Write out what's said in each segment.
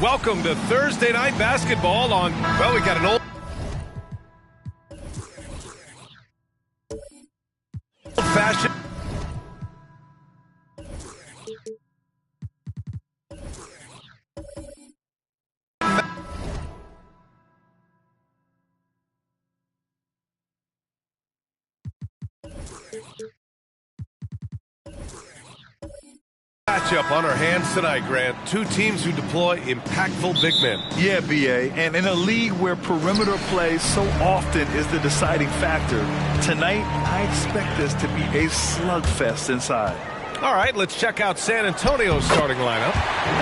Welcome to Thursday Night Basketball on, well, we got an old-fashioned matchup on our hands tonight, Grant. Two teams who deploy impactful big men. Yeah, B.A., and in a league where perimeter play so often is the deciding factor, tonight I expect this to be a slugfest inside. All right, let's check out San Antonio's starting lineup.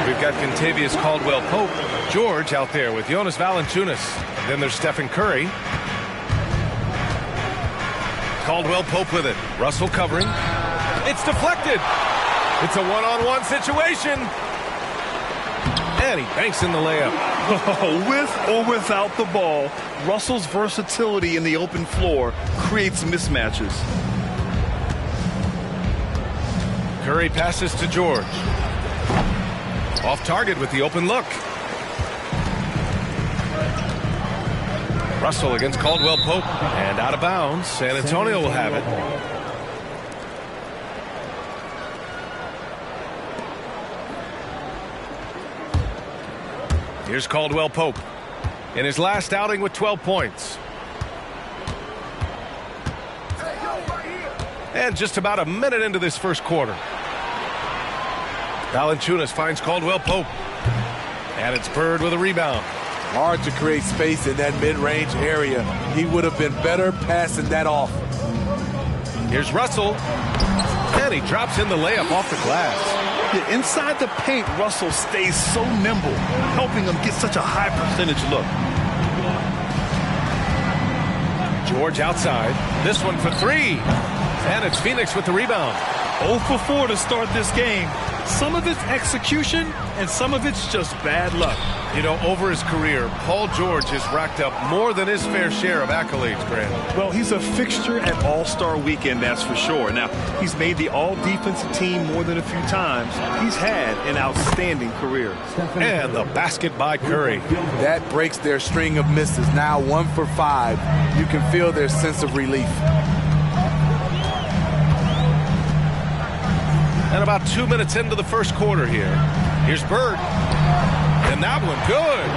We've got Contavious Caldwell-Pope, George out there with Jonas Valanciunas. And then there's Stephen Curry. Caldwell-Pope with it. Russell covering. It's deflected. It's a one-on-one situation. And he banks in the layup. With or without the ball, Russell's versatility in the open floor creates mismatches. Curry passes to George. Off target with the open look. Russell against Caldwell-Pope. And out of bounds. San Antonio will have it. Here's Caldwell-Pope in his last outing with 12 points. And just about a minute into this first quarter. Valanciunas finds Caldwell-Pope. And it's Bird with a rebound. Hard to create space in that mid-range area. He would have been better passing that off. Here's Russell. And he drops in the layup off the glass. Yeah, inside the paint, Russell stays so nimble, helping him get such a high percentage look. George outside. This one for three. And it's Phoenix with the rebound. 0 for 4 to start this game. Some of it's execution, and some of it's just bad luck. You know, over his career, Paul George has racked up more than his fair share of accolades, Grant. Well, he's a fixture at All-Star Weekend, that's for sure. Now, he's made the All-Defensive Team more than a few times. He's had an outstanding career. And the basket by Curry. That breaks their string of misses. Now 1 for 5. You can feel their sense of relief. And about 2 minutes into the first quarter here. Here's Bird. And that one good.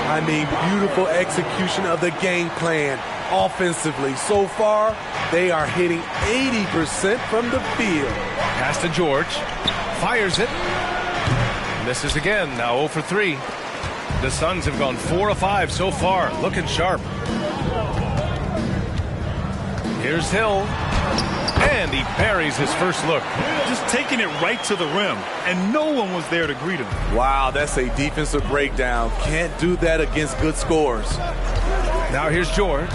I mean, beautiful execution of the game plan offensively. So far, they are hitting 80% from the field. Pass to George. Fires it. Misses again. Now 0 for 3. The Suns have gone 4 of 5 so far. Looking sharp. Here's Hill. And he buries his first look. Just taking it right to the rim, and no one was there to greet him. Wow, that's a defensive breakdown. Can't do that against good scores. Now here's George.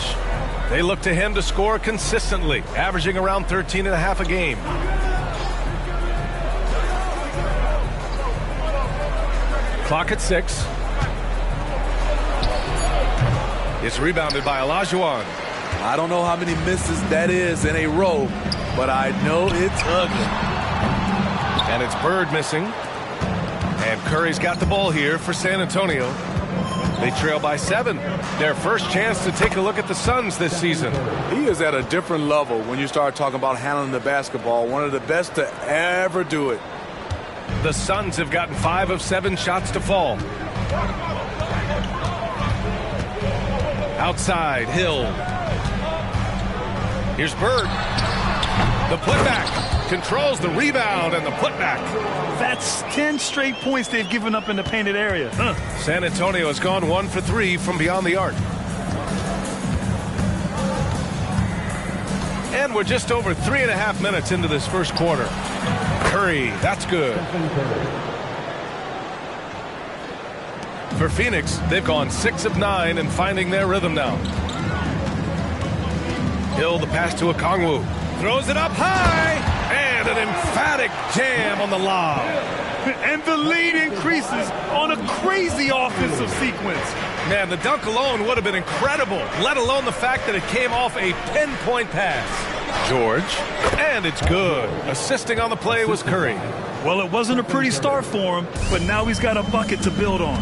They look to him to score consistently, averaging around 13.5 a game. Clock at 6. It's rebounded by Olajuwon. I don't know how many misses that is in a row, but I know it's ugly. And it's Bird missing. And Curry's got the ball here for San Antonio. They trail by 7. Their first chance to take a look at the Suns this season. He is at a different level when you start talking about handling the basketball. One of the best to ever do it. The Suns have gotten 5 of 7 shots to fall. Outside, Hill. Here's Bird. The putback. Controls the rebound and the putback. That's 10 straight points they've given up in the painted area. San Antonio has gone 1 for 3 from beyond the arc. And we're just over 3.5 minutes into this first quarter. Curry, that's good. For Phoenix, they've gone 6 of 9 and finding their rhythm now. Hill, the pass to Okongwu. Throws it up high. And an emphatic jam on the lob. And the lead increases on a crazy offensive sequence. Man, the dunk alone would have been incredible, let alone the fact that it came off a pinpoint pass. George. And it's good. Assisting on the play was Curry. Well, it wasn't a pretty start for him, but now he's got a bucket to build on.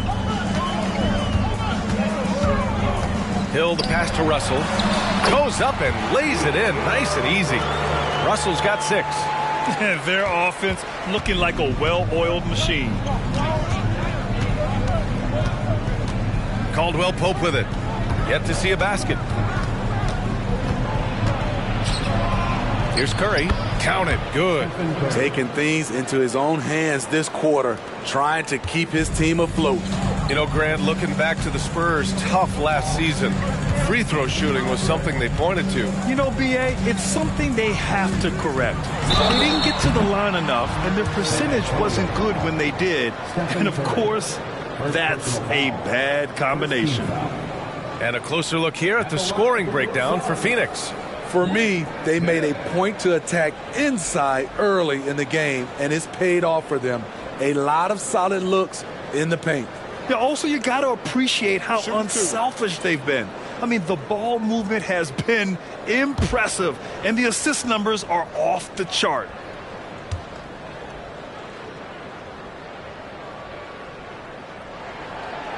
Hill, the pass to Russell. Goes up and lays it in nice and easy. Russell's got 6. Their offense looking like a well-oiled machine. Caldwell Pope with it. Yet to see a basket. Here's Curry. Count it. Good. Taking things into his own hands this quarter, trying to keep his team afloat. You know, Grant, looking back to the Spurs' tough last season, free throw shooting was something they pointed to. You know, B.A., it's something they have to correct. They didn't get to the line enough, and their percentage wasn't good when they did. And, of course, that's a bad combination. And a closer look here at the scoring breakdown for Phoenix. For me, they made a point to attack inside early in the game, and it's paid off for them. A lot of solid looks in the paint. Yeah, also, you got to appreciate how unselfish they've been. I mean, the ball movement has been impressive, and the assist numbers are off the chart.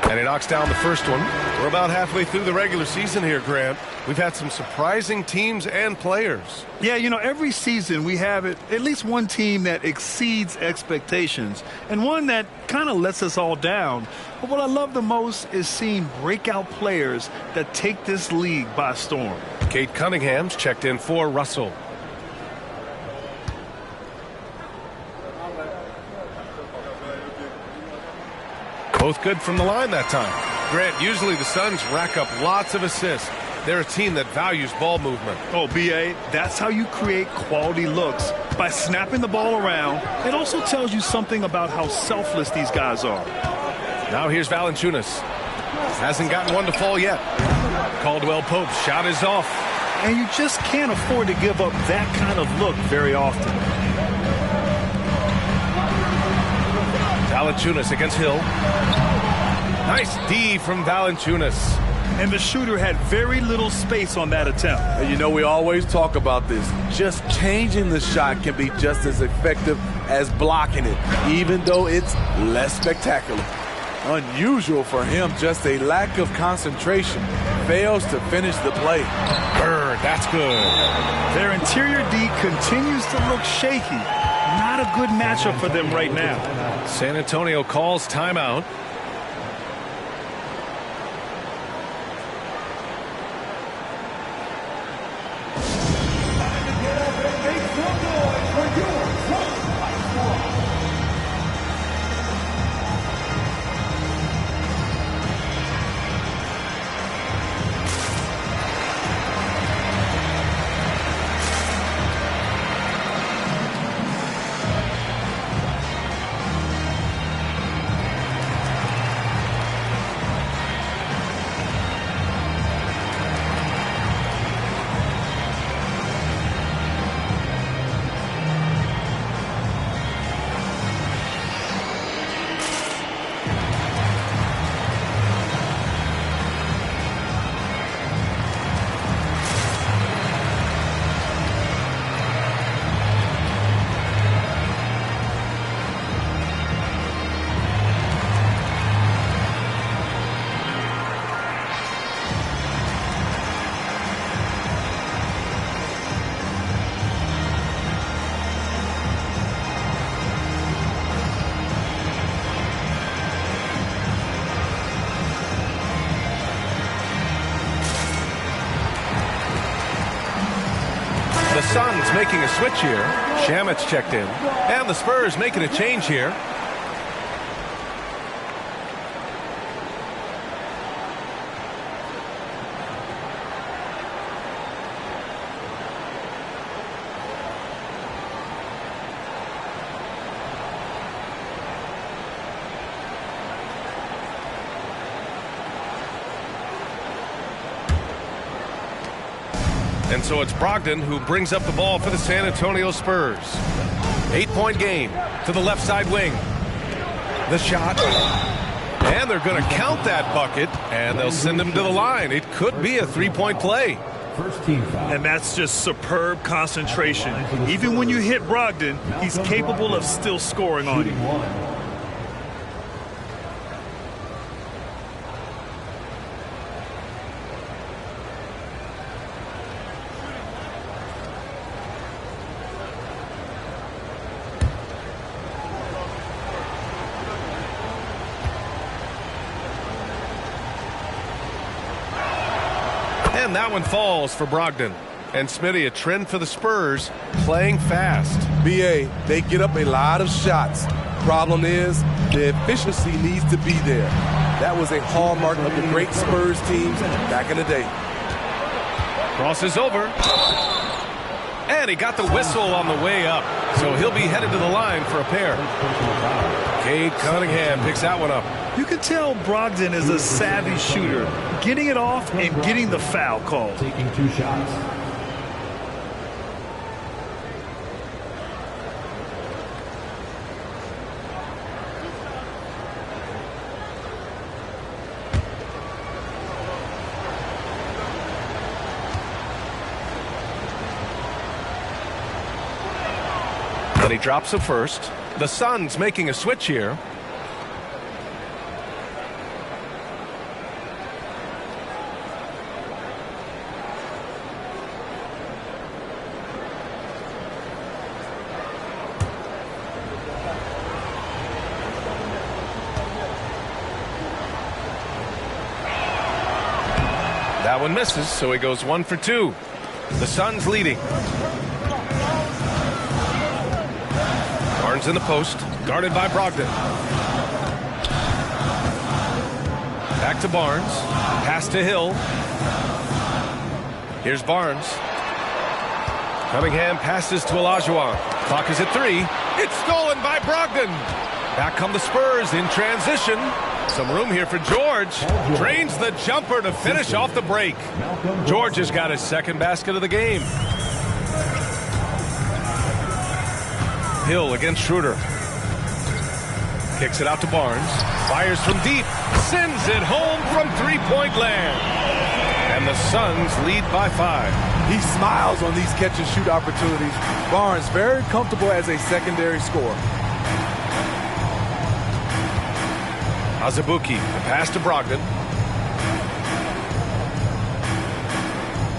And he knocks down the first one. We're about halfway through the regular season here, Grant. We've had some surprising teams and players. Yeah, you know, every season we have at least one team that exceeds expectations and one that kind of lets us all down. But what I love the most is seeing breakout players that take this league by storm. Kate Cunningham's checked in for Russell. Both good from the line that time. Grant, usually the Suns rack up lots of assists. They're a team that values ball movement. Oh, B.A., that's how you create quality looks. By snapping the ball around, it also tells you something about how selfless these guys are. Now here's Valanciunas. Hasn't gotten one to fall yet. Caldwell Pope's shot is off. And you just can't afford to give up that kind of look very often. Valanciunas against Hill. Nice D from Valanciunas. And the shooter had very little space on that attempt. And you know, we always talk about this. Just changing the shot can be just as effective as blocking it, even though it's less spectacular. Unusual for him, just a lack of concentration. Fails to finish the play. Bird, that's good. Their interior D continues to look shaky. Not a good matchup for them right now. San Antonio calls timeout. The Suns making a switch here. Shamit's checked in. And the Spurs making a change here. And so it's Brogdon who brings up the ball for the San Antonio Spurs. 8-point game to the left side wing. The shot. And they're going to count that bucket, and they'll send him to the line. It could be a three-point play. First team foul. And that's just superb concentration. Even when you hit Brogdon, he's capable of still scoring on you. And that one falls for Brogdon. And Smitty, a trend for the Spurs, playing fast. BA, they get up a lot of shots. Problem is, the efficiency needs to be there. That was a hallmark of the great Spurs teams back in the day. Crosses over. And he got the whistle on the way up. So he'll be headed to the line for a pair. Cade Cunningham picks that one up. You can tell Brogdon is a savvy shooter, getting it off and getting the foul called. Taking two shots. But he drops it first. The Suns making a switch here. That one misses, so he goes 1 for 2. The Suns leading. Barnes in the post, guarded by Brogdon. Back to Barnes. Pass to Hill. Here's Barnes. Cunningham passes to Olajuwon. Clock is at 3. It's stolen by Brogdon. Back come the Spurs in transition. Some room here for George. Drains the jumper to finish off the break. George has got his second basket of the game. Hill against Schroeder. Kicks it out to Barnes. Fires from deep. Sends it home from three-point land. And the Suns lead by 5. He smiles on these catch-and-shoot opportunities. Barnes very comfortable as a secondary scorer. Azubuike, the pass to Brogdon.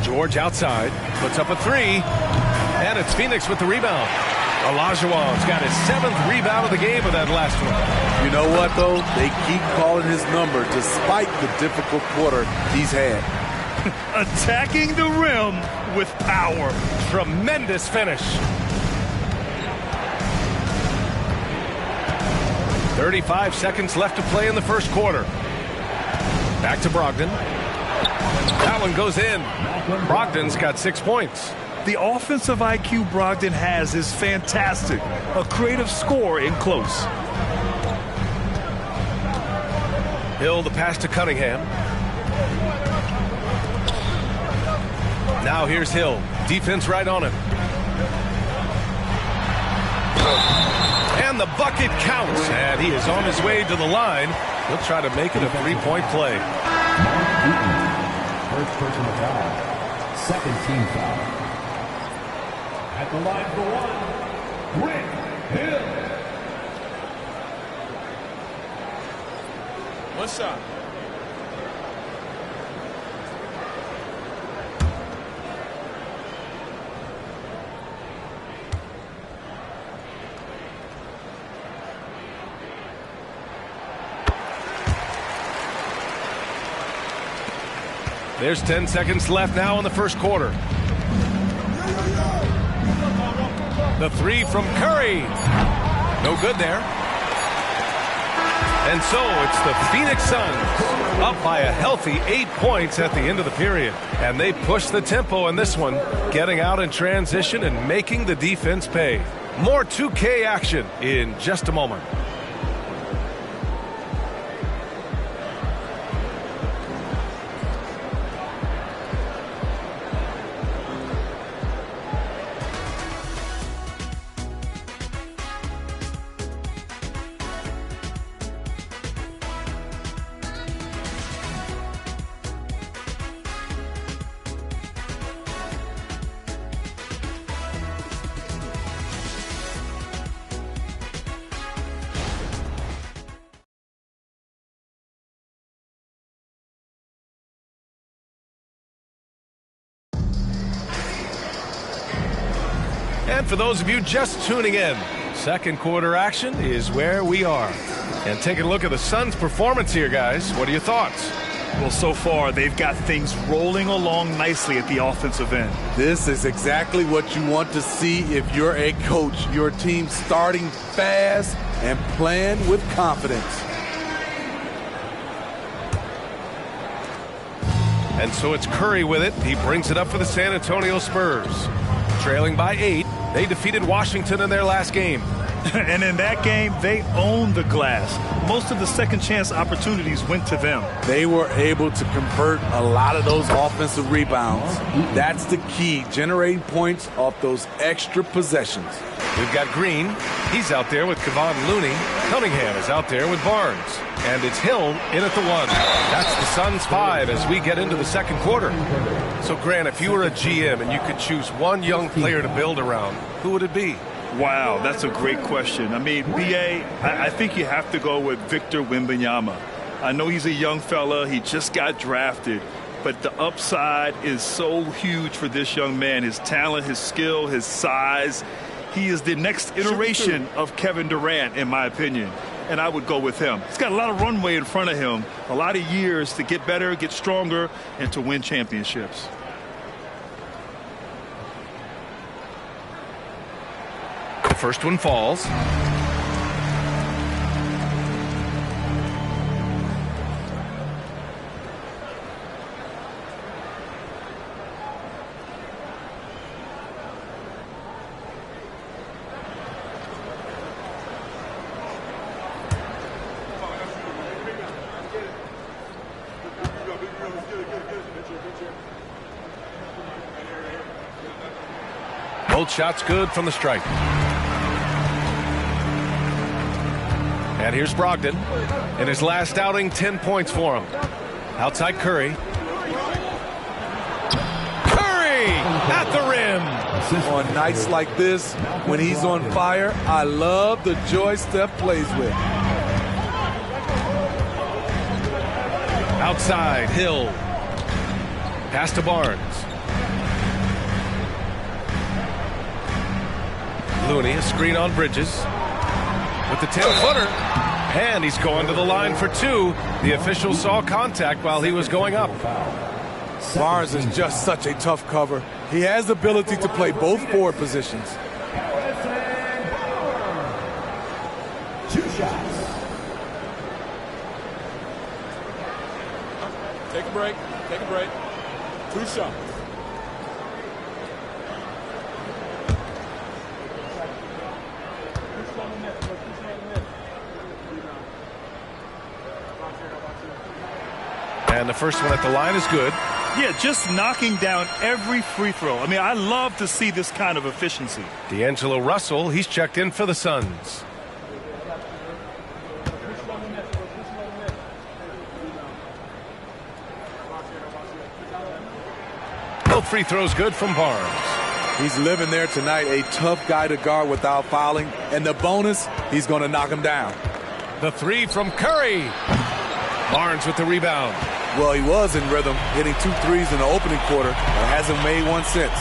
George outside, puts up a 3, and it's Phoenix with the rebound. Olajuwon's got his 7th rebound of the game with that last one. You know what, though? They keep calling his number despite the difficult quarter he's had. Attacking the rim with power. Tremendous finish. 35 seconds left to play in the first quarter. Back to Brogdon. That one goes in. Brogdon's got 6 points. The offensive IQ Brogdon has is fantastic. A creative scorer in close. Hill, the pass to Cunningham. Now here's Hill. Defense right on him. And the bucket counts. And he is on his way to the line. He'll try to make it a three-point play. First personal foul. Second team foul. At the line for 1, Rick Hill. What's up? There's 10 seconds left now in the first quarter. The 3 from Curry. No good there. And so it's the Phoenix Suns up by a healthy 8 points at the end of the period. And they push the tempo in this one, getting out in transition and making the defense pay. More 2K action in just a moment. And for those of you just tuning in, second quarter action is where we are. And taking a look at the Suns' performance here, guys. What are your thoughts? Well, so far, they've got things rolling along nicely at the offensive end. This is exactly what you want to see if you're a coach. Your team starting fast and playing with confidence. And so it's Curry with it. He brings it up for the San Antonio Spurs. Trailing by 8, they defeated Washington in their last game. And in that game, they owned the glass. Most of the second chance opportunities went to them. They were able to convert a lot of those offensive rebounds. That's the key, generating points off those extra possessions. We've got Green. He's out there with Kevon Looney. Cunningham is out there with Barnes. And it's Hill in at the 1. That's the Suns' 5 as we get into the second quarter. So, Grant, if you were a GM and you could choose one young player to build around, who would it be? Wow, that's a great question. I mean, B.A., I think you have to go with Victor Wembanyama. I know he's a young fella. He just got drafted. But the upside is so huge for this young man. His talent, his skill, his size. He is the next iteration of Kevin Durant, in my opinion. And I would go with him. He's got a lot of runway in front of him, a lot of years to get better, get stronger, and to win championships. The first one falls. Both shots good from the stripe. And here's Brogdon. In his last outing, 10 points for him. Outside Curry. Curry at the rim. On nights like this, when he's on fire, I love the joy Steph plays with. Outside, Hill. Pass to Barnes. Looney, a screen on Bridges. With the 10-footer. And he's going to the line for two. The official saw contact while he was going up. Barnes is just such a tough cover. He has the ability to play both forward positions. 2 shots. Take a break. Take a break. 2 shots. And the first one at the line is good. Yeah, just knocking down every free throw. I mean, I love to see this kind of efficiency. D'Angelo Russell, he's checked in for the Suns. Both free throws good from Barnes. He's living there tonight, a tough guy to guard without fouling. And the bonus, he's going to knock him down. The three from Curry. Barnes with the rebound. Well, he was in rhythm, hitting 2 threes in the opening quarter, but hasn't made one since.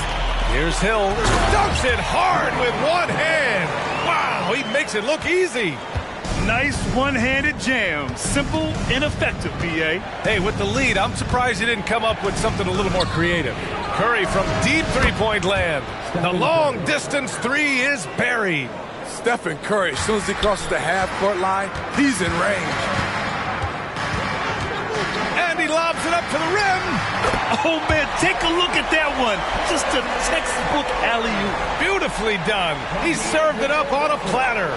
Here's Hill. Dumps it hard with one hand. Wow, he makes it look easy. Nice one-handed jam. Simple and effective, B.A. Hey, with the lead, I'm surprised he didn't come up with something a little more creative. Curry from deep three-point land. The long-distance three is buried. Stephen Curry, as soon as he crosses the half-court line, he's in range. And he lobs it up to the rim. Oh, man, take a look at that one. Just a textbook alley-oop. Beautifully done. He served it up on a platter.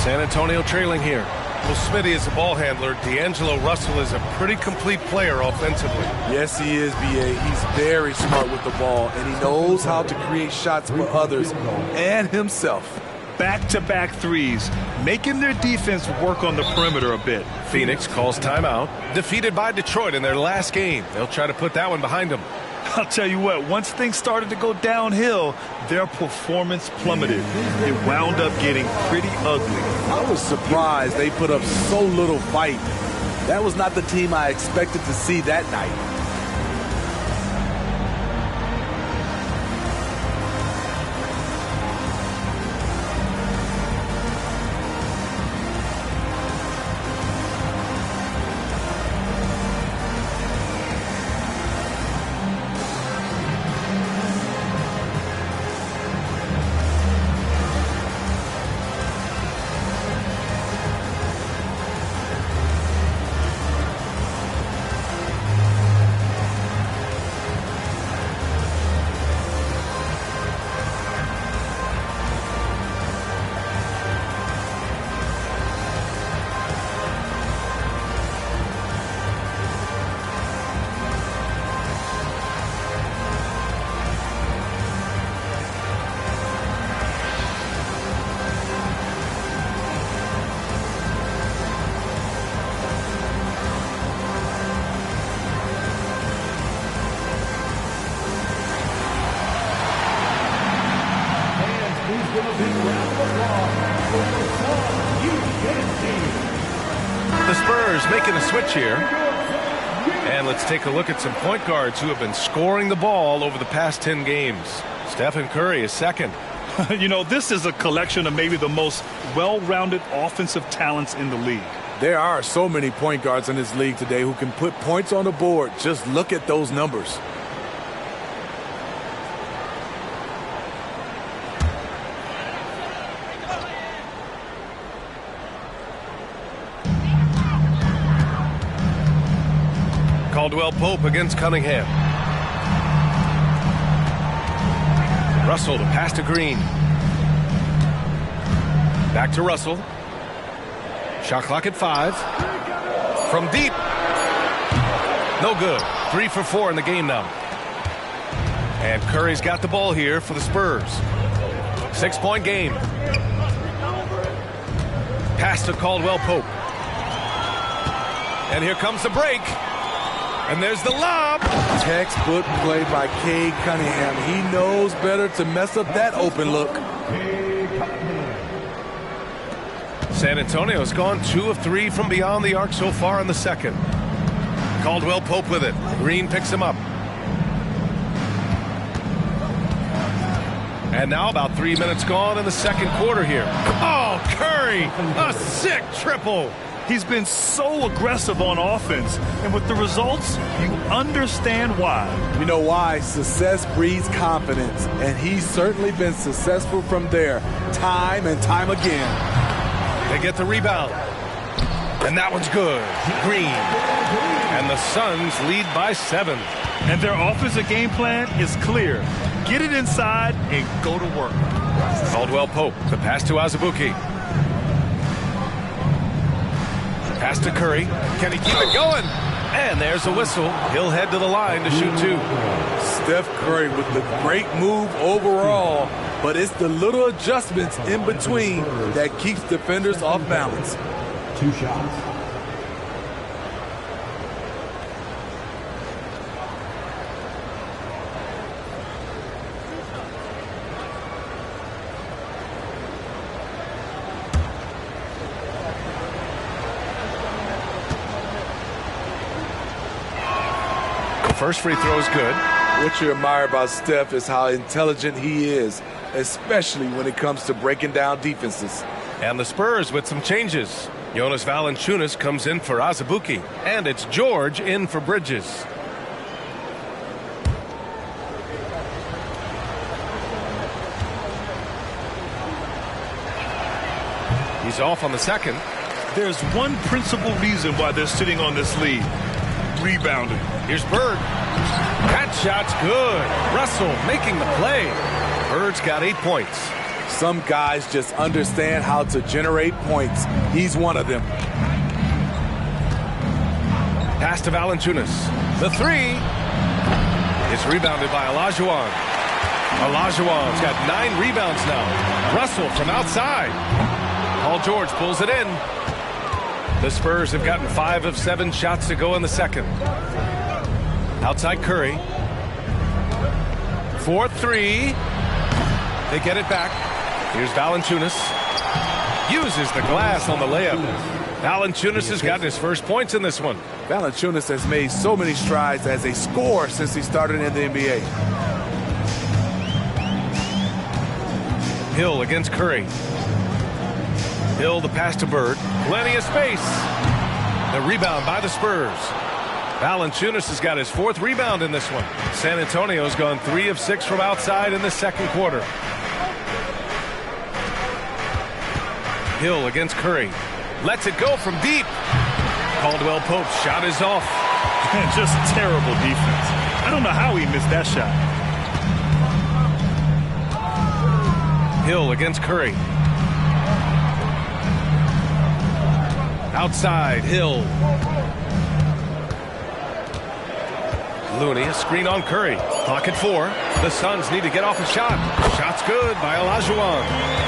San Antonio trailing here. Well, Smitty is a ball handler. D'Angelo Russell is a pretty complete player offensively. Yes, he is, B.A. He's very smart with the ball, and he knows how to create shots for others and himself. Back-to-back threes, making their defense work on the perimeter a bit. Phoenix calls timeout. Defeated by Detroit in their last game. They'll try to put that one behind them. I'll tell you what, once things started to go downhill, their performance plummeted. It wound up getting pretty ugly. I was surprised they put up so little fight. That was not the team I expected to see that night. The Spurs making a switch here. And let's take a look at some point guards who have been scoring the ball over the past 10 games. Stephen Curry is second. You know, this is a collection of maybe the most well-rounded offensive talents in the league. There are so many point guards in this league today who can put points on the board. Just look at those numbers. Caldwell Pope against Cunningham. Russell to pass to Green. Back to Russell. Shot clock at 5. From deep. No good. 3 for 4 in the game now. And Curry's got the ball here for the Spurs. 6-point game. Pass to Caldwell Pope. And here comes the break. And there's the lob. Textbook play by Cade Cunningham. He knows better to mess up that open look. San Antonio's gone 2 of 3 from beyond the arc so far in the second. Caldwell Pope with it. Green picks him up. And now about 3 minutes gone in the second quarter here. Oh, Curry, a sick triple. He's been so aggressive on offense, and with the results, you understand why. You know why? Success breeds confidence, and he's certainly been successful from there, time and time again. They get the rebound, and that one's good. Green, and the Suns lead by 7. And their offensive game plan is clear. Get it inside and go to work. Caldwell Pope, the pass to Azubuike. Pass to Curry. Can he keep it going? And there's a whistle. He'll head to the line to shoot 2. Steph Curry with the great move overall, but it's the little adjustments in between that keeps defenders off balance. 2 shots. First free throw is good. What you admire about Steph is how intelligent he is, especially when it comes to breaking down defenses. And the Spurs with some changes. Jonas Valanciunas comes in for Azubuike, and it's George in for Bridges. He's off on the second. There's one principal reason why they're sitting on this lead. Rebounding. Here's Bird. That shot's good. Russell making the play. Bird's got 8 points. Some guys just understand how to generate points. He's one of them. Pass to Valanciunas. The 3 is rebounded by Olajuwon. Olajuwon's got 9 rebounds now. Russell from outside. Paul George pulls it in. The Spurs have gotten 5 of 7 shots to go in the second. Outside Curry. 4-3. They get it back. Here's Valanciunas. Uses the glass on the layup. Valanciunas has gotten his first points in this one. Valanciunas has made so many strides as a scorer since he started in the NBA. Hill against Curry. Hill the pass to Bird. Plenty of space. The rebound by the Spurs. Valanciunas has got his 4th rebound in this one. San Antonio's gone 3 of 6 from outside in the second quarter. Hill against Curry. Lets it go from deep. Caldwell Pope's shot is off. Just terrible defense. I don't know how he missed that shot. Hill against Curry. Outside, Hill. Looney, a screen on Curry. Clock at 4. The Suns need to get off a shot. Shot's good by Olajuwon.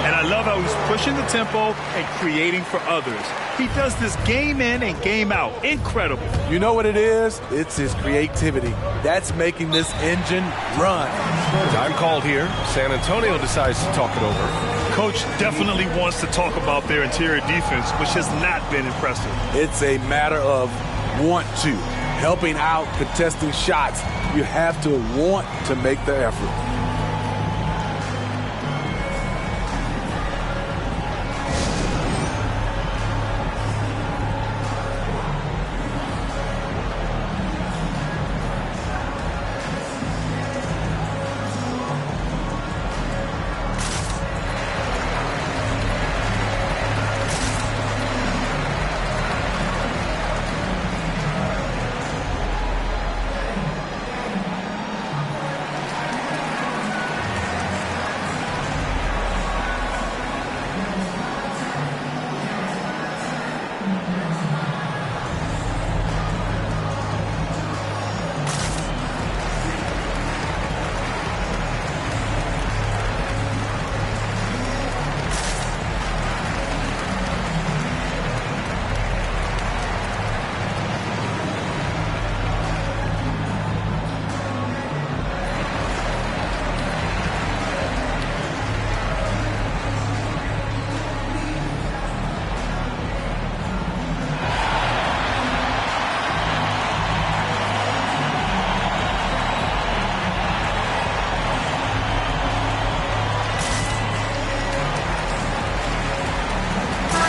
And I love how he's pushing the tempo and creating for others. He does this game in and game out. Incredible. You know what it is? It's his creativity. That's making this engine run. Time called here. San Antonio decides to talk it over. Coach definitely wants to talk about their interior defense, which has not been impressive. It's a matter of want to. Helping out, contesting shots. You have to want to make the effort.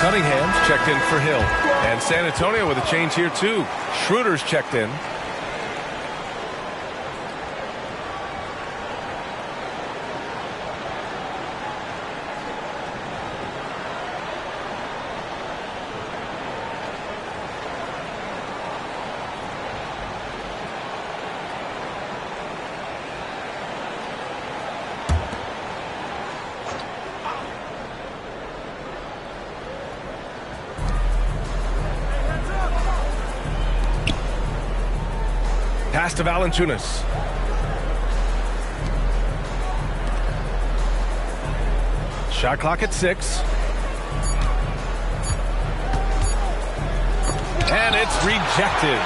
Cunningham's checked in for Hill. And San Antonio with a change here, too. Schroeder's checked in. Pass to Valanciunas. Shot clock at 6. And it's rejected.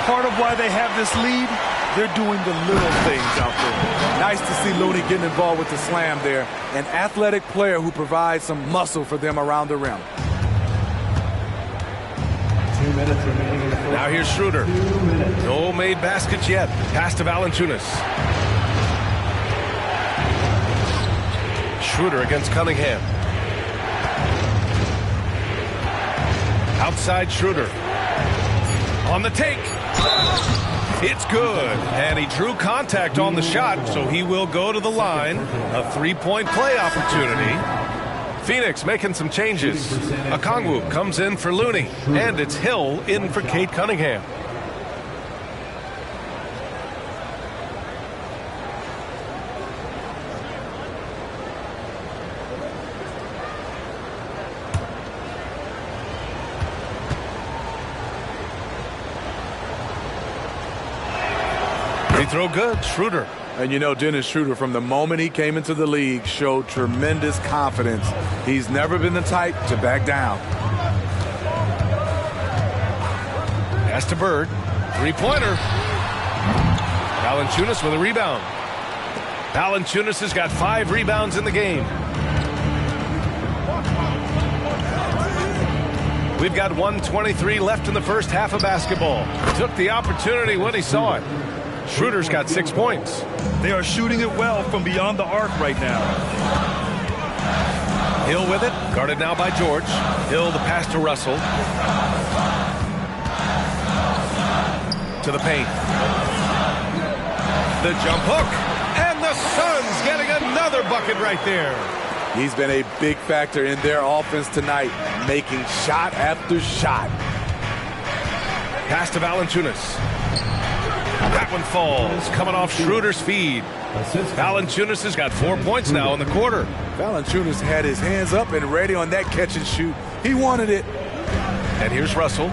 Part of why they have this lead, they're doing the little things out there. Nice to see Looney getting involved with the slam there. An athletic player who provides some muscle for them around the rim. 2 minutes remaining in the first. Now here's Schroeder. No made baskets yet. Pass to Valanciunas. Schroeder against Cunningham. Outside Schroeder. On the take. It's good. And he drew contact on the shot, so he will go to the line. A three-point play opportunity. Phoenix making some changes. Okongwu comes in for Looney. And it's Hill in for Cade Cunningham. Free throw good. Schroeder. And you know, Dennis Schroeder, from the moment he came into the league, showed tremendous confidence. He's never been the type to back down. Pass to Bird. Three-pointer. Valanciunas with a rebound. Valanciunas has got 5 rebounds in the game. We've got 1:23 left in the first half of basketball. Took the opportunity when he saw it. Schroeder's got 6 points. They are shooting it well from beyond the arc right now. Hill with it. Guarded now by George. Hill the pass to Russell. To the paint. The jump hook. And the Suns getting another bucket right there. He's been a big factor in their offense tonight, making shot after shot. Pass to Valanciunas. That one falls, coming off Schroeder's feed. Valanciunas has got 4 points now in the quarter. Valanciunas had his hands up and ready on that catch and shoot. He wanted it. And here's Russell.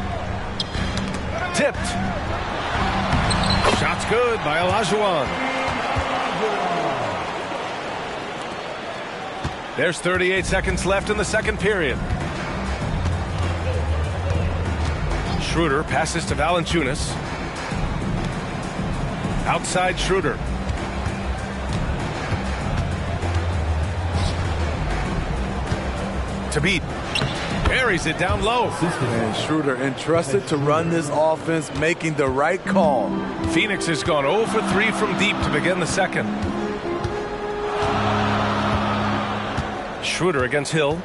Tipped. Shot's good by Olajuwon. There's 38 seconds left in the second period. Schroeder passes to Valanciunas. Outside Schroeder. To beat. Buries it down low. And Schroeder entrusted to run this offense, making the right call. Phoenix has gone 0 for 3 from deep to begin the second. Schroeder against Hill.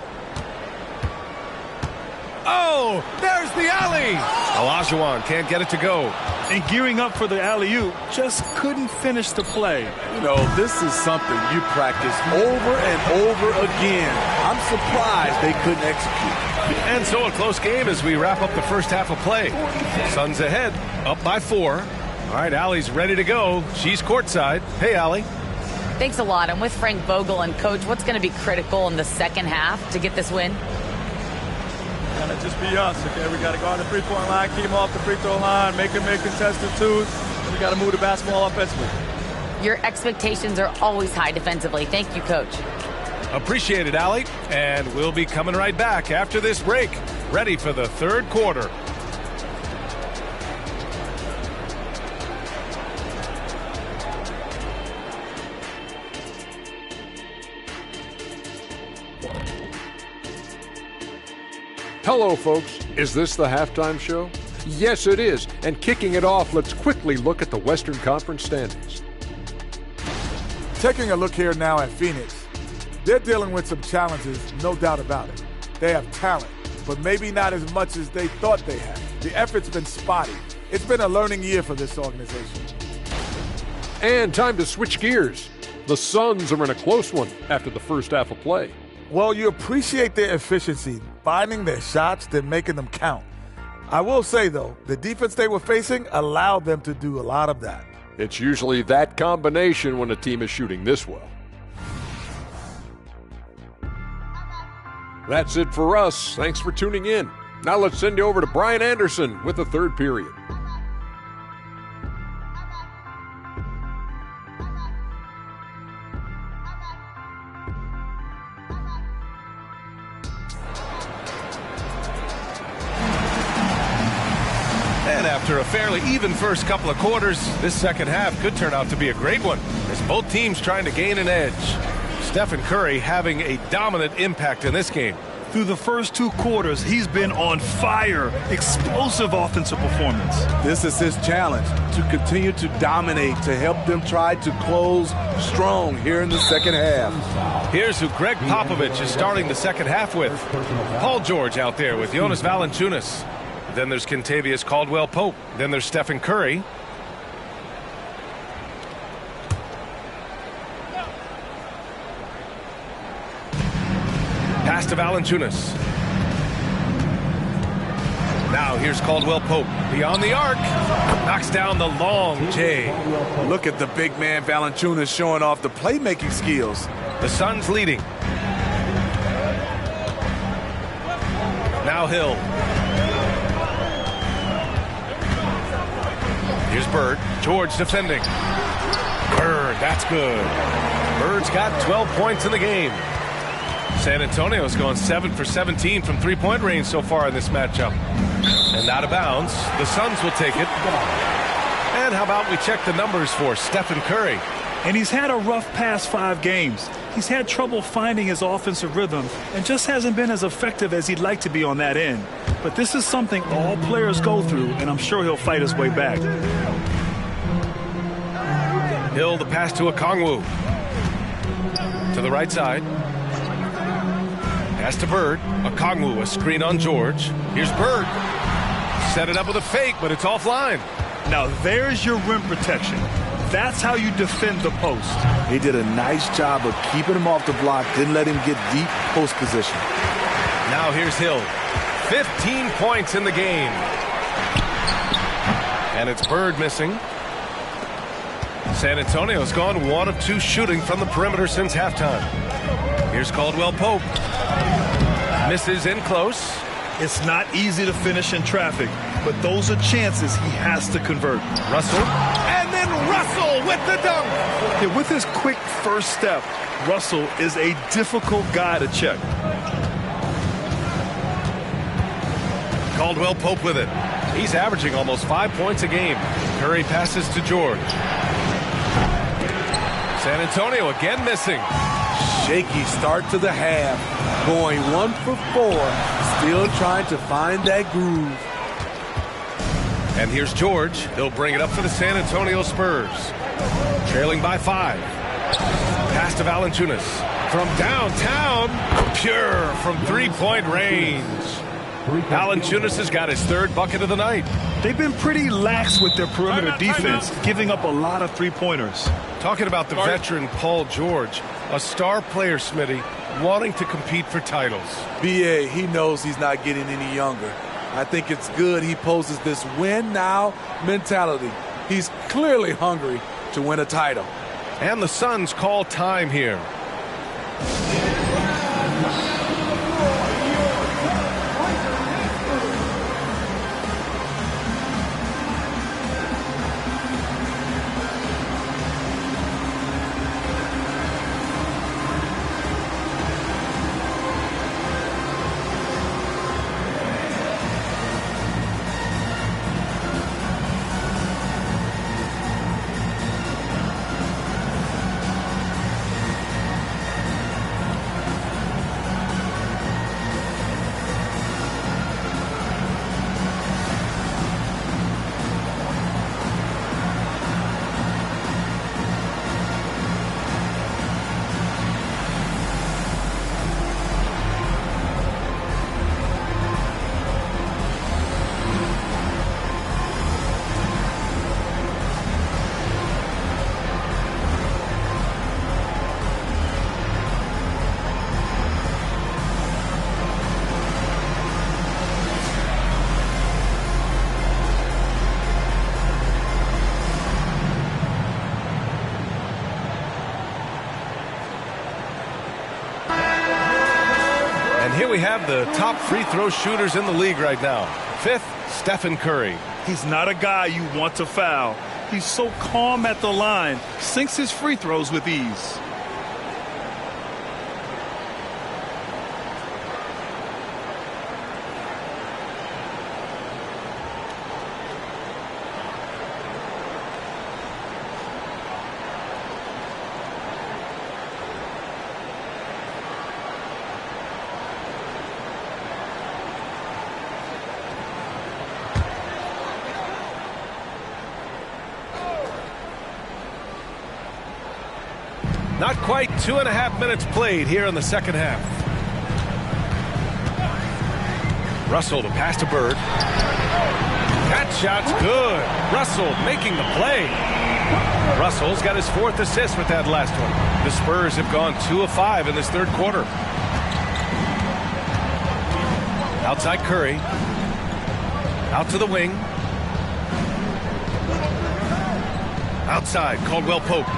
Oh, there's the alley. Olajuwon can't get it to go. And gearing up for the alley-oop, just couldn't finish the play. You know, this is something you practice over and over again. I'm surprised they couldn't execute. And so a close game as we wrap up the first half of play. Suns ahead, up by 4. All right, Allie's ready to go. She's courtside. Hey, Allie. Thanks a lot. I'm with Frank Vogel. And, Coach, what's going to be critical in the second half to get this win? Gotta just be us, okay? We gotta go on the three-point line, keep them off the free throw line, make them make contested twos, and we gotta move the basketball offensively. Your expectations are always high defensively. Thank you, Coach. Appreciate it, Allie. And we'll be coming right back after this break, ready for the third quarter. Hello, folks. Is this the halftime show? Yes, it is. And kicking it off, let's quickly look at the Western Conference standings. Taking a look here now at Phoenix, they're dealing with some challenges, no doubt about it. They have talent, but maybe not as much as they thought they had. The effort's been spotty. It's been a learning year for this organization. And time to switch gears. The Suns are in a close one after the first half of play. Well, you appreciate their efficiency, finding their shots, then making them count. I will say, though, the defense they were facing allowed them to do a lot of that. It's usually that combination when a team is shooting this well. That's it for us. Thanks for tuning in. Now let's send you over to Brian Anderson with the third period. And after a fairly even first couple of quarters, this second half could turn out to be a great one, as both teams trying to gain an edge. Stephen Curry having a dominant impact in this game. Through the first 2 quarters, he's been on fire. Explosive offensive performance. This is his challenge, to continue to dominate, to help them try to close strong here in the second half. Here's who Greg Popovich is starting the second half with. Paul George out there with Jonas Valanciunas. Then there's Kentavious Caldwell-Pope. Then there's Stephen Curry. Pass to Valanciunas. Now here's Caldwell-Pope. Beyond the arc. Knocks down the long J. Look at the big man Valanciunas showing off the playmaking skills. The Suns leading. Now Hill. Here's Bird. George defending. Bird, that's good. Bird's got 12 points in the game. San Antonio's going 7 for 17 from three-point range so far in this matchup. And out of bounds. The Suns will take it. And how about we check the numbers for Stephen Curry? And he's had a rough past 5 games. He's had trouble finding his offensive rhythm and just hasn't been as effective as he'd like to be on that end. But this is something all players go through, and I'm sure he'll fight his way back. Hill, the pass to Okongwu. To the right side. Pass to Bird. Okongwu, a screen on George. Here's Bird. Set it up with a fake, but it's offline. Now there's your rim protection. That's how you defend the post. He did a nice job of keeping him off the block, didn't let him get deep post position. Now here's Hill. 15 points in the game. And it's Bird missing. San Antonio's gone 1 of 2 shooting from the perimeter since halftime. Here's Caldwell-Pope. Misses in close. It's not easy to finish in traffic, but those are chances he has to convert. Russell. And then Russell with the dunk. Yeah, with his quick first step, Russell is a difficult guy to check. Caldwell-Pope with it. He's averaging almost 5 points a game. Curry passes to George. San Antonio again missing. Shaky start to the half. Going 1 for 4. Still trying to find that groove. And here's George. He'll bring it up for the San Antonio Spurs. Trailing by 5. Pass to Valanciunas. From downtown. Pure from three-point range. Valanciunas has got his 3rd bucket of the night. They've been pretty lax with their perimeter defense, giving up a lot of three-pointers. Talking about the veteran Paul George, a star player, Smitty, wanting to compete for titles. B.A., he knows he's not getting any younger. I think it's good he poses this win-now mentality. He's clearly hungry to win a title. And the Suns call time here. we have the top free throw shooters in the league right now. 5th, Stephen Curry. He's not a guy you want to foul. He's so calm at the line, sinks his free throws with ease. Not quite 2.5 minutes played here in the second half. Russell to pass to Bird. That shot's good. Russell making the play. Russell's got his 4th assist with that last one. The Spurs have gone 2 of 5 in this third quarter. Outside Curry. Out to the wing. Outside Caldwell Pope.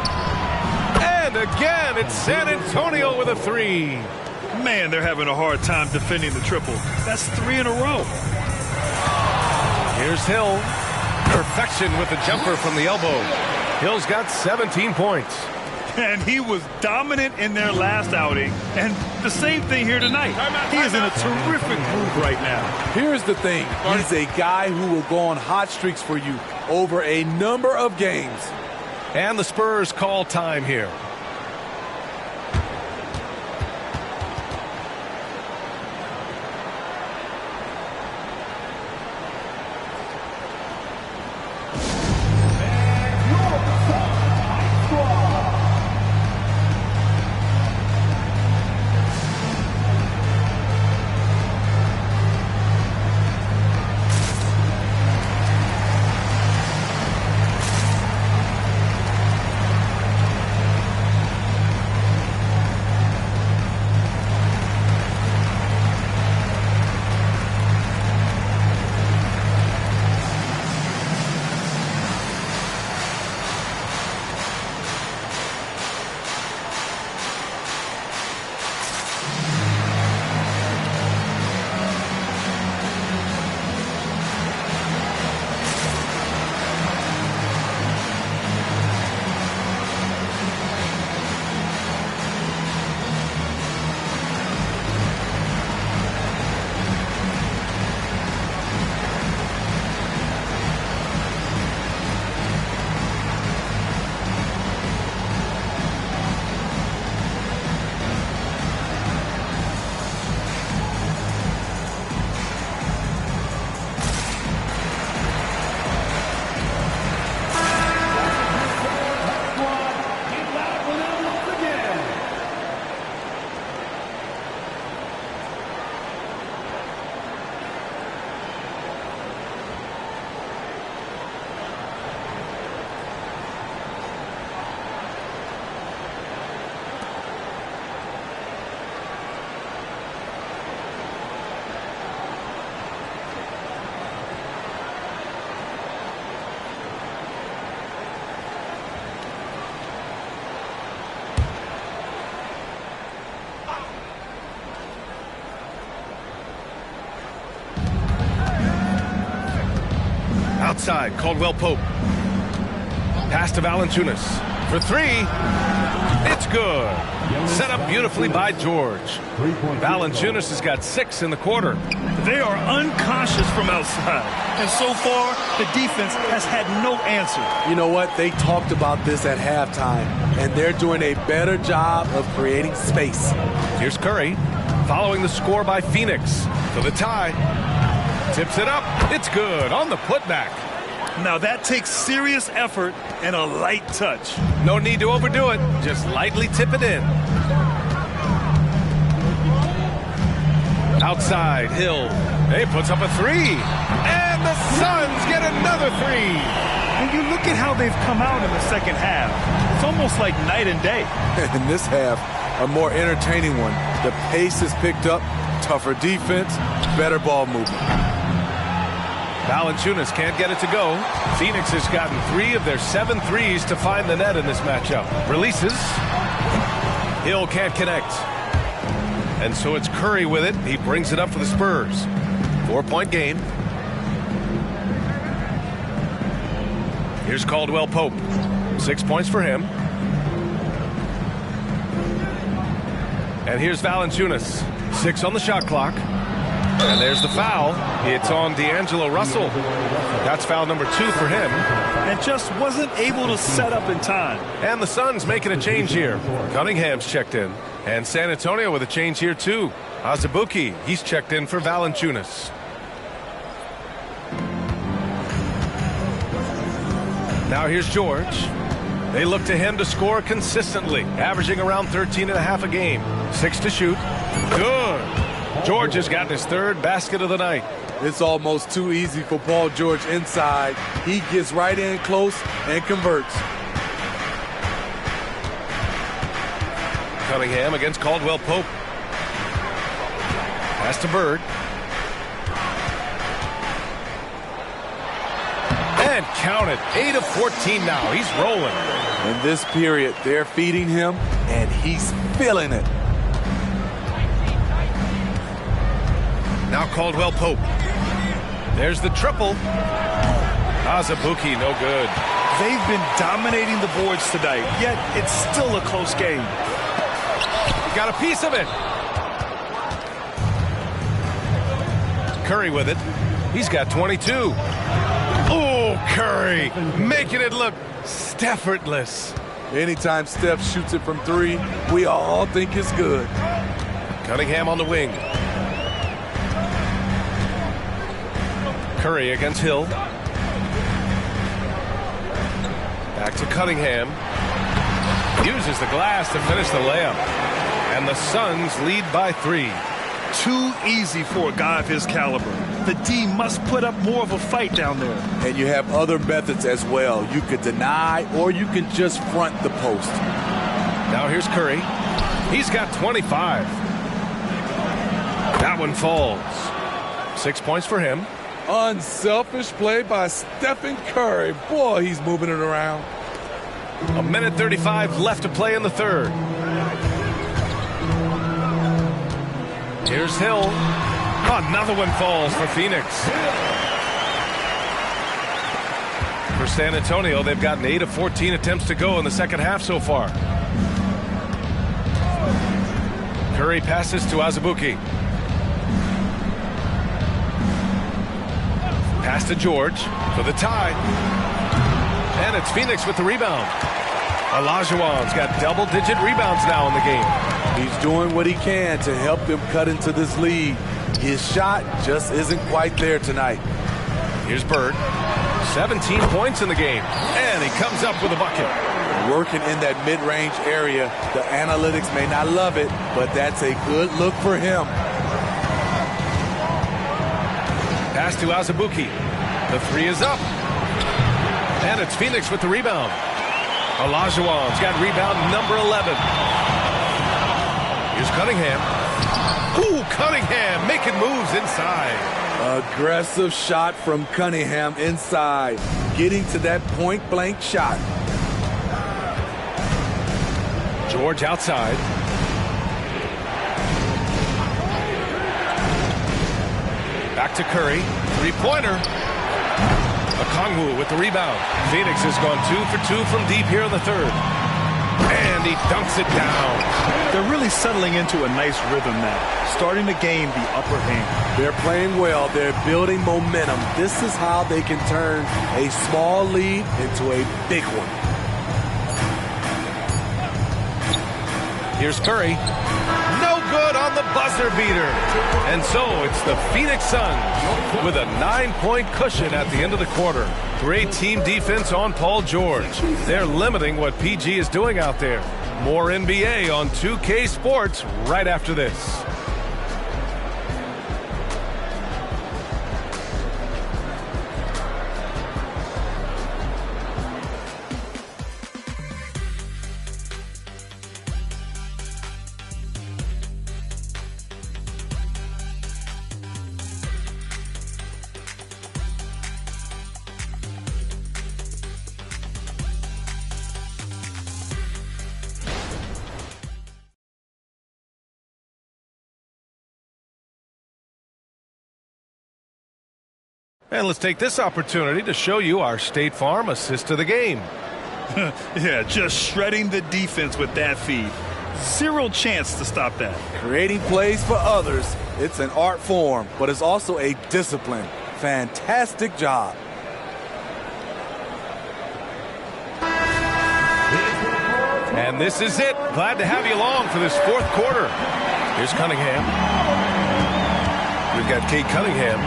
And again, it's San Antonio with a 3. Man, they're having a hard time defending the triple. That's 3 in a row. Here's Hill. Perfection with the jumper from the elbow. Hill's got 17 points. And he was dominant in their last outing. And the same thing here tonight. He is in a terrific mood right now. Here's the thing. He's a guy who will go on hot streaks for you over a number of games. And the Spurs call time here. Outside, Caldwell Pope. Pass to Valanciunas. For 3. It's good. Set up beautifully by George. Valanciunas has got 6 in the quarter. They are unconscious from outside. And so far, the defense has had no answer. You know what? They talked about this at halftime, and they're doing a better job of creating space. Here's Curry, following the score by Phoenix for the tie. Tips it up. It's good on the putback. Now that takes serious effort and a light touch. No need to overdo it. Just lightly tip it in. Outside, Hill. He puts up a 3. And the Suns get another 3. And you look at how they've come out in the second half. It's almost like night and day. In this half, a more entertaining one. The pace is picked up, tougher defense, better ball movement. Valanciunas can't get it to go. Phoenix has gotten 3 of their 7 threes to find the net in this matchup. Releases. Hill can't connect. And so it's Curry with it. He brings it up for the Spurs. 4-point game. Here's Caldwell Pope. 6 points for him. And here's Valanciunas. 6 on the shot clock. And there's the foul. It's on D'Angelo Russell. That's foul number 2 for him. And just wasn't able to set up in time. And the Suns making a change here. Cunningham's checked in. And San Antonio with a change here too. Azubuike, he's checked in for Valanciunas. Now here's George. They look to him to score consistently, averaging around 13.5 a game. 6 to shoot. Good. George has gotten his 3rd basket of the night. It's almost too easy for Paul George inside. He gets right in close and converts. Cunningham against Caldwell Pope. Pass to Bird. And count it. 8 of 14 now. He's rolling. In this period, they're feeding him, and he's feeling it. Now Caldwell Pope. There's the triple. Azubuike, no good. They've been dominating the boards tonight, yet it's still a close game. He got a piece of it. Curry with it. He's got 22. Oh, Curry making it look effortless. Anytime Steph shoots it from 3, we all think it's good. Cunningham on the wing. Curry against Hill. Back to Cunningham. Uses the glass to finish the layup. And the Suns lead by 3. Too easy for a guy of his caliber. The D must put up more of a fight down there. And you have other methods as well. You could deny or you can just front the post. Now here's Curry. He's got 25. That one falls. 6 points for him. Unselfish play by Stephen Curry. Boy, he's moving it around. 1:35 left to play in the 3rd. Here's Hill. Another one falls for Phoenix. For San Antonio, they've gotten 8 of 14 attempts to go in the second half so far. Curry passes to Azubuike. Pass to George for the tie. And it's Phoenix with the rebound. Olajuwon's got double-digit rebounds now in the game. He's doing what he can to help them cut into this lead. His shot just isn't quite there tonight. Here's Bird. 17 points in the game. And he comes up with a bucket. Working in that mid-range area. The analytics may not love it, but that's a good look for him. Pass to Azubuike. The 3 is up. And it's Phoenix with the rebound. Olajuwon's got rebound number 11. Here's Cunningham. Ooh, Cunningham making moves inside. Aggressive shot from Cunningham inside. Getting to that point-blank shot. George outside. Back to Curry. 3-pointer. Okongwu with the rebound. Phoenix has gone 2 for 2 from deep here in the 3rd. And he dunks it down. They're really settling into a nice rhythm now, starting to gain the upper hand. They're playing well. They're building momentum. This is how they can turn a small lead into a big one. Here's Curry. No good on the buzzer beater. And so it's the Phoenix Suns with a 9-point cushion at the end of the quarter. Great team defense on Paul George. They're limiting what PG is doing out there. More NBA on 2K Sports right after this. And let's take this opportunity to show you our State Farm assist of the game. Yeah, just shredding the defense with that feed. Zero chance to stop that. Creating plays for others, it's an art form, but it's also a discipline. Fantastic job. And this is it. Glad to have you along for this fourth quarter. Here's Cunningham. We've got Kate Cunningham,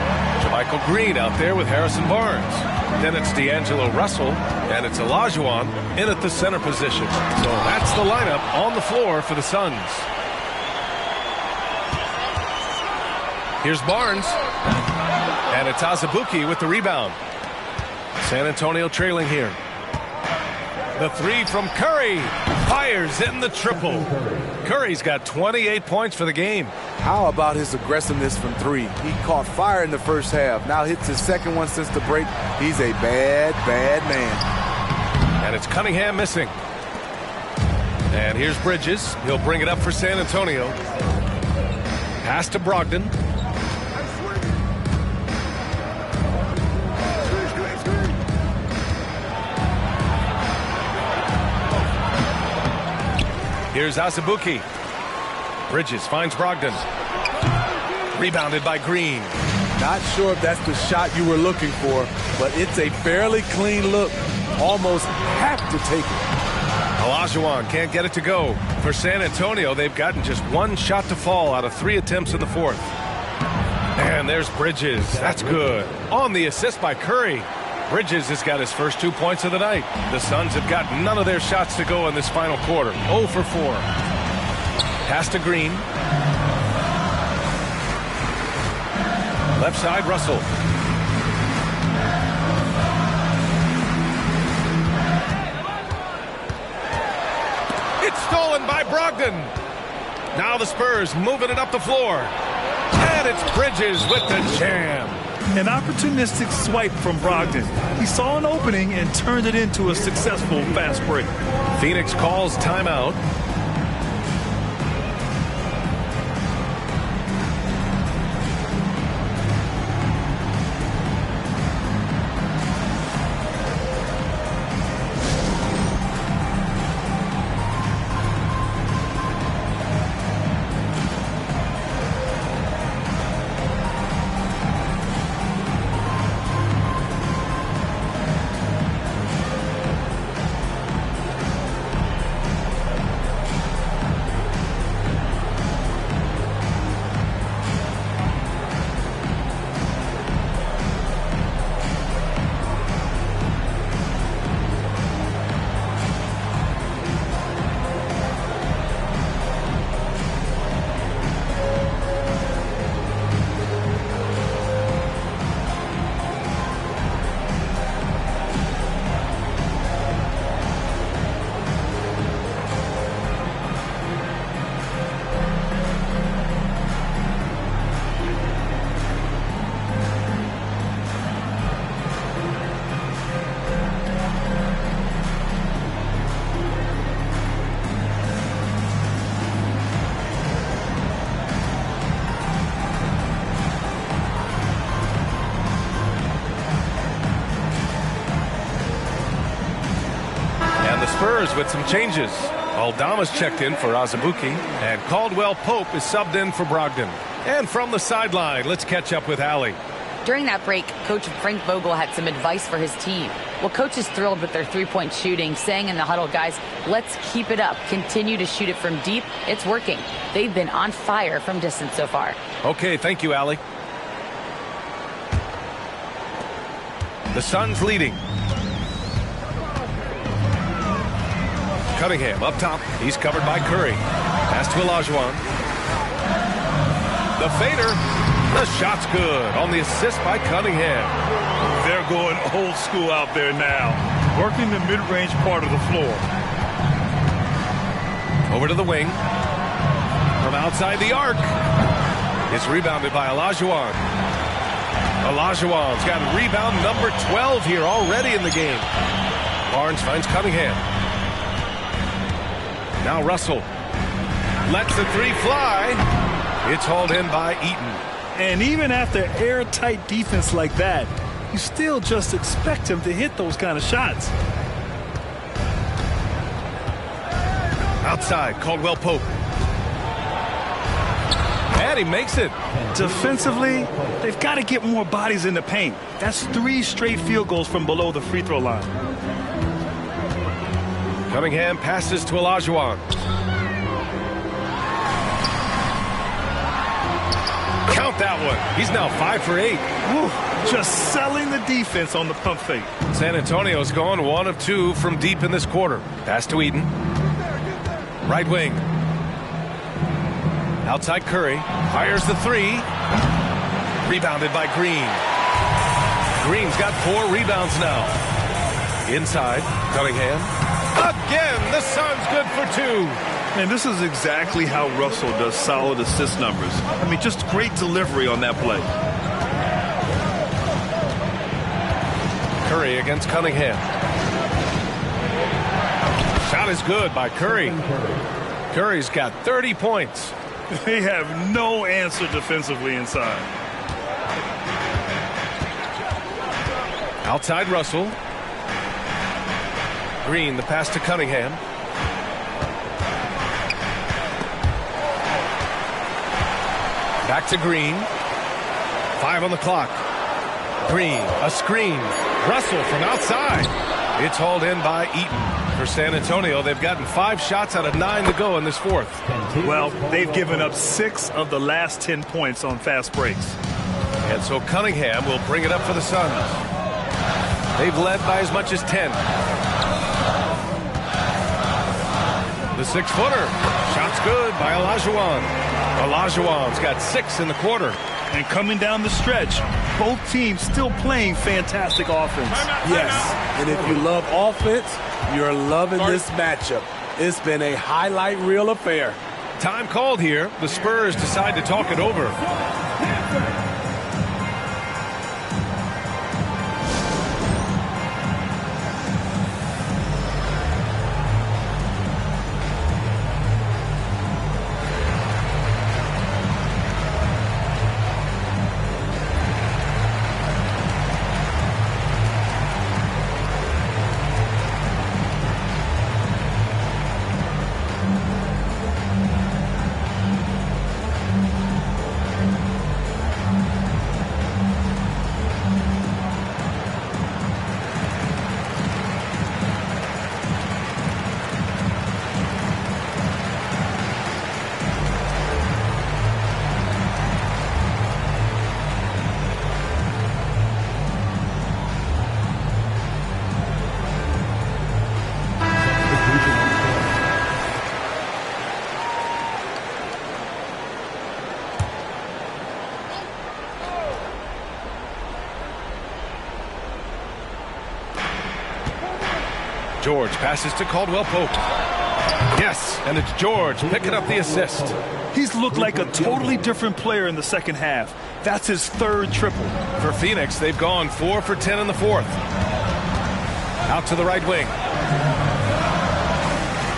JaMychal Green out there with Harrison Barnes. Then it's D'Angelo Russell, and it's Olajuwon in at the center position. So that's the lineup on the floor for the Suns. Here's Barnes, and it's Azubuike with the rebound. San Antonio trailing here. The three from Curry. Fires in the triple. Curry's got 28 points for the game. How about his aggressiveness from three? He caught fire in the first half. Now hits his second one since the break. He's a bad, bad man. And it's Cunningham missing. And here's Bridges. He'll bring it up for San Antonio. Pass to Brogdon. Here's Azubuike. Bridges finds Brogdon. Rebounded by Green. Not sure if that's the shot you were looking for, but it's a fairly clean look. Almost have to take it. Olajuwon can't get it to go. For San Antonio, they've gotten just one shot to fall out of 3 attempts in the fourth. And there's Bridges. That's good. On the assist by Curry. Bridges has got his first 2 points of the night. The Suns have got none of their shots to go in this final quarter. 0 for 4. Pass to Green. Left side, Russell. It's stolen by Brogdon. Now the Spurs moving it up the floor. And it's Bridges with the jam. An opportunistic swipe from Brogdon. He saw an opening and turned it into a successful fast break. Phoenix calls timeout. Spurs with some changes. Aldama's checked in for Azubuike, and Caldwell Pope is subbed in for Brogdon. And from the sideline, let's catch up with Allie. During that break, Coach Frank Vogel had some advice for his team. Well, Coach is thrilled with their three-point shooting, saying in the huddle, guys, let's keep it up. Continue to shoot it from deep. It's working. They've been on fire from distance so far. Okay, thank you, Allie. The Suns leading. Cunningham up top. He's covered by Curry. Pass to Olajuwon. The fader. The shot's good on the assist by Cunningham. They're going old school out there now, working the mid-range part of the floor. Over to the wing. From outside the arc. It's rebounded by Olajuwon. Olajuwon's got rebound number 12 here already in the game. Barnes finds Cunningham. Now Russell lets the three fly. It's hauled in by Eaton. And even after airtight defense like that, you still just expect him to hit those kind of shots. Outside, Caldwell Pope. And he makes it. Defensively, they've got to get more bodies in the paint. That's 3 straight field goals from below the free throw line. Cunningham passes to Olajuwon. Count that one. He's now 5 for 8. Woo, just selling the defense on the pump fake. San Antonio's gone 1 of 2 from deep in this quarter. Pass to Eden. Right wing. Outside Curry. Fires the 3. Rebounded by Green. Green's got 4 rebounds now. Inside, Cunningham. Again, the Suns good for 2. And this is exactly how Russell does solid assist numbers. I mean, just great delivery on that play. Curry against Cunningham. Shot is good by Curry. Curry's got 30 points. They have no answer defensively inside. Outside Russell. Green, the pass to Cunningham. Back to Green. 5 on the clock. Green, a screen. Russell from outside. It's hauled in by Eaton. For San Antonio, they've gotten 5 shots out of 9 to go in this fourth. Well, they've given up 6 of the last 10 points on fast breaks. And so Cunningham will bring it up for the Suns. They've led by as much as 10. The 6-footer. Shot's good by Olajuwon. Olajuwon's got 6 in the quarter. And coming down the stretch, both teams still playing fantastic offense. Yes, and if you love offense, you're loving this matchup. It's been a highlight reel affair. Time called here. The Spurs decide to talk it over. George passes to Caldwell Pope. Yes, and it's George picking up the assist. He's looked like a totally different player in the second half. That's his 3rd triple. For Phoenix, they've gone 4 for 10 in the fourth. Out to the right wing.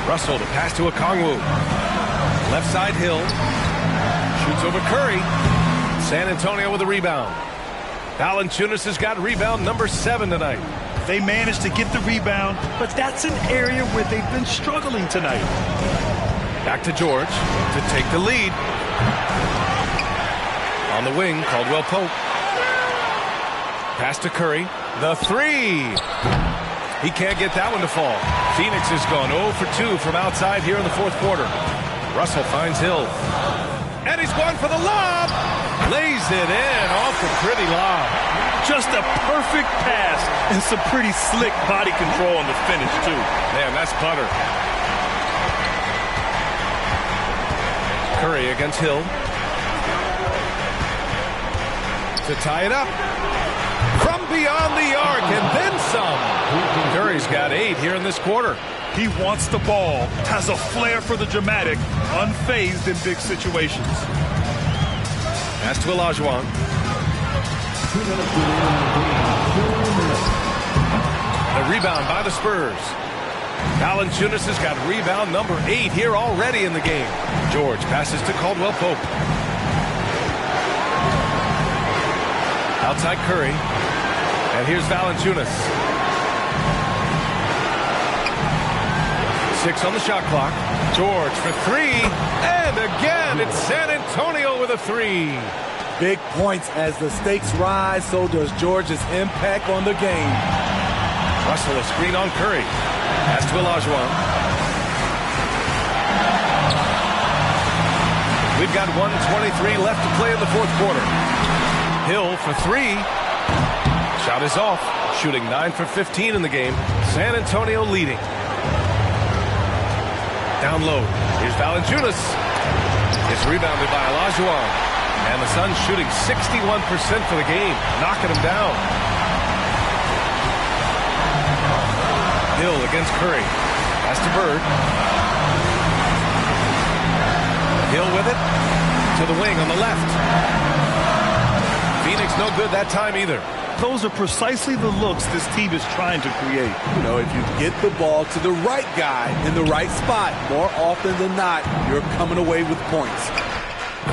Russell to pass to Okongwu. Left side Hill. Shoots over Curry. San Antonio with a rebound. Valanciunas has got rebound number 7 tonight. They managed to get the rebound, but that's an area where they've been struggling tonight. Back to George to take the lead. On the wing, Caldwell Pope. Pass to Curry. The 3. He can't get that one to fall. Phoenix has gone 0 for 2 from outside here in the fourth quarter. Russell finds Hill. And he's going for the lob. Lays it in off the pretty lob. Just a perfect pass and some pretty slick body control on the finish, too. Man, that's butter. Curry against Hill. To tie it up. From beyond the arc and then some. Curry's got 8 here in this quarter. He wants the ball, has a flair for the dramatic, unfazed in big situations. Pass to Olajuwon. The rebound by the Spurs. Valanciunas has got rebound number 8 here already in the game. George passes to Caldwell Pope. Outside Curry. And here's Valanciunas. 6 on the shot clock. George for 3. And again, it's San Antonio with a 3. Big points as the stakes rise, so does George's impact on the game. Russell, a screen on Curry. Pass to Olajuwon. We've got 1:23 left to play in the fourth quarter. Hill for 3. Shot is off. Shooting 9 for 15 in the game. San Antonio leading. Down low. Here's Valanciunas. It's rebounded by Olajuwon. And the Suns shooting 61% for the game. Knocking him down. Hill against Curry. Pass to Bird. Hill with it. To the wing on the left. Phoenix no good that time either. Those are precisely the looks this team is trying to create. You know, if you get the ball to the right guy in the right spot, more often than not, you're coming away with points.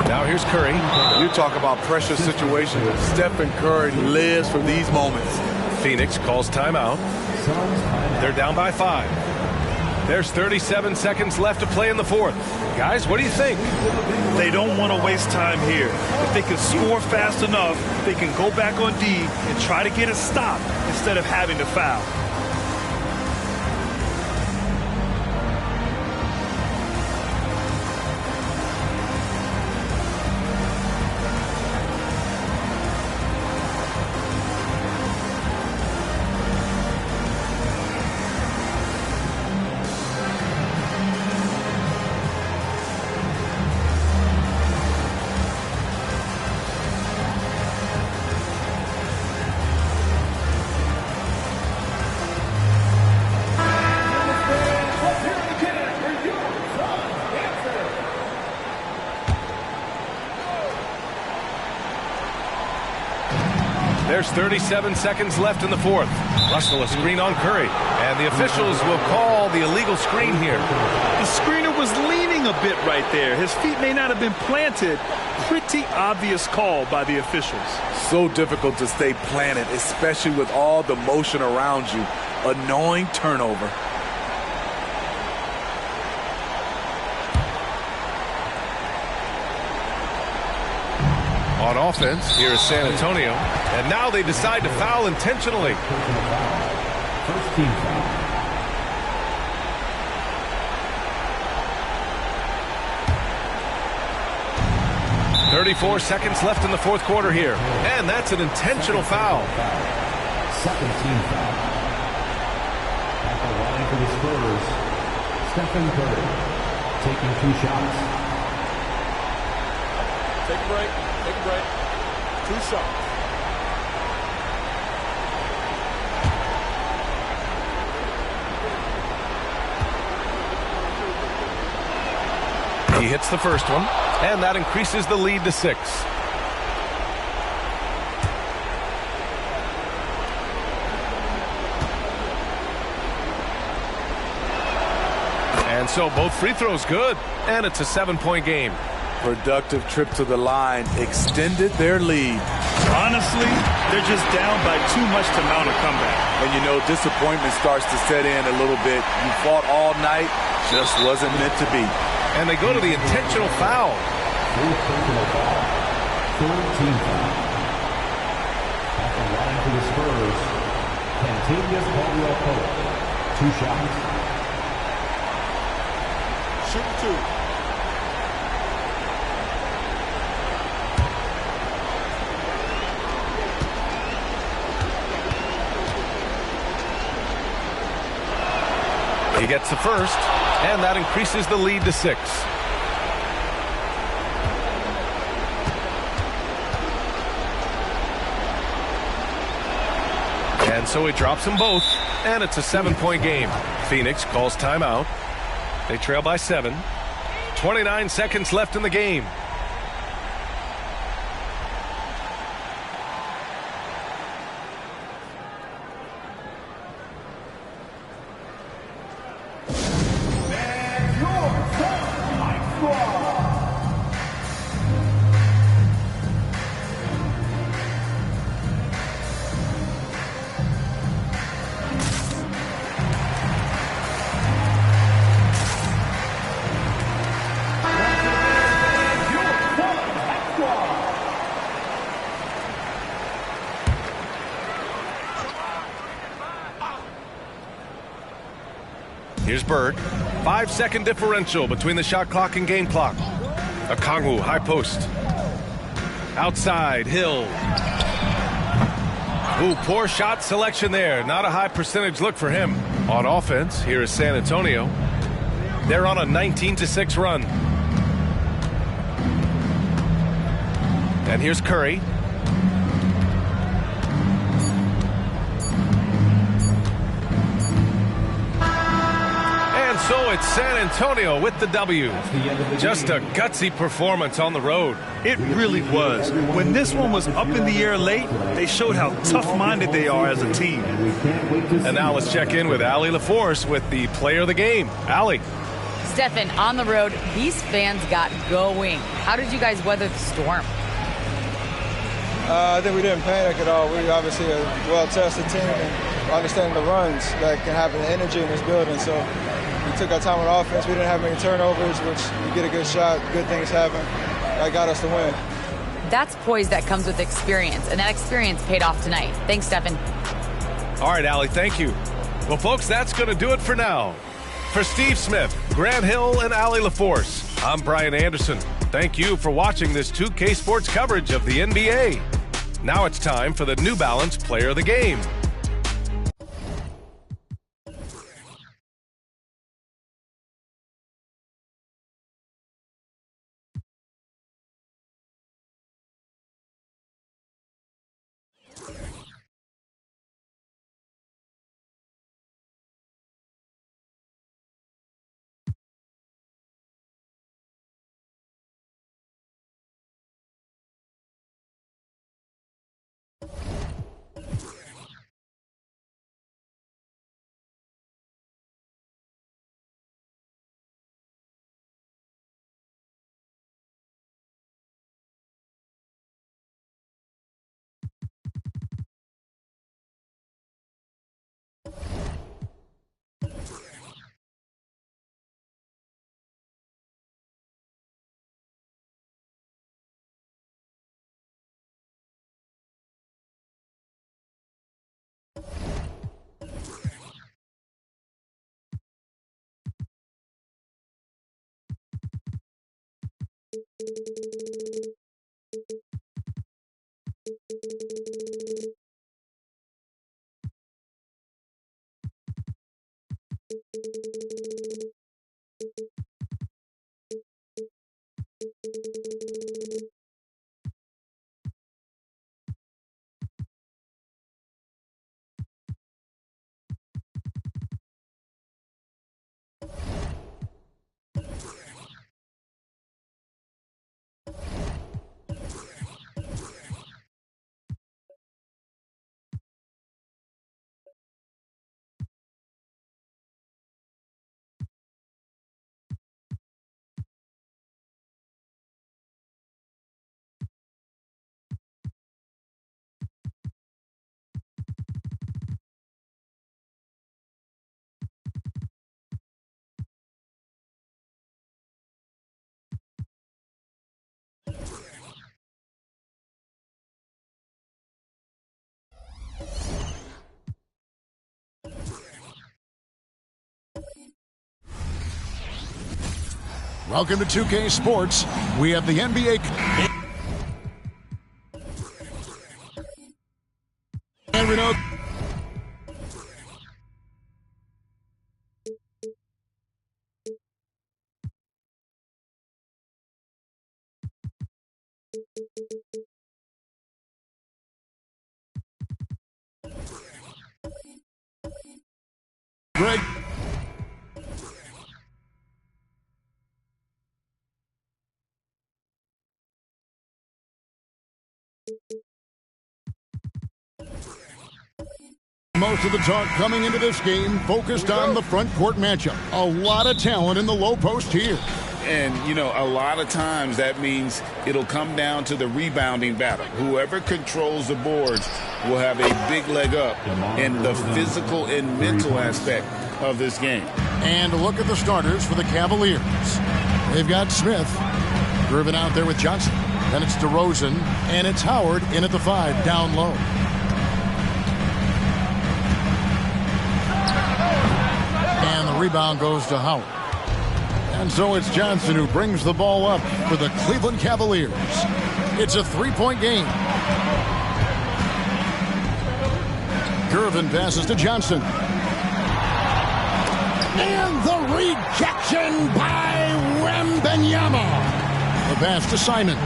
Now here's Curry. You talk about pressure situations. Stephen Curry lives for these moments. Phoenix calls timeout. They're down by 5. There's 37 seconds left to play in the fourth. Guys, what do you think? They don't want to waste time here. If they can score fast enough, they can go back on D and try to get a stop instead of having to foul. There's 37 seconds left in the fourth. Russell a screen on Curry. And the officials will call the illegal screen here. The screener was leaning a bit right there. His feet may not have been planted. Pretty obvious call by the officials. So difficult to stay planted, especially with all the motion around you. Annoying turnover. On offense, here is San Antonio. And now they decide to foul intentionally. First team foul. .34 seconds left in the fourth quarter here. And that's an intentional foul. Second team foul. At the line for the Spurs, Stephen Curry taking 2 shots. Take a break. Take a break. 2 shots. He hits the first one, and that increases the lead to 6. And so both free throws good, and it's a 7-point game. Productive trip to the line extended their lead. Honestly, they're just down by too much to mount a comeback. And you know, disappointment starts to set in a little bit. You fought all night, just wasn't meant to be. And they go to the intentional foul. Fourth personal foul. Third team foul. At the line for the Spurs, Cantavius Caldwell-Pope. 2 shots. Shoot 2. He gets the first, and that increases the lead to 6. And so he drops them both, and it's a 7-point game. Phoenix calls timeout. They trail by 7. 29 seconds left in the game. Here's Bird. 5-second differential between the shot clock and game clock. Okongwu, high post. Outside, Hill. Ooh, poor shot selection there. Not a high percentage look for him. On offense, here is San Antonio. They're on a 19-6 run. And here's Curry. And so it's San Antonio with the W. Just a gutsy performance on the road. It really was. When this one was up in the air late, they showed how tough-minded they are as a team. And now let's check in with Allie LaForce with the player of the game. Allie. Stephen, on the road, these fans got going. How did you guys weather the storm? I think we didn't panic at all. We obviously a well-tested team and understanding the runs that can have an energy in this building. So we took our time on offense. We didn't have many turnovers, which you get a good shot, good things happen. That got us the win. That's poise that comes with experience, and that experience paid off tonight. Thanks, Stephen. All right, Allie, thank you. Well, folks, that's going to do it for now. For Steve Smith, Grant Hill, and Allie LaForce, I'm Brian Anderson. Thank you for watching this 2K Sports coverage of the NBA. Now it's time for the New Balance Player of the Game. Welcome to 2K Sports. We have the NBA. And we know. Greg. Most of the talk coming into this game focused on the front court matchup. A lot of talent in the low post here. And, you know, a lot of times that means it'll come down to the rebounding battle. Whoever controls the boards will have a big leg up in the physical and mental aspect of this game. And look at the starters for the Cavaliers. They've got Smith grooving out there with Johnson. Then it's DeRozan, and it's Howard in at the 5, down low. And the rebound goes to Howard. And so it's Johnson who brings the ball up for the Cleveland Cavaliers. It's a 3-point game. Gervin passes to Johnson. And the rejection by Wembanyama. The pass to Simons.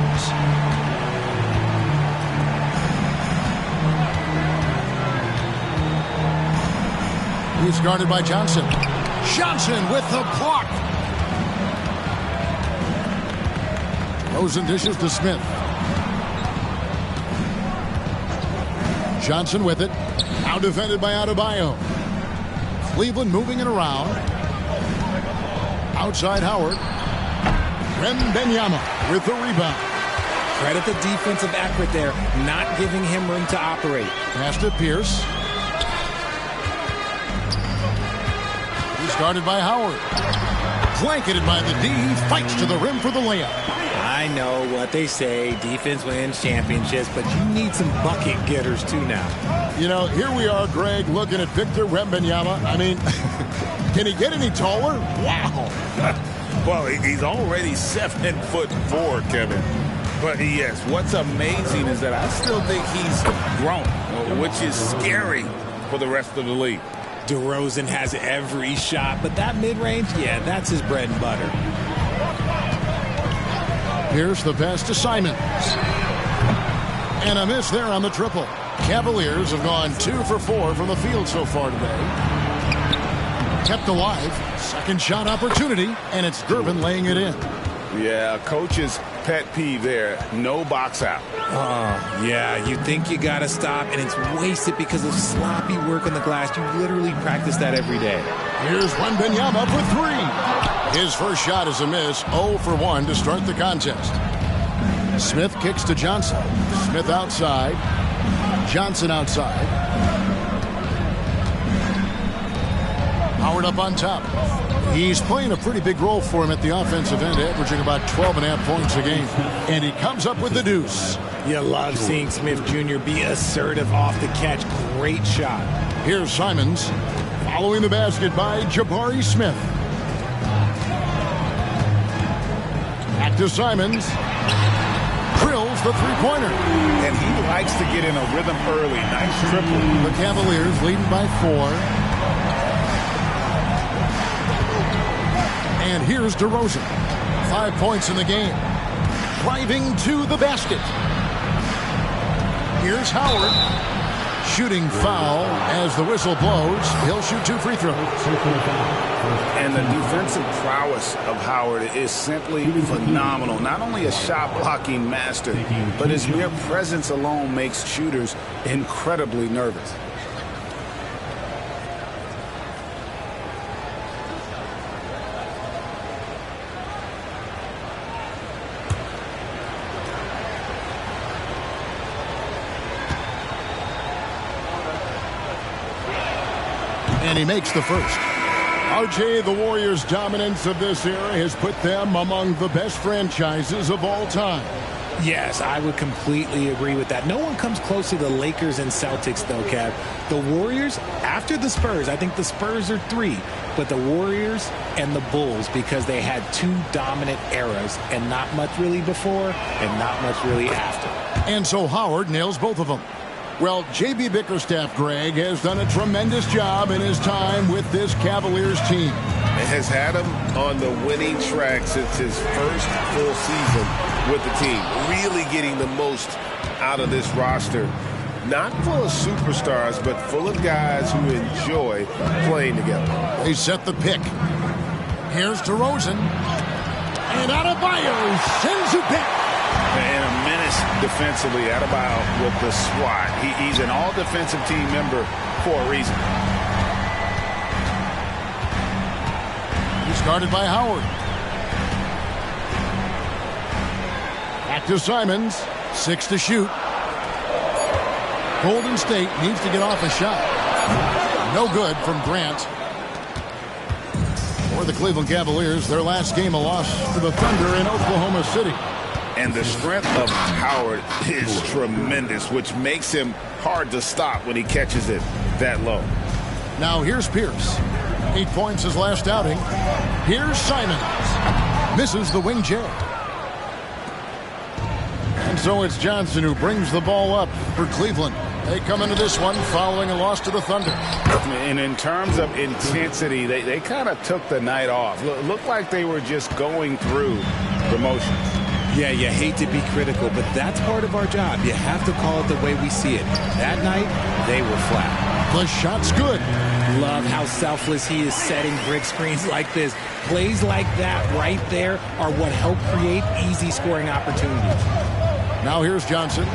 He's guarded by Johnson. Johnson with the block. Rosen dishes to Smith. Johnson with it. Now defended by Adebayo. Cleveland moving it around. Outside Howard. Wembanyama with the rebound. Credit the defensive effort there, not giving him room to operate. Pass to Pierce. He's guarded by Howard. Blanketed by the D. Fights to the rim for the layup. I know what they say, defense wins championships, but you need some bucket getters too now. You know, here we are, Greg, looking at Victor Wembanyama. I mean, can he get any taller? Wow. Well, he's already 7'4", Kevin. But yes, what's amazing is that I still think he's grown, which is scary for the rest of the league. DeRozan has every shot, but that mid-range, yeah, that's his bread and butter. Here's the pass to Simons. And a miss there on the triple. Cavaliers have gone 2 for 4 from the field so far today. Kept alive. Second shot opportunity, and it's Gervin laying it in. Yeah, coach's pet peeve there. No box out. Oh, yeah, you think you got to stop, and it's wasted because of sloppy work on the glass. You literally practice that every day. Here's Wembanyama for 3. His first shot is a miss. 0 for 1 to start the contest. Smith kicks to Johnson. Smith outside. Johnson outside. Howard up on top. He's playing a pretty big role for him at the offensive end, averaging about 12.5 points a game. And he comes up with the deuce. You love seeing Smith Jr. be assertive off the catch. Great shot. Here's Simons. Following the basket by Jabari Smith. Back to Simons. Drills the three-pointer. And he likes to get in a rhythm early. Nice triple. The Cavaliers leading by 4. And here's DeRozan. 5 points in the game. Driving to the basket. Here's Howard. Shooting foul as the whistle blows. He'll shoot 2 free throws. And the defensive prowess of Howard is simply phenomenal. Not only a shot-blocking master, but his mere presence alone makes shooters incredibly nervous. And he makes the first. RJ, the Warriors' dominance of this era has put them among the best franchises of all time. Yes, I would completely agree with that. No one comes close to the Lakers and Celtics, though, Kev. The Warriors, after the Spurs, I think the Spurs are 3, but the Warriors and the Bulls, because they had 2 dominant eras and not much really before and not much really after. And so Howard nails both of them. Well, J.B. Bickerstaff, Greg, has done a tremendous job in his time with this Cavaliers team. Has had him on the winning track since his first full season with the team. Really getting the most out of this roster. Not full of superstars, but full of guys who enjoy playing together. They set the pick. Here's DeRozan. And Adebayo sends it back. And a menace defensively. Adebayo with the swat. He's an all-defensive team member for a reason. He's guarded by Howard. Back to Simons. 6 to shoot. Golden State needs to get off a shot. No good from Grant. For the Cleveland Cavaliers, their last game a loss to the Thunder in Oklahoma City. And the strength of Howard is tremendous, which makes him hard to stop when he catches it that low. Now here's Pierce. 8 points his last outing. Here's Simons. Misses the wing J. And so it's Johnson who brings the ball up for Cleveland. They come into this one following a loss to the Thunder. And in terms of intensity, they kind of took the night off. Looked like they were just going through the motions. Yeah, you hate to be critical, but that's part of our job. You have to call it the way we see it. That night, they were flat. The shot's good. Love how selfless he is setting brick screens like this. Plays like that right there are what help create easy scoring opportunities. Now here's Johnson.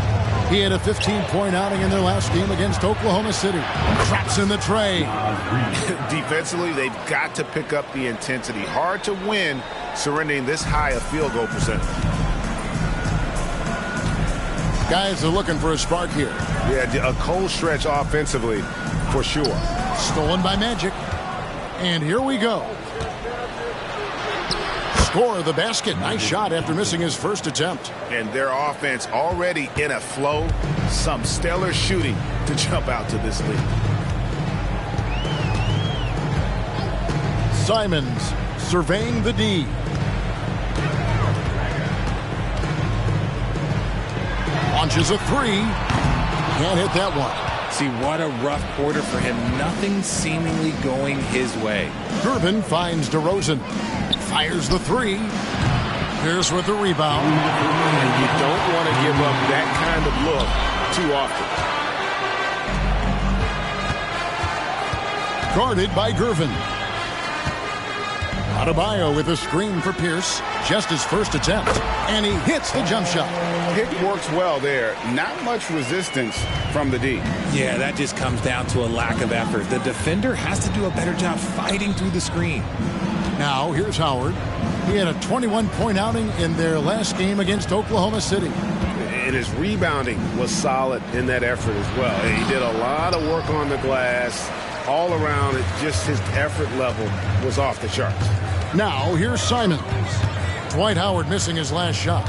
He had a 15-point outing in their last game against Oklahoma City. Traps in the tray. Defensively, they've got to pick up the intensity. Hard to win surrendering this high a field goal percentage. Guys are looking for a spark here. Yeah, a cold stretch offensively for sure. Stolen by Magic. And here we go. Score the basket. Nice shot after missing his first attempt. And their offense already in a flow. Some stellar shooting to jump out to this lead. Simons surveying the D. Launches a three. Can't hit that one. See, what a rough quarter for him. Nothing seemingly going his way. Gervin finds DeRozan. Fires the three. Pierce with the rebound. And you don't want to give up that kind of look too often. Guarded by Gervin. Adebayo with a screen for Pierce. Just his first attempt. And he hits the jump shot. Pick works well there. Not much resistance from the D. Yeah, that just comes down to a lack of effort. The defender has to do a better job fighting through the screen. Now, here's Howard. He had a 21-point outing in their last game against Oklahoma City. And his rebounding was solid in that effort as well. He did a lot of work on the glass. All around, just his effort level was off the charts. Now, here's Simons. Dwight Howard missing his last shot.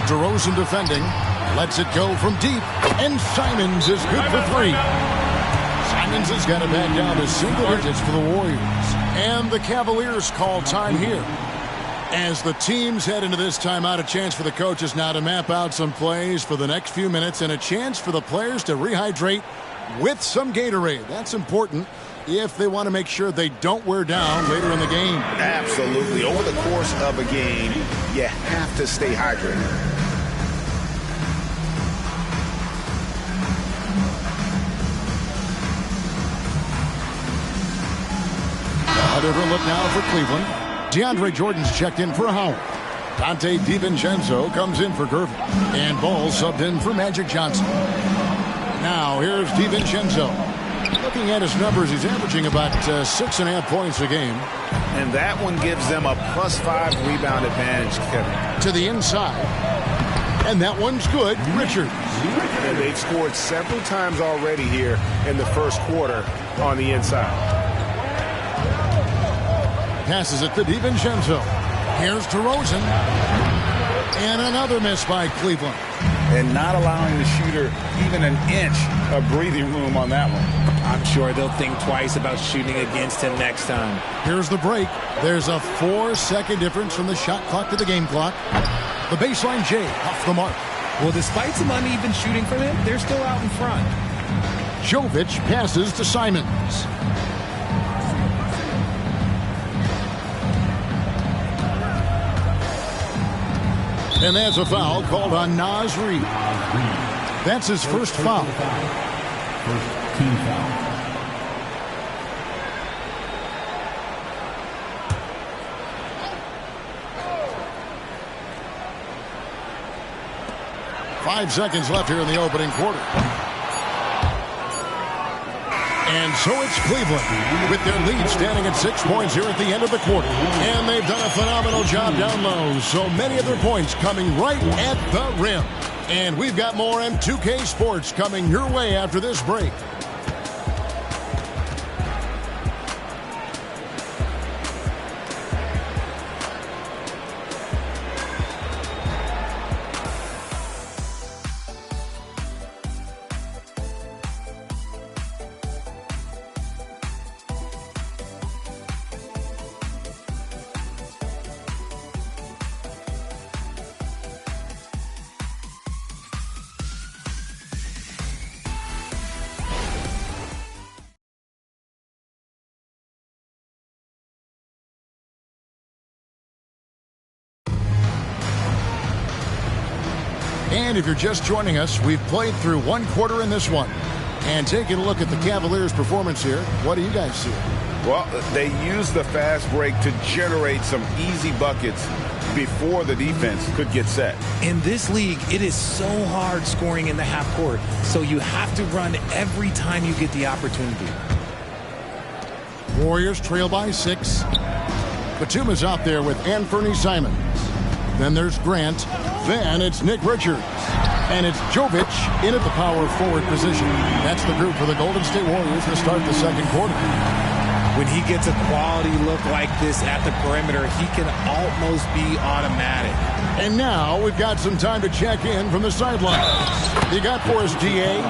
DeRozan defending. Lets it go from deep. And Simons is good for three. Simons has got it back down to single digits for the Warriors. And the Cavaliers call time here. As the teams head into this timeout, a chance for the coaches now to map out some plays for the next few minutes and a chance for the players to rehydrate with some Gatorade. That's important if they want to make sure they don't wear down later in the game. Absolutely. Over the course of a game, you have to stay hydrated. A different look now for Cleveland. DeAndre Jordan's checked in for Howard. Dante DiVincenzo comes in for Gervin. And Ball subbed in for Magic Johnson. Now here's DiVincenzo. Looking at his numbers, he's averaging about 6.5 points a game. And that one gives them a +5 rebound advantage, Kevin. To the inside. And that one's good. Richards. And they've scored several times already here in the first quarter on the inside. Passes it to DiVincenzo. Here's DeRozan. And another miss by Cleveland. And not allowing the shooter even an inch of breathing room on that one. I'm sure they'll think twice about shooting against him next time. Here's the break. There's a 4-second difference from the shot clock to the game clock. The baseline J off the mark. Well, despite some uneven shooting from him, they're still out in front. Jovic passes to Simons. And that's a foul called on Naz Reid. That's his first foul. First team foul. Five seconds left here in the opening quarter. And so it's Cleveland with their lead standing at 6 points here at the end of the quarter. And they've done a phenomenal job down low. So many of their points coming right at the rim. And we've got more M2K Sports coming your way after this break. And if you're just joining us, we've played through one quarter in this one. And taking a look at the Cavaliers' performance here, what do you guys see? Well, they used the fast break to generate some easy buckets before the defense could get set. In this league, it is so hard scoring in the half court, so you have to run every time you get the opportunity. Warriors trail by 6. Batum is out there with Anthony Simons. Then there's Grant. Then it's Nick Richards. And it's Jovic in at the power forward position. That's the group for the Golden State Warriors to start the second quarter. When he gets a quality look like this at the perimeter, he can almost be automatic. And now we've got some time to check in from the sidelines. You got for us, DA?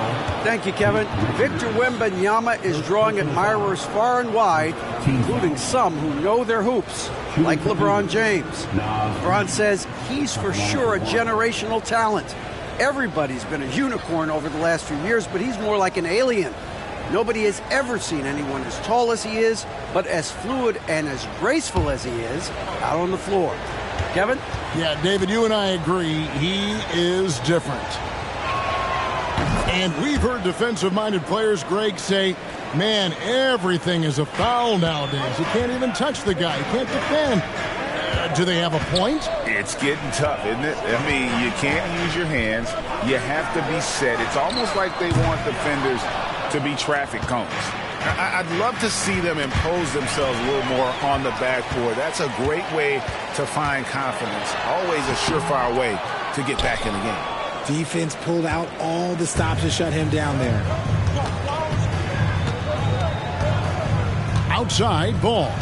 Thank you, Kevin. Victor Wembanyama is drawing admirers far and wide, including some who know their hoops, like LeBron James. LeBron says he's for sure a generational talent. Everybody's been a unicorn over the last few years, but he's more like an alien. Nobody has ever seen anyone as tall as he is, but as fluid and as graceful as he is out on the floor. Kevin? Yeah, David, you and I agree. He is different. And we've heard defensive-minded players, Greg, say, man, everything is a foul nowadays. You can't even touch the guy. You can't defend. Do they have a point? It's getting tough, isn't it? I mean, you can't use your hands. You have to be set. It's almost like they want defenders to be traffic cones. I'd love to see them impose themselves a little more on the backboard. That's a great way to find confidence. Always a surefire way to get back in the game. Defense pulled out all the stops to shut him down there. Outside ball.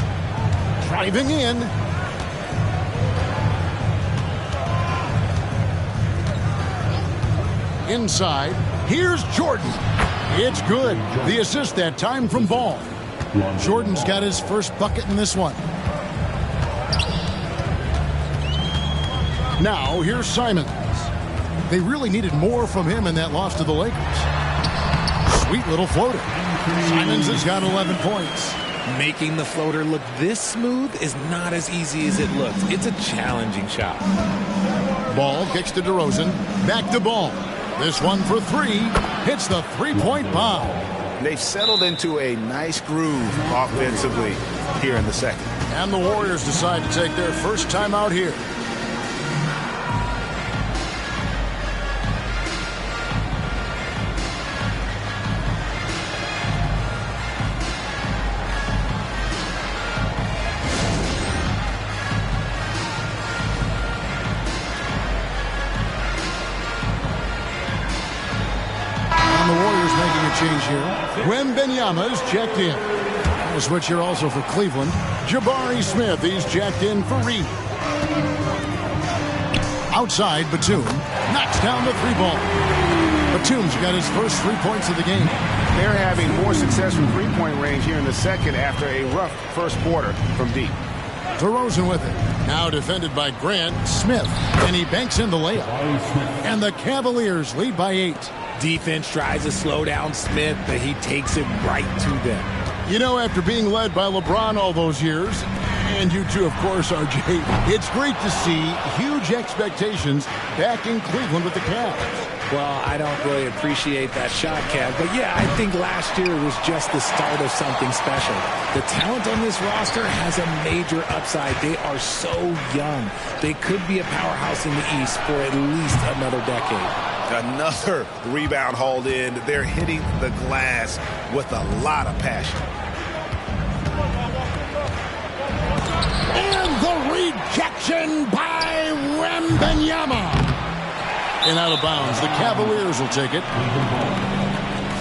Driving in. Inside. Here's Jordan. It's good. The assist that time from Ball. Jordan's got his first bucket in this one. Now, here's Simons. They really needed more from him in that loss to the Lakers. Sweet little floater. Simons has got 11 points. Making the floater look this smooth is not as easy as it looks. It's a challenging shot. Ball kicks to DeRozan. Back to Ball. This one for 3. Hits the three-point bomb. They've settled into a nice groove offensively here in the second. And the Warriors decide to take their first time out here. Change here. Wembanyama is checked in. A switch here also for Cleveland. Jabari Smith, he's checked in for Reed. Outside, Batum knocks down the 3-ball. Batum's got his first 3 points of the game. They're having more success from three-point range here in the second after a rough first quarter from deep. DeRozan with it. Now defended by Grant. Smith, and he banks in the layup. And the Cavaliers lead by 8. Defense tries to slow down Smith, but he takes it right to them. You know, after being led by LeBron all those years, and you too, of course, RJ, it's great to see huge expectations back in Cleveland with the Cavs. Well, I don't really appreciate that shot, Kev, but yeah, I think last year was just the start of something special. The talent on this roster has a major upside. They are so young. They could be a powerhouse in the East for at least another decade. Another rebound hauled in. They're hitting the glass with a lot of passion. And the rejection by Wembanyama. And out of bounds, the Cavaliers will take it.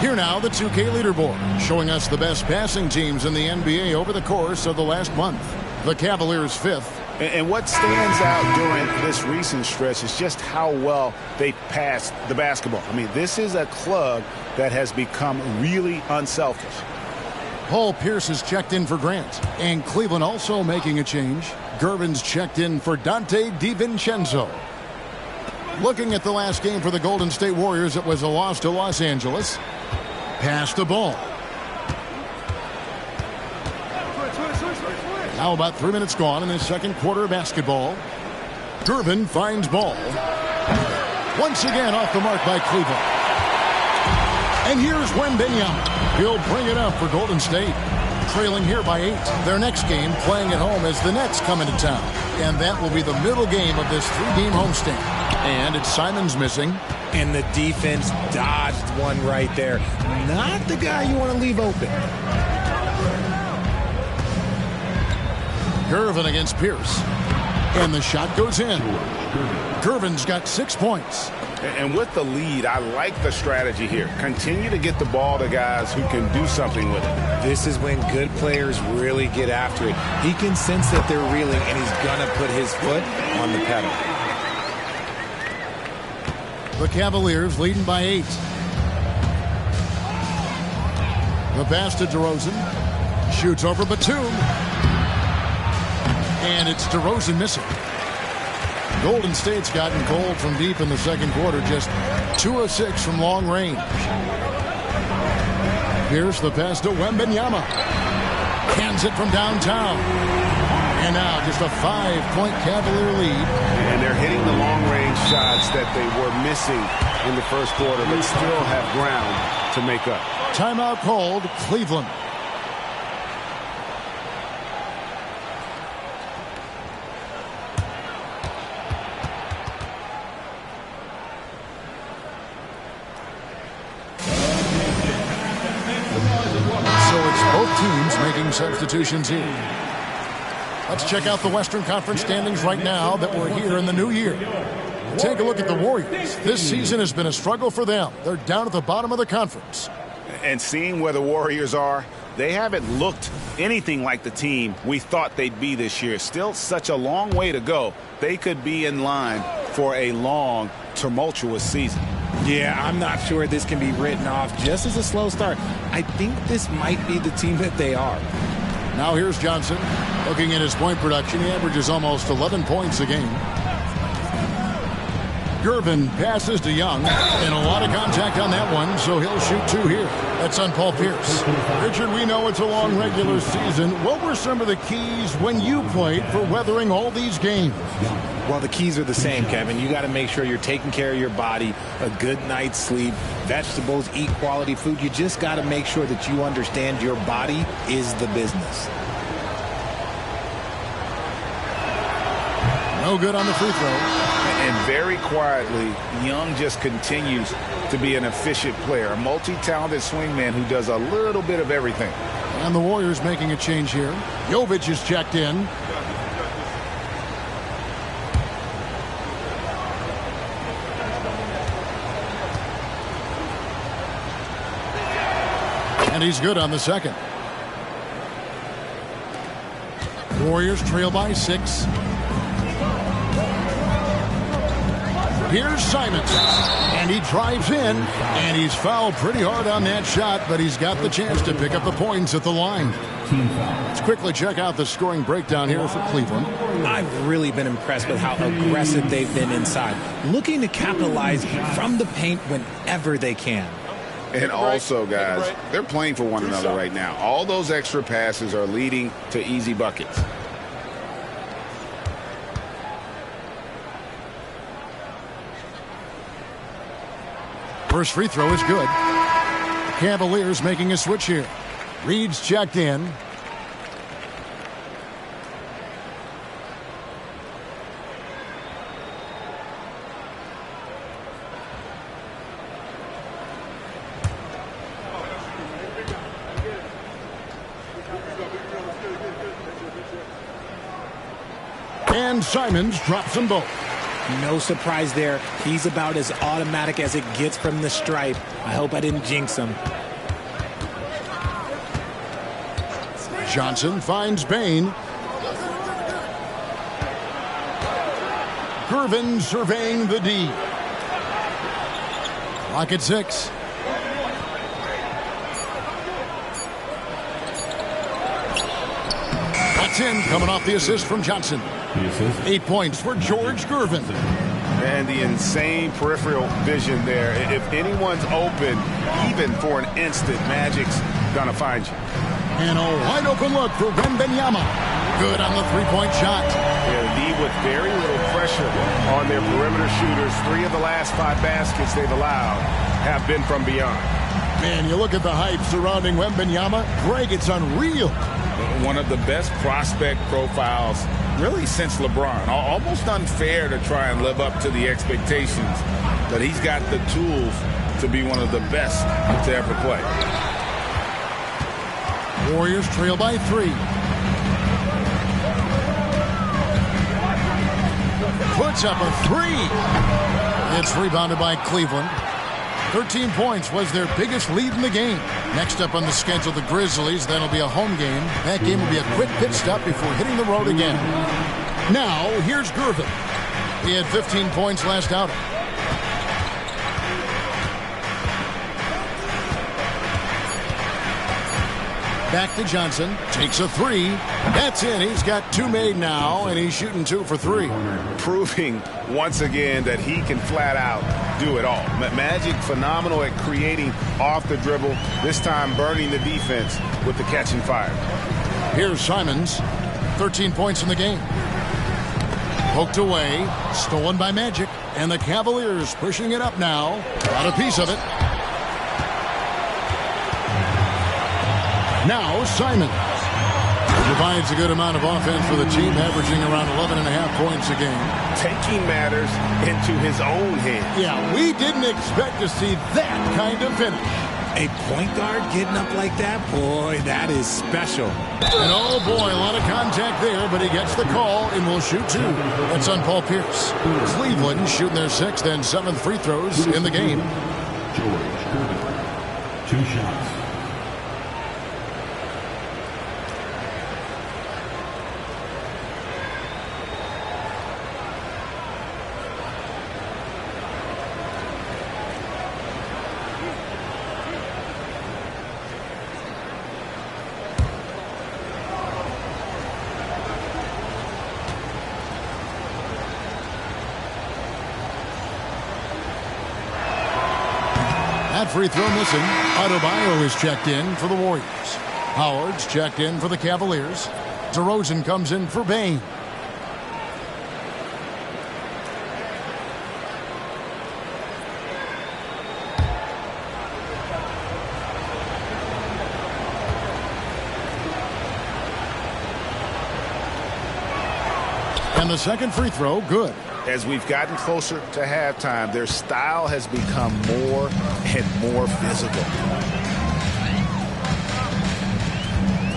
Here now, the 2K leaderboard, showing us the best passing teams in the NBA over the course of the last month. The Cavaliers 5th. And what stands out during this recent stretch is just how well they passed the basketball. I mean, this is a club that has become really unselfish. Paul Pierce is checked in for Grant. And Cleveland also making a change. Gervin's checked in for Dante DiVincenzo. Looking at the last game for the Golden State Warriors, it was a loss to Los Angeles. Pass the ball. Now about 3 minutes gone in the second quarter of basketball. Gervin finds Ball. Once again off the mark by Cleveland. And here's Wembanyama. He'll bring it up for Golden State. Trailing here by 8. Their next game playing at home as the Nets come into town. And that will be the middle game of this 3-game homestand. And it's Simons missing. And the defense dodged one right there. Not the guy you want to leave open. Gervin against Pierce. And the shot goes in. Gervin's got 6 points. And with the lead, I like the strategy here. Continue to get the ball to guys who can do something with it. This is when good players really get after it. He can sense that they're reeling, and he's going to put his foot on the pedal. The Cavaliers leading by 8. The pass to DeRozan. Shoots over Batum. And it's DeRozan missing. Golden State's gotten cold from deep in the second quarter. Just 2 of 6 from long range. Here's the pass to Wembanyama. Hands it from downtown. And now just a 5-point Cavalier lead. And they're hitting the long-range shots that they were missing in the first quarter, but still have ground to make up. Timeout called, Cleveland. So it's both teams making substitutions here. Let's check out the Western Conference standings right now that we're here in the new year. Take a look at the Warriors. This season has been a struggle for them. They're down at the bottom of the conference. And seeing where the Warriors are, they haven't looked anything like the team we thought they'd be this year. Still such a long way to go. They could be in line for a long, tumultuous season. Yeah, I'm not sure this can be written off just as a slow start. I think this might be the team that they are. Now here's Johnson. Looking at his point production, he averages almost 11 points a game. Gervin passes to Young, and a lot of contact on that one, so he'll shoot 2 here. That's on Paul Pierce. Richard, we know it's a long regular season. What were some of the keys when you played for weathering all these games? Well, the keys are the same, Kevin. You got to make sure you're taking care of your body, a good night's sleep, vegetables, eat quality food. You just got to make sure that you understand your body is the business. No good on the free throw. And very quietly, Young just continues to be an efficient player, a multi-talented swingman who does a little bit of everything. And the Warriors making a change here. Jovic is checked in. And he's good on the second. Warriors trail by 6. Here's Simons, and he drives in, and he's fouled pretty hard on that shot, but he's got the chance to pick up the points at the line. Let's quickly check out the scoring breakdown here for Cleveland. I've really been impressed with how aggressive they've been inside, looking to capitalize from the paint whenever they can. And also, guys, they're playing for one another right now. All those extra passes are leading to easy buckets. First free throw is good. The Cavaliers making a switch here. Reed's checked in. And Simons drops them both. No surprise there. He's about as automatic as it gets from the stripe. I hope I didn't jinx him. Johnson finds Bain. Gervin surveying the D. Clock at 6. That's in, coming off the assist from Johnson. 8 points for George Gervin. And the insane peripheral vision there. If anyone's open, even for an instant, Magic's gonna find you. And a wide open look for Wembanyama. Good on the three-point shot. Yeah, the D with very little pressure on their perimeter shooters. 3 of the last 5 baskets they've allowed have been from beyond. Man, you look at the hype surrounding Wembanyama. Greg, it's unreal. One of the best prospect profiles really since LeBron. Almost unfair to try and live up to the expectations, but he's got the tools to be one of the best to ever play. Warriors trail by 3. Puts up a 3. It's rebounded by Cleveland. 13 points was their biggest lead in the game. Next up on the schedule, the Grizzlies. That'll be a home game. That game will be a quick pit stop before hitting the road again. Now, here's Gervin. He had 15 points last outing. Back to Johnson. Takes a 3. That's in. He's got 2 made now, and he's shooting 2 for 3. Proving once again that he can flat out do it all. Magic phenomenal at creating off the dribble. This time burning the defense with the catch and fire. Here's Simons. 13 points in the game. Poked away. Stolen by Magic. And the Cavaliers pushing it up now. Got a piece of it. Now Simons provides a good amount of offense for the team, averaging around 11.5 points a game. Taking matters into his own hands. Yeah, we didn't expect to see that kind of finish. A point guard getting up like that, boy, that is special. And oh boy, a lot of contact there, but he gets the call and will shoot 2. That's on Paul Pierce. Cleveland shooting their 6th and 7th free throws in the game. George Gervin, 2 shots. That free throw missing. Adebayo is checked in for the Warriors. Howard's checked in for the Cavaliers. DeRozan comes in for Bain. And the second free throw, good. As we've gotten closer to halftime, their style has become more and more physical.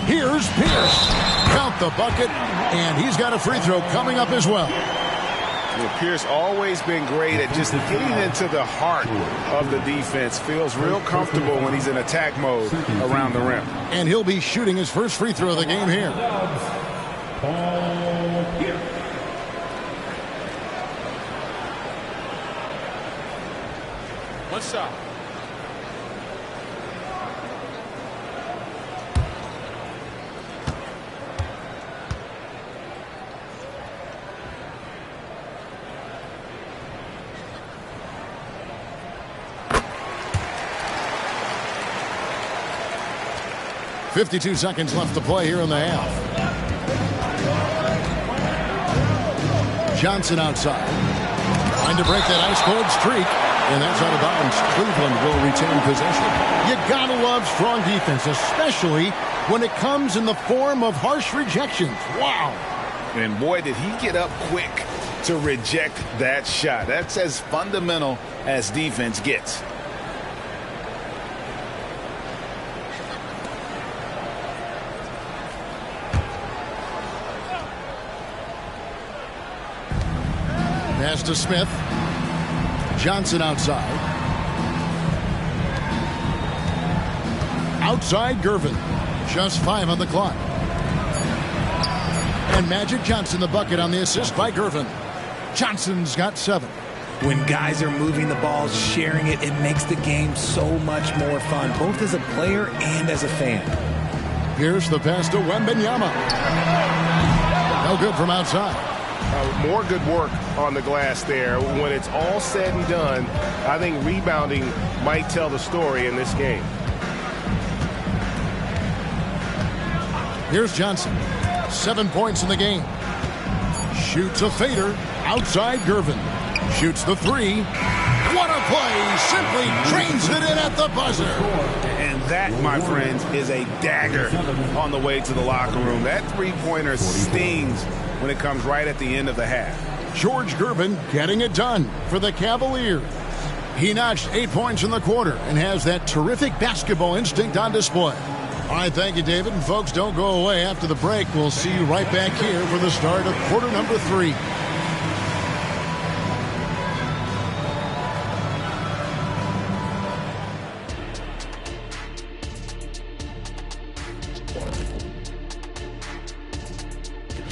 Here's Pierce. Count the bucket, and he's got a free throw coming up as well. Pierce always been great at just getting into the heart of the defense. Feels real comfortable when he's in attack mode around the rim. And he'll be shooting his first free throw of the game here. What's up? .52 seconds left to play here in the half. Johnson outside. Trying to break that ice-cold streak. And that's out of bounds. Cleveland will retain possession. You gotta love strong defense, especially when it comes in the form of harsh rejections. Wow. And boy, did he get up quick to reject that shot. That's as fundamental as defense gets. Pass to Smith. Johnson outside. Outside Gervin. Just 5 on the clock. And Magic Johnson the bucket on the assist by Gervin. Johnson's got 7. When guys are moving the ball, sharing it, it makes the game so much more fun, both as a player and as a fan. Here's the pass to Wembanyama. No good from outside. More good work on the glass there. When it's all said and done, I think rebounding might tell the story in this game. Here's Johnson. 7 points in the game. Shoots a fader outside Gervin. Shoots the three. What a play! Simply drains it in at the buzzer. And that, my friends, is a dagger on the way to the locker room. That three-pointer stings when it comes right at the end of the half. George Gervin getting it done for the Cavaliers. He notched 8 points in the quarter and has that terrific basketball instinct on display. All right, thank you, David. And folks, don't go away after the break. We'll see you right back here for the start of quarter number 3.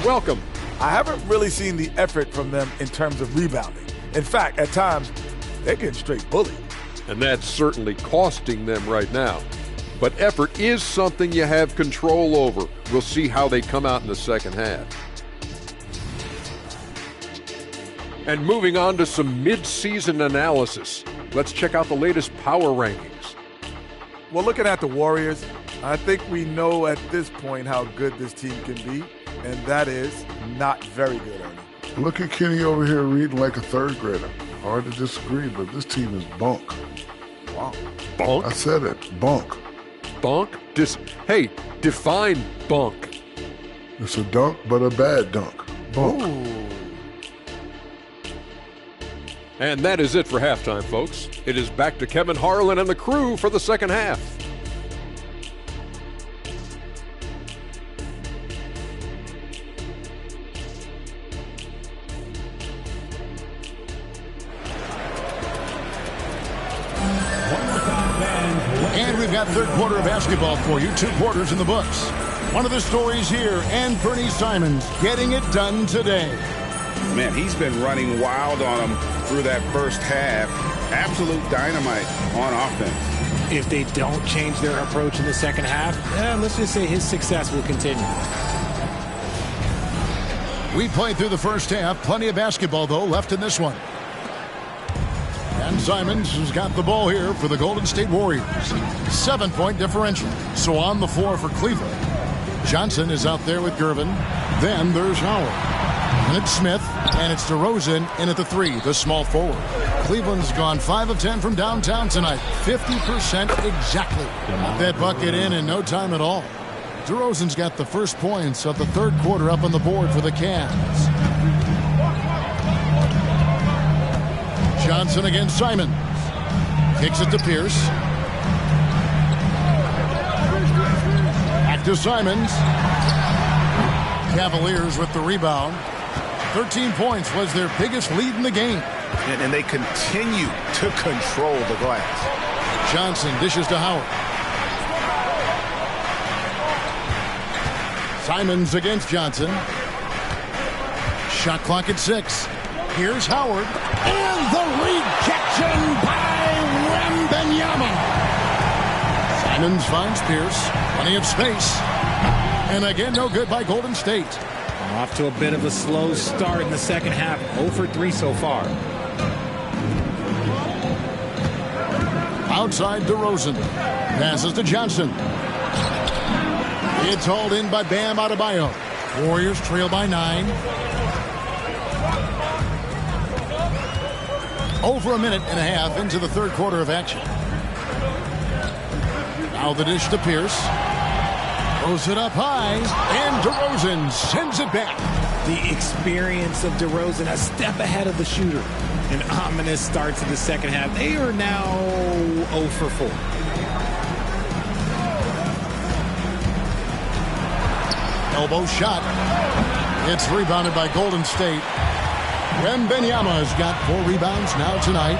Welcome. I haven't really seen the effort from them in terms of rebounding. In fact, at times, they're getting straight bullied. And that's certainly costing them right now. But effort is something you have control over. We'll see how they come out in the second half. And moving on to some mid-season analysis. Let's check out the latest power rankings. Well, looking at the Warriors, I think we know at this point how good this team can be, and that is not very good, Ernie. Look at Kenny over here reading like a third grader. Hard to disagree, but this team is bunk. Wow. Bunk? I said it, bunk. Bunk? Hey, define bunk. It's a dunk, but a bad dunk. Bunk. Ooh. And that is it for halftime, folks. It is back to Kevin Harlan and the crew for the second half. And we've got third quarter of basketball for you. 2 quarters in the books. One of the stories here, and Bernie Simons getting it done today. Man, he's been running wild on them through that first half. Absolute dynamite on offense. If they don't change their approach in the second half, let's just say his success will continue. We played through the first half. Plenty of basketball, though, left in this one. And Simons has got the ball here for the Golden State Warriors. 7-point differential. So on the floor for Cleveland. Johnson is out there with Gervin. Then there's Howard. And it's Smith, and it's DeRozan in at the 3, the small forward. Cleveland's gone 5 of 10 from downtown tonight. 50% exactly. Got that bucket in no time at all. DeRozan's got the first points of the third quarter up on the board for the Cavs. Johnson against Simons. Kicks it to Pierce. Back to Simons. Cavaliers with the rebound. 13 points was their biggest lead in the game. And they continue to control the glass. Johnson dishes to Howard. Simons against Johnson. Shot clock at 6. Here's Howard. And the rejection by Wembanyama. Simons finds Pierce. Plenty of space. And again, no good by Golden State. Off to a bit of a slow start in the second half. 0 for 3 so far. Outside DeRozan. Passes to Johnson. It's hauled in by Bam Adebayo. Warriors trail by 9. Over a minute and a half into the third quarter of action. Now the dish to Pierce. Throws it up high, and DeRozan sends it back. The experience of DeRozan a step ahead of the shooter. An ominous start to the second half. They are now 0 for 4. Elbow shot. It's rebounded by Golden State. Wembanyama's got 4 rebounds now tonight.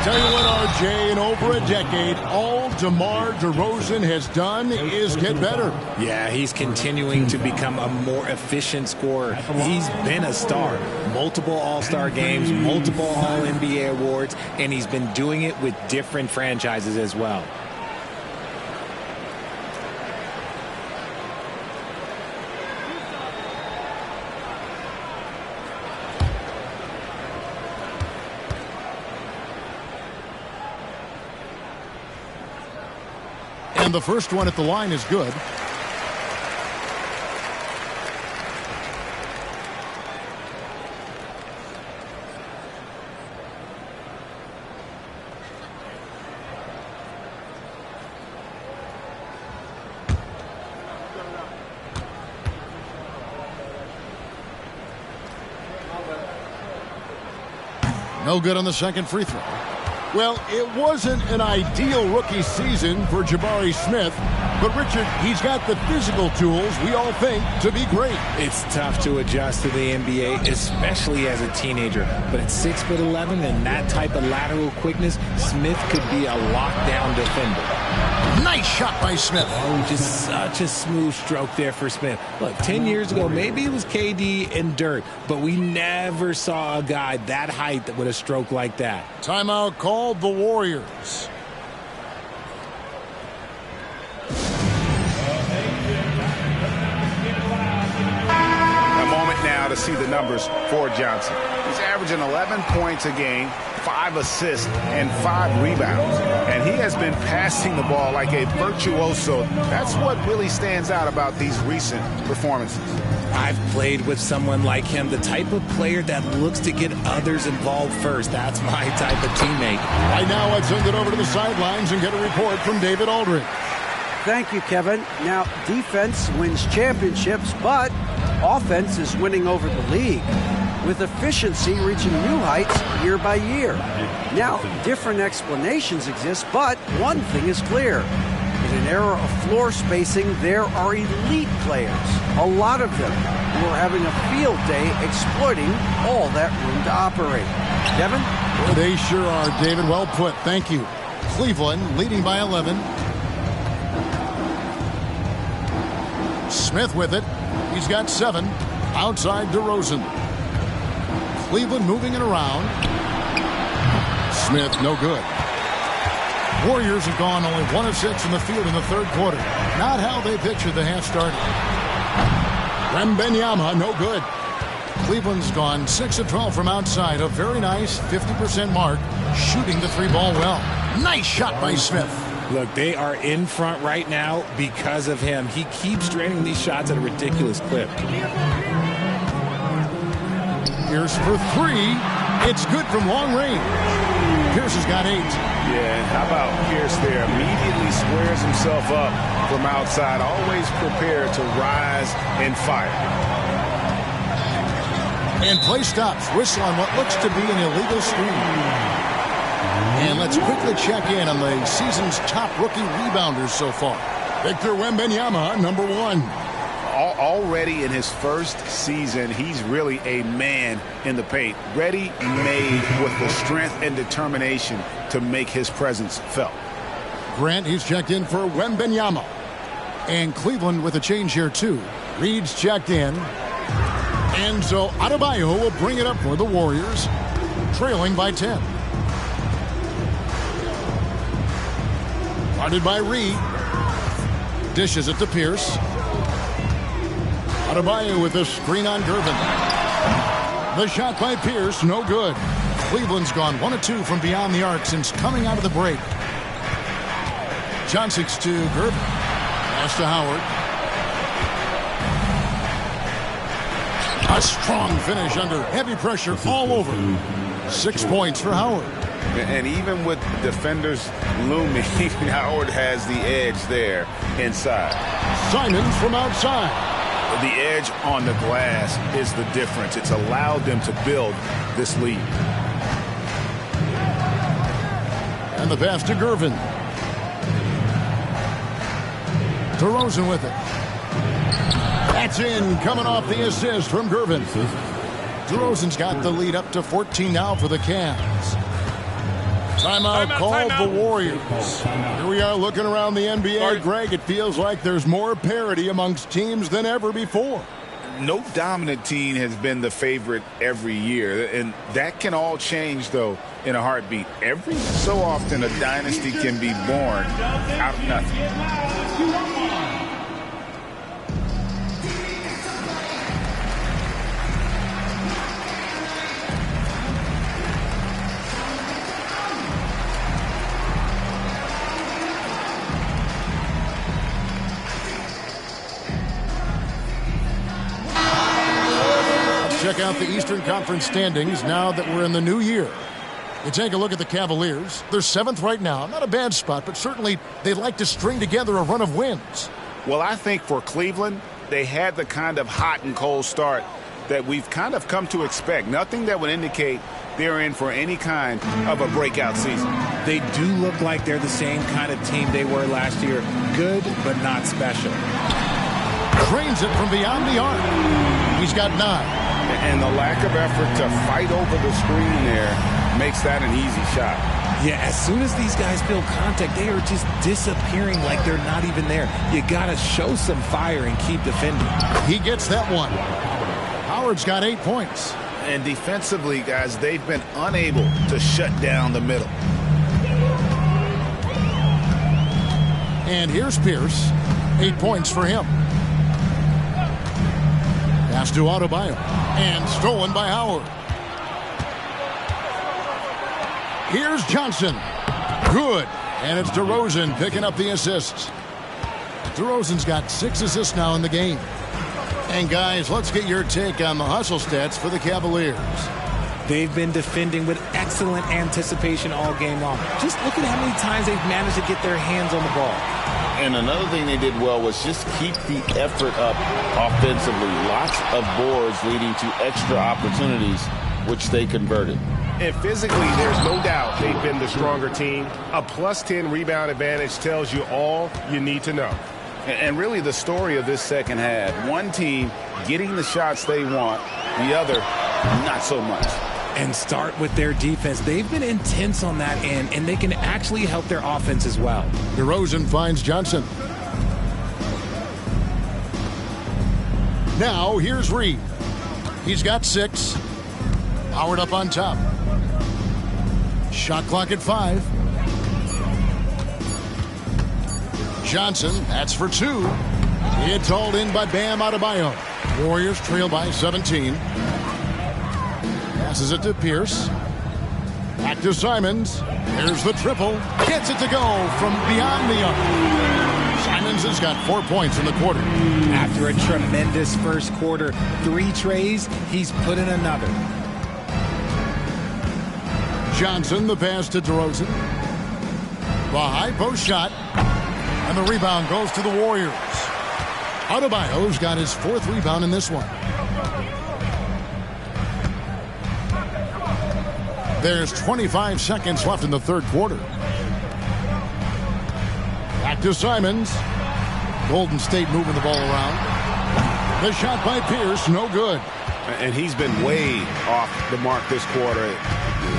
Tell you what, RJ, in over a decade, all DeMar DeRozan has done is get better. Yeah, he's continuing to become a more efficient scorer. He's been a star. Multiple All-Star games, multiple All-NBA awards, and he's been doing it with different franchises as well. And the first one at the line is good. No good on the second free throw. Well, it wasn't an ideal rookie season for Jabari Smith, but Richard, he's got the physical tools we all think to be great. It's tough to adjust to the NBA, especially as a teenager. But at 6'11" and that type of lateral quickness, Smith could be a lockdown defender. Nice shot by Smith. Oh, just such a smooth stroke there for Smith. Look, 10 years ago, maybe it was KD and Dirk, but we never saw a guy that height with a stroke like that. Timeout called the Warriors. A moment now to see the numbers for Johnson. He's averaging 11 points a game, 5 assists, and 5 rebounds. And he has been passing the ball like a virtuoso. That's what really stands out about these recent performances. I've played with someone like him, the type of player that looks to get others involved first. That's my type of teammate. Right now, I'd send it over to the sidelines and get a report from David Aldridge. Thank you, Kevin. Now, defense wins championships, but offense is winning over the league, with efficiency reaching new heights year by year. Now, different explanations exist, but one thing is clear. In an era of floor spacing, there are elite players, a lot of them, who are having a field day exploiting all that room to operate. Kevin? Well, they sure are, David. Well put. Thank you. Cleveland leading by 11. Smith with it. He's got 7. Outside DeRozan. Cleveland moving it around. Smith, no good. Warriors have gone only 1 of 6 from the field in the third quarter. Not how they pictured the half started. Wembanyama, no good. Cleveland's gone 6 of 12 from outside. A very nice 50% mark. Shooting the 3-ball well. Nice shot by Smith. Look, they are in front right now because of him. He keeps draining these shots at a ridiculous clip. Pierce for 3. It's good from long range. Pierce has got 8. Yeah, and how about Pierce there? Immediately squares himself up from outside, always prepared to rise and fire. And play stops. Whistle on what looks to be an illegal screen. And let's quickly check in on the season's top rookie rebounders so far. Victor Wembanyama, number 1. Already in his first season, he's really a man in the paint, ready-made with the strength and determination to make his presence felt. Grant, he's checked in for Wembanyama. And Cleveland with a change here, too. Reed's checked in. And so Adebayo will bring it up for the Warriors, trailing by 10. Guarded by Reed. Dishes it to Pierce. Adebayo with a screen on Gervin. The shot by Pierce, no good. Cleveland's gone 1 of 2 from beyond the arc since coming out of the break. Johnson's to Gervin. Pass to Howard. A strong finish under heavy pressure all over. 6 points for Howard. And even with defenders looming, Howard has the edge there inside. Simons from outside. The edge on the glass is the difference. It's allowed them to build this lead. And the pass to Gervin. DeRozan with it. That's in, coming off the assist from Gervin. DeRozan's got the lead up to 14 now for the Cavs. Timeout called the Warriors. Here we are looking around the NBA. Greg, it feels like there's more parity amongst teams than ever before. No dominant team has been the favorite every year, and that can all change, though, in a heartbeat. Every so often, a dynasty can be born out of nothing. Check out the Eastern Conference standings now that we're in the new year. You take a look at the Cavaliers. They're 7th right now. Not a bad spot, but certainly they'd like to string together a run of wins. Well, I think for Cleveland, they had the kind of hot and cold start that we've kind of come to expect. Nothing that would indicate they're in for any kind of a breakout season. They do look like they're the same kind of team they were last year. Good, but not special. Drains it from beyond the arc. He's got 9. And the lack of effort to fight over the screen there makes that an easy shot. Yeah, as soon as these guys feel contact, they are just disappearing like they're not even there. You got to show some fire and keep defending. He gets that one. Howard's got 8 points. And defensively, guys, they've been unable to shut down the middle. And here's Pierce. 8 points for him. Pass to Adebayo. And stolen by Howard. Here's Johnson. Good. And it's DeRozan picking up the assists. DeRozan's got 6 assists now in the game. And guys, let's get your take on the hustle stats for the Cavaliers. They've been defending with excellent anticipation all game long. Just look at how many times they've managed to get their hands on the ball. And another thing they did well was just keep the effort up offensively. Lots of boards leading to extra opportunities, which they converted. And physically, there's no doubt they've been the stronger team. A +10 rebound advantage tells you all you need to know. And really the story of this second half, one team getting the shots they want, the other not so much. And start with their defense. They've been intense on that end, and they can actually help their offense as well. DeRozan finds Johnson. Now here's Reed. He's got 6. Howard up on top. Shot clock at 5. Johnson, that's for 2. It's hauled in by Bam Adebayo. Warriors trail by 17. Passes it to Pierce. Back to Simons. There's the triple. Gets it to go from beyond the arc. Simons has got 4 points in the quarter. After a tremendous first quarter, 3 trays, he's put in another. Johnson, the pass to DeRozan. The high post shot. And the rebound goes to the Warriors. Adebayo's got his 4th rebound in this one. There's 25 seconds left in the third quarter. Back to Simons. Golden State moving the ball around. The shot by Pierce, no good. And he's been way off the mark this quarter.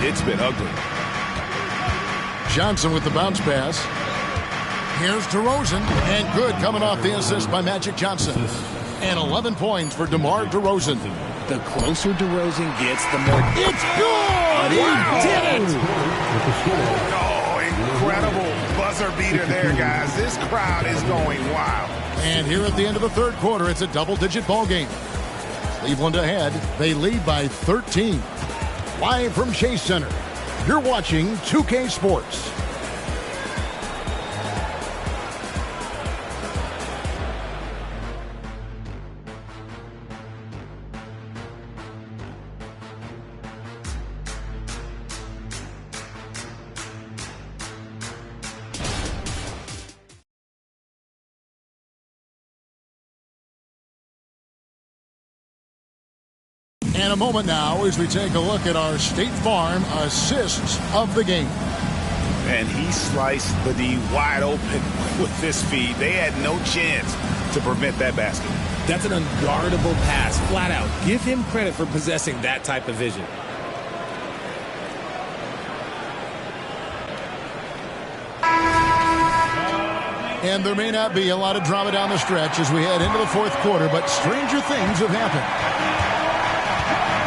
It's been ugly. Johnson with the bounce pass. Here's DeRozan, and good coming off the assist by Magic Johnson. And 11 points for DeMar DeRozan. The closer DeRozan gets, the more... It's good! He did it! Oh, incredible buzzer beater there, guys. This crowd is going wild. And here at the end of the third quarter, it's a double-digit ball game. Cleveland ahead. They lead by 13. Live from Chase Center, you're watching 2K Sports. And a moment now as we take a look at our State Farm assists of the game. And he sliced the D wide open with this feed. They had no chance to prevent that basket. That's an unguardable pass, flat out. Give him credit for possessing that type of vision. And there may not be a lot of drama down the stretch as we head into the fourth quarter, but stranger things have happened.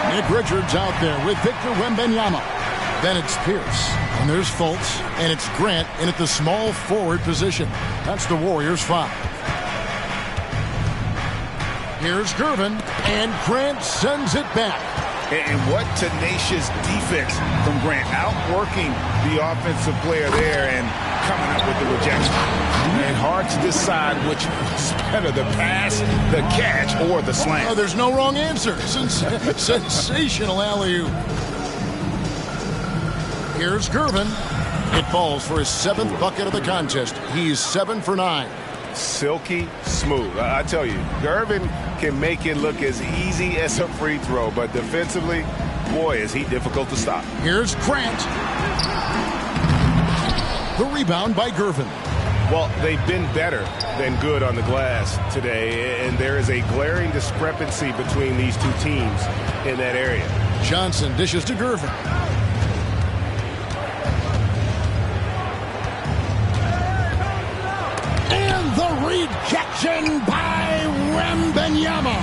Nick Richards out there with Victor Wembanyama. Then it's Pierce. And there's Fultz. And it's Grant in at the small forward position. That's the Warriors' 5. Here's Gervin. And Grant sends it back. And what tenacious defense from Grant. Outworking the offensive player there and coming up with the rejection. And hard to decide which was better, the pass, the catch, or the slam. Oh, there's no wrong answer. Sensational alley-oop. Here's Gervin. It falls for his 7th bucket of the contest. He's 7 for 9. silky smooth. I tell you, Gervin can make it look as easy as a free throw, but defensively, boy, is he difficult to stop. Here's Grant. The rebound by Gervin. Well, they've been better than good on the glass today, and there is a glaring discrepancy between these two teams in that area. Johnson dishes to Gervin. And the rejection by Wembanyama.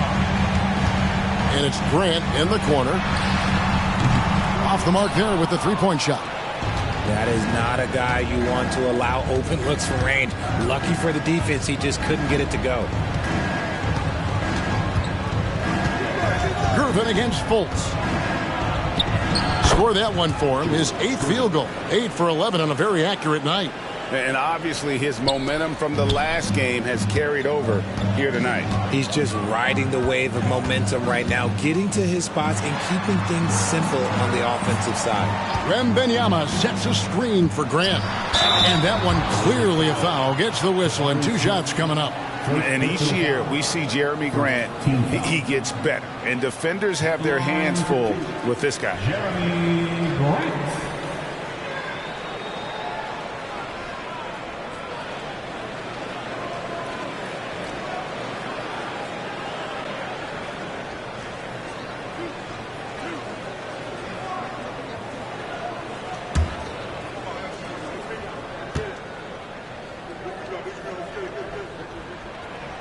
And it's Grant in the corner. Off the mark there with the three-point shot. That is not a guy you want to allow open looks from range. Lucky for the defense, he just couldn't get it to go. Gervin against Fultz. Score that one for him. His 8th field goal. 8 for 11 on a very accurate night. And obviously his momentum from the last game has carried over here tonight. He's just riding the wave of momentum right now, getting to his spots and keeping things simple on the offensive side. Wembanyama sets a screen for Grant. And that one clearly a foul. Gets the whistle and 2 shots coming up. And each year we see Jeremy Grant, he gets better. And defenders have their hands full with this guy. Jeremy Grant.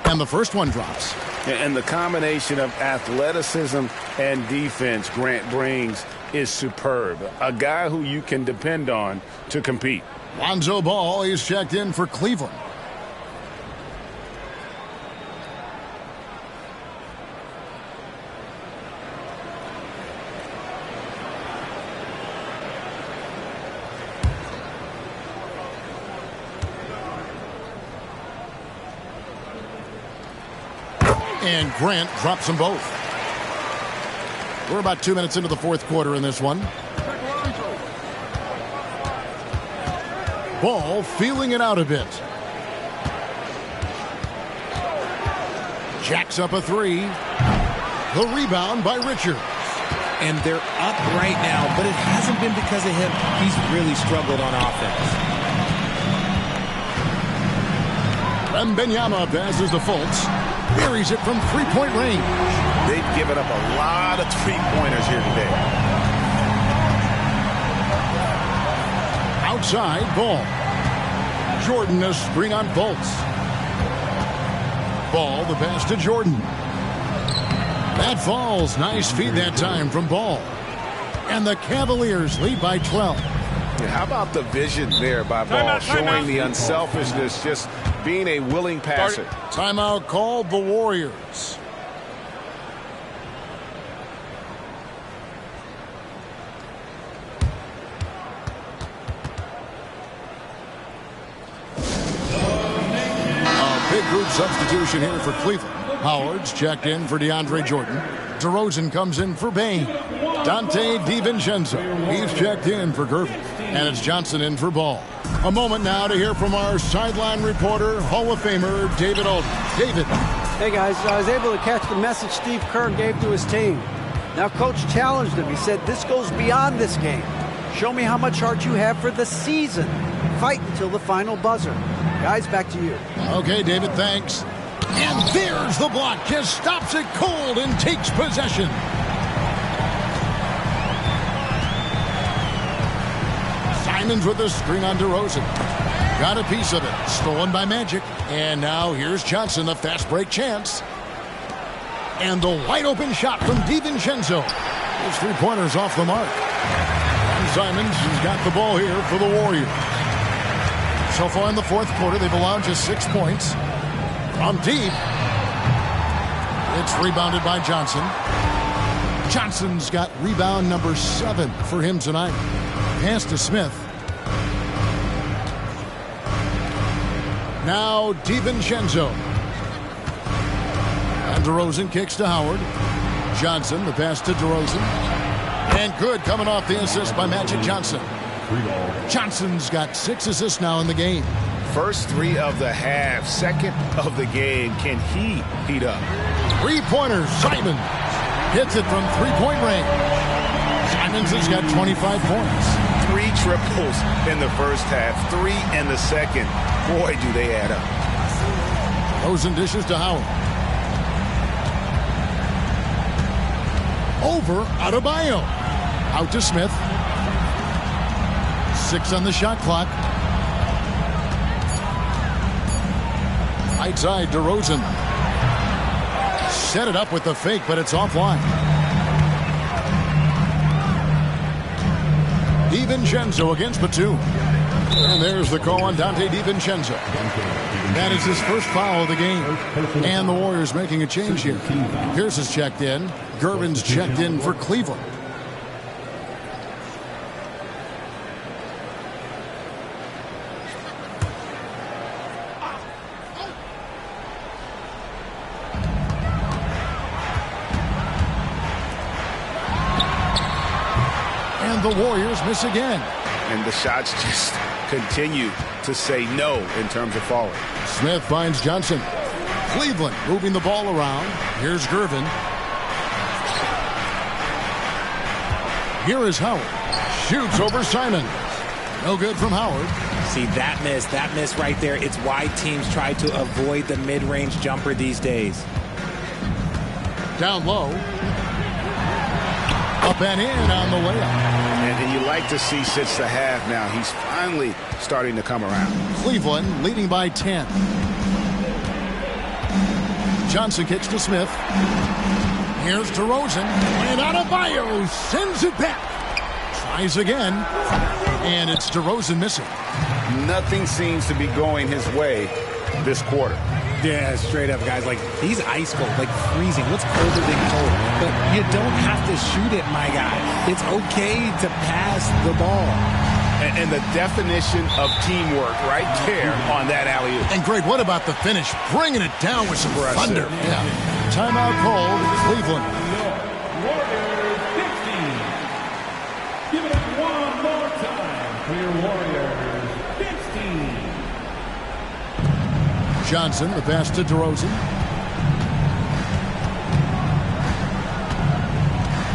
And the first one drops. And the combination of athleticism and defense Grant brings is superb. A guy who you can depend on to compete. Lonzo Ball is checked in for Cleveland. And Grant drops them both. We're about 2 minutes into the fourth quarter in this one. Ball feeling it out a bit. Jacks up a 3. The rebound by Richards. And they're up right now, but it hasn't been because of him. He's really struggled on offense. Wembanyama passes to Fultz. Buries it from three-point range. They've given up a lot of three-pointers here today. Outside, Ball. Jordan a screen on Fultz. Ball, the pass to Jordan. That falls. Nice feed that time from Ball. And the Cavaliers lead by 12. How about the vision there by Ball, showing the unselfishness, just being a willing passer. Timeout called the Warriors. A big group substitution here for Cleveland. Howard's checked in for DeAndre Jordan. DeRozan comes in for Bain. Dante DiVincenzo, he's checked in for Gervin. And it's Johnson in for Ball. A moment now to hear from our sideline reporter, Hall of Famer David Aldridge. David. Hey guys, I was able to catch the message Steve Kerr gave to his team. Now coach challenged him. He said, this goes beyond this game. Show me how much heart you have for the season. Fight until the final buzzer. Guys, back to you. Okay, David, thanks. And there's the block. Just stops it cold and takes possession. Simons with the screen on DeRozan. Got a piece of it. Stolen by Magic. And now here's Johnson, the fast break chance. And the wide open shot from DiVincenzo. His three-pointers off the mark. And Simons has got the ball here for the Warriors. So far in the fourth quarter, they've allowed just 6 points. From deep. It's rebounded by Johnson. Johnson's got rebound number 7 for him tonight. Pass to Smith. Now DiVincenzo. And DeRozan kicks to Howard. Johnson, the pass to DeRozan. And good coming off the assist by Magic Johnson. Johnson's got 6 assists now in the game. First 3 of the half, second of the game. Can he heat up? Three-pointer, Simons. Hits it from three-point range. Simons has got 25 points. 3 triples in the first half, 3 in the second. Boy, do they add up. Rosen dishes to Howard. Over Adebayo. Out to Smith. 6 on the shot clock. Right side to Rosen. Set it up with the fake, but it's offline. DiVincenzo against Batum. And there's the call on Dante DiVincenzo. That is his first foul of the game. And the Warriors making a change here. Pierce is checked in. Gervin's checked in for Cleveland. And the Warriors miss again. And the shots just continue to say no in terms of falling. Smith finds Johnson. Cleveland moving the ball around. Here's Gervin. Here is Howard. Shoots over Simon. No good from Howard. See, that miss right there. It's why teams try to avoid the mid-range jumper these days. Down low. Up and in on the layup. And you like to see since the half now, he's finally starting to come around. Cleveland leading by 10. Johnson kicks to Smith. Here's to Rosen. And Adebayo sends it back. Tries again. And it's DeRozan missing. Nothing seems to be going his way this quarter. Yeah, straight up, guys. Like, he's ice cold, like freezing. What's colder than cold? But you don't have to shoot it, my guy. It's okay to pass the ball. And the definition of teamwork right there on that alley-oop. And, Greg, what about the finish? Bringing it down with some thunder. Yeah. Timeout called, Cleveland. Warriors 15. Give it up one more time for your Warriors 15. Johnson, the pass to DeRozan.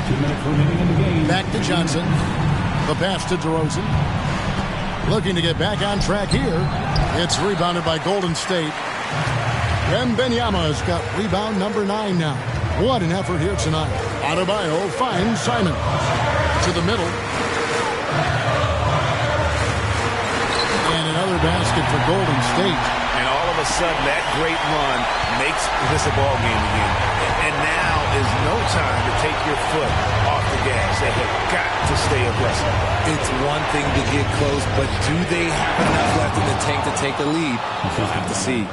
2 minutes remaining in the game. Back to Johnson. The pass to DeRozan. Looking to get back on track here. It's rebounded by Golden State. Wembanyama has got rebound number 9 now. What an effort here tonight. Adebayo finds Simon. To the middle. And another basket for Golden State. And all of a sudden, that great run makes this a ball game again. And now is no time to take your foot off the gas. They have got to stay aggressive. It's one thing to get close, but do they have enough left in the tank to take the lead? We'll have to see.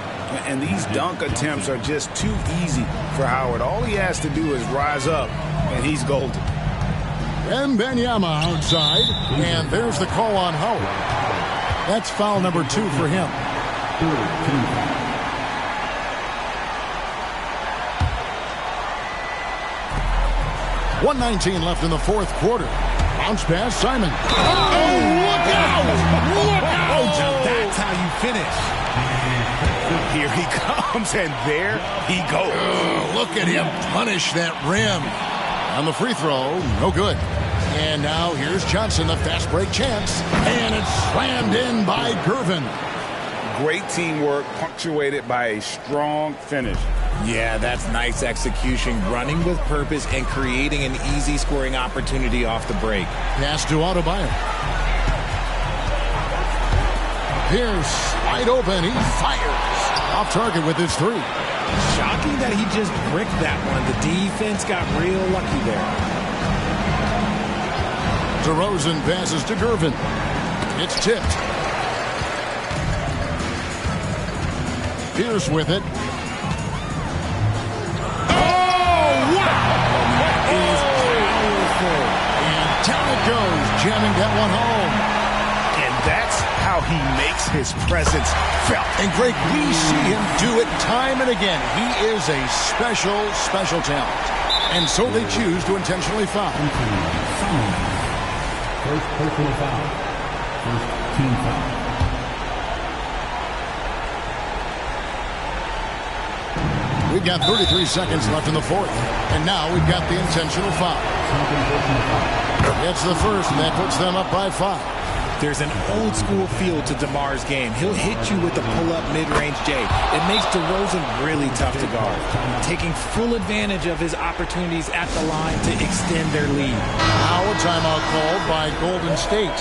And these dunk attempts are just too easy for Howard. All he has to do is rise up, and he's golden. Wembanyama outside, and there's the call on Howard. That's foul number 2 for him. 1:19 left in the fourth quarter. Bounce pass, Simon. Oh, look out! Look out! Now that's how you finish. Here he comes, and there he goes. Oh, look at him punish that rim. On the free throw, no good. And now here's Johnson, the fast break chance. And it's slammed in by Gervin. Great teamwork, punctuated by a strong finish. Yeah, that's nice execution, running with purpose and creating an easy scoring opportunity off the break. Pass to Adebayo. Pierce, wide open, he fires. Off target with his 3. Shocking that he just bricked that one. The defense got real lucky there. DeRozan passes to Gervin. It's tipped. Pierce with it. Down it goes, jamming that one home. And that's how he makes his presence felt. And Greg, we see him do it time and again. He is a special, special talent. And so they choose to intentionally foul. First personal foul. First team foul. got 33 seconds left in the fourth. And now we've got the intentional foul. It's the first, and that puts them up by 5. There's an old school feel to DeMar's game. He'll hit you with a pull-up mid-range J. It makes DeRozan really tough to guard, taking full advantage of his opportunities at the line to extend their lead. Now a timeout called by Golden State.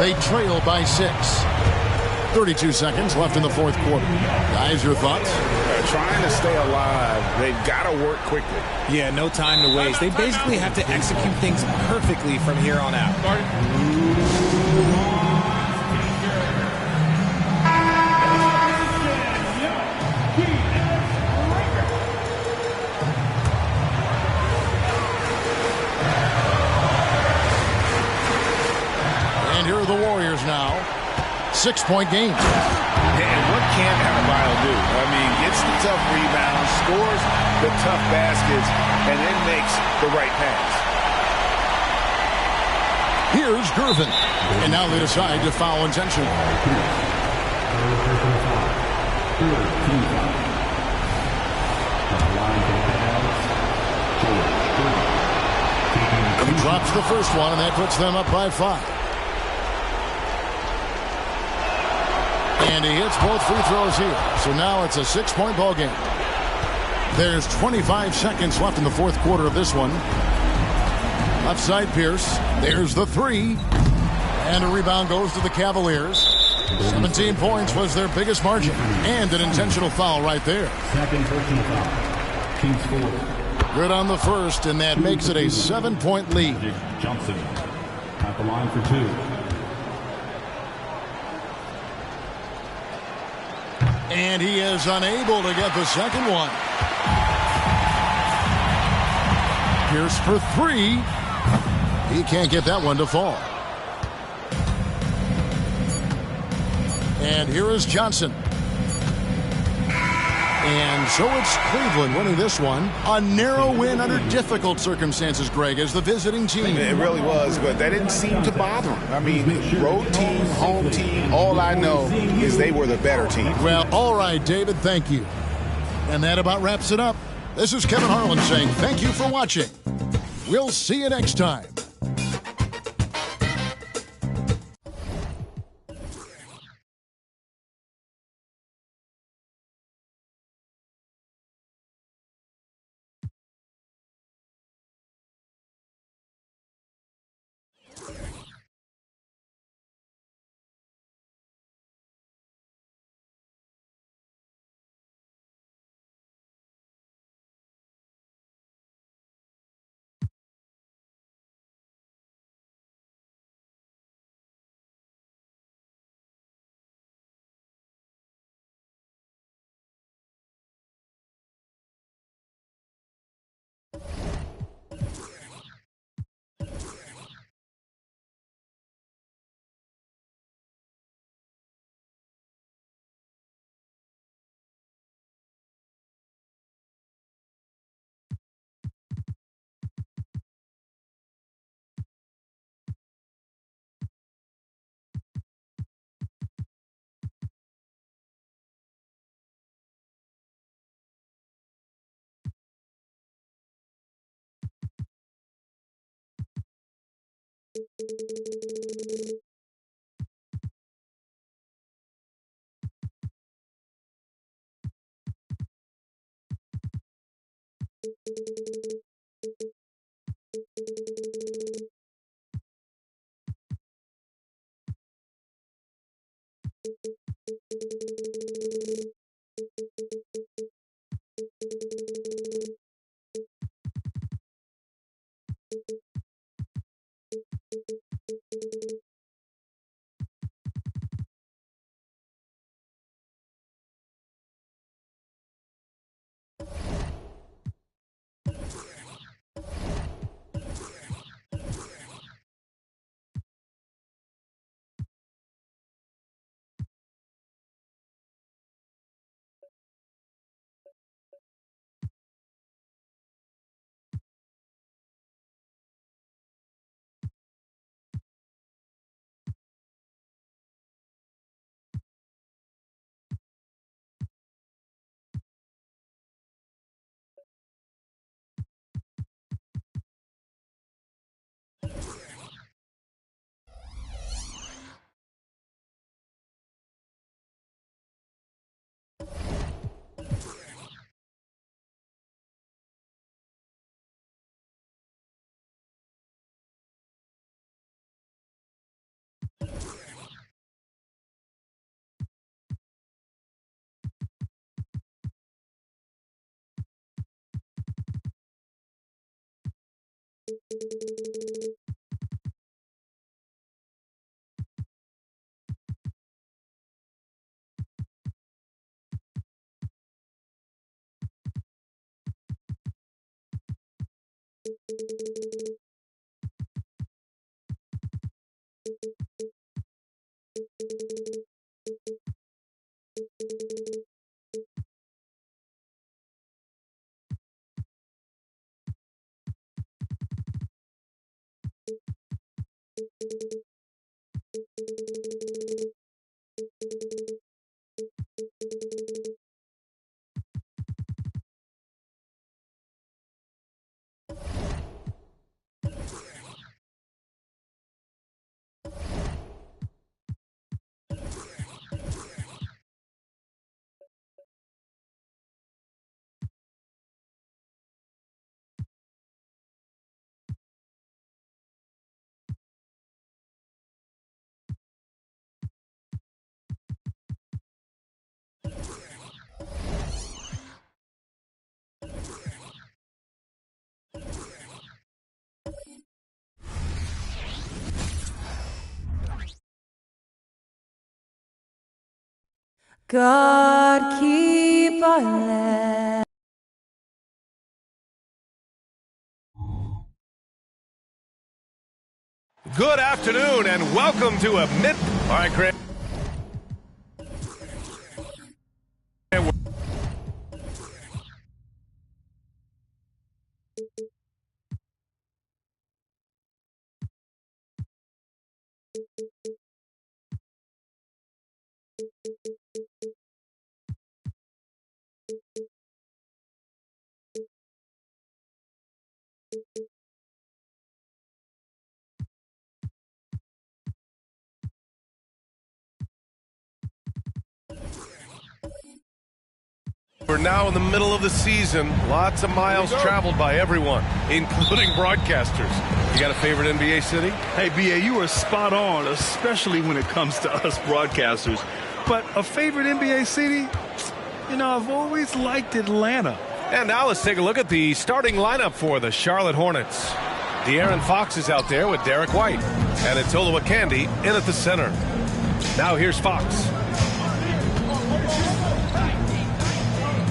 They trail by 6. 32 seconds left in the fourth quarter. Guys, your thoughts? Trying to stay alive, they've got to work quickly. Yeah, no time to waste. They basically have to execute things perfectly from here on out. And here are the Warriors now. 6-point game. And what can Adebayo do? I mean, gets the tough rebounds, scores the tough baskets, and then makes the right pass. Here's Gervin. And now they decide to foul intentionally. He drops the first one, and that puts them up by 5. And he hits both free throws here. So now it's a 6-point ball game. There's 25 seconds left in the fourth quarter of this one. Left side Pierce. There's the 3. And a rebound goes to the Cavaliers. 17 points was their biggest margin. And an intentional foul right there. Second personal foul. Kings 4. Good on the first, and that makes it a 7-point lead. Johnson at the line for 2. And he is unable to get the second one. Pierce for 3. He can't get that one to fall. And here is Johnson. And so it's Cleveland winning this one. A narrow win under difficult circumstances, Greg, as the visiting team. It really was, but that didn't seem to bother them. I mean, road team, home team, all I know is they were the better team. Well, all right, David, thank you. And that about wraps it up. This is Kevin Harlan saying thank you for watching. We'll see you next time. God keep our land. Good afternoon and welcome to a mid. All right, Grant. We're now in the middle of the season. Lots of miles traveled by everyone, including broadcasters. You got a favorite NBA city? Hey, B.A., you are spot on, especially when it comes to us broadcasters. But a favorite NBA city? You know, I've always liked Atlanta. And now let's take a look at the starting lineup for the Charlotte Hornets. De'Aaron Fox is out there with Derek White. And Atola Wakandi in at the center. Now here's Fox.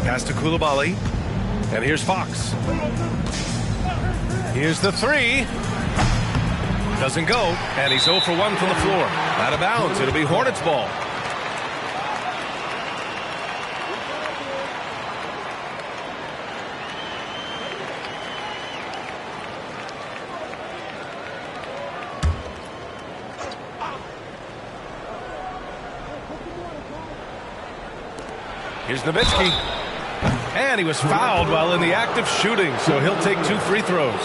Pass to Coulibaly. And here's Fox. Here's the three. Doesn't go. And he's 0 for 1 from the floor. Out of bounds. It'll be Hornets ball. Here's Nowitzki. And he was fouled while in the act of shooting, so he'll take 2 free throws.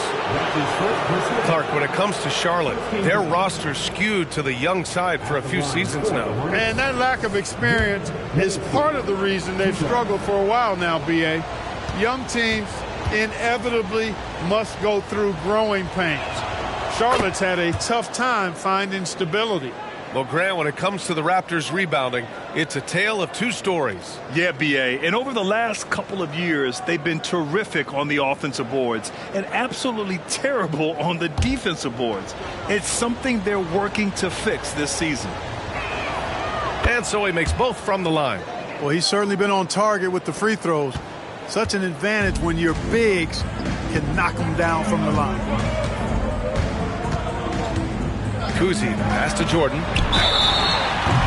Clark, when it comes to Charlotte, their roster skewed to the young side for a few seasons now. And that lack of experience is part of the reason they've struggled for a while now, B.A. Young teams inevitably must go through growing pains. Charlotte's had a tough time finding stability. Well, Grant, when it comes to the Raptors rebounding, it's a tale of 2 stories. Yeah, B.A., and over the last couple of years, they've been terrific on the offensive boards and absolutely terrible on the defensive boards. It's something they're working to fix this season. And so he makes both from the line. Well, he's certainly been on target with the free throws. Such an advantage when your bigs can knock them down from the line. Kuzi, pass to Jordan.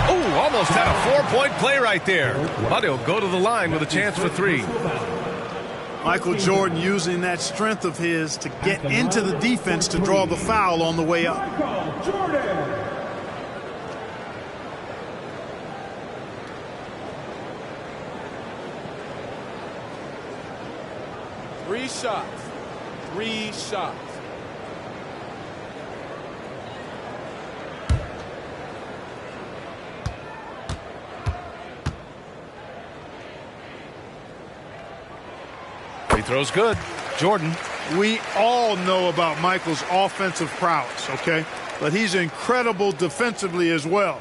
Oh, almost had a 4-point play right there. But he'll go to the line with a chance for 3. Michael Jordan using that strength of his to get into the defense to draw the foul on the way up. Three shots. 3 shots. Free throw's good. Jordan. We all know about Michael's offensive prowess, okay? but he's incredible defensively as well.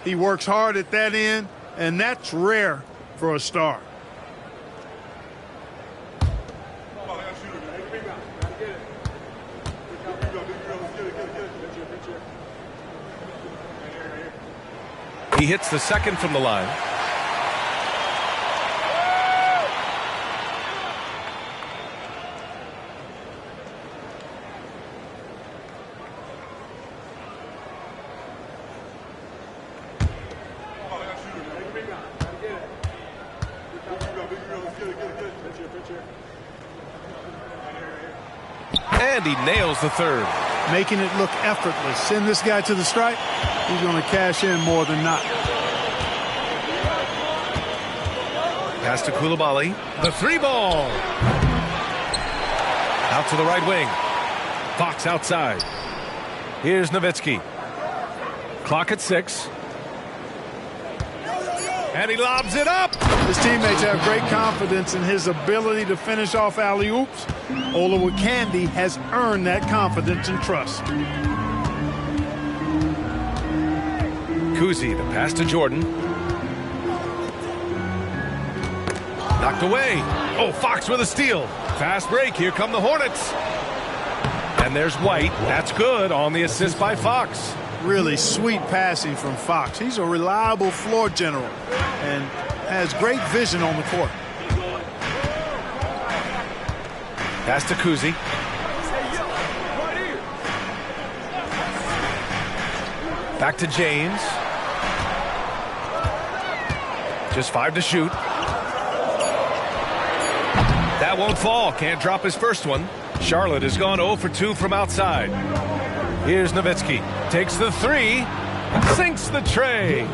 He works hard at that end, and that's rare for a star. He hits the second from the line. And he nails the third. Making it look effortless. Send this guy to the stripe. He's going to cash in more than not. Pass to Koulibaly. The three ball. Out to the right wing. Fox outside. Here's Nowitzki. Clock at 6. And he lobs it up. His teammates have great confidence in his ability to finish off alley-oops. Olowokandi has earned that confidence and trust. Kuzi, the pass to Jordan. Knocked away. Oh, Fox with a steal. Fast break. Here come the Hornets. And there's White. That's good on the assist by Fox. Really sweet passing from Fox. He's a reliable floor general and has great vision on the court. Pass to Kuzi. Back to James. Just 5 to shoot. That won't fall. Can't drop his first one. Charlotte has gone 0 for 2 from outside. Here's Nowitzki. Takes the 3. Sinks the tray.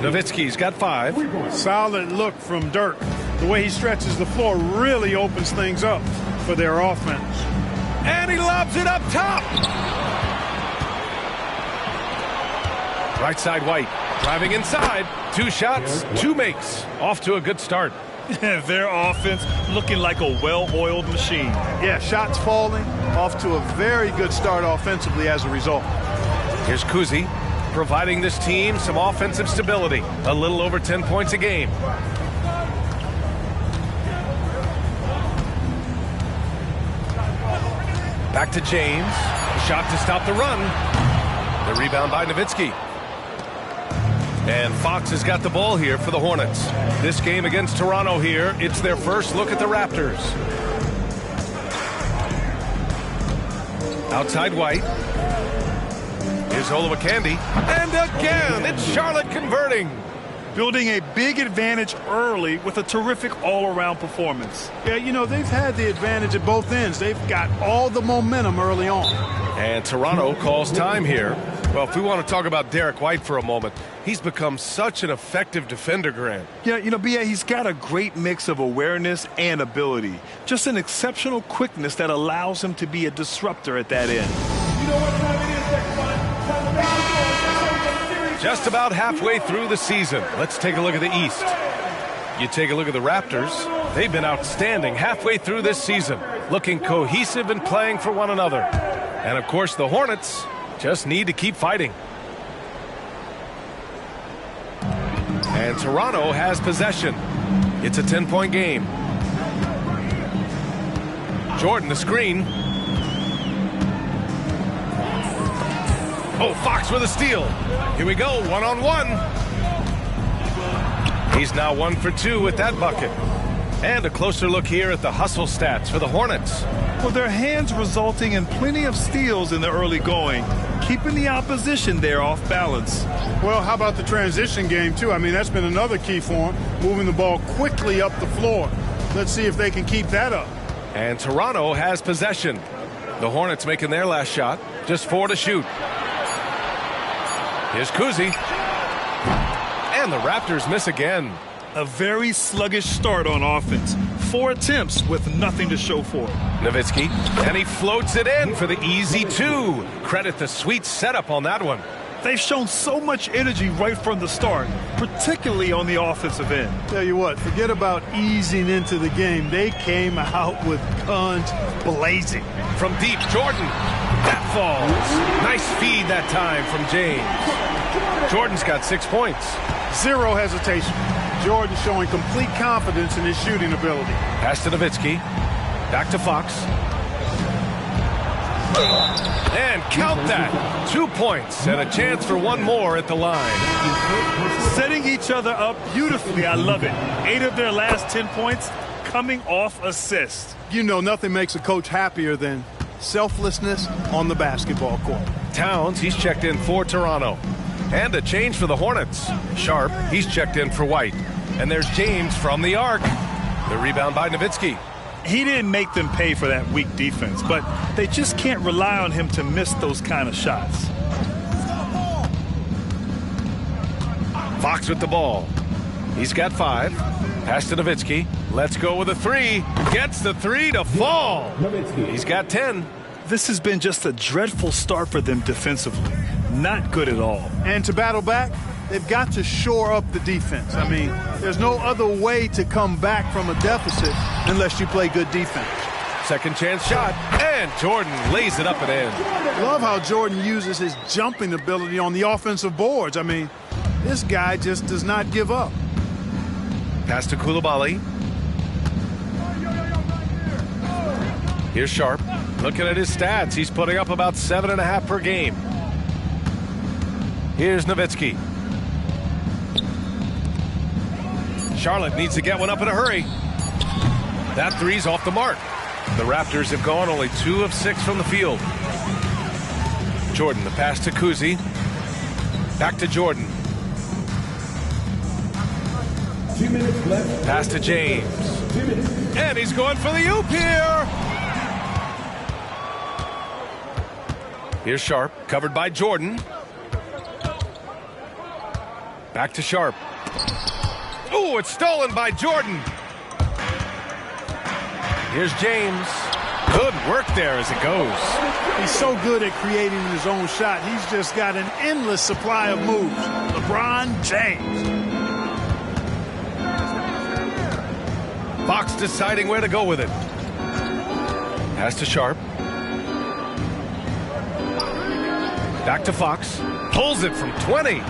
Nowitzki's got 5. Solid look from Dirk. The way he stretches the floor really opens things up for their offense. And he lobs it up top. Right side White. Driving inside. 2 shots, 2 makes. Off to a good start. Their offense looking like a well-oiled machine. Yeah, shots falling. Off to a very good start offensively as a result. Here's Kuzi, providing this team some offensive stability. A little over 10 points a game. Back to James. A shot to stop the run. The rebound by Nowitzki. And Fox has got the ball here for the Hornets. This game against Toronto here, it's their first look at the Raptors. Outside White. Here's Olowokandi. And again, it's Charlotte converting. Building a big advantage early with a terrific all-around performance. Yeah, you know, they've had the advantage at both ends. They've got all the momentum early on. And Toronto calls time here. Well, if we want to talk about Derek White for a moment, he's become such an effective defender, Grant. Yeah, you know, B.A., he's got a great mix of awareness and ability. Just an exceptional quickness that allows him to be a disruptor at that end. You know what time it is, Just about halfway through the season. Let's take a look at the East. You take a look at the Raptors. They've been outstanding halfway through this season, looking cohesive and playing for one another. And, of course, the Hornets just need to keep fighting. And Toronto has possession. It's a 10-point game. Jordan, the screen. Oh, Fox with a steal. Here we go, one-on-one. He's now 1 for 2 with that bucket. And a closer look here at the hustle stats for the Hornets. Well, their hands resulting in plenty of steals in the early going, keeping the opposition there off balance. Well, how about the transition game, too? I mean, that's been another key for them, moving the ball quickly up the floor. Let's see if they can keep that up. And Toronto has possession. The Hornets making their last shot. Just 4 to shoot. Here's Kuzi. And the Raptors miss again. A very sluggish start on offense. 4 attempts with nothing to show for it. Nowitzki, and he floats it in for the easy 2. Credit the sweet setup on that one. They've shown so much energy right from the start, particularly on the offensive end. Tell you what, forget about easing into the game. They came out with guns blazing. From deep, Jordan. That falls. Nice feed that time from James. Jordan's got 6 points. Zero hesitation. Jordan showing complete confidence in his shooting ability. Pass to Nowitzki. Back to Fox. And count that. 2 points and a chance for one more at the line. Setting each other up beautifully. I love it. 8 of their last 10 points coming off assists. You know, nothing makes a coach happier than selflessness on the basketball court. Towns, he's checked in for Toronto. And a change for the Hornets. Sharp, he's checked in for White. And there's James from the arc. The rebound by Nowitzki. He didn't make them pay for that weak defense, but they just can't rely on him to miss those kind of shots. Fox with the ball. He's got 5. Pass to Nowitzki. Let's go with a 3. Gets the 3 to fall. He's got 10. This has been just a dreadful start for them defensively. Not good at all. And to battle back, they've got to shore up the defense. I mean, there's no other way to come back from a deficit unless you play good defense. Second chance shot, and Jordan lays it up and in. Love how Jordan uses his jumping ability on the offensive boards. I mean, this guy just does not give up. Pass to Coulibaly. Here's Sharp. Looking at his stats, he's putting up about 7.5 per game. Here's Nowitzki. Charlotte needs to get one up in a hurry. That 3's off the mark. The Raptors have gone only 2 of 6 from the field. Jordan, the pass to Kuzi. Back to Jordan. 2 minutes left. Pass to James. And he's going for the oop here. Here's Sharp, covered by Jordan. Back to Sharp. Oh, it's stolen by Jordan. Here's James. Good work there as it goes. He's so good at creating his own shot. He's just got an endless supply of moves. LeBron James. Fox deciding where to go with it. Pass to Sharp. Back to Fox. Pulls it from 20.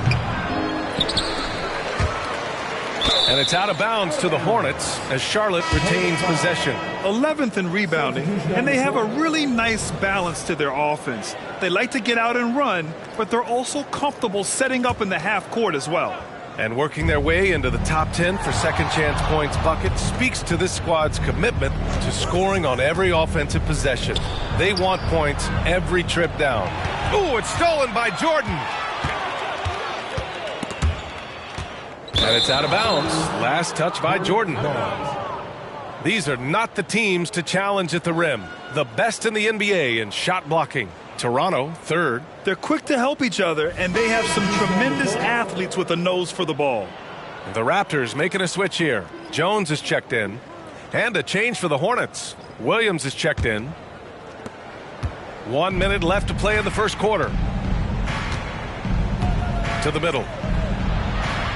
And it's out of bounds to the Hornets as Charlotte retains possession. 11th in rebounding, and they have a really nice balance to their offense. They like to get out and run, but they're also comfortable setting up in the half court as well. And working their way into the top 10 for second chance points bucket speaks to this squad's commitment to scoring on every offensive possession. They want points every trip down. Ooh, it's stolen by Jordan. And it's out of bounds. Last touch by Jordan. These are not the teams to challenge at the rim. The best in the NBA in shot blocking. Toronto, 3rd. They're quick to help each other, and they have some tremendous athletes with a nose for the ball. The Raptors making a switch here. Jones is checked in. And a change for the Hornets. Williams is checked in. 1 minute left to play in the first quarter. To the middle.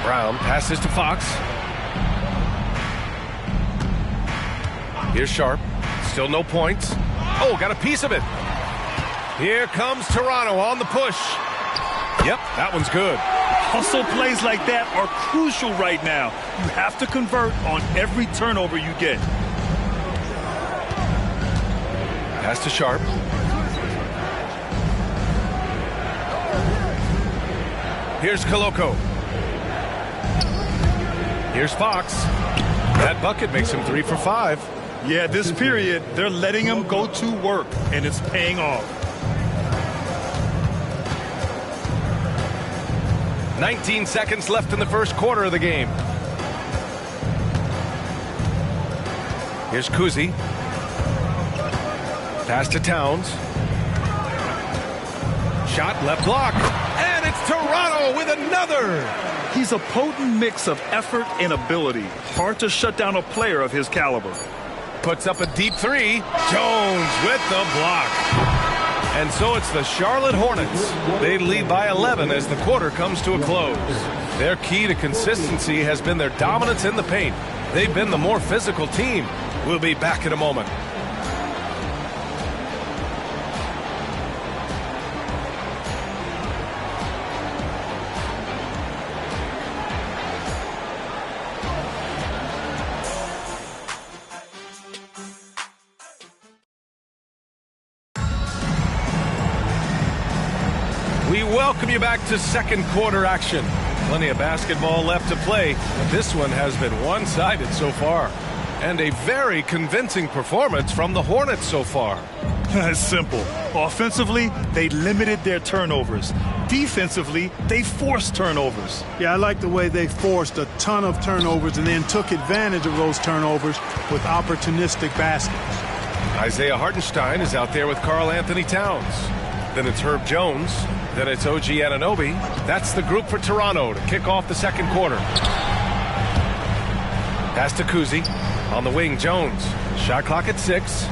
Brown passes to Fox. Here's Sharp. Still no points. Oh, got a piece of it. Here comes Toronto on the push. Yep, that one's good. Hustle plays like that are crucial right now. You have to convert on every turnover you get. Pass to Sharp. Here's Koloko. Here's Fox. That bucket makes him 3 for 5. Yeah, this period, they're letting him go to work, and it's paying off. 19 seconds left in the first quarter of the game. Here's Kuzi. Pass to Towns. Shot left block. And it's Toronto with another. He's a potent mix of effort and ability. Hard to shut down a player of his caliber. Puts up a deep 3. Jones with the block. And so it's the Charlotte Hornets. They lead by 11 as the quarter comes to a close. Their key to consistency has been their dominance in the paint. They've been the more physical team. We'll be back in a moment. welcome you back to second quarter action. Plenty of basketball left to play. This one has been one-sided so far. And a very convincing performance from the Hornets so far. It's simple. Offensively, they limited their turnovers. Defensively, they forced turnovers. Yeah, I like the way they forced a ton of turnovers and then took advantage of those turnovers with opportunistic baskets. Isaiah Hartenstein is out there with Karl Anthony Towns. Then it's Herb Jones. Then it's OG Anunoby. That's the group for Toronto to kick off the second quarter. Pass to Kuzi. On the wing, Jones. Shot clock at 6.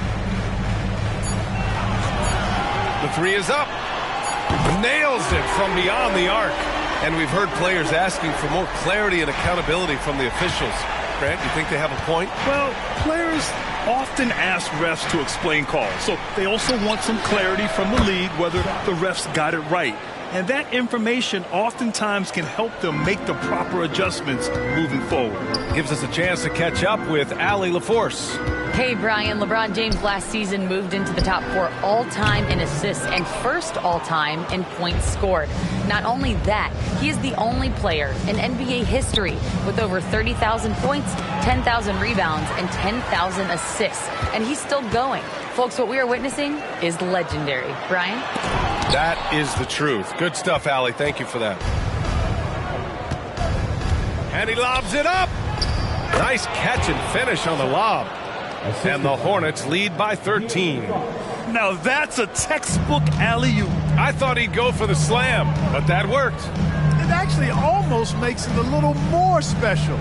The three is up. Nails it from beyond the arc. And we've heard players asking for more clarity and accountability from the officials. Grant, you think they have a point? Well, players often ask refs to explain calls. So they also want some clarity from the league whether the refs got it right. And that information oftentimes can help them make the proper adjustments moving forward. Gives us a chance to catch up with Allie LaForce. Hey, Brian. LeBron James last season moved into the top 4 all-time in assists and first all-time in points scored. Not only that, he is the only player in NBA history with over 30,000 points, 10,000 rebounds, and 10,000 assists. And he's still going. Folks, what we are witnessing is legendary. Brian? That is the truth. Good stuff, Allie. Thank you for that. And he lobs it up. Nice catch and finish on the lob. And the Hornets lead by 13. Now that's a textbook alley-oop. I thought he'd go for the slam, but that worked. It actually almost makes it a little more special.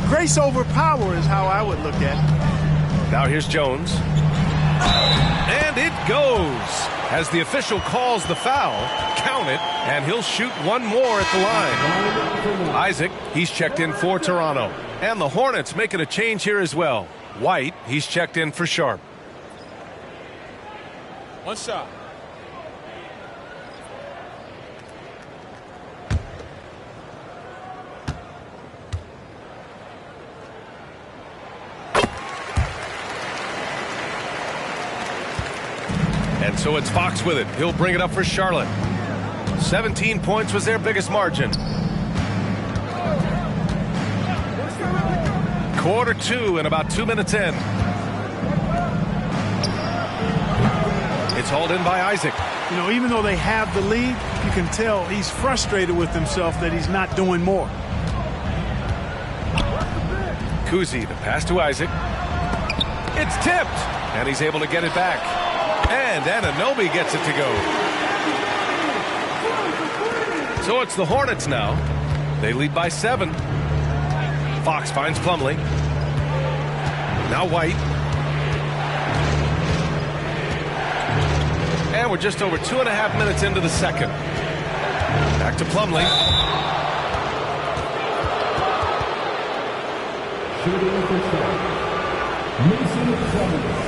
Grace over power is how I would look at it. Now here's Jones. And it goes. As the official calls the foul, count it, and he'll shoot one more at the line. Isaac, he's checked in for Toronto. And the Hornets making a change here as well. White, he's checked in for Sharp. One shot. And so it's Fox with it. He'll bring it up for Charlotte. 17 points was their biggest margin. Quarter 2 and about 2 minutes in. It's hauled in by Isaac. You know, even though they have the lead, you can tell he's frustrated with himself that he's not doing more. Kuzi, the pass to Isaac. It's tipped, and he's able to get it back. And Anunoby gets it to go. So it's the Hornets now. They lead by 7. Fox finds Plumlee. Now White. And we're just over 2.5 minutes into the second. Back to Plumlee. Shooting for shot. Mason Clemens.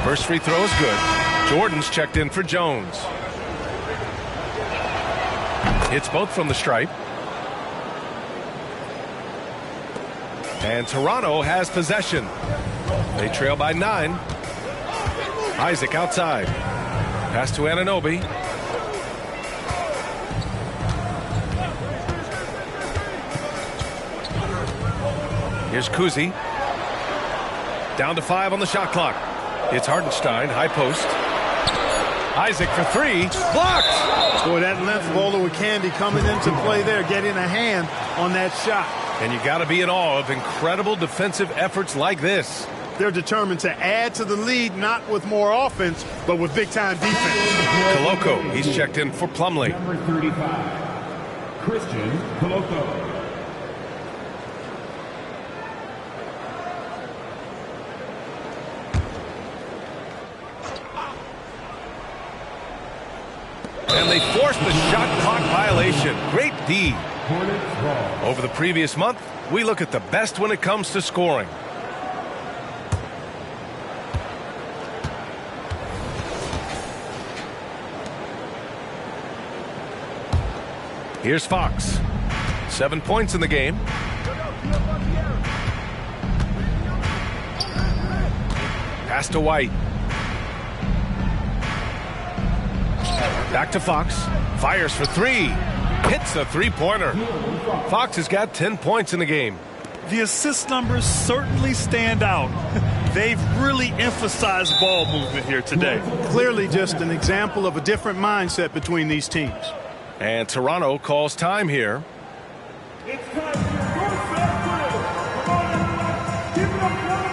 First free throw is good. Jordan's checked in for Jones. Hits both from the stripe. And Toronto has possession. They trail by 9. Isaac outside. Pass to Anunoby. Here's Kuzi. Down to 5 on the shot clock. It's Hartenstein, high post. Isaac for 3, blocked! Boy, that length bowler with Candy coming into play there, getting a hand on that shot. And you got to be in awe of incredible defensive efforts like this. They're determined to add to the lead, not with more offense, but with big-time defense. Koloko, he's checked in for Plumlee. Number 35, Christian Koloko. And they forced the shot clock violation. Great D. Over the previous month, we look at the best when it comes to scoring. Here's Fox. 7 points in the game. Pass to White. Back to Fox. Fires for three. Hits a three-pointer. Fox has got 10 points in the game. The assist numbers certainly stand out. They've really emphasized ball movement here today. Clearly just an example of a different mindset between these teams. And Toronto calls time here. It's time for your set drill. Come on, everyone. Keep it up, brother.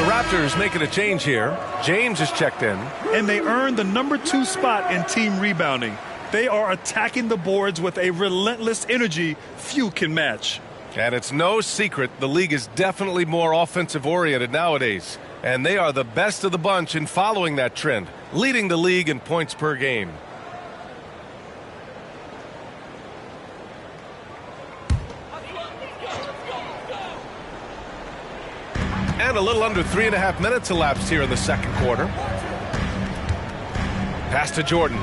Raptors making a change here. James is checked in. And they earned the #2 spot in team rebounding. They are attacking the boards with a relentless energy few can match. And it's no secret the league is definitely more offensive-oriented nowadays. And they are the best of the bunch in following that trend, leading the league in points per game. And a little under 3.5 minutes elapsed here in the second quarter. Pass to Jordan.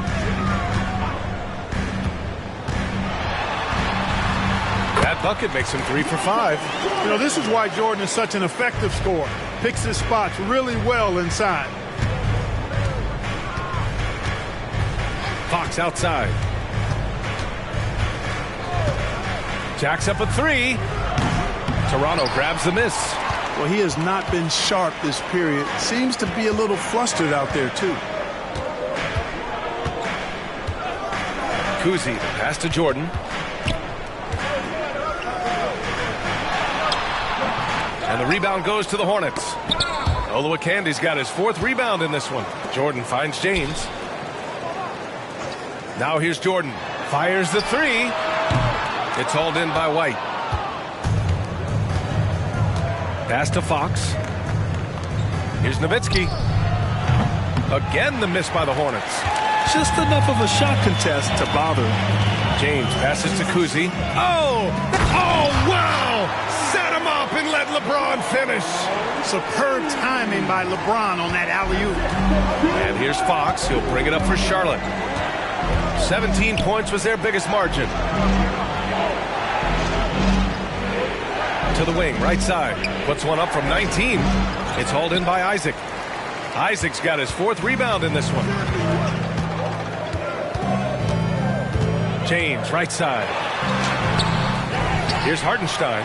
That bucket makes him 3 for 5. You know, this is why Jordan is such an effective scorer. Picks his spots really well inside. Fox outside. Jacks up a 3. Toronto grabs the miss. Well, he has not been sharp this period. Seems to be a little flustered out there, too. Kuzi, pass to Jordan. And the rebound goes to the Hornets. Oluwakandi's got his 4th rebound in this one. Jordan finds James. Now here's Jordan. Fires the 3. It's hauled in by White. Pass to Fox. Here's Nowitzki. Again the miss by the Hornets. Just enough of a shot contest to bother him. James passes to Kuzi. Oh, wow! Set him up and let LeBron finish. Superb timing by LeBron on that alley-oop. And here's Fox. He'll bring it up for Charlotte. 17 points was their biggest margin. To the wing, right side. Puts one up from 19. It's hauled in by Isaac. Isaac's got his 4th rebound in this one. James, right side. Here's Hartenstein.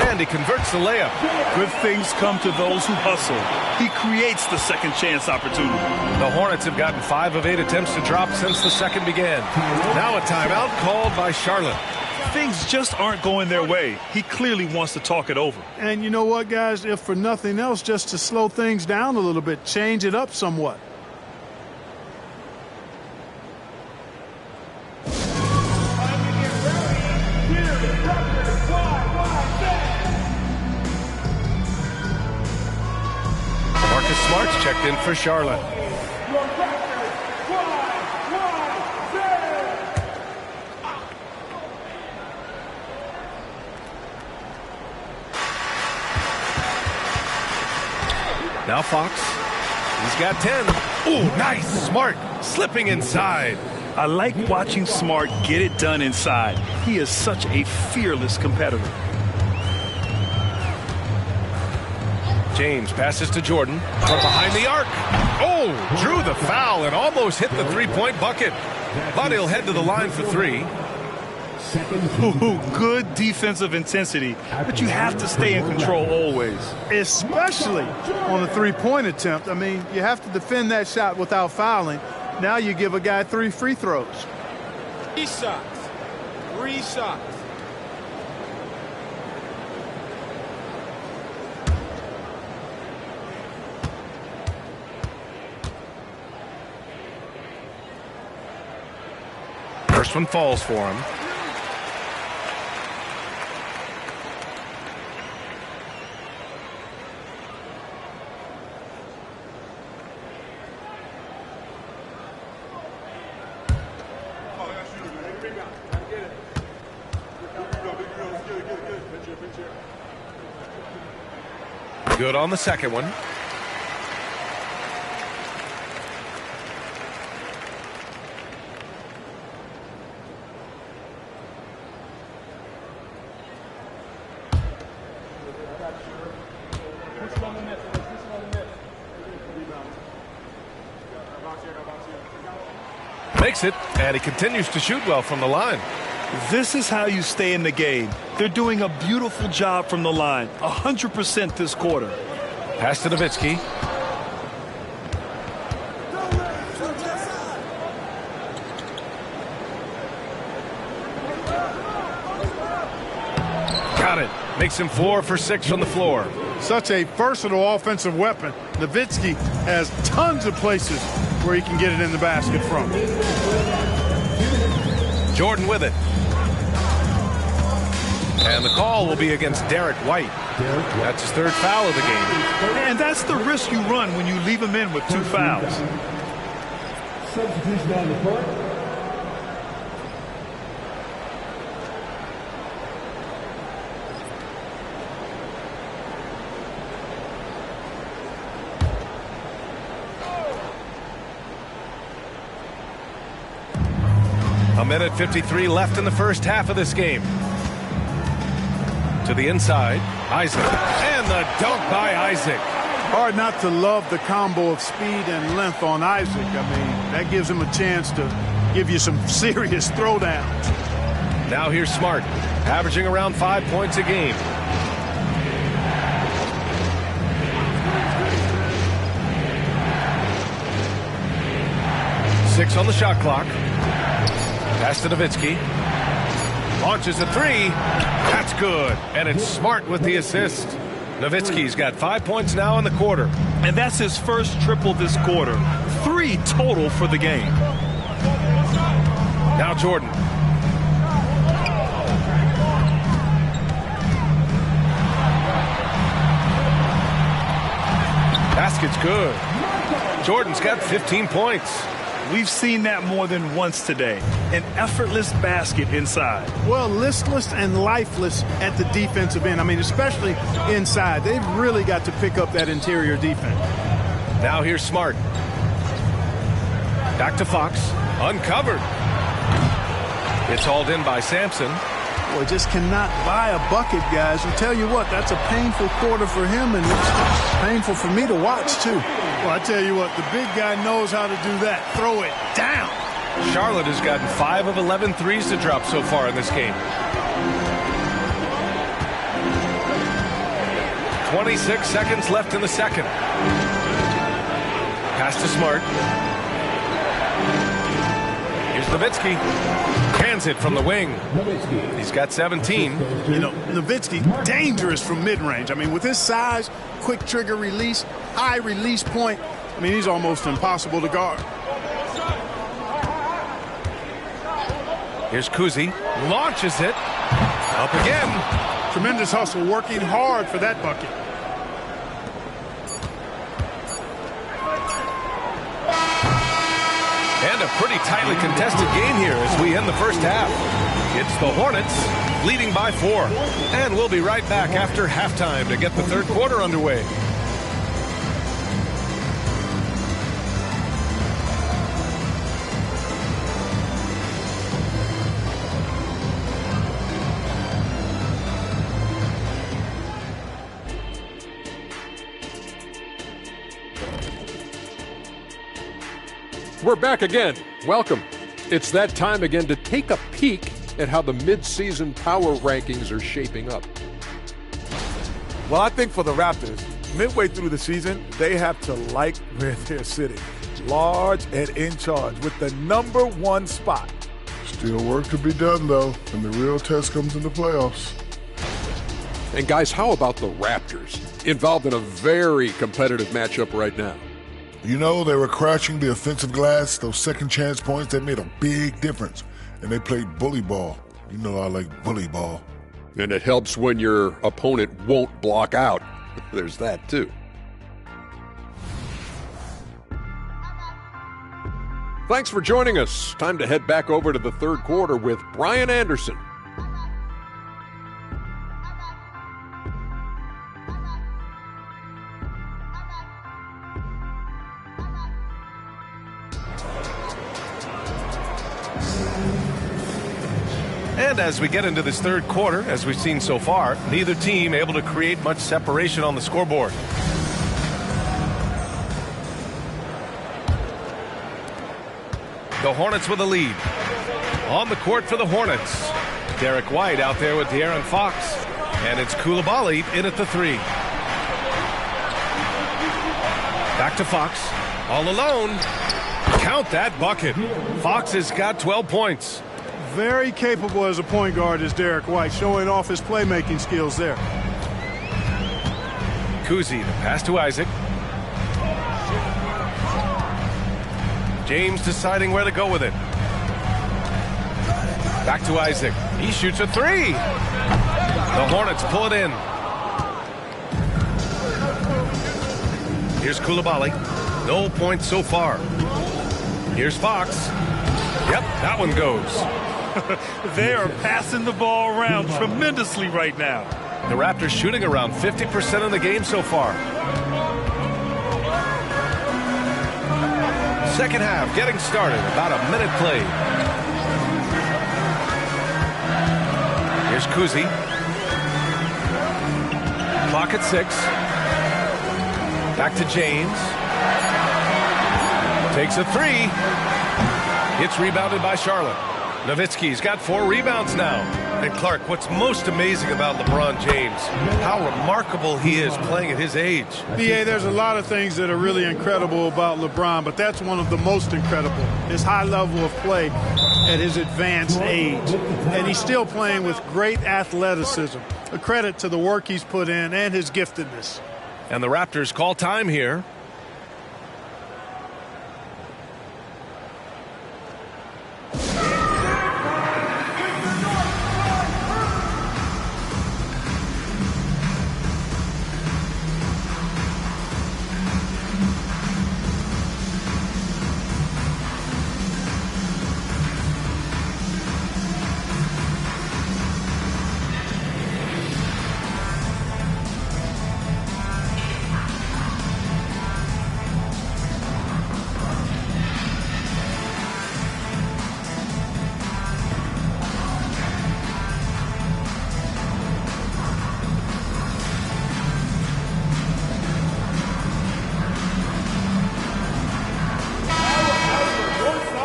And he converts the layup. Good things come to those who hustle. He creates the second chance opportunity. The Hornets have gotten 5 of 8 attempts to drop since the second began. Now a timeout called by Charlotte. Things just aren't going their way. He clearly wants to talk it over. And you know what, guys? If for nothing else, just to slow things down a little bit, change it up somewhat. Marcus Smart's checked in for Charlotte. Now Fox. He's got 10. Ooh, nice. Smart slipping inside. I like watching Smart get it done inside. He is such a fearless competitor. James passes to Jordan from behind the arc. Oh, drew the foul and almost hit the three-point bucket. But he'll head to the line for 3. Ooh, good defensive intensity, but you have to stay in control always. Especially on a three-point attempt. I mean, you have to defend that shot without fouling. Now you give a guy 3 free throws. 3 shots. 3 shots. First one falls for him. Good on the second one. Makes it, and he continues to shoot well from the line. This is how you stay in the game. They're doing a beautiful job from the line. 100% this quarter. Pass to Nowitzki. Got it. Makes him 4 for 6 from the floor. Such a versatile offensive weapon. Nowitzki has tons of places where he can get it in the basket from. Jordan with it. And the call will be against Derek White. That's his 3rd foul of the game. And that's the risk you run when you leave him in with 2 fouls. Substitution on the court. A minute 53 left in the first half of this game. To the inside, Isaac. And the dunk by Isaac. Hard not to love the combo of speed and length on Isaac. I mean, that gives him a chance to give you some serious throwdowns. Now here's Smart, averaging around 5 points a game. Six on the shot clock. Pass to Nowitzki. Launches a 3. That's good. And it's Smart with the assist. Nowitzki's got 5 points now in the quarter. And that's his first triple this quarter. 3 total for the game. Now Jordan. Basket's good. Jordan's got 15 points. We've seen that more than once today. An effortless basket inside. Well, listless and lifeless at the defensive end. I mean, especially inside. They've really got to pick up that interior defense. Now here's Smart. Back to Fox. Uncovered. It's hauled in by Sampson. Boy, just cannot buy a bucket, guys. I tell you what, that's a painful quarter for him, and it's painful for me to watch, too. Well, I tell you what, the big guy knows how to do that. Throw it down. Charlotte has gotten 5 of 11 threes to drop so far in this game. 26 seconds left in the second. Pass to Smart. Here's Nowitzki. Hands it from the wing. He's got 17. You know, Nowitzki, dangerous from mid-range. I mean, with his size, quick trigger release, high release point, I mean, he's almost impossible to guard. Here's Kuzi. Launches it. Up again. Tremendous hustle, working hard for that bucket. And a pretty tightly contested game here as we end the first half. It's the Hornets leading by 4. And we'll be right back after halftime to get the third quarter underway. We're back again. Welcome. It's that time again to take a peek at how the mid-season power rankings are shaping up. Well, I think for the Raptors, midway through the season, they have to like where they're sitting. Large and in charge with the #1 spot. Still work to be done, though, and the real test comes in the playoffs. And guys, how about the Raptors? Involved in a very competitive matchup right now. You know, they were crashing the offensive glass. Those second chance points, that made a big difference. And they played bully ball. You know I like bully ball. And it helps when your opponent won't block out. There's that, too. Thanks for joining us. Time to head back over to the third quarter with Brian Anderson. And as we get into this third quarter, as we've seen so far, neither team able to create much separation on the scoreboard. The Hornets with a lead. On the court for the Hornets. Derek White out there with De'Aaron Fox. And it's Coulibaly in at the 3. Back to Fox. All alone. Count that bucket. Fox has got 12 points. Very capable as a point guard is Derek White, showing off his playmaking skills there. Kuzi, the pass to Isaac. James deciding where to go with it. Back to Isaac. He shoots a 3. The Hornets pull it in. Here's Coulibaly. No points so far. Here's Fox. Yep, that one goes. They are passing the ball around tremendously right now. The Raptors shooting around 50% of the game so far. Second half getting started. About a minute played. Here's Kuzi. Clock at 6. Back to James. Takes a 3. It's rebounded by Charlotte. Nowitzki's got 4 rebounds now. And Clark, what's most amazing about LeBron James, how remarkable he is playing at his age. B.A., there's a lot of things that are really incredible about LeBron, but that's one of the most incredible. His high level of play at his advanced age. And he's still playing with great athleticism. A credit to the work he's put in and his giftedness. And the Raptors call time here.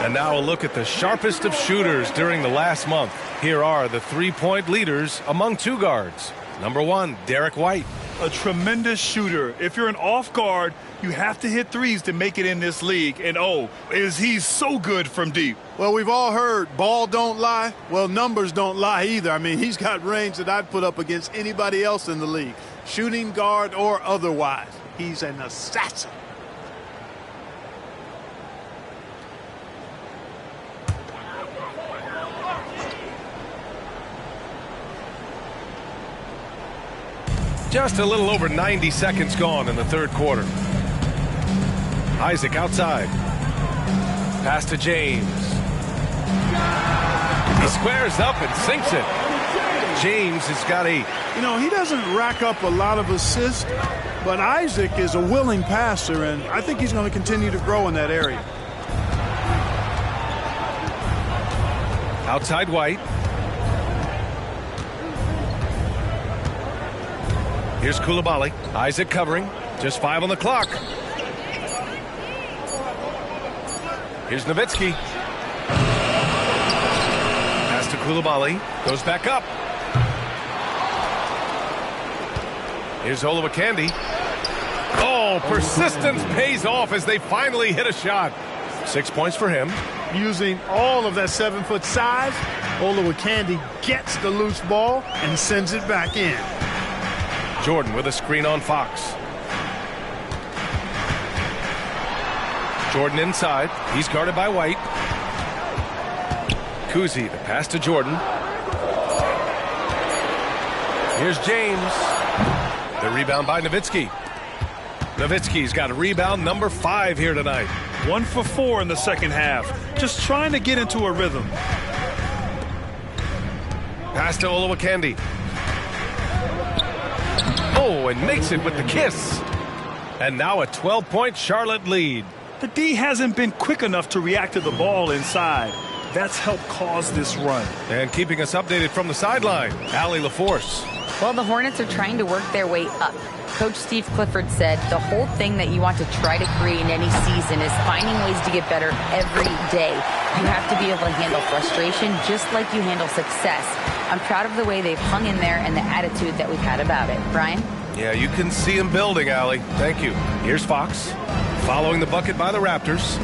And now a look at the sharpest of shooters during the last month. Here are the three-point leaders among 2 guards. Number 1, Derek White. A tremendous shooter. If you're an off guard, you have to hit threes to make it in this league. And is he so good from deep. Well, we've all heard ball don't lie. Well, numbers don't lie either. I mean, he's got range that I'd put up against anybody else in the league. Shooting guard or otherwise. He's an assassin. Just a little over 90 seconds gone in the third quarter. Isaac outside. Pass to James. He squares up and sinks it. James has got 8. You know, he doesn't rack up a lot of assists, but Isaac is a willing passer, and I think he's going to continue to grow in that area. Outside White. Here's Coulibaly. Isaac covering. Just 5 on the clock. Here's Nowitzki. Pass to Coulibaly. Goes back up. Here's Olowokandi. Oh, persistence pays off as they finally hit a shot. 6 points for him. Using all of that 7-foot size, Olowokandi gets the loose ball and sends it back in. Jordan with a screen on Fox. Jordan inside. He's guarded by White. Kuzi, the pass to Jordan. Here's James. The rebound by Nowitzki. Nowitzki's got a rebound number 5 here tonight. 1 for 4 in the second half. Just trying to get into a rhythm. Pass to Olowokandi. Oh, and makes it with the kiss. And now a 12-point Charlotte lead. The D hasn't been quick enough to react to the ball inside. that's helped cause this run. And keeping us updated from the sideline, Allie LaForce. Well, the Hornets are trying to work their way up. Coach Steve Clifford said the whole thing that you want to try to create in any season is finding ways to get better every day. You have to be able to handle frustration just like you handle success. I'm proud of the way they've hung in there and the attitude that we've had about it. Brian? Yeah, you can see him building, Allie. Thank you. Here's Fox, following the bucket by the Raptors.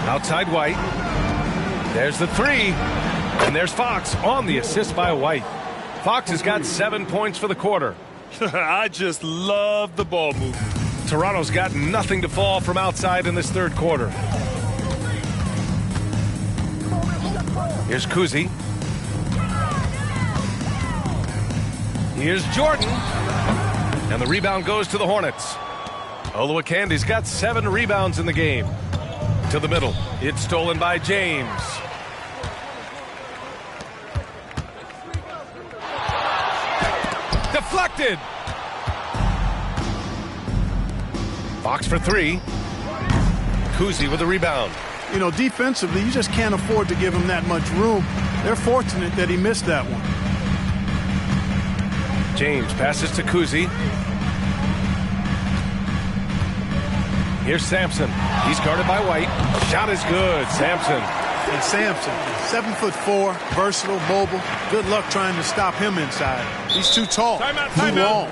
Outside White. There's the three. And there's Fox on the assist by White. Fox has got 7 points for the quarter. I just love the ball movement. Toronto's got nothing to fall from outside in this third quarter. Here's Kuzi. Here's Jordan. And the rebound goes to the Hornets. Oluwakandi's got 7 rebounds in the game. To the middle. It's stolen by James. Deflected. Fox for 3. Kuzi with the rebound. You know, defensively, you just can't afford to give him that much room. They're fortunate that he missed that one. James passes to Kuzi. Here's Sampson. He's guarded by White. Shot is good. Sampson. And Sampson, 7'4", versatile, mobile. Good luck trying to stop him inside. He's too tall, too long.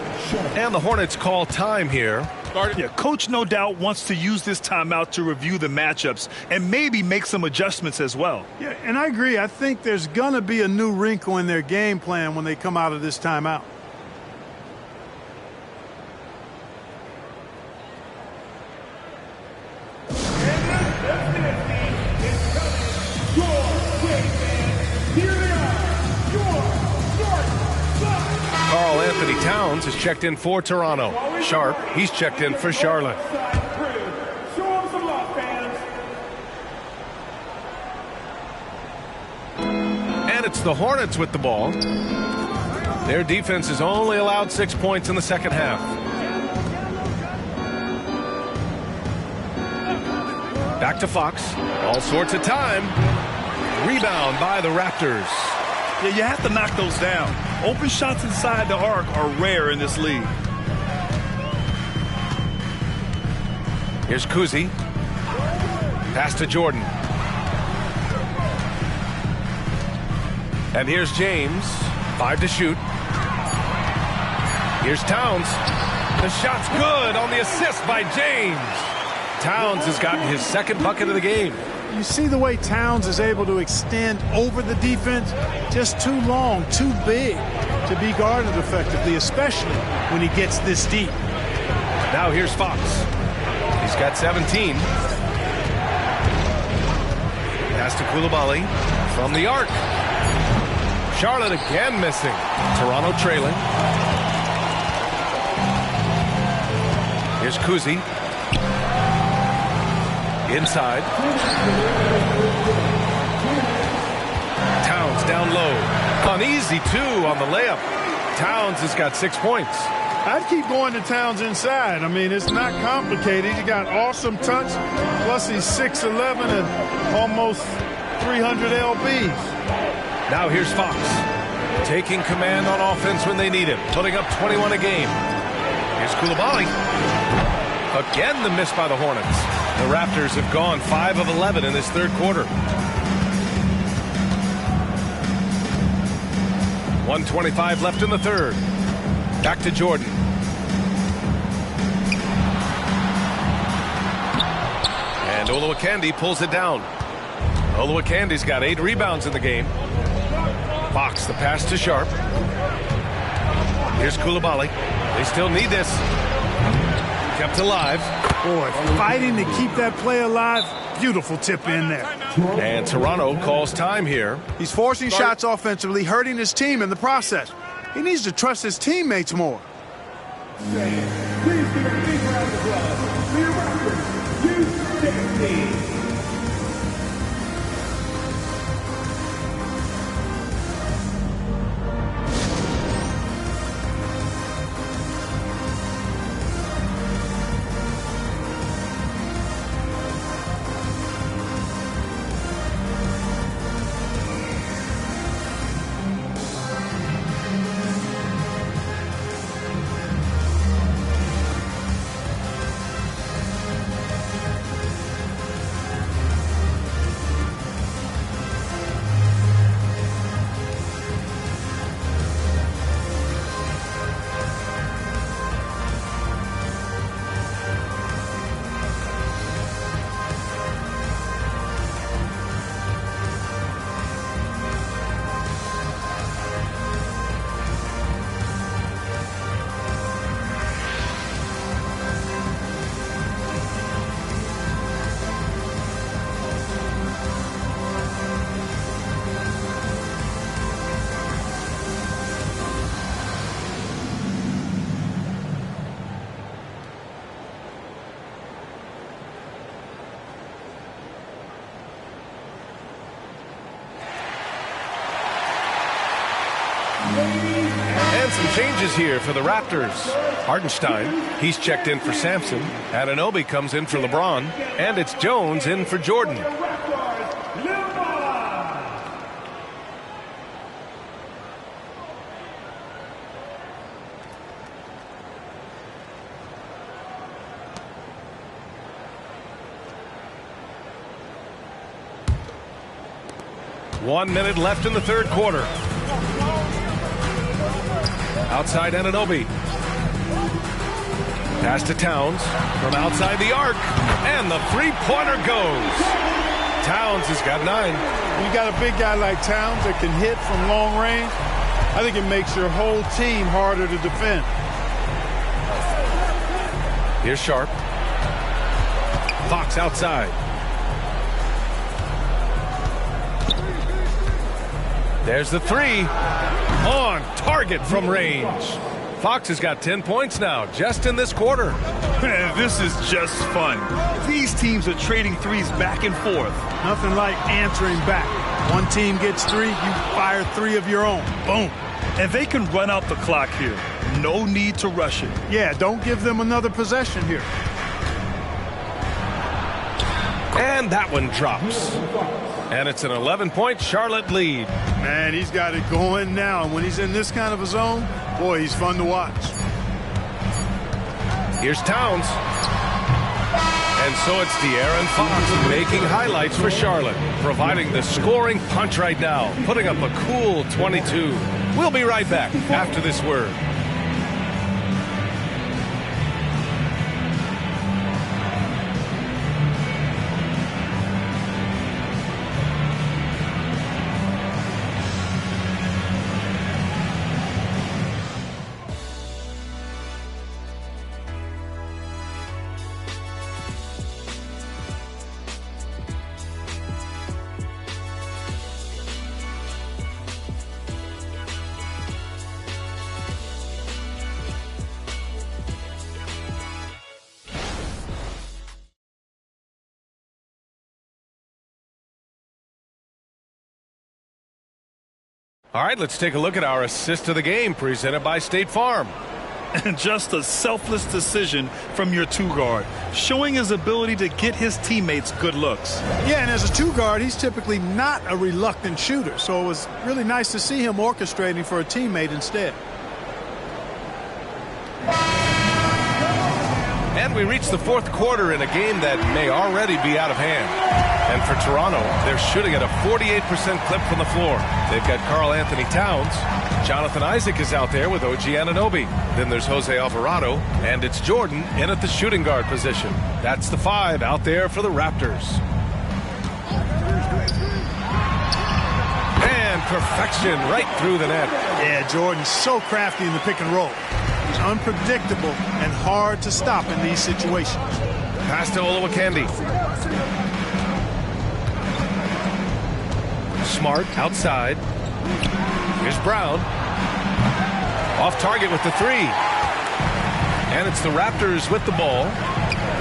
And the Hornets call time here. Yeah, Coach no doubt wants to use this timeout to review the matchups and maybe make some adjustments as well. Yeah, and I agree. I think there's going to be a new wrinkle in their game plan when they come out of this timeout. Karl Anthony Towns has checked in for Toronto. Sharp, he's checked in for Charlotte. And it's the Hornets with the ball. Their defense has only allowed 6 points in the second half. Back to Fox. All sorts of time. Rebound by the Raptors. Yeah, you have to knock those down. Open shots inside the arc are rare in this league. Here's Kuzi. Pass to Jordan. And here's James. 5 to shoot. Here's Towns. The shot's good on the assist by James. Towns has gotten his second bucket of the game. You see the way Towns is able to extend over the defense? Just too long, too big to be guarded effectively, especially when he gets this deep. Now here's Fox. He's got 17. Pass to Coulibaly from the arc. Charlotte again missing. Toronto trailing. Here's Kuzi. Inside. Towns down low. An easy 2 on the layup. Towns has got 6 points. I'd keep going to Towns inside. I mean, it's not complicated. He's got awesome touch. Plus, he's 6'11" and almost 300 LBs. Now here's Fox. Taking command on offense when they need it. Putting up 21 a game. Here's Coulibaly. Again, the miss by the Hornets. The Raptors have gone 5 of 11 in this third quarter. 1:25 left in the third. Back to Jordan. And Oluwakandi pulls it down. Oluwakandi's got 8 rebounds in the game. Fox, the pass to Sharp. Here's Coulibaly. They still need this. Kept alive. Boy, fighting to keep that play alive. Beautiful tip in there. And Toronto calls time here. He's forcing shots offensively, hurting his team in the process. He needs to trust his teammates more. Please give a big round of applause for your record, you 16. And some changes here for the Raptors. Hartenstein, he's checked in for Sampson. Anunoby comes in for LeBron. And it's Jones in for Jordan. One minute left in the third quarter. Outside Anunoby. Pass to Towns from outside the arc. And the three-pointer goes. Towns has got 9. When you got a big guy like Towns that can hit from long range, I think it makes your whole team harder to defend. Here's Sharp. Fox outside. There's the 3. On target from range. Fox has got 10 points now, just in this quarter. Man, this is just fun. These teams are trading threes back and forth. Nothing like answering back. One team gets 3, you fire 3 of your own. Boom. And they can run out the clock here. No need to rush it. Yeah, don't give them another possession here. And that one drops. And it's an 11-point Charlotte lead. Man, he's got it going now. And when he's in this kind of a zone, boy, he's fun to watch. Here's Towns. And so it's De'Aaron Fox making highlights for Charlotte, providing the scoring punch right now, putting up a cool 22. We'll be right back after this word. All right, let's take a look at our assist of the game presented by State Farm. And just a selfless decision from your 2-guard, showing his ability to get his teammates good looks. Yeah, and as a 2-guard, he's typically not a reluctant shooter, so it was really nice to see him orchestrating for a teammate instead. And we reach the fourth quarter in a game that may already be out of hand. And for Toronto, they're shooting at a 48% clip from the floor. They've got Karl Anthony Towns. Jonathan Isaac is out there with OG Anunoby. Then there's Jose Alvarado. And it's Jordan in at the shooting guard position. That's the 5 out there for the Raptors. And perfection right through the net. Yeah, Jordan's so crafty in the pick and roll. He's unpredictable and hard to stop in these situations. Pass to Olowokandi. Smart outside. Here's Brown. Off target with the 3. And it's the Raptors with the ball.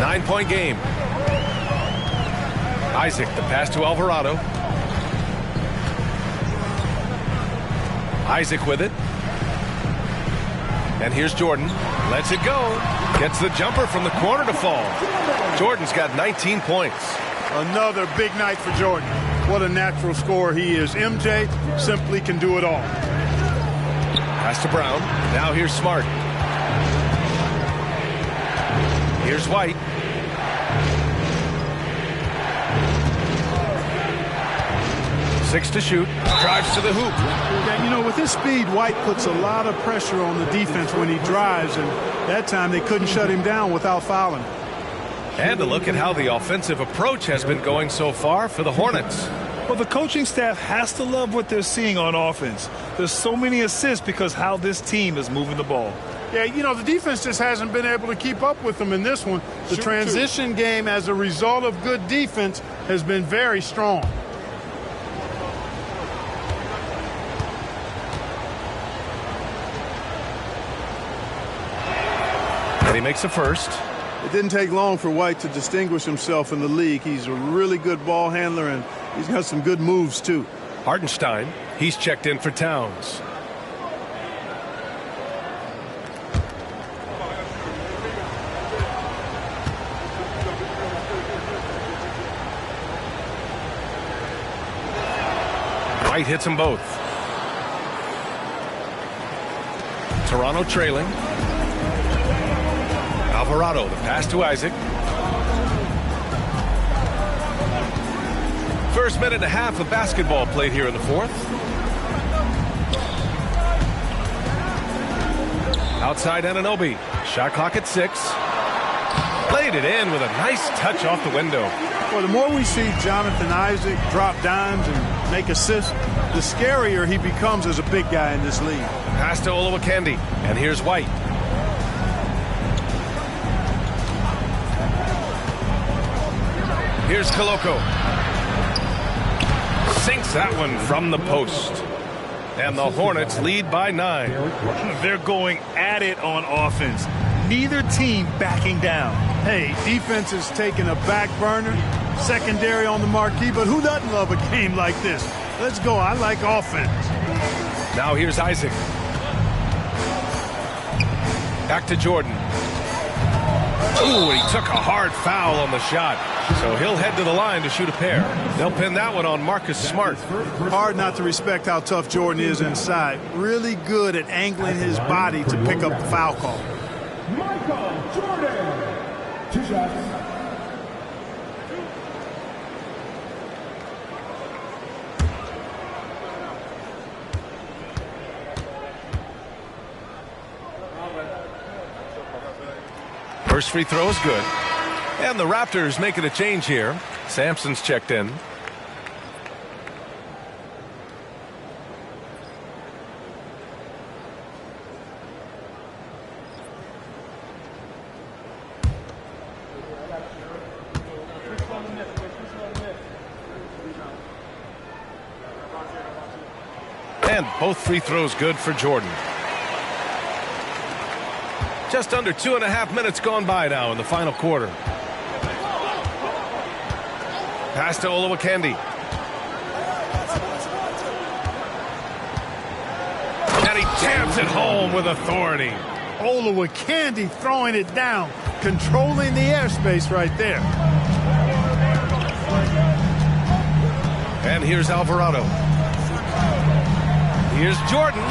9-point game. Isaac, the pass to Alvarado. Isaac with it. And here's Jordan. Lets it go. Gets the jumper from the corner to fall. Jordan's got 19 points. Another big night for Jordan. What a natural scorer he is. MJ simply can do it all. Pass to Brown. Now here's Smart. Here's White. Six to shoot. Drives to the hoop. Yeah, you know, with his speed, White puts a lot of pressure on the defense when he drives, and that time they couldn't shut him down without fouling him. And a look at how the offensive approach has been going so far for the Hornets. Well, the coaching staff has to love what they're seeing on offense. There's so many assists because how this team is moving the ball. Yeah, you know, the defense just hasn't been able to keep up with them in this one. The transition game as a result of good defense has been very strong. And he makes a first. It didn't take long for White to distinguish himself in the league. He's a really good ball handler, and he's got some good moves, too. Hartenstein, he's checked in for Towns. White hits them both. Toronto trailing. Alvarado, the pass to Isaac. First minute and a half of basketball played here in the fourth. Outside Anunoby. Shot clock at 6. Played it in with a nice touch off the window. Well, the more we see Jonathan Isaac drop dimes and make assists, the scarier he becomes as a big guy in this league. Pass to Olowokandi. And here's White. Here's Koloko. Sinks that one from the post. And the Hornets lead by 9. They're going at it on offense. Neither team backing down. Hey, defense is taking a back burner, secondary on the marquee, but who doesn't love a game like this? Let's go. I like offense. Now here's Isaac. Back to Jordan. Ooh, he took a hard foul on the shot. So he'll head to the line to shoot a pair. They'll pin that one on Marcus Smart. Hard not to respect how tough Jordan is inside. Really good at angling his body to pick up the foul call. Michael Jordan. 2 shots. First free throw is good. And the Raptors making a change here. Sampson's checked in. And both free throws good for Jordan. Just under 2.5 minutes gone by now in the final quarter. Pass to Olowokandi. And he jams it home with authority. Olowokandi throwing it down, controlling the airspace right there. And here's Alvarado. Here's Jordan.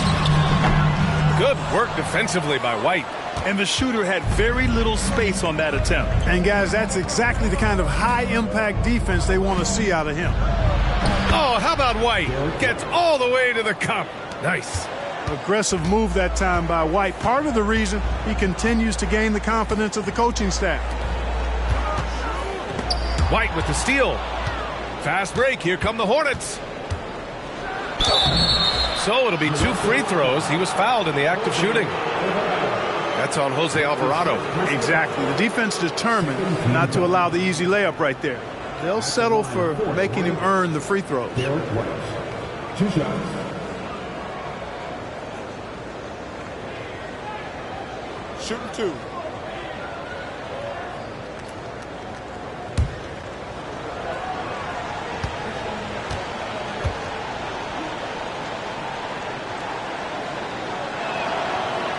Good work defensively by White. And the shooter had very little space on that attempt. And guys, that's exactly the kind of high-impact defense they want to see out of him. Oh, how about White? Gets all the way to the cup. Nice. Aggressive move that time by White. Part of the reason he continues to gain the confidence of the coaching staff. White with the steal. Fast break. Here come the Hornets. So it'll be 2 free throws. He was fouled in the act of shooting. That's on Jose Alvarado. Exactly. The defense determined not to allow the easy layup right there. They'll settle for making him earn the free throws. 2 shots. Shooting 2.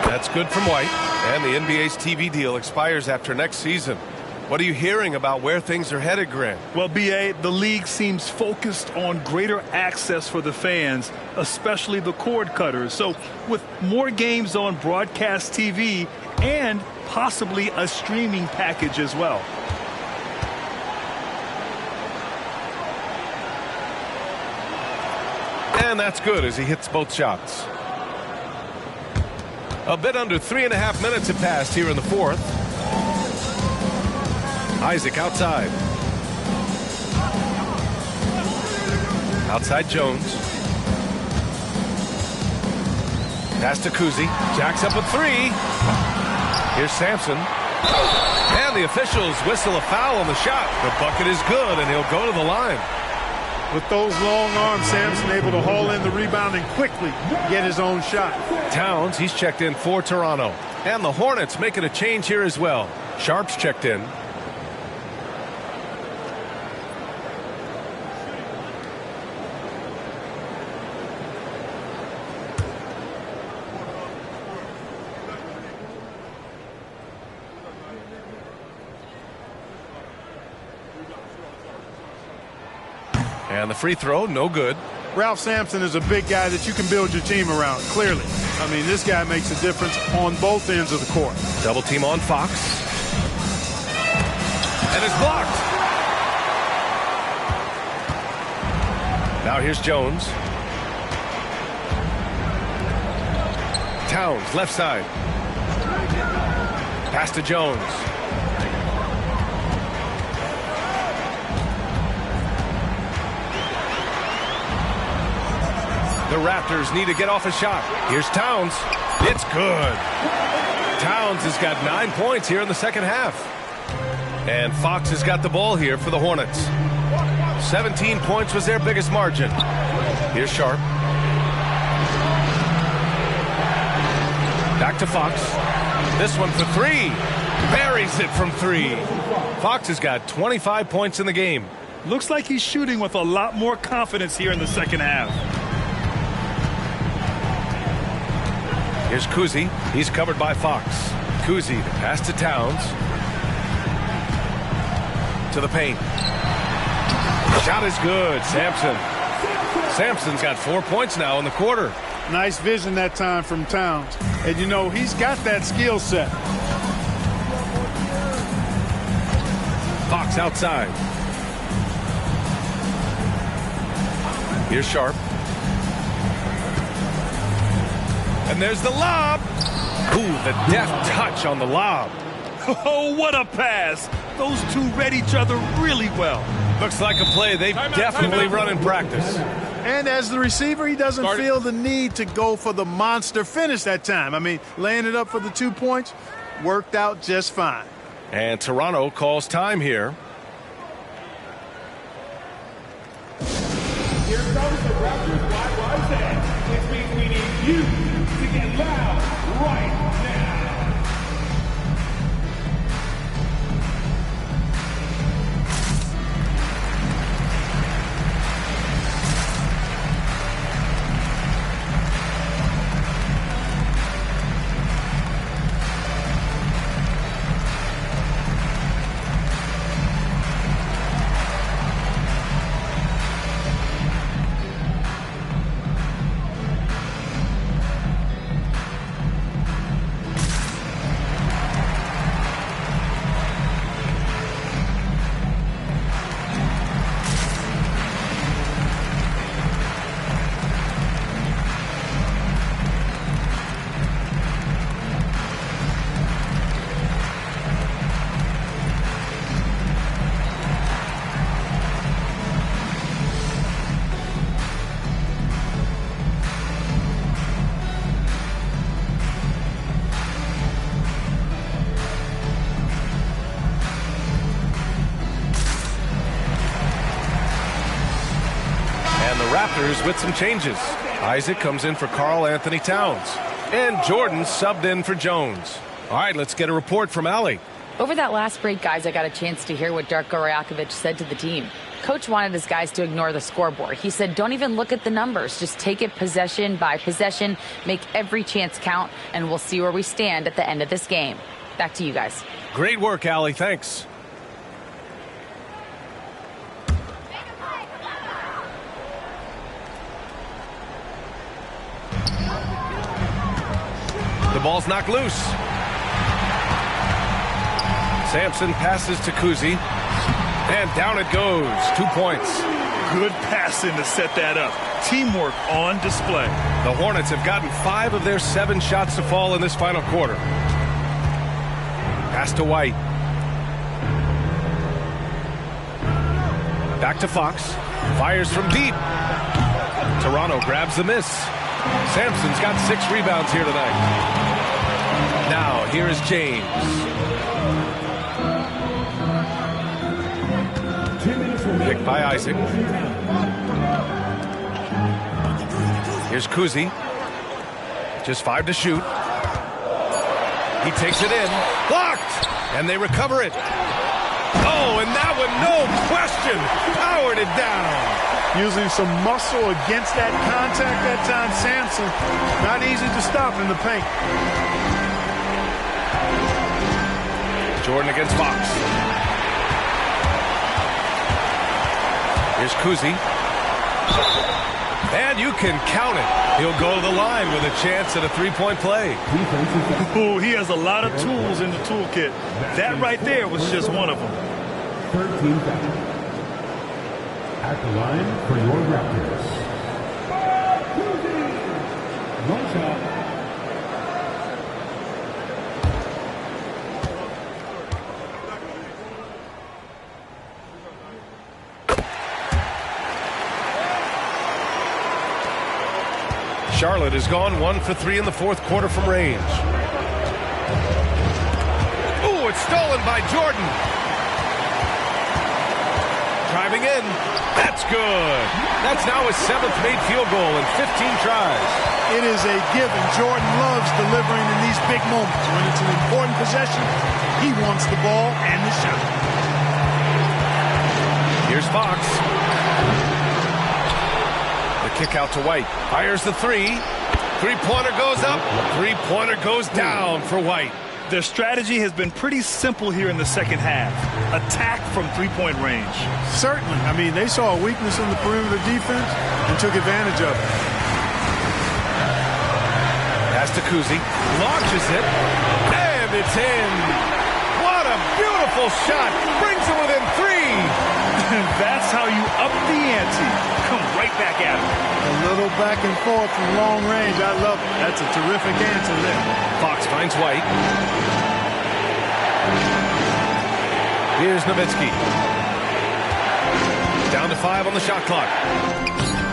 That's good from White. And the NBA's TV deal expires after next season. What are you hearing about where things are headed, Grant? Well, B.A., the league seems focused on greater access for the fans, especially the cord cutters. So with more games on broadcast TV and possibly a streaming package as well. And that's good as he hits both shots. A bit under 3.5 minutes have passed here in the fourth. Isaac outside. Outside Jones. Pass to Kuzi. Jacks up a 3. Here's Sampson. And the officials whistle a foul on the shot. The bucket is good, and he'll go to the line. With those long arms, Sampson able to haul in the rebound and quickly get his own shot. Towns, he's checked in for Toronto. And the Hornets making a change here as well. Sharp's checked in. And the free throw, no good. Ralph Sampson is a big guy that you can build your team around, clearly. I mean, this guy makes a difference on both ends of the court. Double team on Fox. And it's blocked. Now here's Jones. Towns, left side. Pass to Jones. The Raptors need to get off a shot. Here's Towns. It's good. Towns has got 9 points here in the second half. And Fox has got the ball here for the Hornets. 17 points was their biggest margin. Here's Sharp. Back to Fox. This one for three. Buries it from three. Fox has got 25 points in the game. Looks like he's shooting with a lot more confidence here in the second half. Here's Kuzi. He's covered by Fox. Kuzi, the pass to Towns. To the paint. Shot is good. Sampson. Sampson's got 4 points now in the quarter. Nice vision that time from Towns. And, you know, he's got that skill set. Fox outside. Here's Sharp. And there's the lob. Ooh, the deft touch on the lob. Oh, what a pass. Those two read each other really well. Looks like a play they've definitely run in practice. And as the receiver, he doesn't feel the need to go for the monster finish that time. I mean, laying it up for the 2 points worked out just fine. And Toronto calls time here. Here comes the Raptors wide stand. Which means we need you to get loud right now. Raptors with some changes. Isaac comes in for Karl Anthony Towns. And Jordan subbed in for Jones. All right, let's get a report from Allie. Over that last break, guys, I got a chance to hear what Darko Rajakovic said to the team. Coach wanted his guys to ignore the scoreboard. He said, don't even look at the numbers. Just take it possession by possession, make every chance count, and we'll see where we stand at the end of this game. Back to you guys. Great work, Allie. Thanks. The ball's knocked loose. Sampson passes to Kuzi. And down it goes. 2 points. Good passing to set that up. Teamwork on display. The Hornets have gotten 5 of their 7 shots to fall in this final quarter. Pass to White. Back to Fox. Fires from deep. Toronto grabs the miss. Sampson's got 6 rebounds here tonight. Now, here is James. Picked by Isaac. Here's Kuzi. Just 5 to shoot. He takes it in. Blocked! And they recover it. Oh, and that one, no question, powered it down. Using some muscle against that contact that time, Sampson. Not easy to stop in the paint. Jordan against Fox. Here's Kuzi. And you can count it. He'll go to the line with a chance at a three-point play. Ooh, he has a lot of tools in the toolkit. That right there was just one of them. 13 seconds. At the line for your Raptors. One shot. Charlotte has gone 1 for 3 in the fourth quarter from range. Ooh, it's stolen by Jordan. Driving in. That's good. That's now his 7th made field goal in 15 tries. It is a given. Jordan loves delivering in these big moments. When it's an important possession, he wants the ball and the shot. Here's Fox. Kick out to White. Fires the three. Three-pointer goes up. Three-pointer goes down for White. Their strategy has been pretty simple here in the second half. Attack from three-point range. Certainly. I mean, they saw a weakness in the perimeter defense and took advantage of it. Pass to Kuzi. Launches it. And it's in. What a beautiful shot. Brings it within 3. That's how you up the ante. Come right back at him. A little back and forth from long range. I love it. That's a terrific answer there. Fox finds White. Here's Nowitzki. Down to 5 on the shot clock.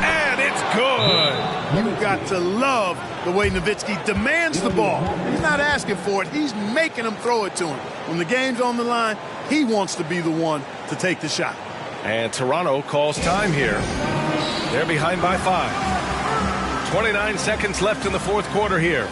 And it's good. You've got to love the way Nowitzki demands the ball. He's not asking for it. He's making him throw it to him. When the game's on the line, he wants to be the one to take the shot. And Toronto calls time here. They're behind by 5. 29 seconds left in the fourth quarter here.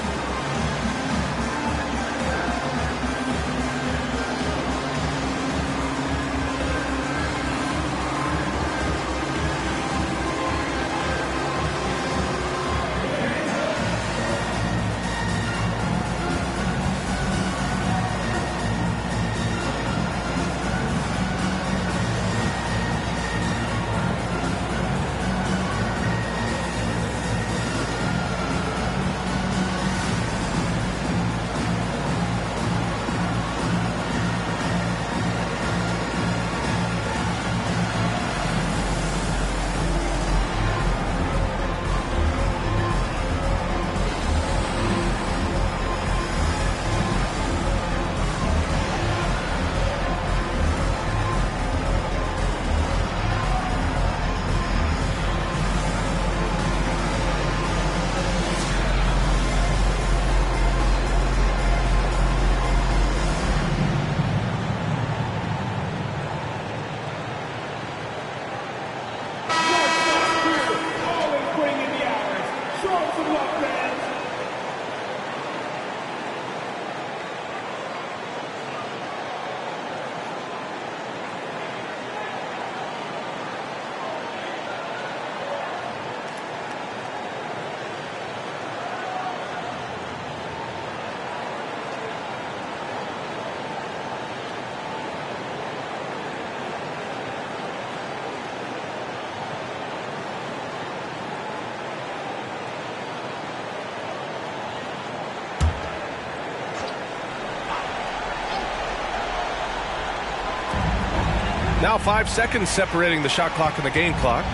Now 5 seconds separating the shot clock and the game clock.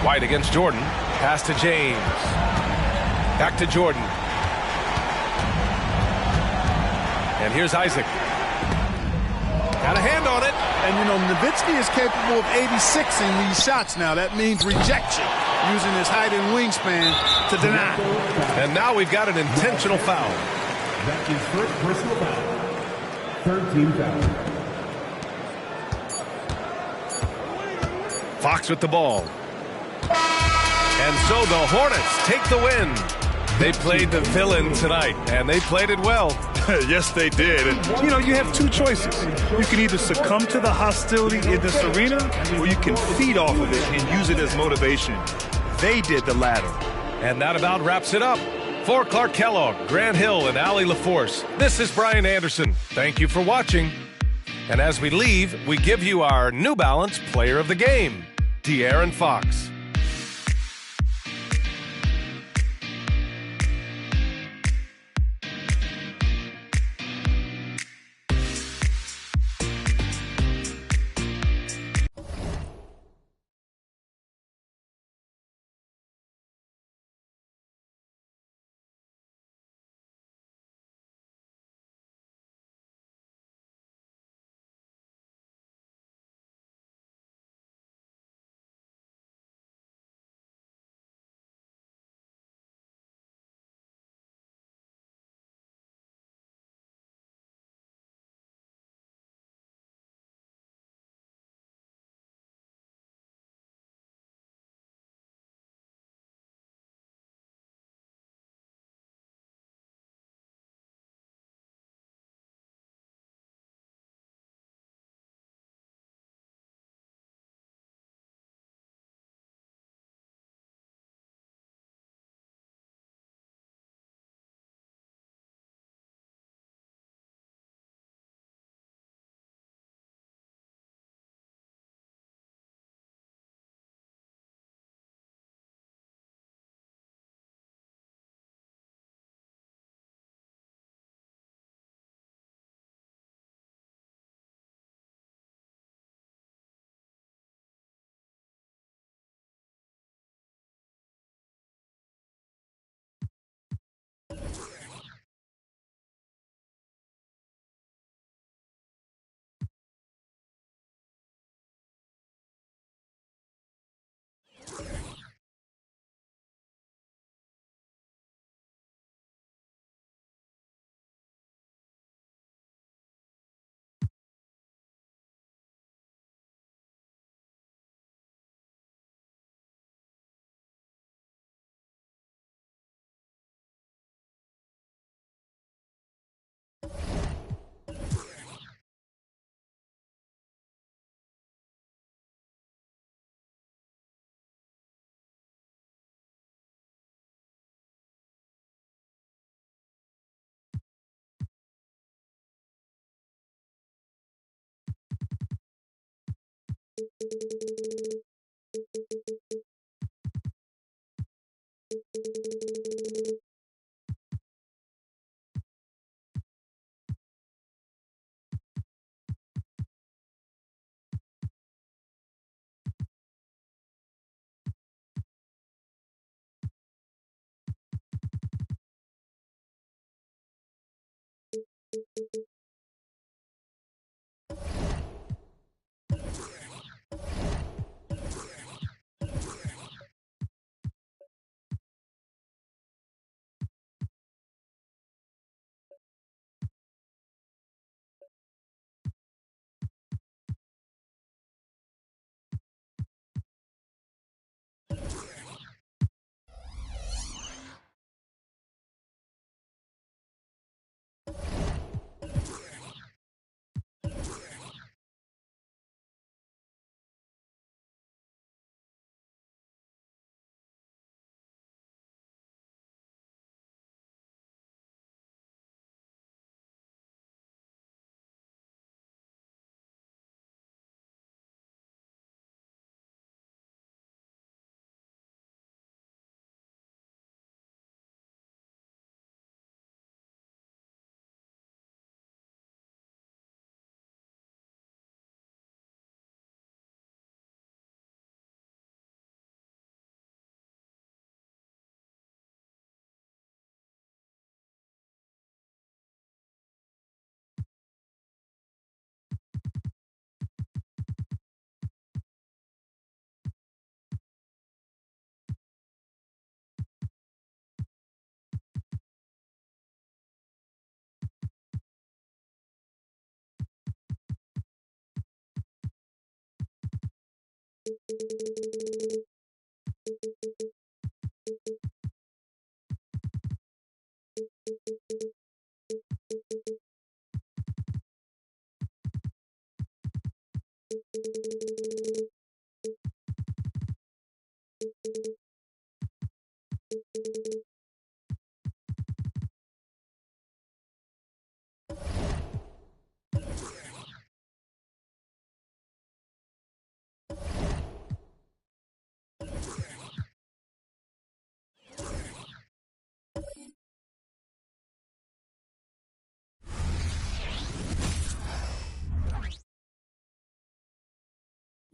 White against Jordan. Pass to James. Back to Jordan. And here's Isaac. Got a hand on it. And, you know, Nowitzki is capable of 86ing these shots now. That means rejection, using his height and wingspan to deny. And now we've got an intentional foul. That is first personal foul. 13 fouls. Fox with the ball. And so the Hornets take the win. They played the villain tonight, and they played it well. Yes, they did. And, you know, you have two choices. You can either succumb to the hostility in this arena, or you can feed off of it and use it as motivation. They did the latter. And that about wraps it up. For Clark Kellogg, Grant Hill, and Allie LaForce, this is Brian Anderson. Thank you for watching. And as we leave, we give you our New Balance Player of the Game, De'Aaron Fox.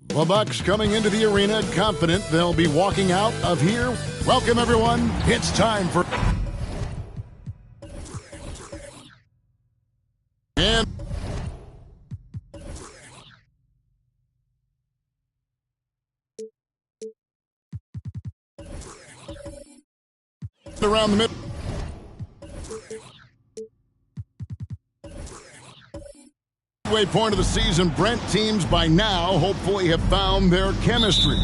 The Bucks coming into the arena confident they'll be walking out of here. Welcome, everyone. It's time for... And... around the middle. Midway point of the season, Brent, teams by now hopefully have found their chemistry.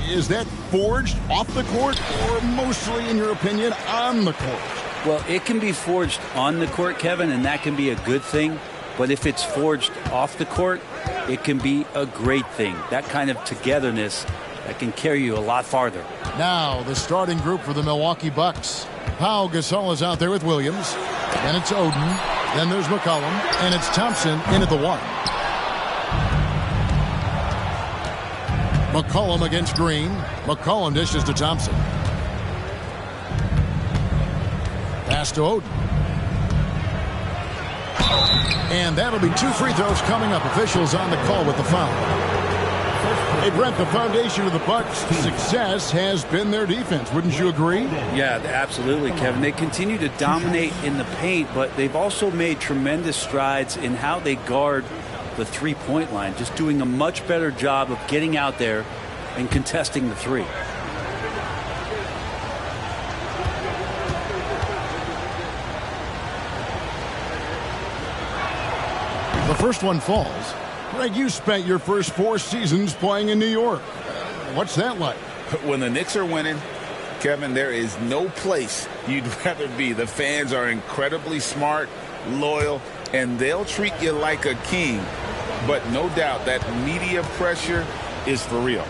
Is that forged off the court or mostly, in your opinion, on the court? Well, it can be forged on the court, Kevin, and that can be a good thing. But if it's forged off the court, it can be a great thing. That kind of togetherness that can carry you a lot farther. Now, the starting group for the Milwaukee Bucks. Pau Gasol is out there with Williams. Then it's Oden. Then there's McCollum. And it's Thompson in at the 1. McCollum against Green. McCollum dishes to Thompson. Pass to Oden. And that'll be 2 free throws coming up. Officials on the call with the foul. Hey, Brent, the foundation of the Bucks' success has been their defense. Wouldn't you agree? Yeah, absolutely, Kevin. They continue to dominate in the paint, but they've also made tremendous strides in how they guard the three-point line, just doing a much better job of getting out there and contesting the three. The first one falls. Greg, you spent your first 4 seasons playing in New York. What's that like? When the Knicks are winning, Kevin, there is no place you'd rather be. The fans are incredibly smart, loyal, and they'll treat you like a king. But no doubt that media pressure is for real.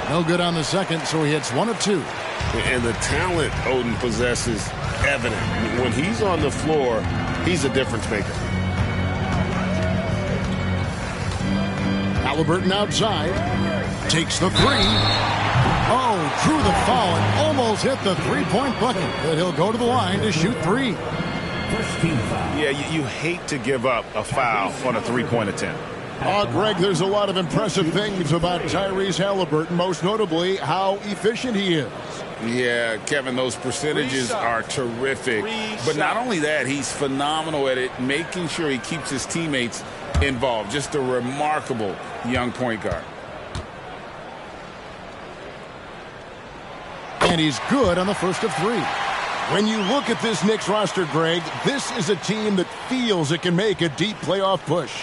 No good on the second, so he hits 1 of 2. And the talent Oden possesses evident. When he's on the floor, he's a difference maker. Halliburton outside. Takes the 3. Oh, drew the foul and almost hit the three-point bucket. But he'll go to the line to shoot 3. Yeah, you hate to give up a foul on a three-point attempt. Greg, there's a lot of impressive things about Tyrese Halliburton, most notably how efficient he is. Yeah, Kevin, those percentages are terrific. But not only that, he's phenomenal at it, making sure he keeps his teammates involved. Just a remarkable young point guard. And he's good on the first of 3. When you look at this Knicks roster, Greg, this is a team that feels it can make a deep playoff push.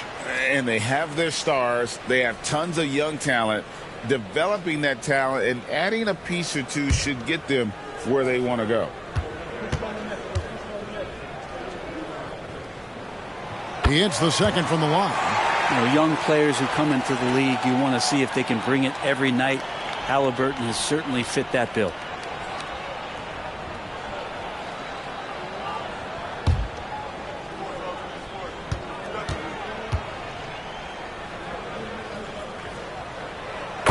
And they have their stars. They have tons of young talent. Developing that talent and adding a piece or two should get them where they want to go. He hits the second from the line. You know, young players who come into the league, you want to see if they can bring it every night. Halliburton has certainly fit that bill.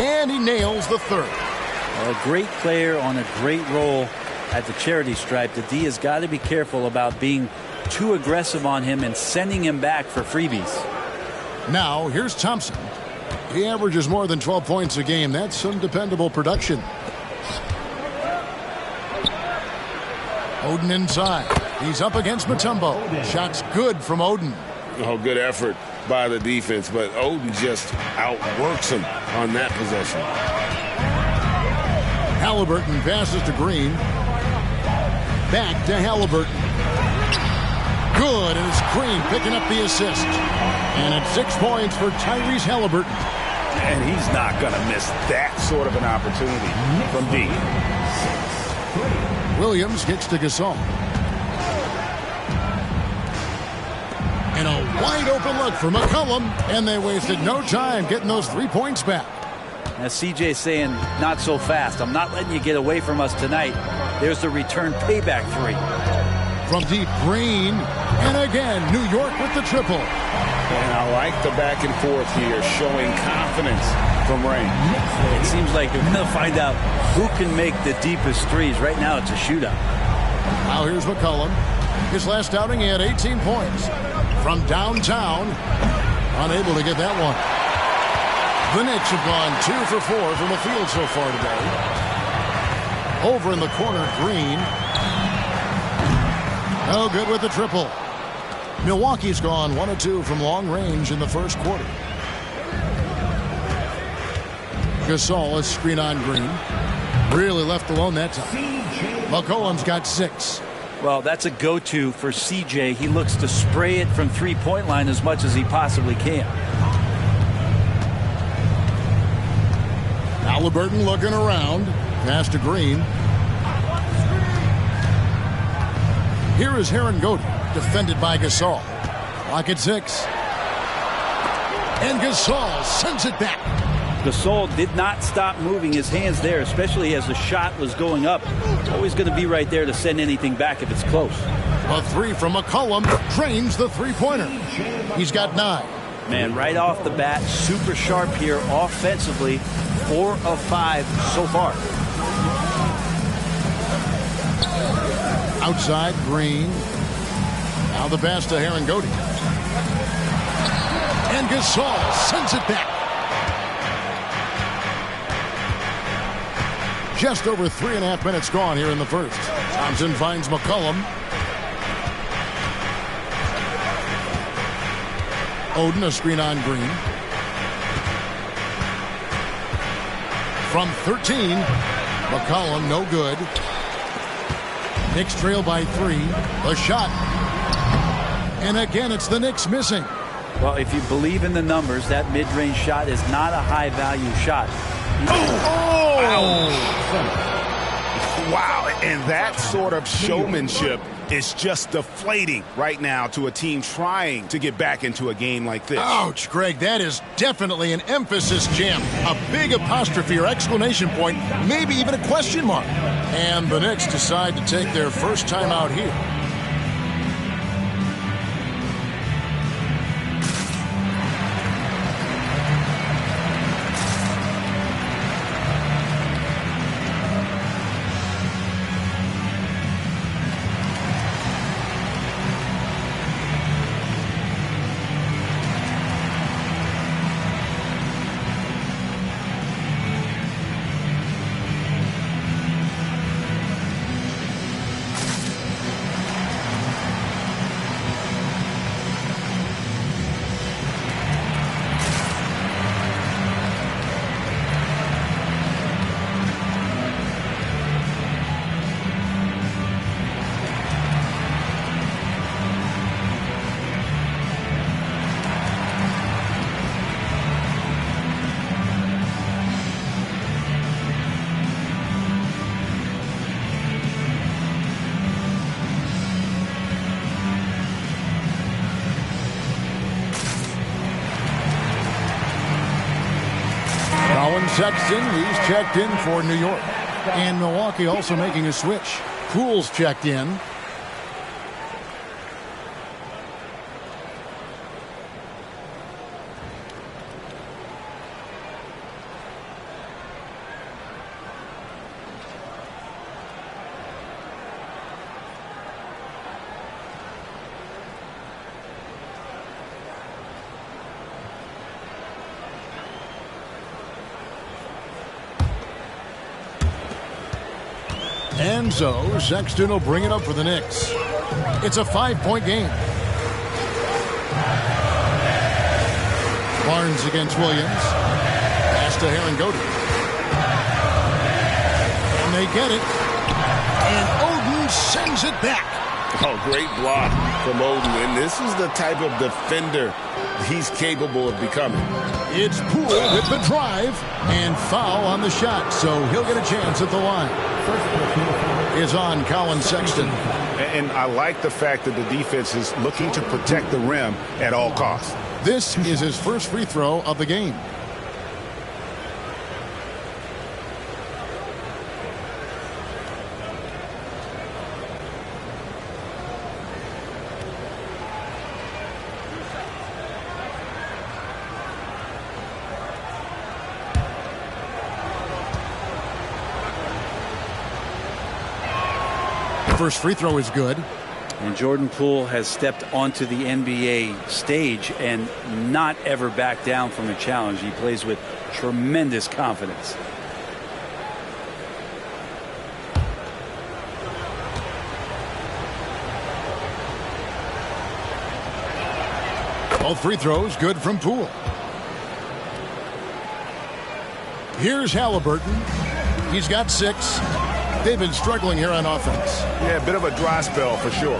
And he nails the third. A great player on a great role at the charity stripe. The D has got to be careful about being too aggressive on him and sending him back for freebies. Now, here's Thompson. He averages more than 12 points a game. That's some dependable production. Oden inside. He's up against Mutombo. Shot's good from Oden. Oh, good effort by the defense, but Oden just outworks him on that possession. Halliburton passes to Green. Back to Halliburton. Good, and it's Green picking up the assist. And it's 6 points for Tyrese Halliburton. And he's not going to miss that sort of an opportunity from deep. Williams gets to Gasol. And a wide open look for McCollum, and they wasted no time getting those 3 points back. As CJ saying, not so fast. I'm not letting you get away from us tonight. There's the return payback 3. From deep, Green, and again, New York with the triple. And I like the back and forth here, showing confidence from Rain. It seems like they're going to find out who can make the deepest threes. Right now, it's a shootout. Now here's McCollum. His last outing, he had 18 points. From downtown, Unable to get that one. The Knicks have gone 2 for 4 from the field so far today. Over in the corner, Green. No good with the triple. Milwaukee's gone 1 of 2 from long range in the first quarter. Gasol is screen on Green. Really left alone that time. McCollum's got 6. Well, that's a go-to for CJ. He looks to spray it from three-point line as much as he possibly can. Halliburton looking around. Pass to Green. Here is Herangodi, defended by Gasol. Clock at 6. And Gasol sends it back. Gasol did not stop moving his hands there, especially as the shot was going up. Always going to be right there to send anything back if it's close. A 3 from McCollum drains the three-pointer. He's got 9. Man, right off the bat, super sharp here offensively. 4 of 5 so far. Outside, Green. Now the pass to Herangodi. And Gasol sends it back. Just over 3.5 minutes gone here in the first. Thompson finds McCollum. Oden, a screen on Green. From 13, McCollum, no good. Knicks trail by 3. The shot. And again, it's the Knicks missing. Well, if you believe in the numbers, that mid-range shot is not a high-value shot. Wow, and that sort of showmanship is just deflating right now to a team trying to get back into a game like this. Ouch, Greg, that is definitely an emphasis jam. A big apostrophe or exclamation point, maybe even a question mark. And the Knicks decide to take their first time out here. Sexton, he's checked in for New York. And Milwaukee also making a switch. Poole's checked in. And so Sexton will bring it up for the Knicks. It's a 5-point game. Barnes against Williams. Pass to Herangodi. And they get it. And Oden sends it back. Oh, great block from Oden. And this is the type of defender he's capable of becoming. It's Poole with the drive and foul on the shot, so he'll get a chance at the line. Is on Colin Sexton. And I like the fact that the defense is looking to protect the rim at all costs. This is his first free throw of the game. First free throw is good. And Jordan Poole has stepped onto the NBA stage and not ever backed down from a challenge. He plays with tremendous confidence. All free throws good from Poole. Here's Halliburton. He's got 6. They've been struggling here on offense. Yeah, a bit of a dry spell for sure.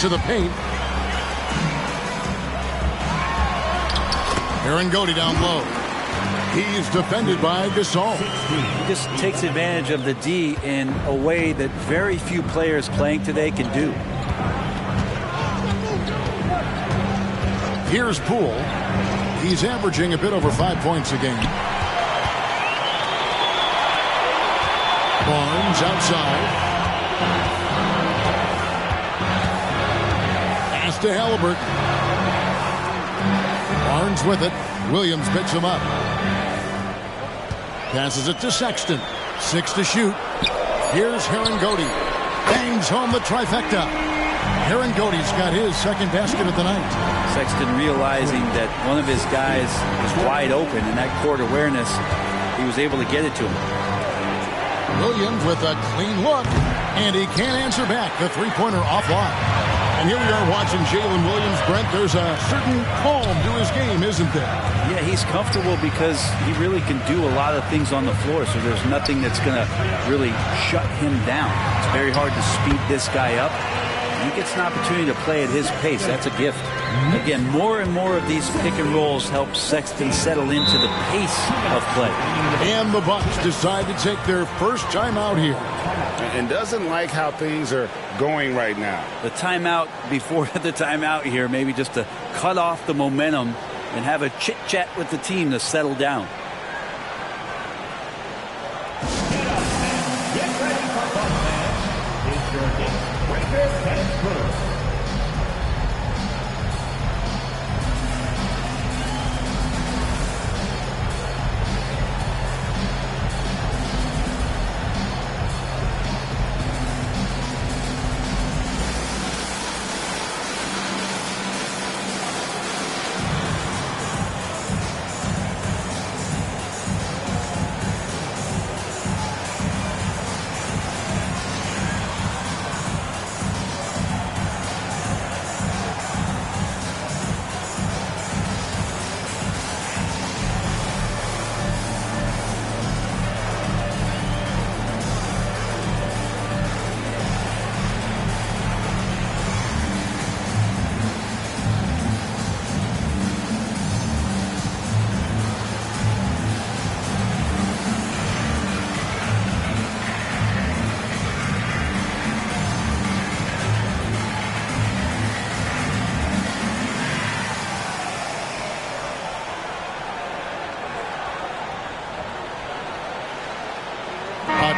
To the paint. Aaron Goody down low. He's defended by Gasol. He just takes advantage of the D in a way that very few players playing today can do. Here's Poole. He's averaging a bit over 5 points a game. Barnes outside. Pass to Halliburton. Barnes with it. Williams picks him up. Passes it to Sexton. 6 to shoot. Here's Herringody. Bangs home the trifecta. Herringody's got his second basket of the night. Sexton realizing that one of his guys was wide open, and that court awareness, he was able to get it to him. Williams with a clean look, and he can't answer back. The three-pointer offline. And here we are watching Jalen Williams. Brent, there's a certain calm to his game, isn't there? Yeah, he's comfortable because he really can do a lot of things on the floor, so there's nothing that's going to really shut him down. It's very hard to speed this guy up. He gets an opportunity to play at his pace. That's a gift. Again, more and more of these pick and rolls help Sexton settle into the pace of play. And the Bucks decide to take their first timeout here. And doesn't like how things are going right now. The timeout before the timeout here, maybe just to cut off the momentum and have a chit-chat with the team to settle down.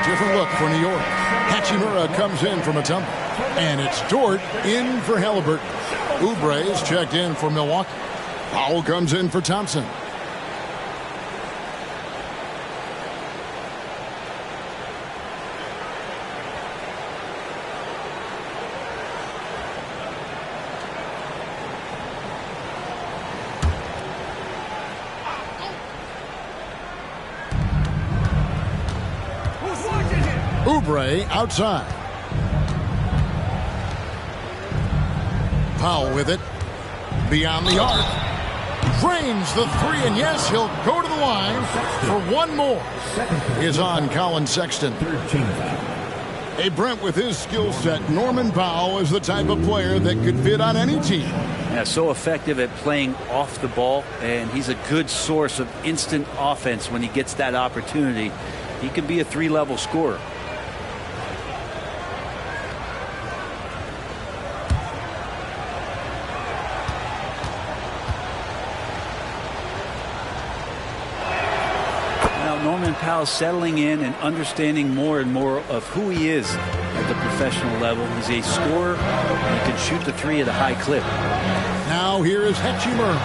Different look for New York. Hachimura comes in from a tumble. And it's Dort in for Halliburton. Oubre is checked in for Milwaukee. Powell comes in for Thompson. Oubre outside. Powell with it. Beyond the arc. Drains the three, and yes, he'll go to the line for one more. Is on Colin Sexton. Hey, Brent, with his skill set, Norman Powell is the type of player that could fit on any team. Yeah, so effective at playing off the ball, and he's a good source of instant offense when he gets that opportunity. He can be a three-level scorer. Norman Powell settling in and understanding more and more of who he is at the professional level. He's a scorer, and he can shoot the three at a high clip. Now here is Hachimura.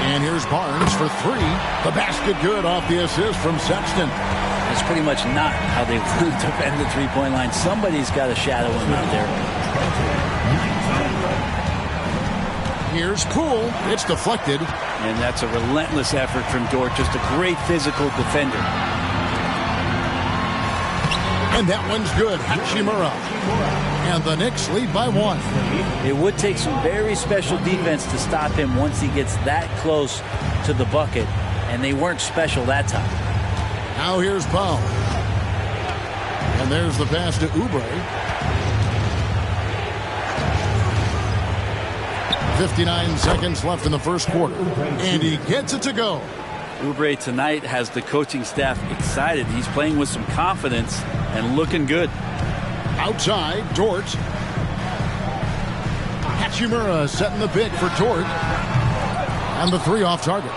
And here's Barnes for three. The basket good off the assist from Sexton. is pretty much not how they defend the three-point line. Somebody's got to shadow him out there. Here's Poole. It's deflected. And that's a relentless effort from Dort. Just a great physical defender. And that one's good. Hachimura. And the Knicks lead by 1. It would take some very special defense to stop him once he gets that close to the bucket. And they weren't special that time. Now here's Powell. And there's the pass to Oubre. 59 seconds left in the first quarter. And he gets it to go. Oubre tonight has the coaching staff excited. He's playing with some confidence and looking good. Outside, Dort. Hachimura setting the pick for Dort. And the 3 off target.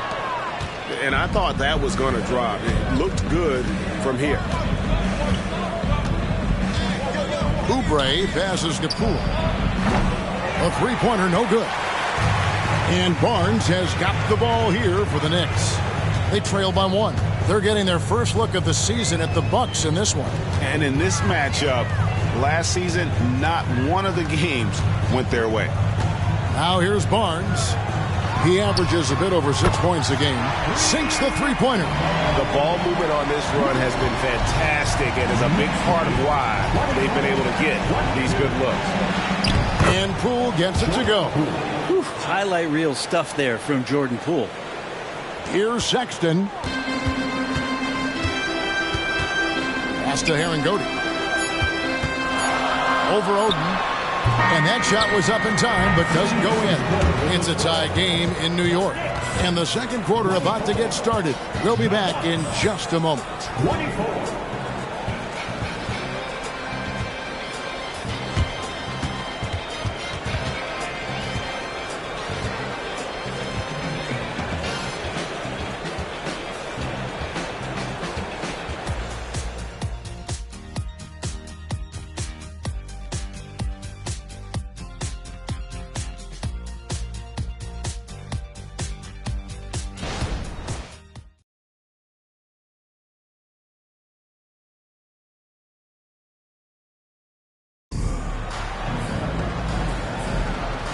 And I thought that was going to drop. It looked good from here. Oubre passes to Poole. A three-pointer, no good. And Barnes has got the ball here for the Knicks. They trail by 1. They're getting their first look of the season at the Bucks in this one. And in this matchup, last season, not one of the games went their way. Now here's Barnes. He averages a bit over 6 points a game. Sinks the three-pointer. The ball movement on this run has been fantastic and is a big part of why they've been able to get these good looks. And Poole gets it to go. Whew, highlight reel stuff there from Jordan Poole. Here's Sexton. Pass to Herangodi. Over Oden. And that shot was up in time, but doesn't go in. It's a tie game in New York. And the second quarter about to get started. We'll be back in just a moment. 24.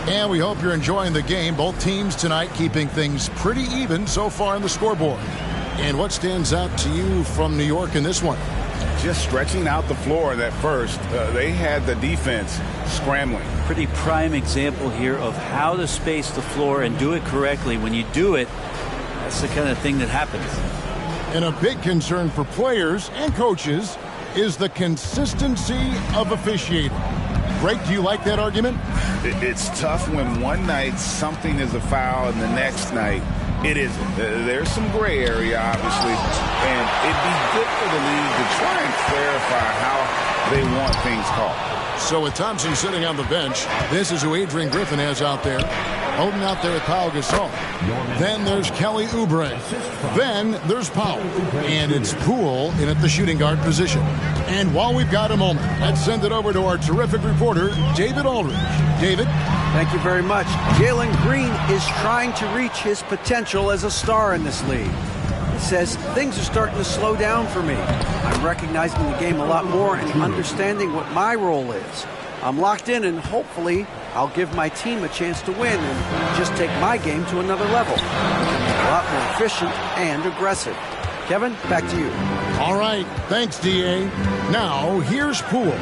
And we hope you're enjoying the game. Both teams tonight keeping things pretty even so far on the scoreboard. And what stands out to you from New York in this one? Just stretching out the floor at first. They had the defense scrambling. Pretty prime example here of how to space the floor and do it correctly. When you do it, that's the kind of thing that happens. And a big concern for players and coaches is the consistency of officiating. Greg, do you like that argument? It's tough when one night something is a foul and the next night it isn't. There's some gray area, obviously, and it'd be good for the league to try and clarify how they want things called. So with Thompson sitting on the bench, this is who Adrian Griffin has out there. Holding out there with Pau Gasol. Then there's Kelly Oubre. Then there's Powell. And it's Poole in at the shooting guard position. And while we've got a moment, let's send it over to our terrific reporter, David Aldridge. David? Thank you very much. Jalen Green is trying to reach his potential as a star in this league. He says, things are starting to slow down for me. I'm recognizing the game a lot more and understanding what my role is. I'm locked in, and hopefully I'll give my team a chance to win and just take my game to another level. A lot more efficient and aggressive. Kevin, back to you. All right. Thanks, D.A. Now, here's Poole.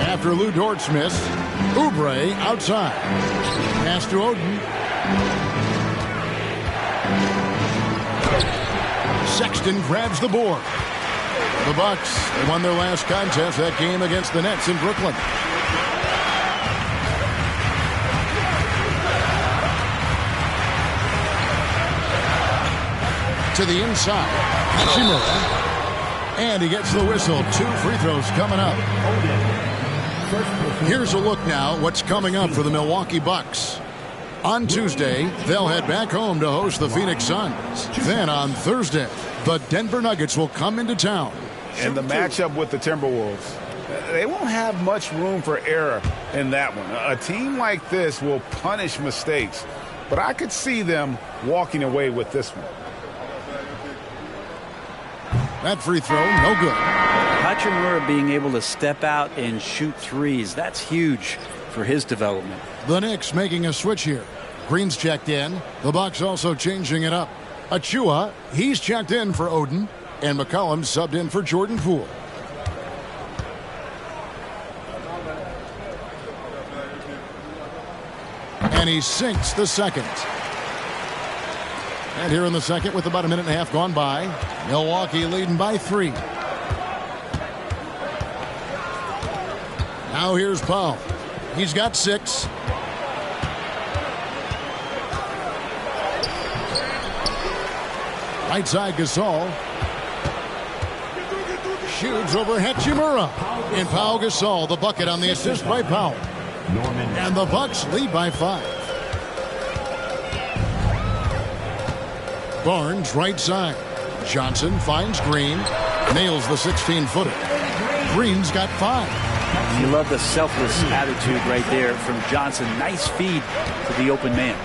After Lou Dort's miss, Oubre outside. Pass to Oden. Sexton grabs the board. The Bucks, they won their last contest, that game against the Nets in Brooklyn. To the inside. Hachimura. And he gets the whistle. 2 free throws coming up. Here's a look now what's coming up for the Milwaukee Bucks. On Tuesday, they'll head back home to host the Phoenix Suns. Then on Thursday, the Denver Nuggets will come into town. And the matchup with the Timberwolves, they won't have much room for error in that one. A team like this will punish mistakes, but I could see them walking away with this one. That free throw, no good. Hachimura being able to step out and shoot threes, that's huge for his development. The Knicks making a switch here. Green's checked in. The Bucks also changing it up. Achua, he's checked in for Oden. And McCollum subbed in for Jordan Poole. And he sinks the second. And here in the second, with about a minute and a half gone by, Milwaukee leading by 3. Now here's Powell. He's got 6. Right side Gasol. Shoots over Hachimura. And Pau Gasol, the bucket on the assist by Powell. And the Bucks lead by 5. Barnes, right side. Johnson finds Green. Nails the 16-footer. Green's got 5. You love the selfless attitude right there from Johnson. Nice feed to the open man.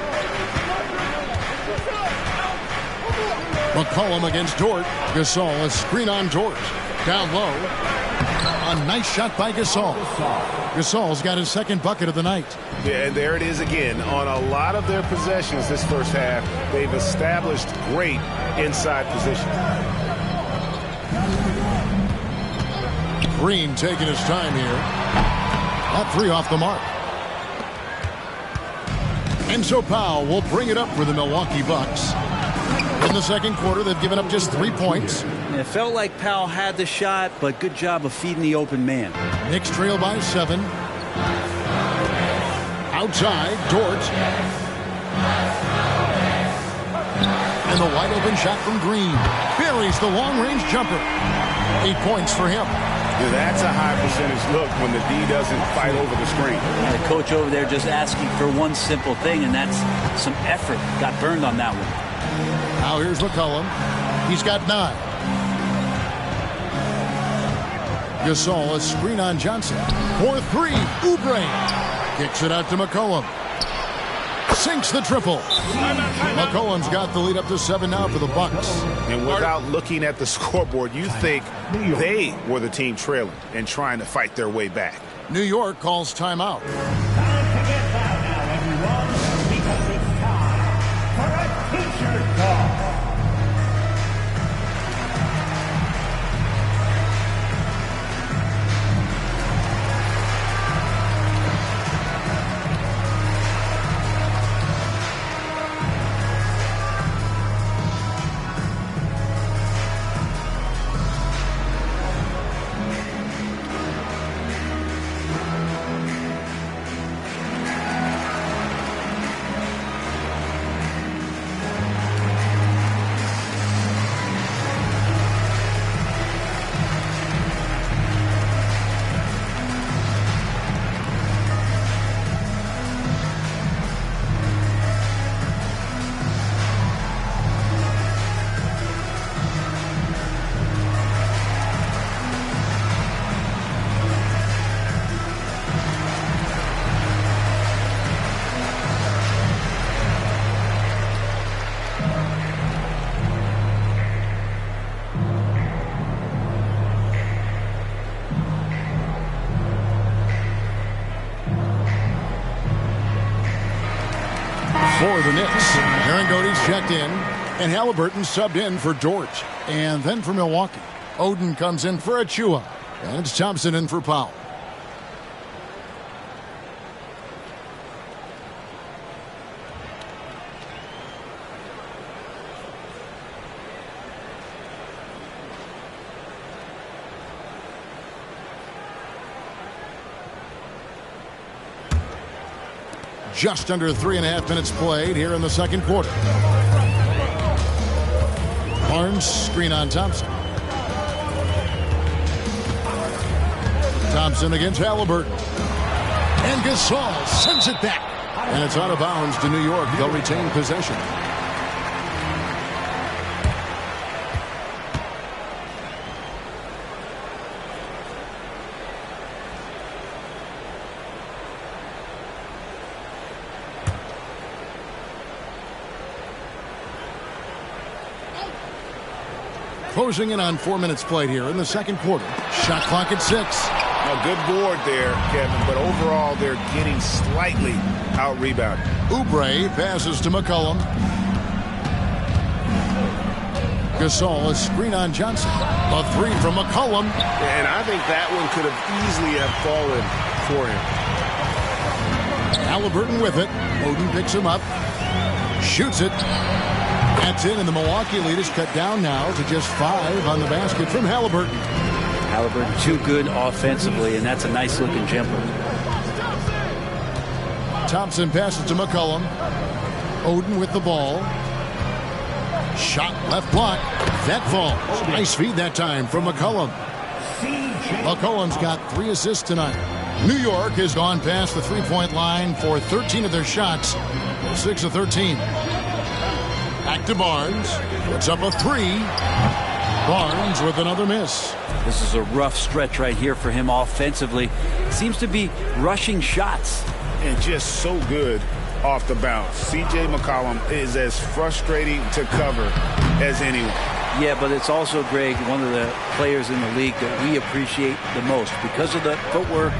McCollum against Dort. Gasol, a screen on Dort. Down low. A nice shot by Gasol. Gasol's got his second bucket of the night. Yeah, and there it is again. On a lot of their possessions this first half, they've established great inside position. Green taking his time here. That 3 off the mark. And so Powell will bring it up for the Milwaukee Bucks. In the second quarter, they've given up just 3 points. It felt like Powell had the shot, but good job of feeding the open man. Knicks trail by 7. Outside, Dort. And the wide open shot from Green. Buries the long-range jumper. 8 points for him. That's a high percentage look when the D doesn't fight over the screen. And the coach over there just asking for one simple thing, and that's some effort. Got burned on that one. Now here's McCollum. He's got 9. Gasol, a screen on Johnson. For 3, Oubre. Kicks it out to McCollum. Sinks the triple. McCollum's got the lead up to 7 now for the Bucks. And without looking at the scoreboard, you think they were the team trailing and trying to fight their way back. New York calls timeout. For the Knicks, Aaron Doty's checked in, and Halliburton subbed in for Dort. And then for Milwaukee, Oden comes in for Achua, and it's Thompson in for Powell. Just under 3.5 minutes played here in the second quarter. Barnes, screen on Thompson. Thompson against Halliburton. And Gasol sends it back. And it's out of bounds to New York. They'll retain possession. Closing in on 4 minutes played here in the second quarter. Shot clock at 6. A good board there, Kevin, but overall they're getting slightly out-rebounded. Oubre passes to McCollum. Gasol, a screen on Johnson. A three from McCollum. And I think that one could have easily have fallen for him. Halliburton with it. Oden picks him up. Shoots it. That's in, and the Milwaukee lead is cut down now to just 5 on the basket from Halliburton. Halliburton too good offensively, and that's a nice looking jumper. Thompson passes to McCollum. Oden with the ball. Shot left block. That falls. Nice feed that time from McCollum. McCollum's got 3 assists tonight. New York has gone past the three-point line for 13 of their shots. 6 of 13. Back to Barnes. Puts up a 3. Barnes with another miss. This is a rough stretch right here for him offensively. Seems to be rushing shots. And just so good off the bounce. C.J. McCollum is as frustrating to cover as anyone. Yeah, but it's also, Greg, one of the players in the league that we appreciate the most because of the footwork,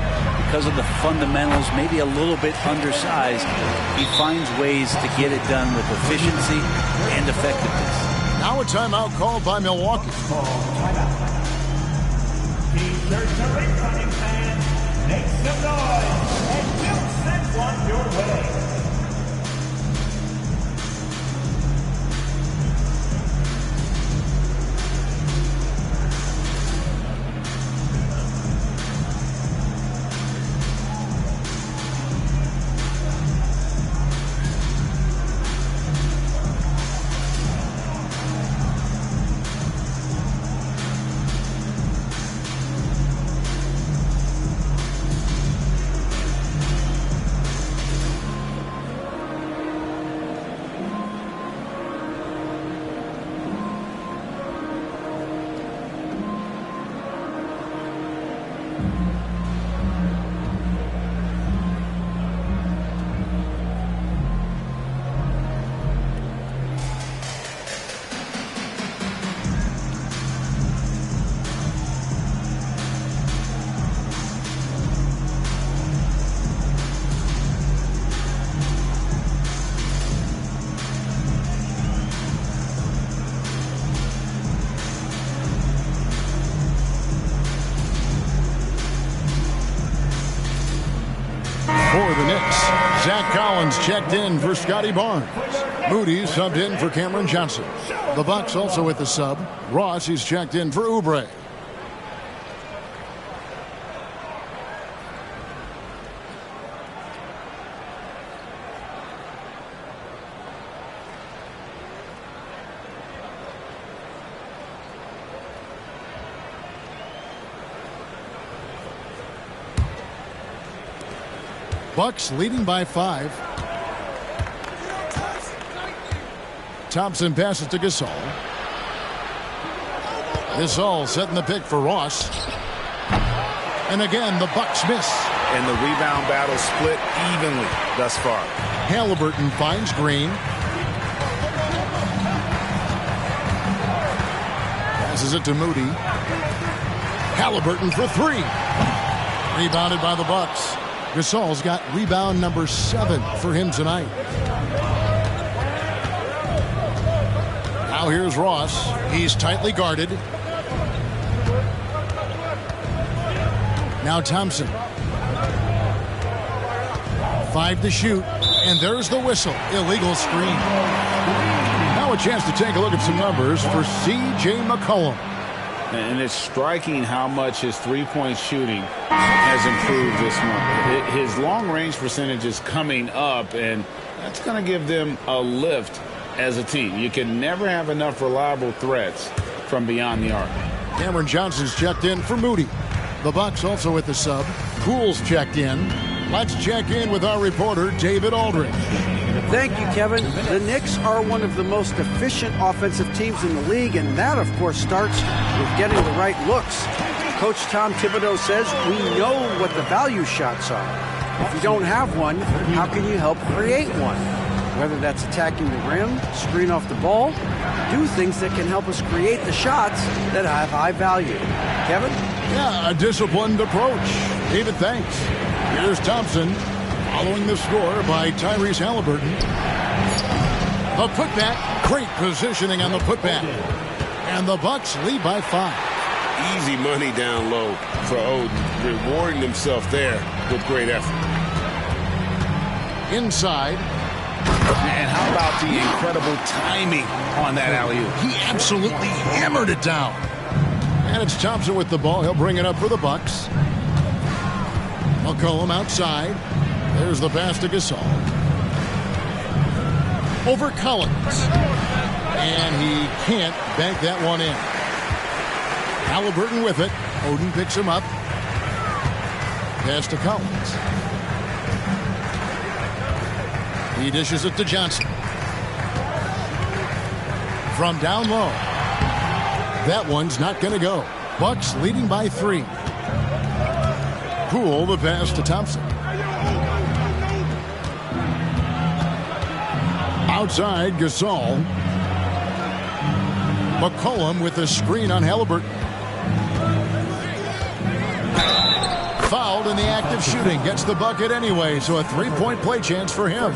because of the fundamentals, maybe a little bit undersized. He finds ways to get it done with efficiency and effectiveness. Now a timeout called by Milwaukee. T-shirts are incoming, fans. Make some noise, and we'll send one your way. For the Knicks, Zach Collins checked in for Scotty Barnes. Moody subbed in for Cameron Johnson. The Bucks also with the sub. Ross is checked in for Oubre. Bucks leading by 5. Thompson passes to Gasol. Gasol setting the pick for Ross. And again, the Bucks miss. And the rebound battle split evenly thus far. Halliburton finds Green. Passes it to Moody. Halliburton for 3. Rebounded by the Bucks. Gasol's got rebound number 7 for him tonight. Now here's Ross. He's tightly guarded. Now Thompson. 5 to shoot. And there's the whistle. Illegal screen. Now a chance to take a look at some numbers for C.J. McCollum. And it's striking how much his three-point shooting has improved this month. His long-range percentage is coming up, and that's going to give them a lift as a team. You can never have enough reliable threats from beyond the arc. Cameron Johnson's checked in for Moody. The Bucks also with the sub. Poole's checked in. Let's check in with our reporter, David Aldridge. Thank you, Kevin. The Knicks are one of the most efficient offensive teams in the league, and that, of course, starts with getting the right looks. Coach Tom Thibodeau says we know what the value shots are. If you don't have one, how can you help create one? Whether that's attacking the rim, screen off the ball, do things that can help us create the shots that have high value. Kevin? Yeah, a disciplined approach. David, thanks. Here's Thompson following the score by Tyrese Halliburton. The putback, great positioning on the putback. And the Bucks lead by 5. Easy money down low for Oden, rewarding himself there with great effort. Inside. And how about the incredible timing on that alley-oop? He absolutely hammered it down. And it's Thompson with the ball. He'll bring it up for the Bucks. McCollum outside. There's the pass to Gasol. Over Collins. And he can't bank that one in. Halliburton with it. Oden picks him up. Pass to Collins. He dishes it to Johnson. From down low. That one's not going to go. Bucks leading by 3. Poole the pass to Thompson. Outside, Gasol. McCollum with the screen on Halliburton. Fouled in the act of shooting. Gets the bucket anyway, so a 3-point play chance for him.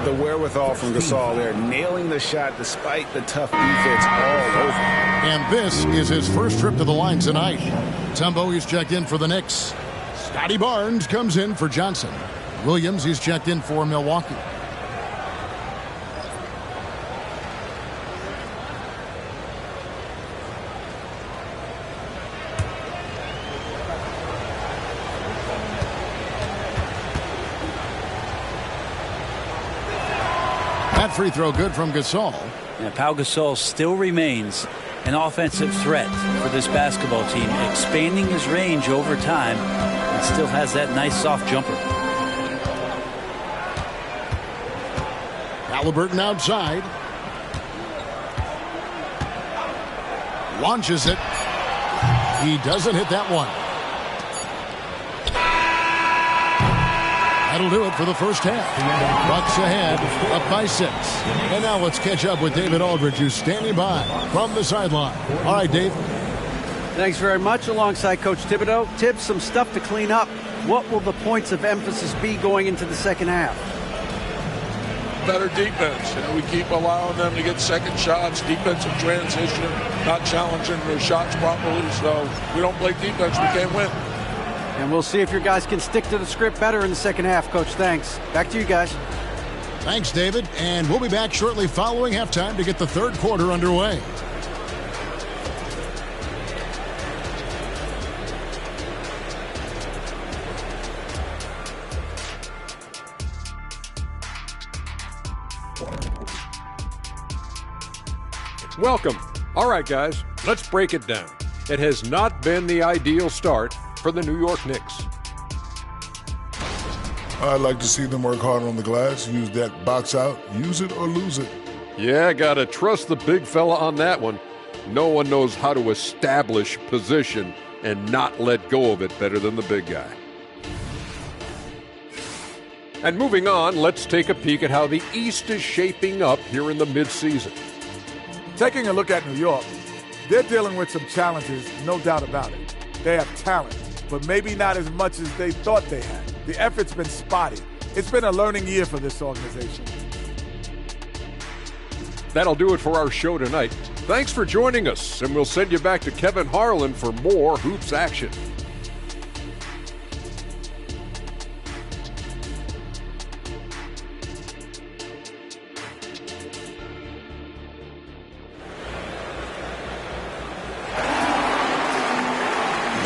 The wherewithal from Gasol there, nailing the shot despite the tough defense all over. And this is his first trip to the line tonight. Tumbo, he's checked in for the Knicks. Scotty Barnes comes in for Johnson. Williams, he's checked in for Milwaukee. That free throw good from Gasol. Yeah, Pau Gasol still remains an offensive threat for this basketball team, expanding his range over time and still has that nice soft jumper. Halliburton outside. Launches it. He doesn't hit that one. That'll do it for the first half. Bucks ahead, up by 6. And now let's catch up with David Aldridge, who's standing by from the sideline. All right, Dave. Thanks very much. Alongside Coach Thibodeau. Tibbs, some stuff to clean up. What will the points of emphasis be going into the second half? Better defense. We keep allowing them to get second shots, defensive transition, not challenging their shots properly. So we don't play defense, we can't win. And we'll see if your guys can stick to the script better in the second half, Coach. Thanks. Back to you guys. Thanks, David. And we'll be back shortly following halftime to get the third quarter underway. Welcome. All right, guys, let's break it down. It has not been the ideal start for the New York Knicks. I'd like to see them work harder on the glass, use that box out, use it or lose it. Yeah, gotta trust the big fella on that one. No one knows how to establish position and not let go of it better than the big guy. And moving on, let's take a peek at how the East is shaping up here in the midseason. Taking a look at New York, they're dealing with some challenges, no doubt about it. They have talent, but maybe not as much as they thought they had. The effort's been spotty. It's been a learning year for this organization. That'll do it for our show tonight. Thanks for joining us, and we'll send you back to Kevin Harlan for more Hoops action.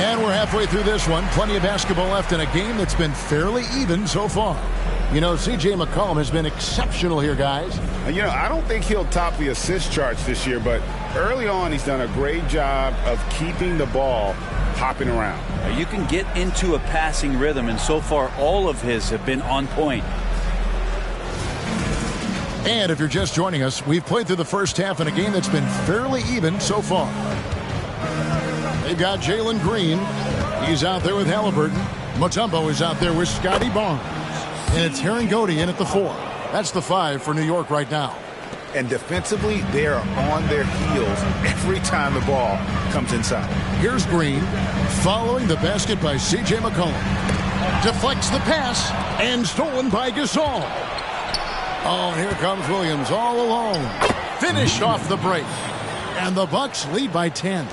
And we're halfway through this one. Plenty of basketball left in a game that's been fairly even so far. You know, C.J. McCollum has been exceptional here, guys. You know, I don't think he'll top the assist charts this year, but early on he's done a great job of keeping the ball hopping around. You can get into a passing rhythm, and so far all of his have been on point. And if you're just joining us, we've played through the first half in a game that's been fairly even so far. They've got Jalen Green. He's out there with Halliburton. Mutombo is out there with Scotty Barnes. And it's Herringody in at the 4. That's the 5 for New York right now. And defensively, they are on their heels every time the ball comes inside. Here's Green, following the basket by C.J. McCollum. Deflects the pass, and stolen by Gasol. Oh, here comes Williams all alone. Finished off the break. And the Bucks lead by 10.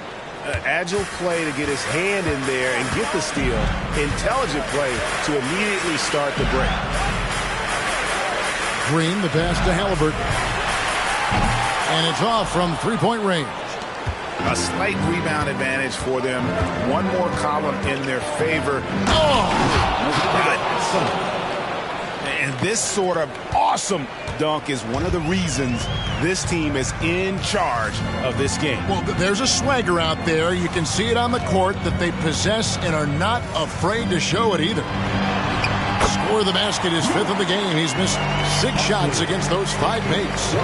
Agile play to get his hand in there and get the steal. Intelligent play to immediately start the break. Green, the pass to Halliburton. And it's off from three-point range. A slight rebound advantage for them. One more column in their favor. And this sort of awesome dunk is one of the reasons this team is in charge of this game. Well, there's a swagger out there. You can see it on the court that they possess and are not afraid to show it either. Score of the basket is 5th of the game. He's missed 6 shots against those 5 mates.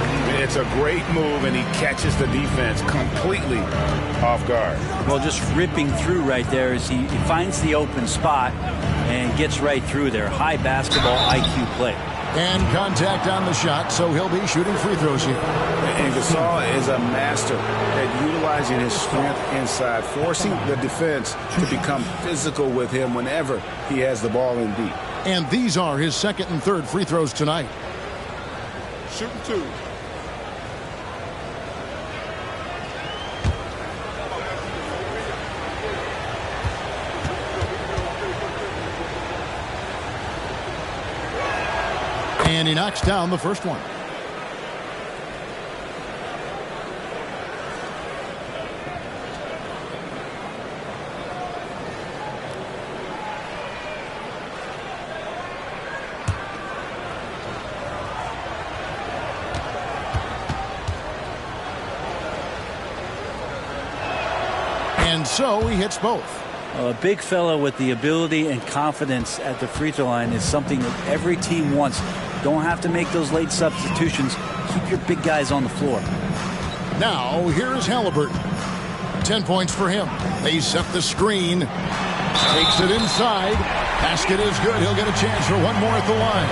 It's a great move, and he catches the defense completely off guard. Well, just ripping through right there as he finds the open spot and gets right through there. High basketball IQ play. And contact on the shot, so he'll be shooting free throws here. And Gasol is a master at utilizing his strength inside, forcing the defense to become physical with him whenever he has the ball in deep. And these are his 2nd and 3rd free throws tonight. Shooting 2. And he knocks down the first one. And so he hits both. A big fella with the ability and confidence at the free throw line is something that every team wants. Don't have to make those late substitutions. Keep your big guys on the floor. Now, here's Halliburton. 10 points for him. They set the screen. Takes it inside. Basket is good. He'll get a chance for one more at the line.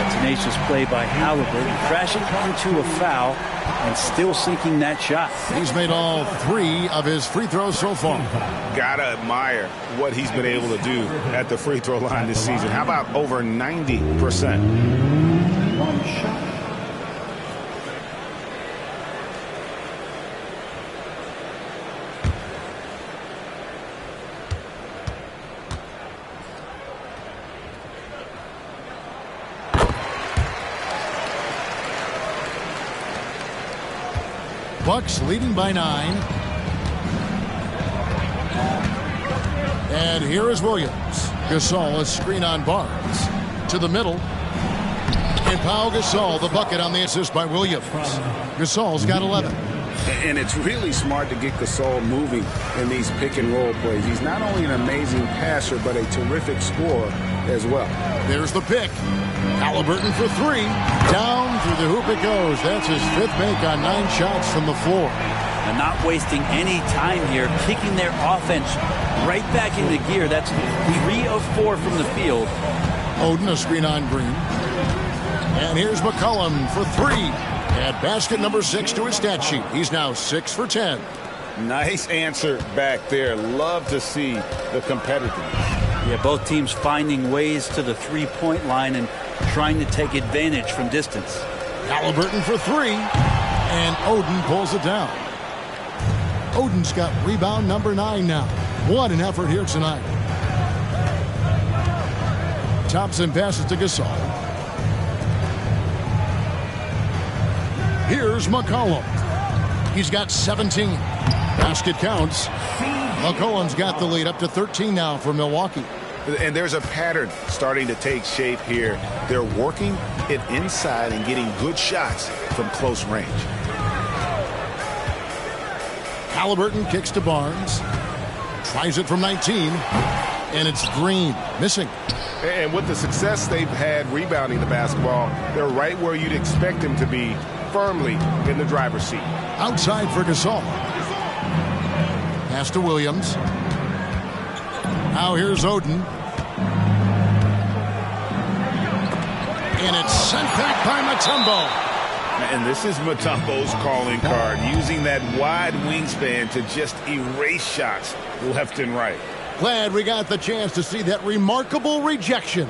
A tenacious play by Halliburton. Crashing into a foul and still sinking that shot. He's made all 3 of his free throws so far. Gotta admire what he's been able to do at the free throw line this season. How about over 90%? Bucks leading by 9. And here is Williams. Gasol, a screen on Barnes. To the middle. And Pau Gasol, the bucket on the assist by Williams. Gasol's got 11. And it's really smart to get Gasol moving in these pick and roll plays. He's not only an amazing passer, but a terrific scorer as well. There's the pick. Halliburton for 3. Down through the hoop it goes. That's his 5th make on 9 shots from the floor. And not wasting any time here, kicking their offense right back into gear. That's 3 of 4 from the field. Oden, a screen on Green. And here's McCollum for 3. Add basket number 6 to his stat sheet. He's now 6 for 10. Nice answer back there. Love to see the competitiveness. Yeah, both teams finding ways to the three-point line and trying to take advantage from distance. Halliburton for 3. And Oden pulls it down. Oden's got rebound number 9 now. What an effort here tonight. Thompson passes to Gasol. Here's McCollum. He's got 17. Basket counts. McCollum's got the lead up to 13 now for Milwaukee. And there's a pattern starting to take shape here. They're working it inside and getting good shots from close range. Halliburton kicks to Barnes. Tries it from 19. And it's Green. Missing. And with the success they've had rebounding the basketball, they're right where you'd expect them to be, firmly in the driver's seat. Outside for Gasol. Pass to Williams. Now here's Oden. And it's sent back by Mutombo. And this is Mutombo's calling card, using that wide wingspan to just erase shots left and right. Glad we got the chance to see that remarkable rejection.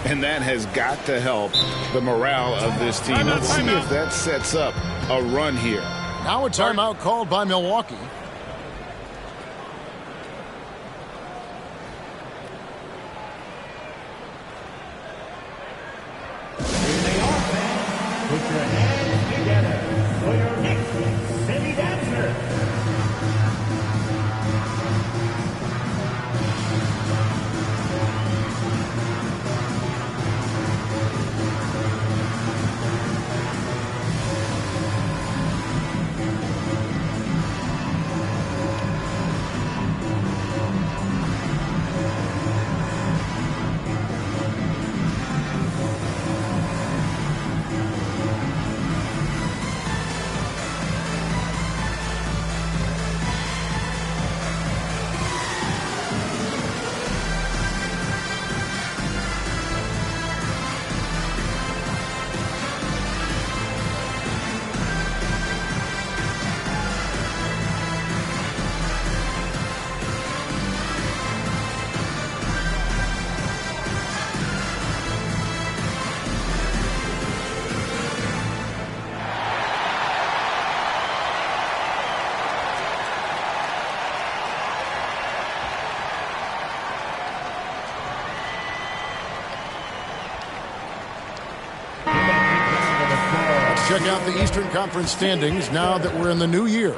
And that has got to help the morale of this team. Let's see if that sets up a run here. Now a timeout called by Milwaukee. Put your hands together for your next city dancer. Check out the Eastern Conference standings now that we're in the new year.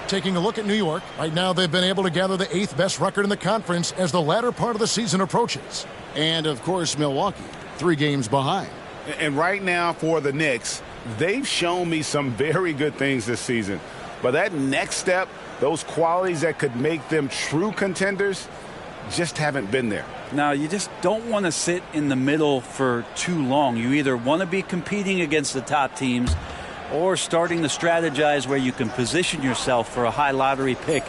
Taking a look at New York, right now they've been able to gather the 8th best record in the conference as the latter part of the season approaches. And, of course, Milwaukee, 3 games behind. And right now for the Knicks, they've shown me some very good things this season. But that next step, those qualities that could make them true contenders, just haven't been there. Now, you just don't want to sit in the middle for too long. You either want to be competing against the top teams or starting to strategize where you can position yourself for a high lottery pick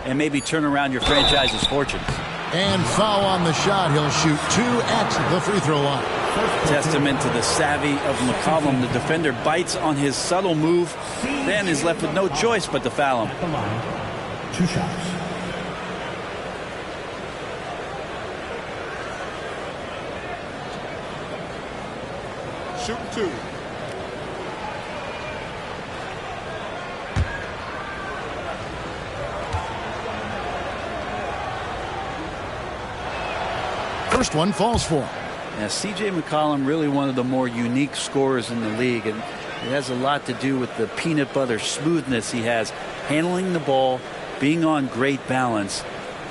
and maybe turn around your franchise's fortunes. And foul on the shot. He'll shoot 2 at the free throw line. Testament to the savvy of McCollum. The defender bites on his subtle move, then is left with no choice but to foul him. Come on. 2 shots. Shooting 2. First one falls for him. Now, C.J. McCollum, really one of the more unique scorers in the league, and it has a lot to do with the peanut butter smoothness he has, handling the ball, being on great balance,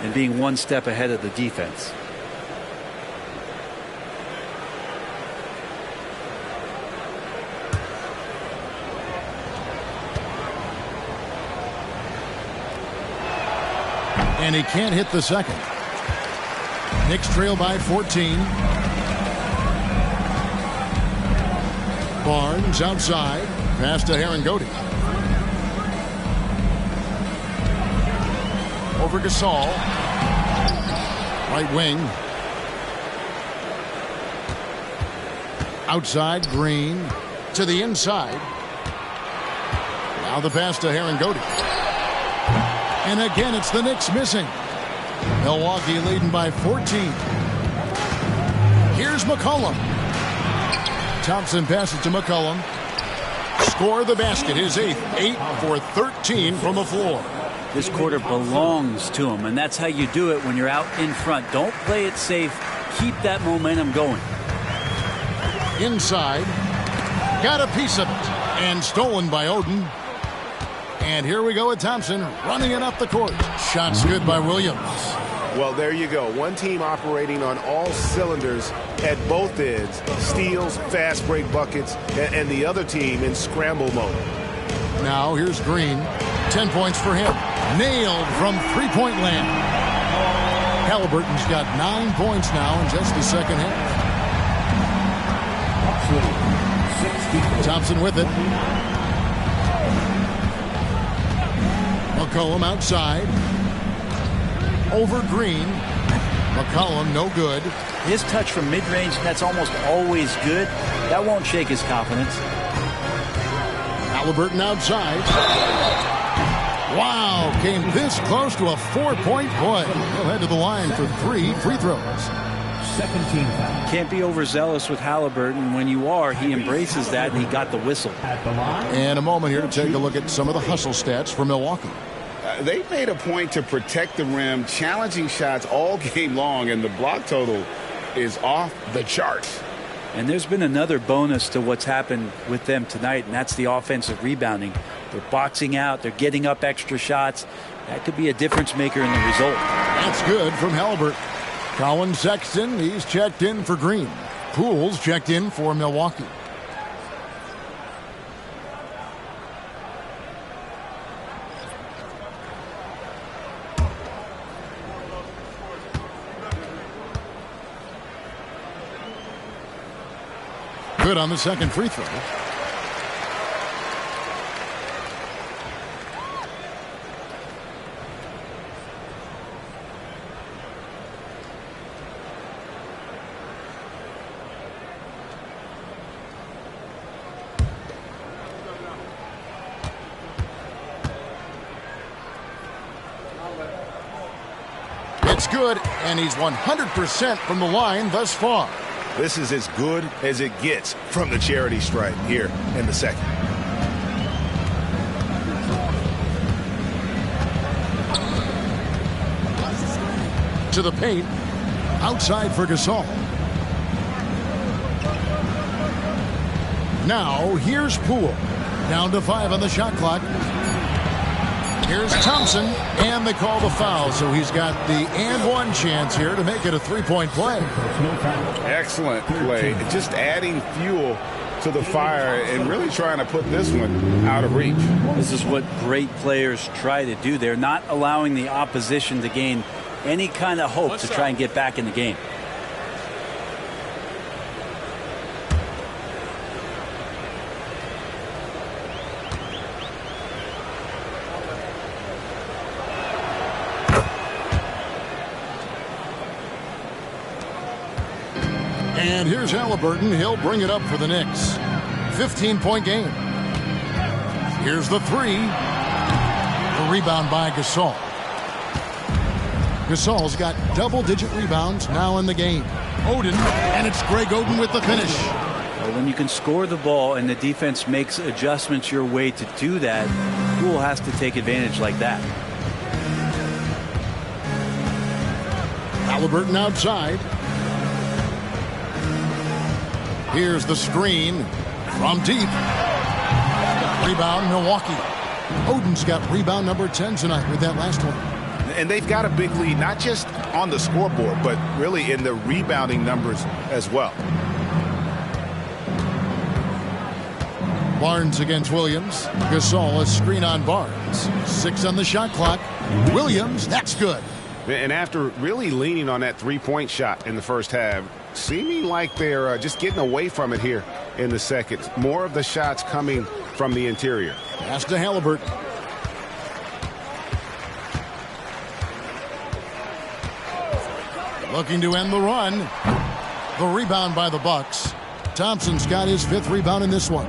and being one step ahead of the defense. And he can't hit the second. Knicks trail by 14. Barnes outside. Pass to Herangodi. Over Gasol. Right wing. Outside, Green. To the inside. Now the pass to Herangodi. And again, it's the Knicks missing. Milwaukee leading by 14. Here's McCollum. Thompson passes to McCollum. Score the basket, his 8th. 8 for 13 from the floor. This quarter belongs to him, and that's how you do it when you're out in front. Don't play it safe. Keep that momentum going. Inside. Got a piece of it. And stolen by Oden. And here we go with Thompson running it up the court. Shots good by Williams. Well, there you go. One team operating on all cylinders at both ends. Steals, fast break buckets, and the other team in scramble mode. Now here's Green. 10 points for him. Nailed from three-point land. Halliburton's got 9 points now in just the second half. Thompson with it. McCollum outside. Over Green. McCollum, no good. His touch from mid-range, that's almost always good. That won't shake his confidence. Halliburton outside. Wow, came this close to a 4-point play. He'll head to the line for 3 free throws. Second team foul. Can't be overzealous with Halliburton. When you are, he embraces that, and he got the whistle. And a moment here to take a look at some of the hustle stats for Milwaukee. They made a point to protect the rim, challenging shots all game long, and the block total is off the charts. And there's been another bonus to what's happened with them tonight, and that's the offensive rebounding. They're boxing out. They're getting up extra shots. That could be a difference maker in the result. That's good from Halliburton. Colin Sexton, he's checked in for Green. Poole's checked in for Milwaukee. Good on the second free throw. It's good, and he's 100% from the line thus far. This is as good as it gets from the charity stripe here in the second. To the paint. Outside for Gasol. Now, here's Poole. Down to 5 on the shot clock. Here's Thompson, and they call the foul, so he's got the and one chance here to make it a 3-point play. Excellent play. Just adding fuel to the fire and really trying to put this one out of reach. This is what great players try to do. They're not allowing the opposition to gain any kind of hope to try and get back in the game. And here's Halliburton. He'll bring it up for the Knicks. 15-point game. Here's the 3. The rebound by Gasol. Gasol's got double-digit rebounds now in the game. Oden, and it's Greg Oden with the finish. Well, when you can score the ball and the defense makes adjustments your way to do that, Poole has to take advantage like that. Halliburton outside. Here's the screen from deep. Rebound, Milwaukee. Oden's got rebound number 10 tonight with that last one. And they've got a big lead, not just on the scoreboard, but really in the rebounding numbers as well. Barnes against Williams. Gasol, a screen on Barnes. 6 on the shot clock. Williams, that's good. And after really leaning on that three-point shot in the first half, seeming like they're just getting away from it here in the second. More of the shots coming from the interior. Pass to Halliburton. Looking to end the run. The rebound by the Bucks. Thompson's got his 5th rebound in this one.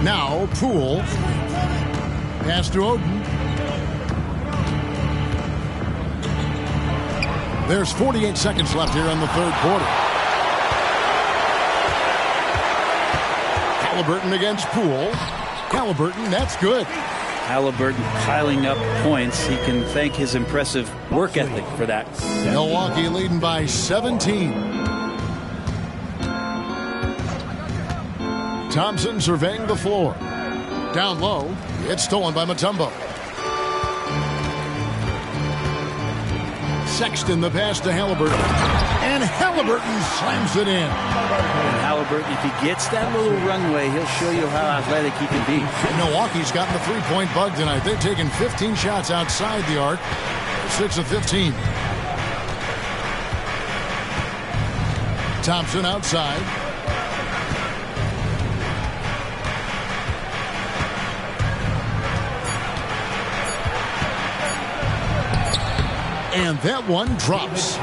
Now Poole. Pass to Oden. There's 48 seconds left here in the third quarter. Halliburton against Poole. Halliburton, that's good. Halliburton piling up points. He can thank his impressive work ethic for that. Milwaukee leading by 17. Thompson surveying the floor. Down low. It's stolen by Mutombo. Sexton the pass to Halliburton. And Halliburton slams it in. And Halliburton, if he gets that little runway, he'll show you how athletic he can be. And Milwaukee's gotten the three-point bug tonight. They've taken 15 shots outside the arc. 6 of 15. Thompson outside. And that one drops.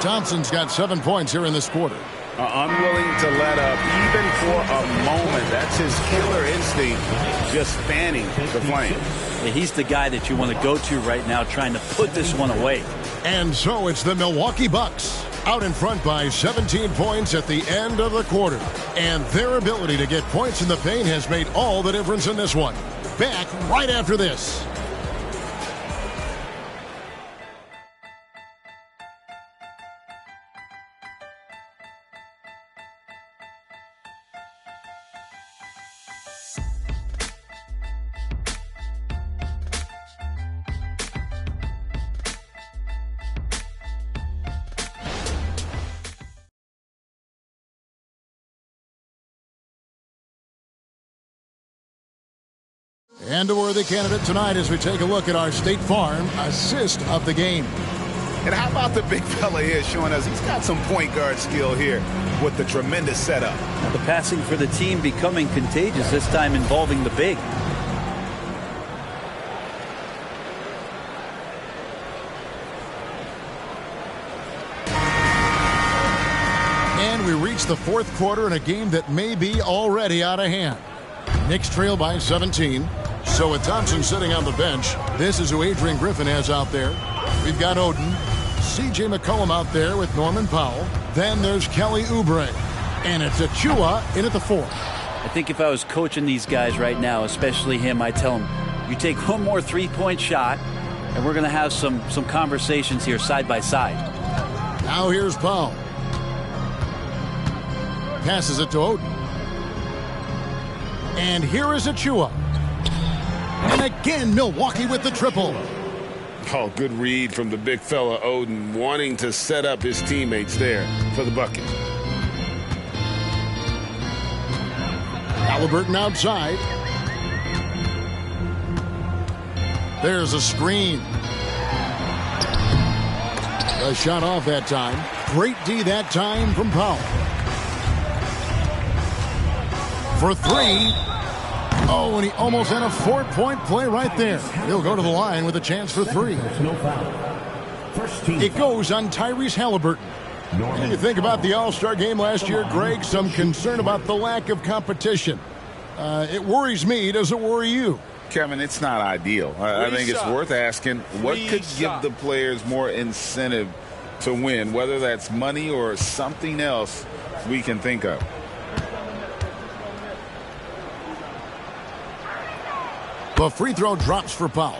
Thompson's got 7 points here in this quarter. Unwilling to let up even for a moment. That's his killer instinct, just fanning the flame. Yeah, he's the guy that you want to go to right now, trying to put this one away. And so it's the Milwaukee Bucks out in front by 17 points at the end of the quarter. And their ability to get points in the paint has made all the difference in this one. Back right after this. And a worthy candidate tonight as we take a look at our State Farm assist of the game. And how about the big fella here showing us he's got some point guard skill here with the tremendous setup. The passing for the team becoming contagious, this time involving the big. And we reach the fourth quarter in a game that may be already out of hand. Knicks trail by 17. So with Thompson sitting on the bench, this is who Adrian Griffin has out there. We've got Oden, C.J. McCollum out there with Norman Powell. Then there's Kelly Oubre. And it's Achua in at the 4. I think if I was coaching these guys right now, especially him, I'd tell him, you take one more three-point shot, and we're going to have some conversations here side by side. Now here's Powell. Passes it to Oden. And here is Achua. And again, Milwaukee with the triple. Oh, good read from the big fella Oden, wanting to set up his teammates there for the bucket. Halliburton outside. There's a screen. A shot off that time. Great D that time from Powell. For 3. Oh, and he almost had a 4-point play right there. He'll go to the line with a chance for 3. It goes on Tyrese Halliburton. And you think about the All-Star game last year, Greg, some concern about the lack of competition. It worries me. Does it worry you? Kevin, it's not ideal. I think it's worth asking what could give the players more incentive to win, whether that's money or something else we can think of. The free throw drops for Powell.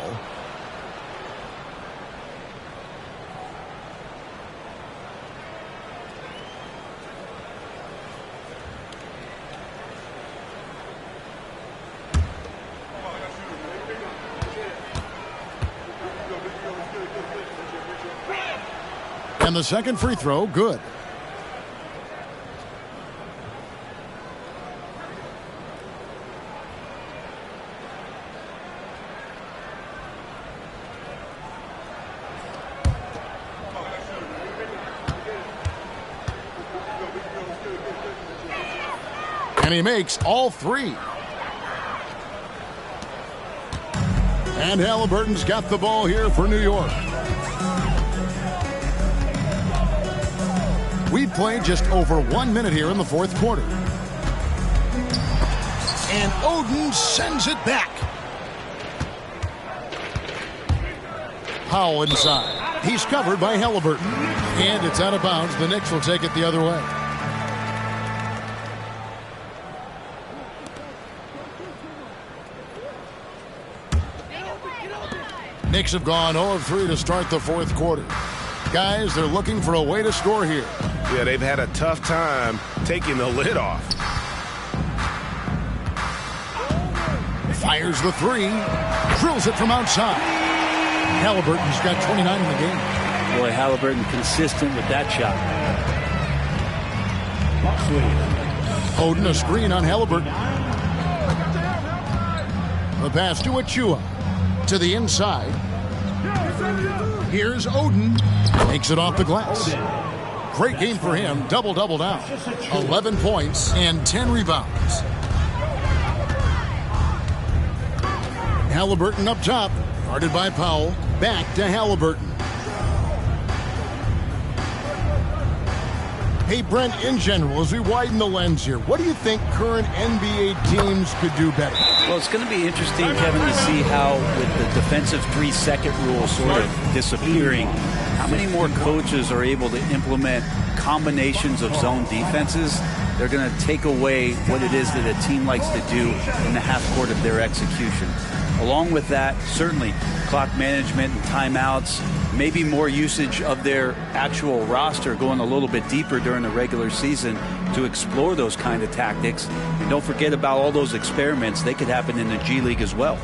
And the second free throw, good. And he makes all 3. And Halliburton's got the ball here for New York. We've played just over 1 minute here in the fourth quarter. And Oden sends it back. Powell inside. He's covered by Halliburton. And it's out of bounds. The Knicks will take it the other way. Knicks have gone 0 of 3 to start the fourth quarter. Guys, they're looking for a way to score here. Yeah, they've had a tough time taking the lid off. Fires the 3. Drills it from outside. Halliburton's got 29 in the game. Boy, Halliburton consistent with that shot. Oden a screen on Halliburton. The pass to Achua. To the inside. Here's Oden. Makes it off the glass. Great game for him. Double-double now. 11 points and 10 rebounds. Halliburton up top. Guarded by Powell. Back to Halliburton. Hey, Brent, in general, as we widen the lens here, what do you think current NBA teams could do better? Well, it's going to be interesting, Kevin, to see how, with the defensive 3-second rule sort of disappearing, how many more coaches are able to implement combinations of zone defenses. They're going to take away what it is that a team likes to do in the half court of their execution. Along with that, certainly clock management and timeouts, maybe more usage of their actual roster going a little bit deeper during the regular season to explore those kind of tactics. And don't forget about all those experiments. They could happen in the G League as well.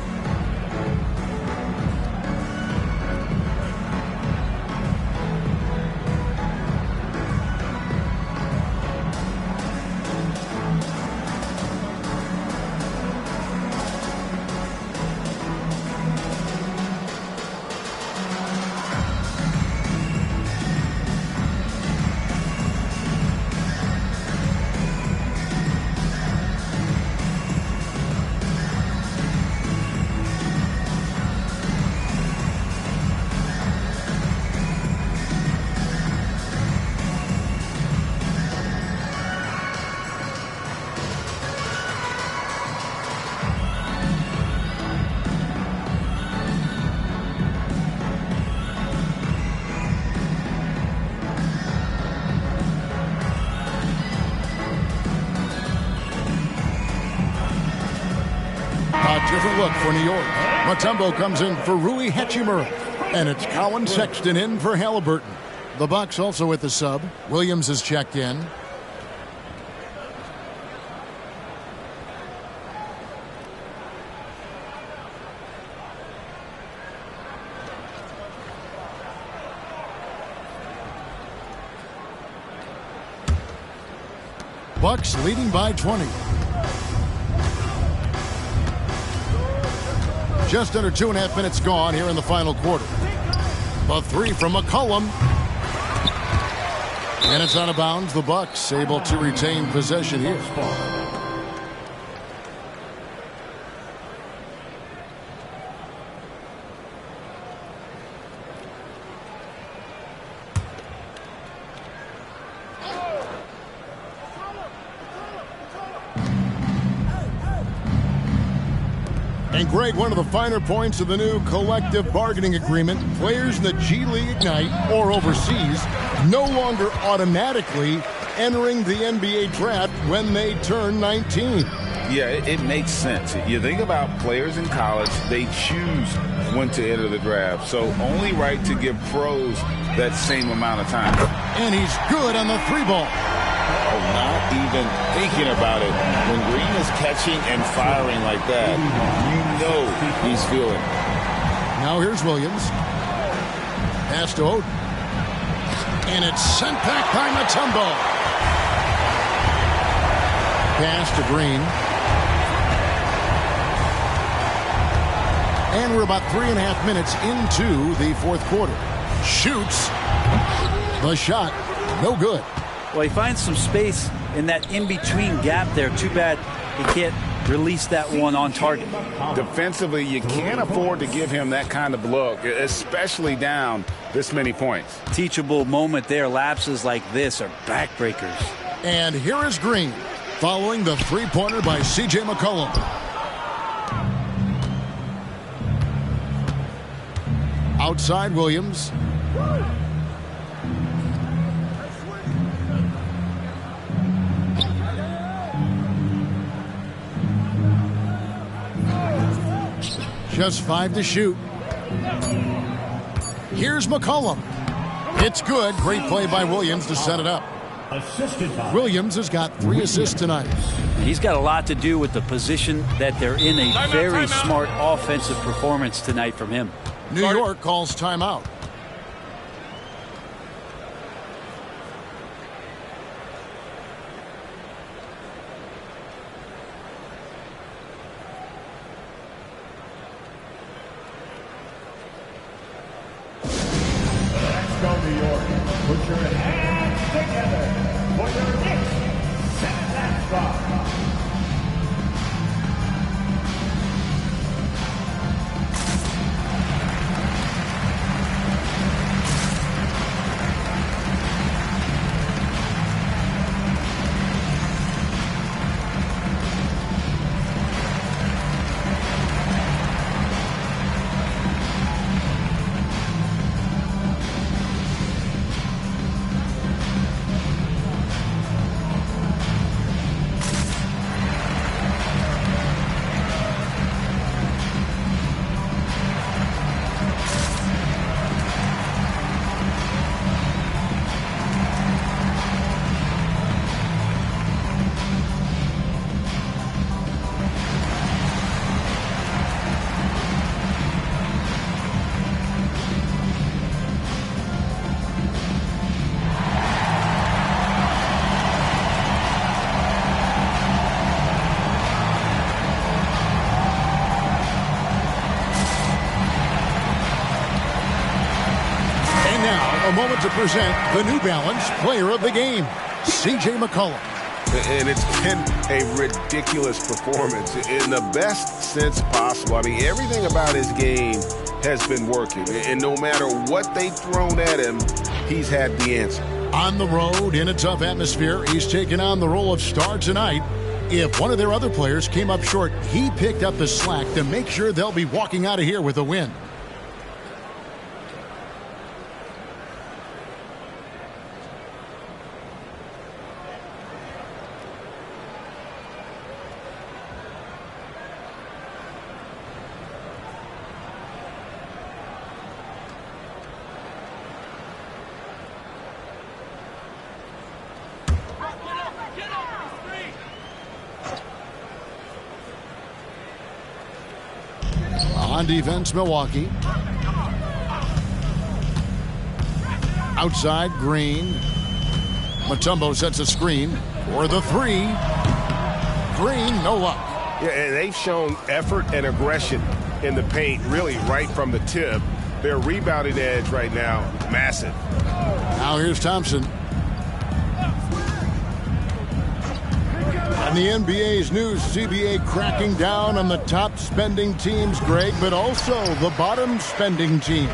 Different look for New York. Mutombo comes in for Rui Hachimura. And it's Colin Sexton in for Halliburton. The Bucks also with the sub. Williams is checked in. Bucks leading by 20. Just under 2.5 minutes gone here in the final quarter. The three from McCollum. And it's out of bounds. The Bucks able to retain possession here. And Greg, one of the finer points of the new collective bargaining agreement, players in the G League Ignite or overseas no longer automatically entering the NBA draft when they turn 19. Yeah, it makes sense. You think about players in college, they choose when to enter the draft. So only right to give pros that same amount of time. And he's good on the three ball. Oh, not even thinking about it. When Green is catching and firing like that, you know he's feeling it. Now here's Williams. Pass to Oden. And it's sent back by Mutombo. Pass to Green. And we're about 3.5 minutes into the fourth quarter. Shoots. The shot. No good. Well, he finds some space in that in-between gap there. Too bad he can't release that one on target. Defensively, you can't afford to give him that kind of look, especially down this many points. Teachable moment there. Lapses like this are backbreakers. And here is Green, following the three-pointer by C.J. McCollum. Outside Williams. Just 5 to shoot. Here's McCollum. It's good. Great play by Williams to set it up. Williams has got 3 assists tonight. He's got a lot to do with the position that they're in. A very smart offensive performance tonight from him. New York calls timeout. New York, put your hands together for your next set. A moment to present the New Balance Player of the Game, C.J. McCollum. And it's been a ridiculous performance in the best sense possible. I mean, everything about his game has been working. And no matter what they've thrown at him, he's had the answer. On the road, in a tough atmosphere, he's taken on the role of star tonight. If one of their other players came up short, he picked up the slack to make sure they'll be walking out of here with a win. On defense, Milwaukee. Outside, Green. Mutombo sets a screen for the three. Green, no luck. Yeah, and they've shown effort and aggression in the paint, really right from the tip. Their rebounding edge right now, massive. Now here's Thompson. And the NBA's new CBA cracking down on the top spending teams, Greg, but also the bottom spending teams.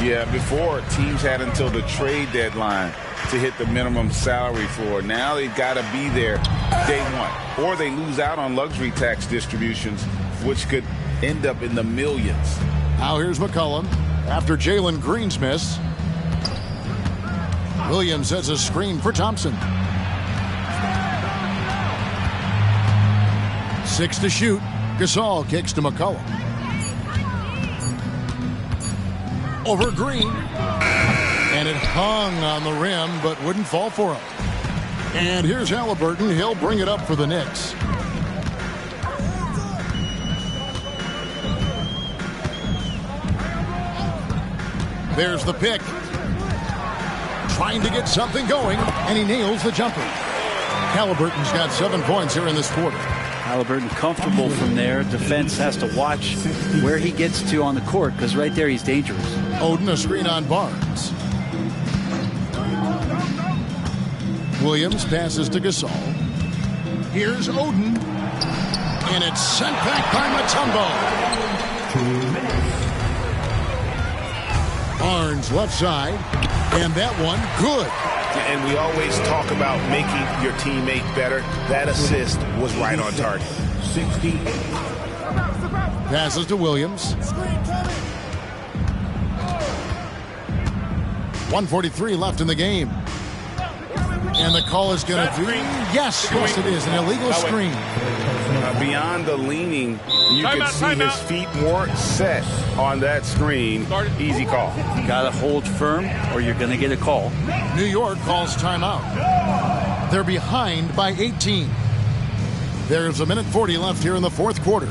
Yeah, before teams had until the trade deadline to hit the minimum salary floor. Now they've got to be there day one, or they lose out on luxury tax distributions, which could end up in the millions. Now here's McCollum after Jalen Green's miss. Williams has a screen for Thompson. 6 to shoot. Gasol kicks to McCollum. Over Green. And it hung on the rim, but wouldn't fall for him. And here's Halliburton. He'll bring it up for the Knicks. There's the pick. Trying to get something going, and he nails the jumper. Halliburton's got 7 points here in this quarter. Halliburton comfortable from there. Defense has to watch where he gets to on the court, because right there he's dangerous. Oden a screen on Barnes. Williams passes to Gasol. Here's Oden. And it's sent back by Mutombo. Barnes left side. And that one good. And we always talk about making your teammate better. That assist was right on target. 68. Passes to Williams. 1:43 left in the game. And the call is going to be, yes, it is, an illegal screen. Beyond the leaning, you can see his feet more set on that screen. Easy call. You got to hold firm or you're going to get a call. New York calls timeout. They're behind by 18. There's 1:40 left here in the fourth quarter.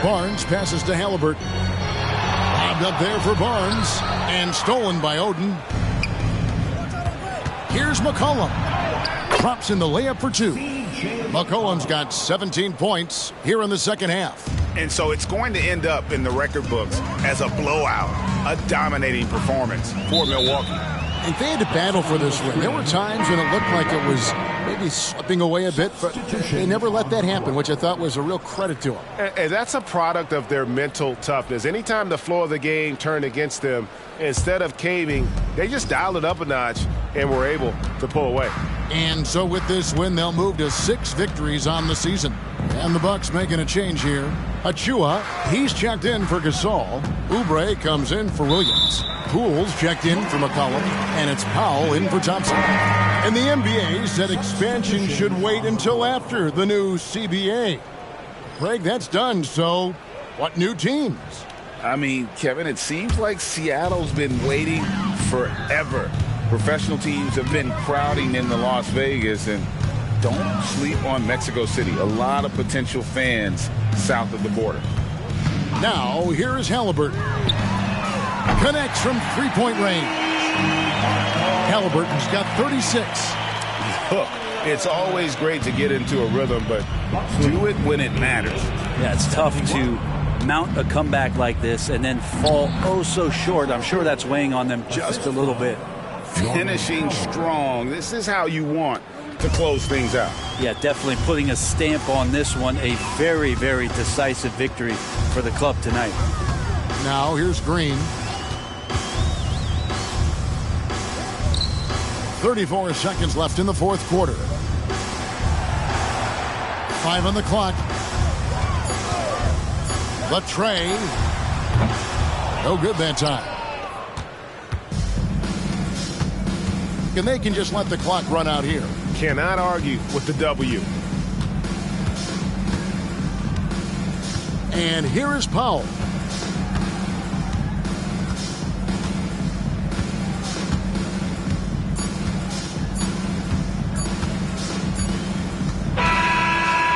Barnes passes to Halliburton. Bobbed up there for Barnes and stolen by Oden. Here's McCollum. Drops in the layup for 2. McCollum's got 17 points here in the second half. And so it's going to end up in the record books as a blowout, a dominating performance for Milwaukee. And they had to battle for this win. There were times when it looked like it was maybe slipping away a bit, but they never let that happen, which I thought was a real credit to them. And that's a product of their mental toughness. Anytime the flow of the game turned against them, instead of caving, they just dialed it up a notch and were able to pull away. And so with this win, they'll move to 6 victories on the season. And the Bucks making a change here. Achua, he's checked in for Gasol. Oubre comes in for Williams. Poole's checked in for McCollum. And it's Powell in for Thompson. And the NBA said expansion should wait until after the new CBA. Greg, that's done, so what new teams? I mean, Kevin, it seems like Seattle's been waiting forever. Professional teams have been crowding into Las Vegas, and don't sleep on Mexico City. A lot of potential fans south of the border. Now, here is Halliburton. Connects from three-point range. Halliburton's got 36. Look, it's always great to get into a rhythm, but do it when it matters. Yeah, it's tough to mount a comeback like this and then fall oh so short. I'm sure that's weighing on them just a little bit. Finishing strong. This is how you want to close things out. Yeah, definitely putting a stamp on this one. A very, very decisive victory for the club tonight. Now here's Green. 34 seconds left in the fourth quarter. 5 on the clock. The tray. No good that time. And they can just let the clock run out here. Cannot argue with the W. And here is Powell.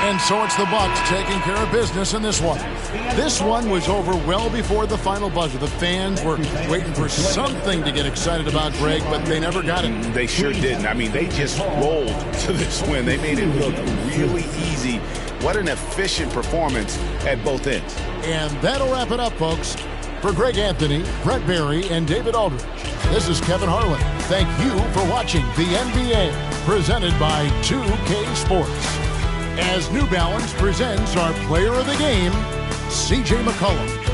And so it's the Bucks taking care of business in this one. This one was over well before the final buzzer. The fans were waiting for something to get excited about, Greg, but they never got it. They sure didn't. I mean, they just rolled to this win. They made it look really easy. What an efficient performance at both ends. And that'll wrap it up, folks. For Greg Anthony, Brett Barry, and David Aldridge, this is Kevin Harlan. Thank you for watching the NBA, presented by 2K Sports. As New Balance presents our player of the game, C.J. McCollum.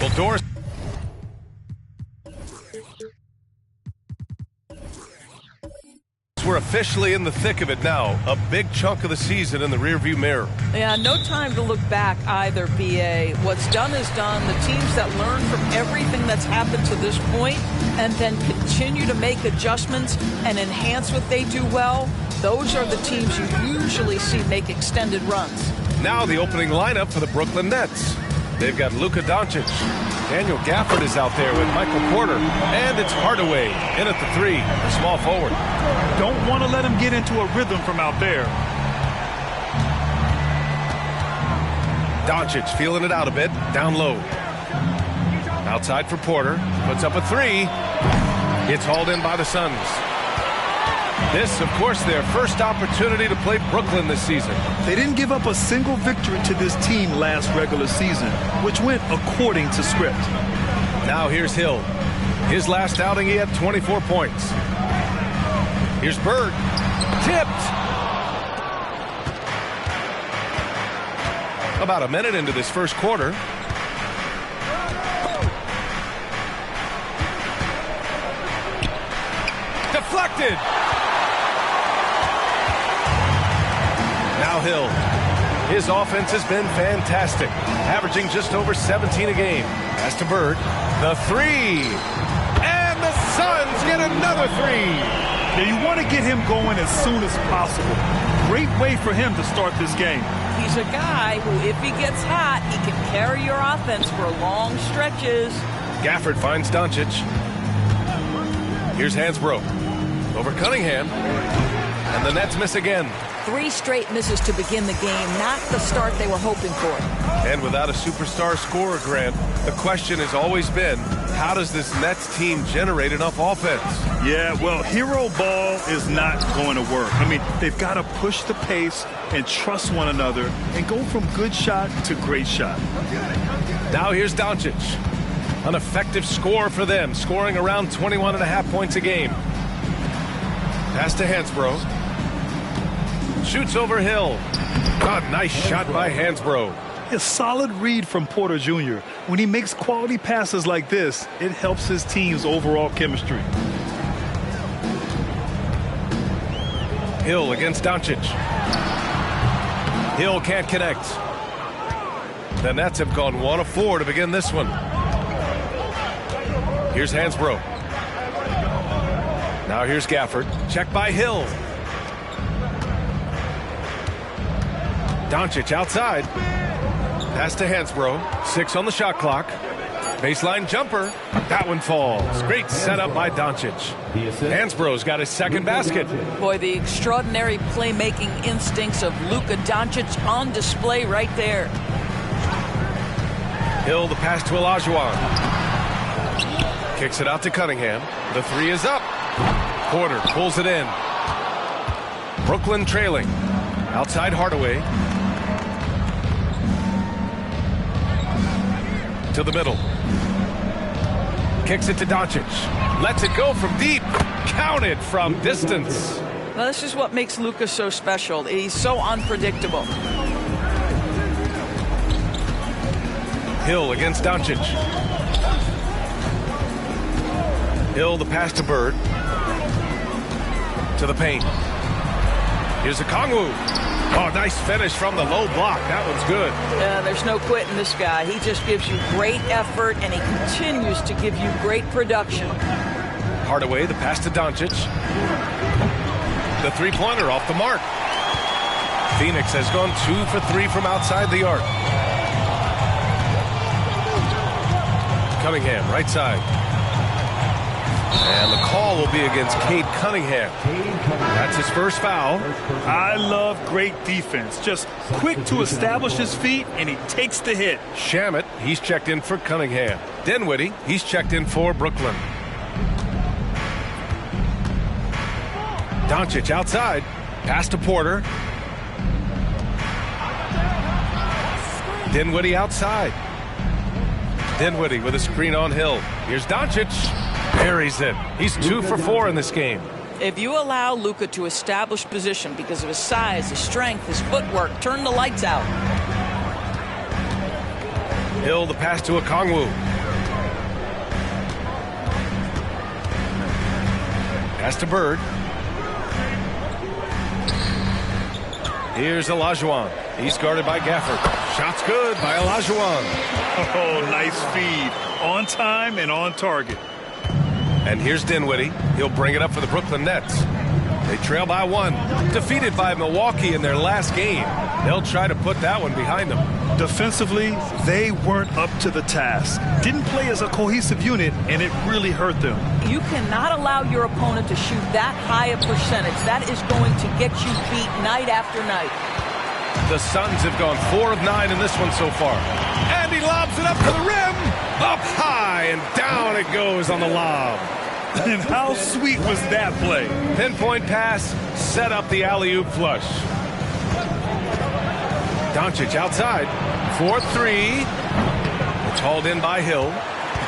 Well, Doris. We're officially in the thick of it now. A big chunk of the season in the rearview mirror. Yeah, no time to look back either, BA. What's done is done. The teams that learn from everything that's happened to this point and then continue to make adjustments and enhance what they do well, those are the teams you usually see make extended runs. Now the opening lineup for the Brooklyn Nets. They've got Luka Doncic. Daniel Gafford is out there with Michael Porter. And it's Hardaway in at the 3, the small forward. Don't want to let him get into a rhythm from out there. Doncic feeling it out a bit, down low. Outside for Porter, puts up a 3. It's hauled in by the Suns. This, of course, their first opportunity to play Brooklyn this season. They didn't give up a single victory to this team last regular season, which went according to script. Now here's Hill. His last outing, he had 24 points. Here's Bird. Tipped. About a minute into this first quarter. Deflected. Now Hill. His offense has been fantastic, averaging just over 17 a game. Pass to Bird. The 3. And the Suns get another 3. Now you want to get him going as soon as possible. Great way for him to start this game. He's a guy who, if he gets hot, he can carry your offense for long stretches. Gafford finds Doncic. Here's Hansbrough. Over Cunningham. And the Nets miss again. 3 straight misses to begin the game. Not the start they were hoping for. And without a superstar scorer, Grant, the question has always been, how does this Nets team generate enough offense? Yeah, well, hero ball is not going to work. I mean, they've got to push the pace and trust one another and go from good shot to great shot. Now here's Doncic. An effective score for them, scoring around 21.5 points a game. Pass to Hansbrough. Shoots over Hill. Oh, nice shot by Hansbrough. A solid read from Porter Jr. When he makes quality passes like this, it helps his team's overall chemistry. Hill against Doncic. Hill can't connect. The Nets have gone 1 of 4 to begin this one. Here's Hansbrough. Now here's Gafford. Check by Hill. Doncic outside. Pass to Hansbrough. 6 on the shot clock. Baseline jumper. That one falls. Great setup by Doncic. Hansbrough's got his second basket. Boy, the extraordinary playmaking instincts of Luka Doncic on display right there. Hill the pass to Olajuwon. Kicks it out to Cunningham. The 3 is up. Porter pulls it in. Brooklyn trailing. Outside Hardaway. To the middle. Kicks it to Doncic. Lets it go from deep. Counted from distance. Well, this is what makes Luka so special. He's so unpredictable. Hill against Doncic. Hill the pass to Bird. To the paint. Here's a Kongwu. Oh, nice finish from the low block. That one's good. There's no quitting this guy. He just gives you great effort, and he continues to give you great production. Hardaway, the pass to Doncic. The three-pointer off the mark. Phoenix has gone 2 for 3 from outside the arc. Cunningham, right side. And the call will be against Cade Cunningham. That's his first foul. I love great defense. Just quick to establish his feet, and he takes the hit. Shamet, he's checked in for Cunningham. Dinwiddie, he's checked in for Brooklyn. Doncic outside. Pass to Porter. Dinwiddie outside. Dinwiddie with a screen on Hill. Here's Doncic. Buries it. He's 2 for 4 in this game. If you allow Luka to establish position because of his size, his strength, his footwork, turn the lights out. Hill the pass to Okongwu. Pass to Bird. Here's Olajuwon. He's guarded by Gafford. Shot's good by Olajuwon. Oh, nice feed. On time and on target. And here's Dinwiddie. He'll bring it up for the Brooklyn Nets. They trail by 1. Defeated by Milwaukee in their last game. They'll try to put that one behind them. Defensively, they weren't up to the task. Didn't play as a cohesive unit, and it really hurt them. You cannot allow your opponent to shoot that high a percentage. That is going to get you beat night after night. The Suns have gone 4 of 9 in this one so far. And he lobs it up to the rim. Up high and down it goes on the lob. And how sweet was that play? Pinpoint pass, set up the alley-oop flush. Doncic outside. 4-3. It's hauled in by Hill.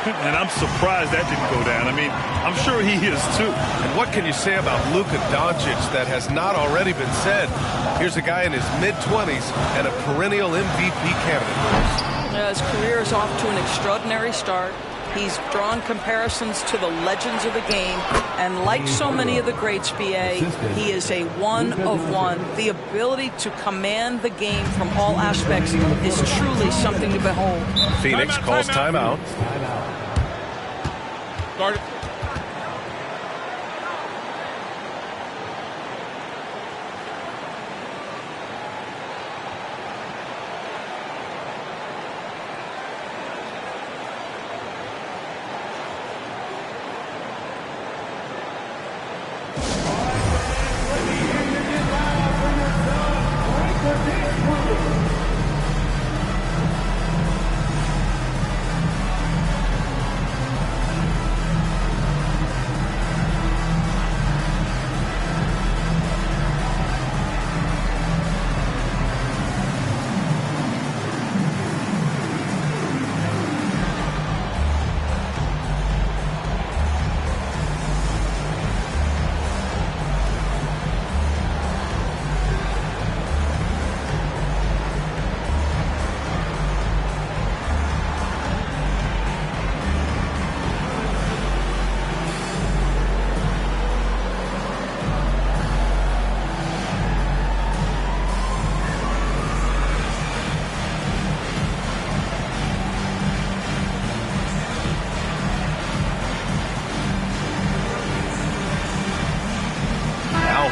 And I'm surprised that didn't go down. I mean, I'm sure he is too. And what can you say about Luka Doncic that has not already been said? Here's a guy in his mid-20s and a perennial MVP candidate. His career is off to an extraordinary start. He's drawn comparisons to the legends of the game. And like so many of the greats, BA, he is a 1 of 1. The ability to command the game from all aspects is truly something to behold. Phoenix calls timeout. Guard.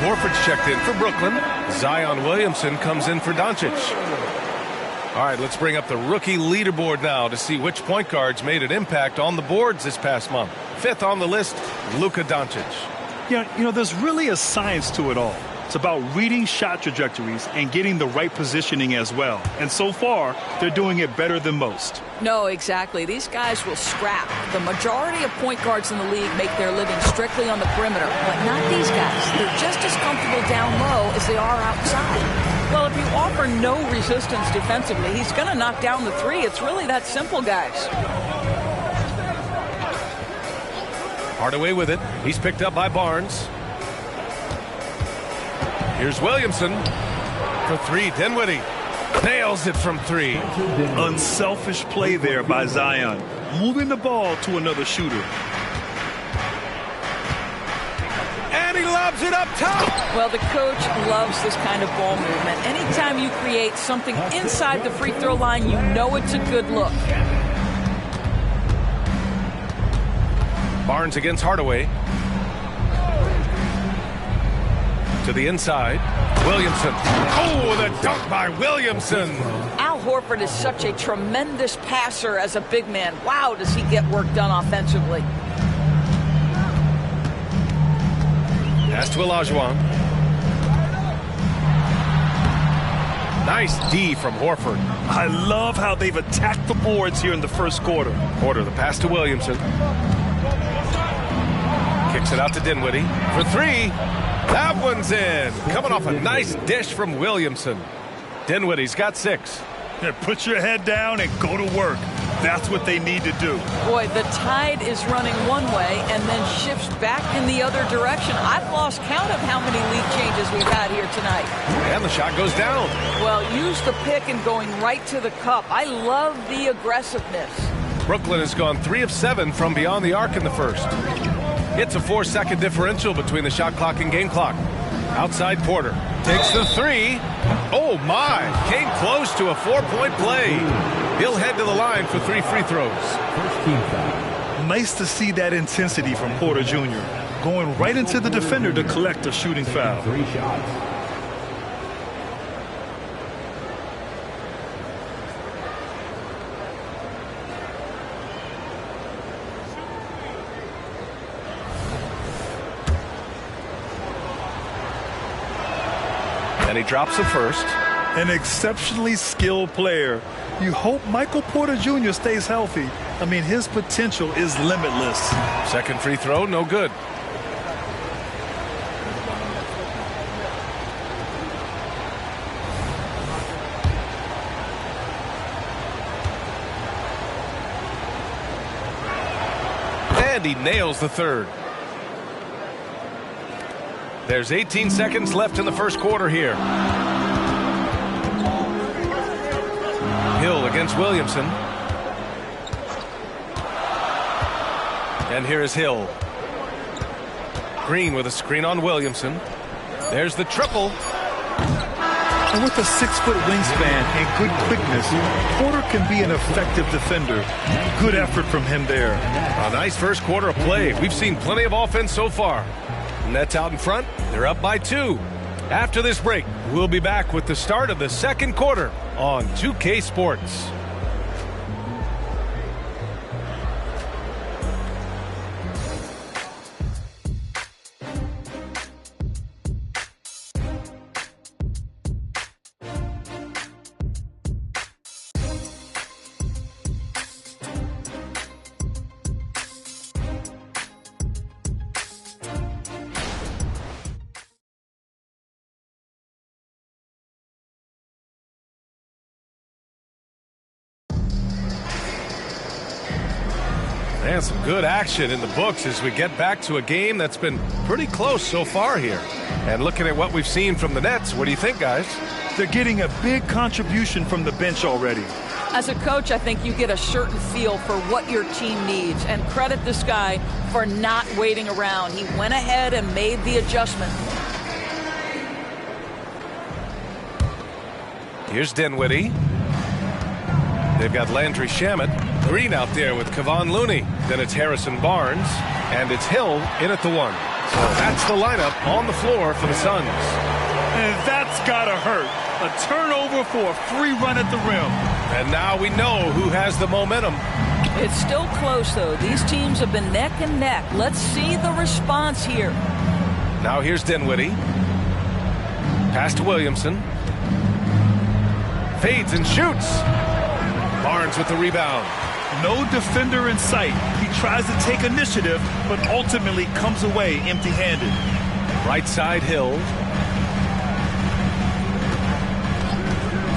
Horford's checked in for Brooklyn. Zion Williamson comes in for Doncic. All right, let's bring up the rookie leaderboard now to see which point guards made an impact on the boards this past month. 5th on the list, Luka Doncic. Yeah, there's really a science to it all. It's about reading shot trajectories and getting the right positioning as well. And so far, they're doing it better than most. No, exactly. These guys will scrap. The majority of point guards in the league make their living strictly on the perimeter, but not these guys. They're just as comfortable down low as they are outside. Well, if you offer no resistance defensively, he's going to knock down the three. It's really that simple, guys. Hardaway with it. He's picked up by Barnes. Here's Williamson for three. Dinwiddie nails it from three. Unselfish play there by Zion, moving the ball to another shooter. And he lobs it up top. Well, the coach loves this kind of ball movement. Anytime you create something inside the free throw line, you know it's a good look. Barnes against Hardaway. To the inside. Williamson. Oh, the dunk by Williamson. Al Horford is such a tremendous passer as a big man. Wow, does he get work done offensively. Pass to Olajuwon. Nice D from Horford. I love how they've attacked the boards here in the first quarter. The pass to Williamson. Kicks it out to Dinwiddie for three. That one's in. Coming off a nice dish from Williamson. Dinwiddie's got 6. Yeah, put your head down and go to work. That's what they need to do. Boy, the tide is running one way and then shifts back in the other direction. I've lost count of how many lead changes we've had here tonight. And the shot goes down. Well, use the pick and going right to the cup. I love the aggressiveness. Brooklyn has gone 3 of 7 from beyond the arc in the first. It's a 4-second differential between the shot clock and game clock. Outside Porter takes the three. Oh my, came close to a 4-point play. He'll head to the line for 3 free throws. Nice to see that intensity from Porter Jr. Going right into the defender to collect a shooting foul. 3 shots. And he drops the first. An exceptionally skilled player. You hope Michael Porter Jr. stays healthy. I mean, his potential is limitless. Second free throw, no good. And he nails the third. There's 18 seconds left in the first quarter here. Hill against Williamson. And here is Hill. Green with a screen on Williamson. There's the triple. And with a 6-foot wingspan and good quickness, Porter can be an effective defender. Good effort from him there. A nice first quarter of play. We've seen plenty of offense so far. Nets out in front. They're up by 2. After this break, we'll be back with the start of the second quarter on 2K Sports. Man, some good action in the books as we get back to a game that's been pretty close so far here. And looking at what we've seen from the Nets, what do you think, guys? They're getting a big contribution from the bench already. As a coach, I think you get a certain feel for what your team needs, and credit this guy for not waiting around. He went ahead and made the adjustment. Here's Dinwiddie. They've got Landry Shamet. Green out there with Kevon Looney. Then it's Harrison Barnes, and it's Hill in at the 1. So that's the lineup on the floor for the Suns. And that's gotta hurt. A turnover for a free run at the rim. And now we know who has the momentum. It's still close, though. These teams have been neck and neck. Let's see the response here. Now here's Dinwiddie. Pass to Williamson. Fades and shoots. Barnes with the rebound. No defender in sight. He tries to take initiative, but ultimately comes away empty-handed. Right side Hill.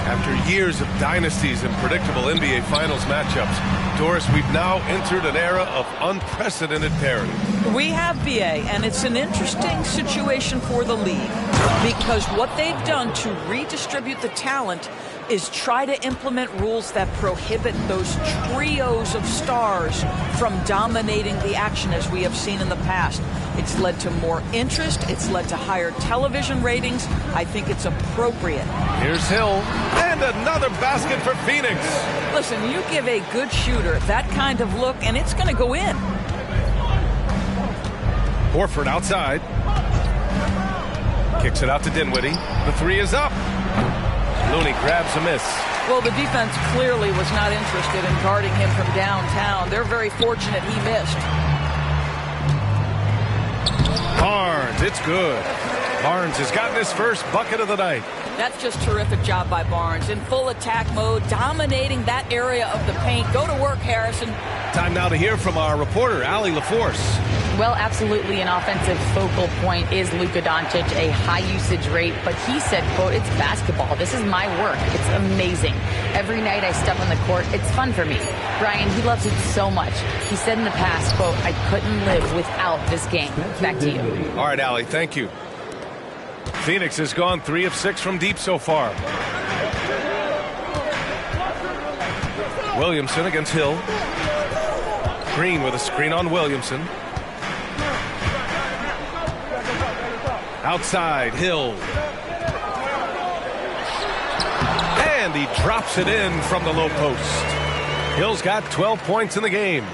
After years of dynasties and predictable NBA Finals matchups, Doris, we've now entered an era of unprecedented parity. We have, BA, and it's an interesting situation for the league because what they've done to redistribute the talent is try to implement rules that prohibit those trios of stars from dominating the action as we have seen in the past. It's led to more interest. It's led to higher television ratings. I think it's appropriate. Here's Hill, and another basket for Phoenix. Listen, you give a good shooter that kind of look, and it's going to go in. Horford outside. Kicks it out to Dinwiddie. The 3 is up. Looney grabs a miss. Well, the defense clearly was not interested in guarding him from downtown. They're very fortunate he missed. Barnes, it's good. Barnes has gotten his first bucket of the night. That's just terrific job by Barnes. In full attack mode, dominating that area of the paint. Go to work, Harrison. Time now to hear from our reporter, Allie LaForce. Well, absolutely an offensive focal point is Luka Doncic, a high usage rate, but he said, quote, it's basketball. This is my work. It's amazing. Every night I step on the court, it's fun for me. Brian, he loves it so much. He said in the past, quote, I couldn't live without this game. Back to you. All right, Allie, thank you. Phoenix has gone 3 of 6 from deep so far. Williamson against Hill. Green with a screen on Williamson. Outside, Hill. And he drops it in from the low post. Hill's got 12 points in the game.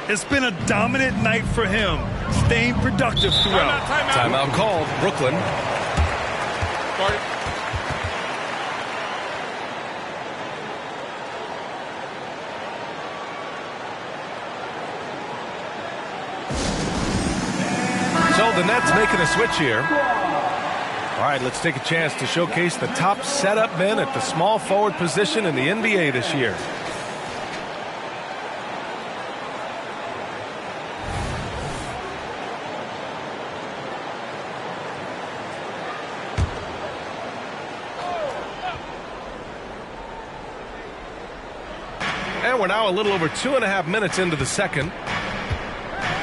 It's been a dominant night for him, staying productive throughout. Timeout called. Brooklyn. So the Nets making a switch here. All right, let's take a chance to showcase the top setup men at the small forward position in the NBA this year. And we're now a little over 2.5 minutes into the second.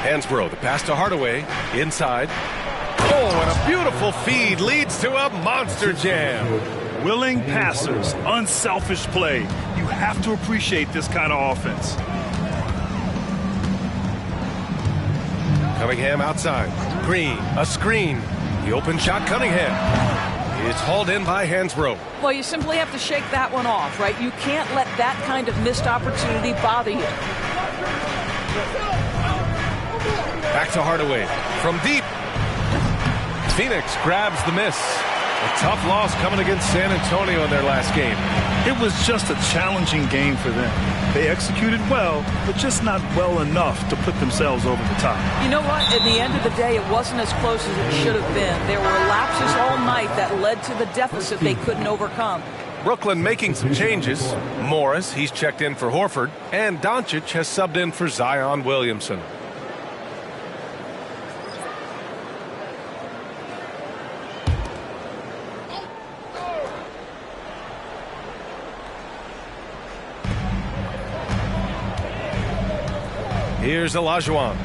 Hansbrough, the pass to Hardaway, inside. Oh, and a beautiful feed leads to a monster jam. Willing passers, unselfish play. You have to appreciate this kind of offense. Cunningham outside. Green, a screen. The open shot, Cunningham. It's hauled in by Hansbrough. Well, you simply have to shake that one off, right? You can't let that kind of missed opportunity bother you. Back to Hardaway. From deep. Phoenix grabs the miss. A tough loss coming against San Antonio in their last game. It was just a challenging game for them. They executed well, but just not well enough to put themselves over the top. You know what? At the end of the day, it wasn't as close as it should have been. There were lapses all night that led to the deficit they couldn't overcome. Brooklyn making some changes. Morris, he's checked in for Horford, and Doncic has subbed in for Zion Williamson. Here's Olajuwon,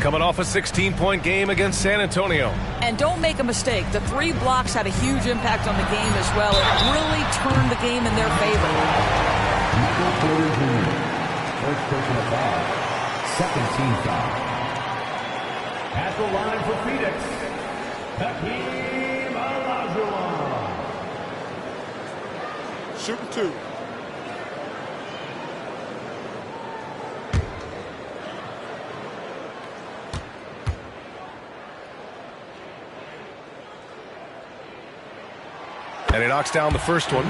coming off a 16-point game against San Antonio. And don't make a mistake. The 3 blocks had a huge impact on the game as well. It really turned the game in their favor. First personal foul. Second team foul. At the line for Phoenix, Hakeem Olajuwon. Shooting 2. And he knocks down the first one.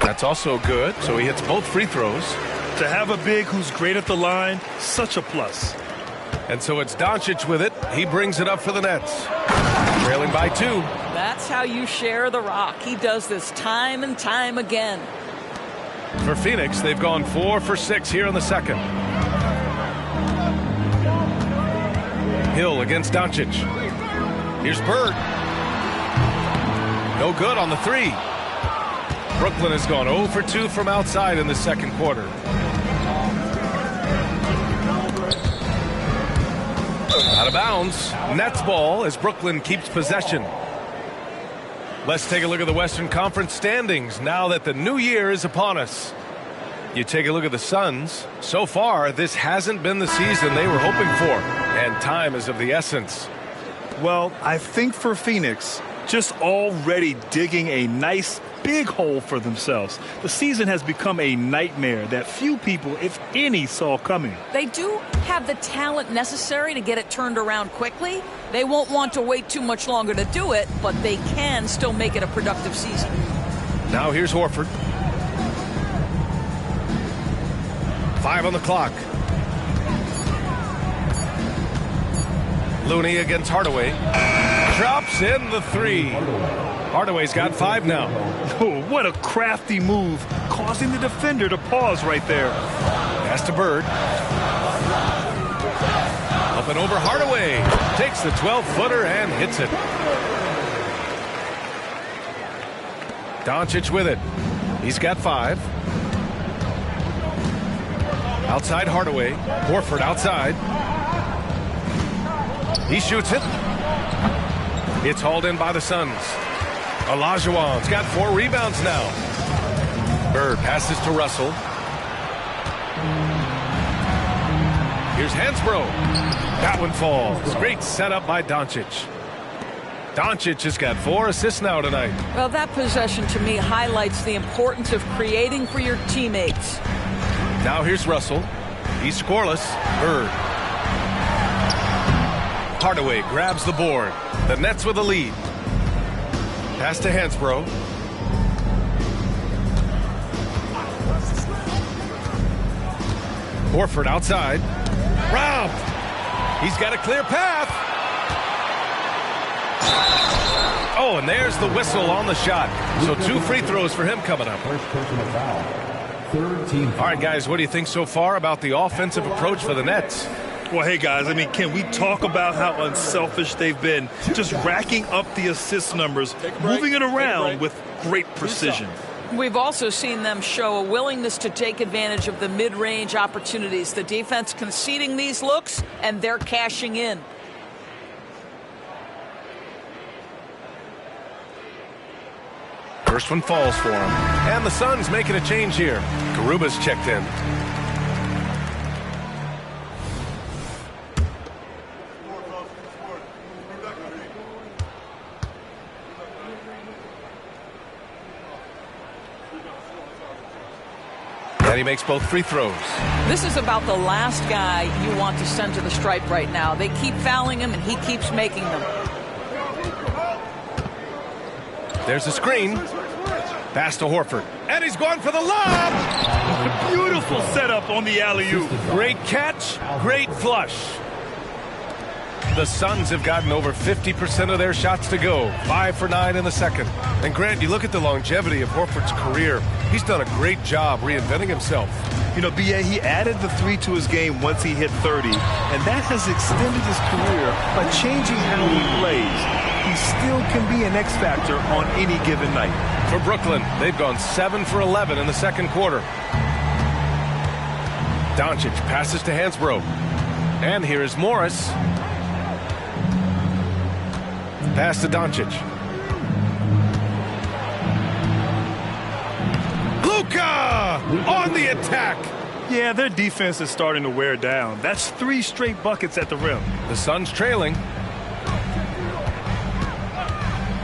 That's also good, so he hits both free throws. To have a big who's great at the line, such a plus. And so it's Doncic with it. He brings it up for the Nets. Trailing by 2. That's how you share the rock. He does this time and time again. For Phoenix, they've gone 4 for 6 here in the second. Hill against Doncic. Here's Bird. No good on the 3. Brooklyn has gone 0 for 2 from outside in the second quarter. Out of bounds. Nets ball as Brooklyn keeps possession. Let's take a look at the Western Conference standings now that the new year is upon us. You take a look at the Suns. So far, this hasn't been the season they were hoping for, and time is of the essence. Well, I think for Phoenix, just already digging a nice big hole for themselves. The season has become a nightmare that few people, if any, saw coming. They do have the talent necessary to get it turned around quickly. They won't want to wait too much longer to do it, but they can still make it a productive season. Now here's Horford. 5 on the clock. Looney against Hardaway. Drops in the 3. Hardaway's got 5 now. Oh, what a crafty move, causing the defender to pause right there. Pass to Bird. Up and over Hardaway. Takes the 12-footer and hits it. Doncic with it. He's got 5. Outside Hardaway. Horford outside. He shoots it. It's hauled in by the Suns. Olajuwon's got 4 rebounds now. Bird passes to Russell. Here's Hansbrough. That one falls. Great setup by Doncic. Doncic has got 4 assists now tonight. Well, that possession to me highlights the importance of creating for your teammates. Now here's Russell. He's scoreless. Bird. Hardaway grabs the board. The Nets with a lead. Pass to Hansbrough. Horford outside. Robbed. He's got a clear path. Oh, and there's the whistle on the shot. So 2 free throws for him coming up. First personal foul. Third team foul. All right, guys, what do you think so far about the offensive approach for the Nets? Well, hey, guys, I mean, can we talk about how unselfish they've been? Just racking up the assist numbers, moving it around with great precision. We've also seen them show a willingness to take advantage of the mid-range opportunities. The defense conceding these looks, and they're cashing in. First one falls for him. And the Suns making a change here. Garuba's checked in. And he makes both free throws. This is about the last guy you want to send to the stripe right now. They keep fouling him, and he keeps making them. There's a screen. Pass to Horford. And he's going for the lob. Beautiful setup on the alley-oop. Great catch. Great flush. The Suns have gotten over 50% of their shots to go, 5 for 9 in the second. And Grant, you look at the longevity of Horford's career. He's done a great job reinventing himself. You know, B.A., he added the 3 to his game once he hit 30, and that has extended his career by changing how he plays. He still can be an X factor on any given night. For Brooklyn, they've gone 7 for 11 in the second quarter. Doncic passes to Hansbrough. And here is Morris. Pass to Doncic. Luka on the attack. Yeah, their defense is starting to wear down. That's 3 straight buckets at the rim. The Suns trailing.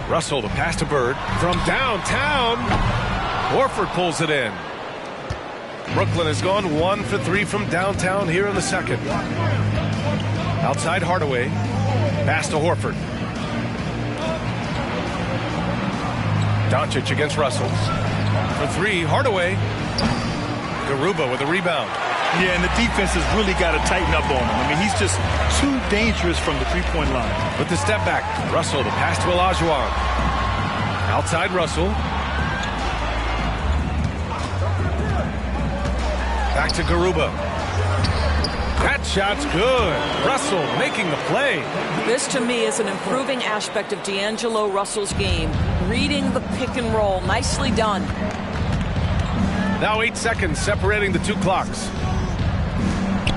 Russell, the pass to Bird from downtown. Horford pulls it in. Brooklyn has gone 1 for 3 from downtown here in the second. Outside Hardaway. Pass to Horford. Doncic against Russell. For 3, Hardaway. Garuba with a rebound. Yeah, and the defense has really got to tighten up on him. I mean, he's just too dangerous from the three-point line. With the step back, Russell, the pass to Olajuwon. Outside Russell. Back to Garuba. That shot's good. Russell making the play. This, to me, is an improving aspect of D'Angelo Russell's game. Reading the pick and roll. Nicely done. Now 8 seconds separating the 2 clocks.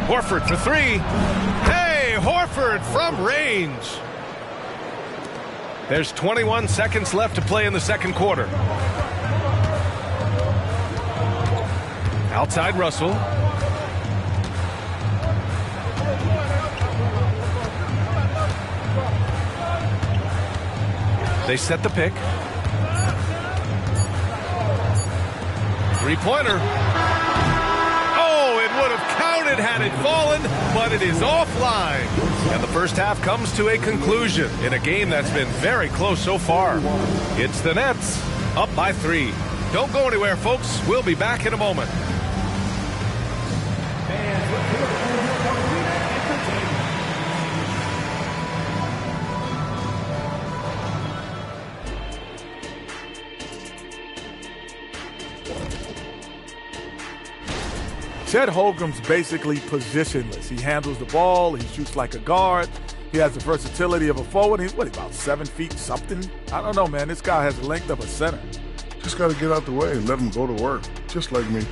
Horford for 3. Hey, Horford from range. There's 21 seconds left to play in the second quarter. Outside Russell. They set the pick. 3-pointer. Oh, it would have counted had it fallen, but it is offline. And the first half comes to a conclusion in a game that's been very close so far. It's the Nets up by 3. Don't go anywhere, folks. We'll be back in a moment. Chet Holmgren's basically positionless. He handles the ball. He shoots like a guard. He has the versatility of a forward. He's, about 7 feet something? I don't know, man. This guy has the length of a center. Just got to get out the way and let him go to work, just like me.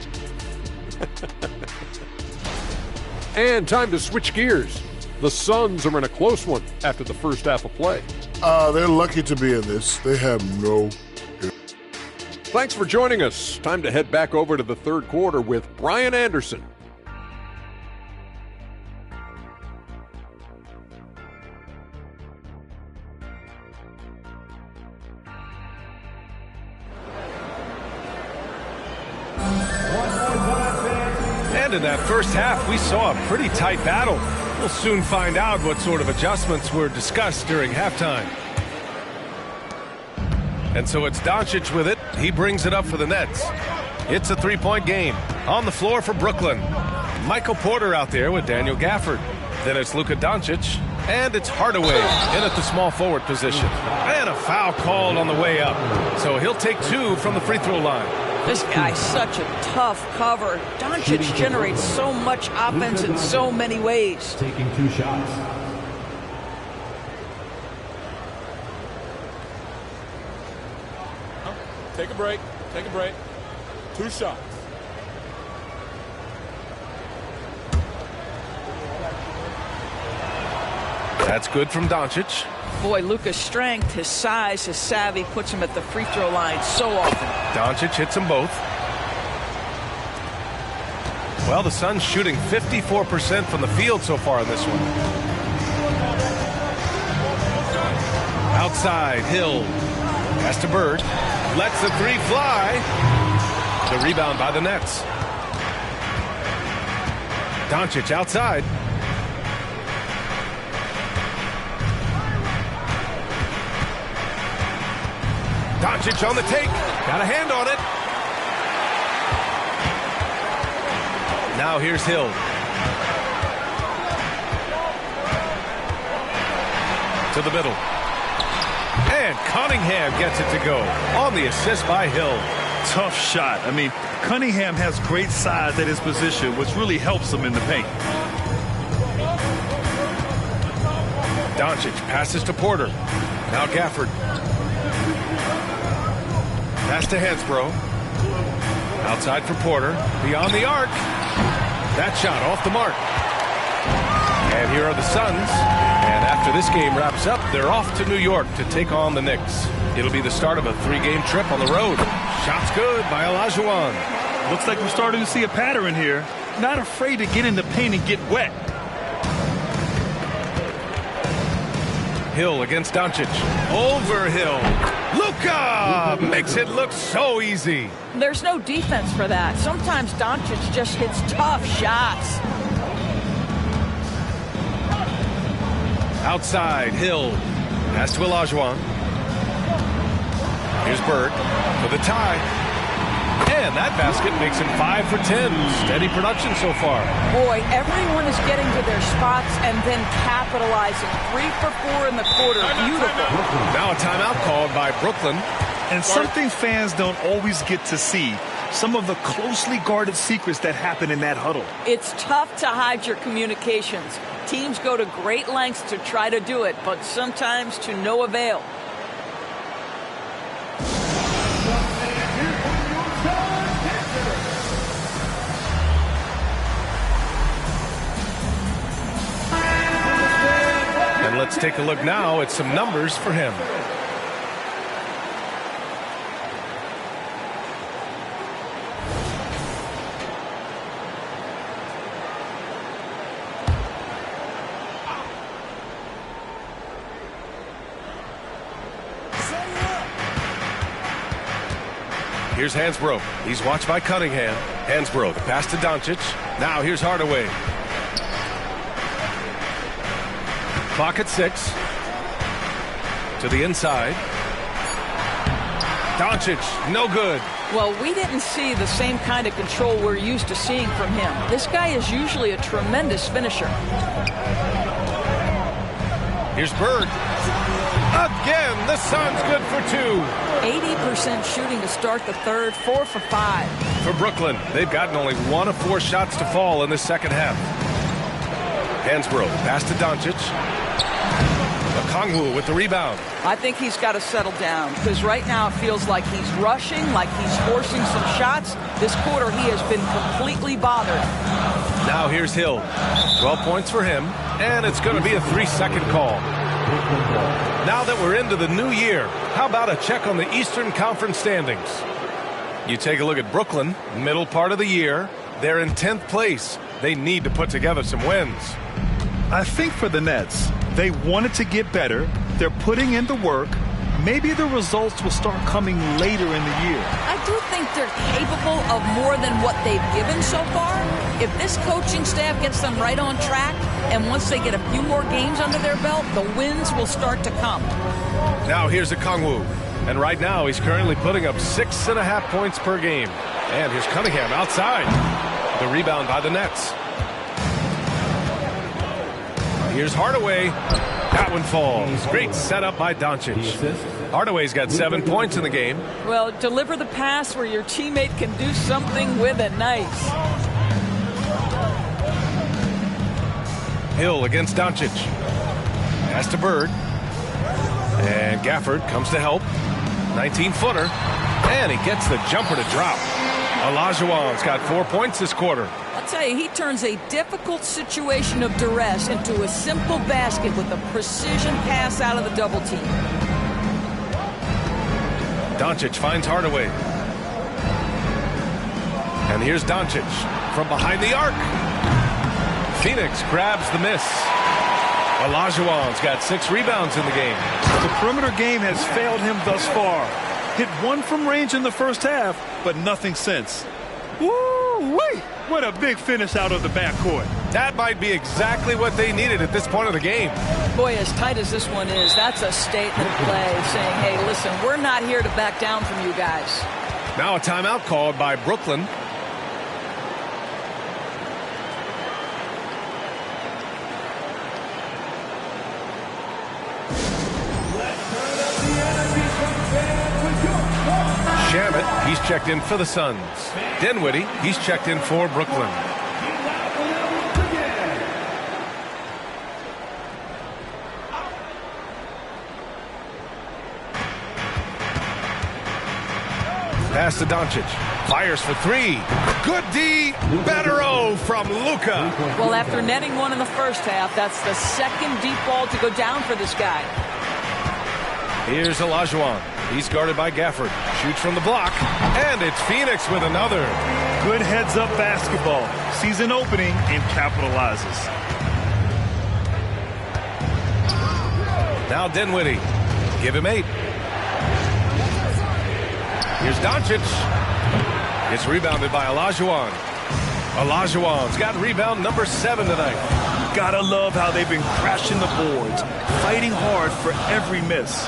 And time to switch gears. The Suns are in a close one after the first half of play. They're lucky to be in this. They have no... Thanks for joining us. Time to head back over to the third quarter with Brian Anderson. And in that first half, we saw a pretty tight battle. We'll soon find out what sort of adjustments were discussed during halftime. And so it's Doncic with it. He brings it up for the Nets. It's a 3-point game. On the floor for Brooklyn. Michael Porter out there with Daniel Gafford. Then it's Luka Doncic. And it's Hardaway in at the small forward position. And a foul called on the way up. So he'll take 2 from the free throw line. This guy's such a tough cover. Doncic generates so much offense in so many ways. Taking 2 shots. Take a break. Take a break. 2 shots. That's good from Doncic. Boy, Luka's strength, his size, his savvy puts him at the free throw line so often. Doncic hits them both. Well, the Suns shooting 54% from the field so far in this one. Outside, Hill. Pass to Bird. Lets the 3 fly. The rebound by the Nets. Doncic outside. Doncic on the take. Got a hand on it. Now here's Hill. To the middle. And Cunningham gets it to go on the assist by Hill. Tough shot. I mean, Cunningham has great size at his position, which really helps him in the paint. Doncic passes to Porter. Now Gafford. Pass to Hansbrough. Outside for Porter. Beyond the arc. That shot off the mark. And here are the Suns. And after this game wraps up, they're off to New York to take on the Knicks. It'll be the start of a 3-game trip on the road. Shots good by Olajuwon. Looks like we're starting to see a pattern here. Not afraid to get in the paint and get wet. Hill against Doncic. Over Hill. Luka makes it look so easy. There's no defense for that. Sometimes Doncic just hits tough shots. Outside, Hill. Pass to Olajuwon. Here's Bird for the tie. And that basket makes him 5 for 10. Steady production so far. Boy, everyone is getting to their spots and then capitalizing. 3 for 4 in the quarter. Beautiful. Now a timeout called by Brooklyn. And something fans don't always get to see. Some of the closely guarded secrets that happen in that huddle. It's tough to hide your communications. Teams go to great lengths to try to do it, but sometimes to no avail. And let's take a look now at some numbers for him. Here's Hansbrough. He's watched by Cunningham. Hansbrough, the pass to Doncic. Now here's Hardaway. Clock at 6. To the inside. Doncic, no good. Well, we didn't see the same kind of control we're used to seeing from him. This guy is usually a tremendous finisher. Here's Bird. Again, the Suns good for 2. 80% shooting to start the third, 4 for 5. For Brooklyn, they've gotten only 1 of 4 shots to fall in the second half. Hansbrough, pass to Doncic. Okongwu with the rebound. I think he's got to settle down because right now it feels like he's rushing, like he's forcing some shots. This quarter he has been completely bothered. Now here's Hill. 12 points for him, and it's going to be a 3-second call. Now that we're into the new year, how about a check on the Eastern Conference standings? You take a look at Brooklyn, middle part of the year. They're in 10th place. They need to put together some wins. I think for the Nets, they wanted to get better. They're putting in the work. Maybe the results will start coming later in the year. I do think they're capable of more than what they've given so far. If this coaching staff gets them right on track, and once they get a few more games under their belt, the wins will start to come. Now here's Okongwu. And right now he's currently putting up 6.5 points per game. And here's Cunningham outside. The rebound by the Nets. Here's Hardaway. That one falls. Great setup by Doncic. Hardaway's got 7 points in the game. Well, deliver the pass where your teammate can do something with it. Nice. Hill against Doncic. Pass to Bird. And Gafford comes to help. 19-footer. And he gets the jumper to drop. Olajuwon's got 4 points this quarter. I'll tell you, he turns a difficult situation of duress into a simple basket with a precision pass out of the double team. Doncic finds Hardaway. And here's Doncic from behind the arc. Phoenix grabs the miss. Olajuwon's got 6 rebounds in the game. The perimeter game has failed him thus far. Hit 1 from range in the first half, but nothing since. Woo-wee! What a big finish out of the backcourt. That might be exactly what they needed at this point of the game. Boy, as tight as this one is, that's a statement play saying, hey, listen, we're not here to back down from you guys. Now a timeout called by Brooklyn. Shamet, he's checked in for the Suns. Dinwiddie, he's checked in for Brooklyn. Pass to Doncic. Fires for three. Good D. Better O from Luka. Well, after netting one in the first half, that's the second deep ball to go down for this guy. Here's Olajuwon. He's guarded by Gafford. Shoots from the block. And it's Phoenix with another. Good heads-up basketball. Sees an opening and capitalizes. Now Dinwiddie. Give him 8. Here's Doncic. It's rebounded by Olajuwon. Olajuwon's got rebound number 7 tonight. Gotta love how they've been crashing the boards, fighting hard for every miss.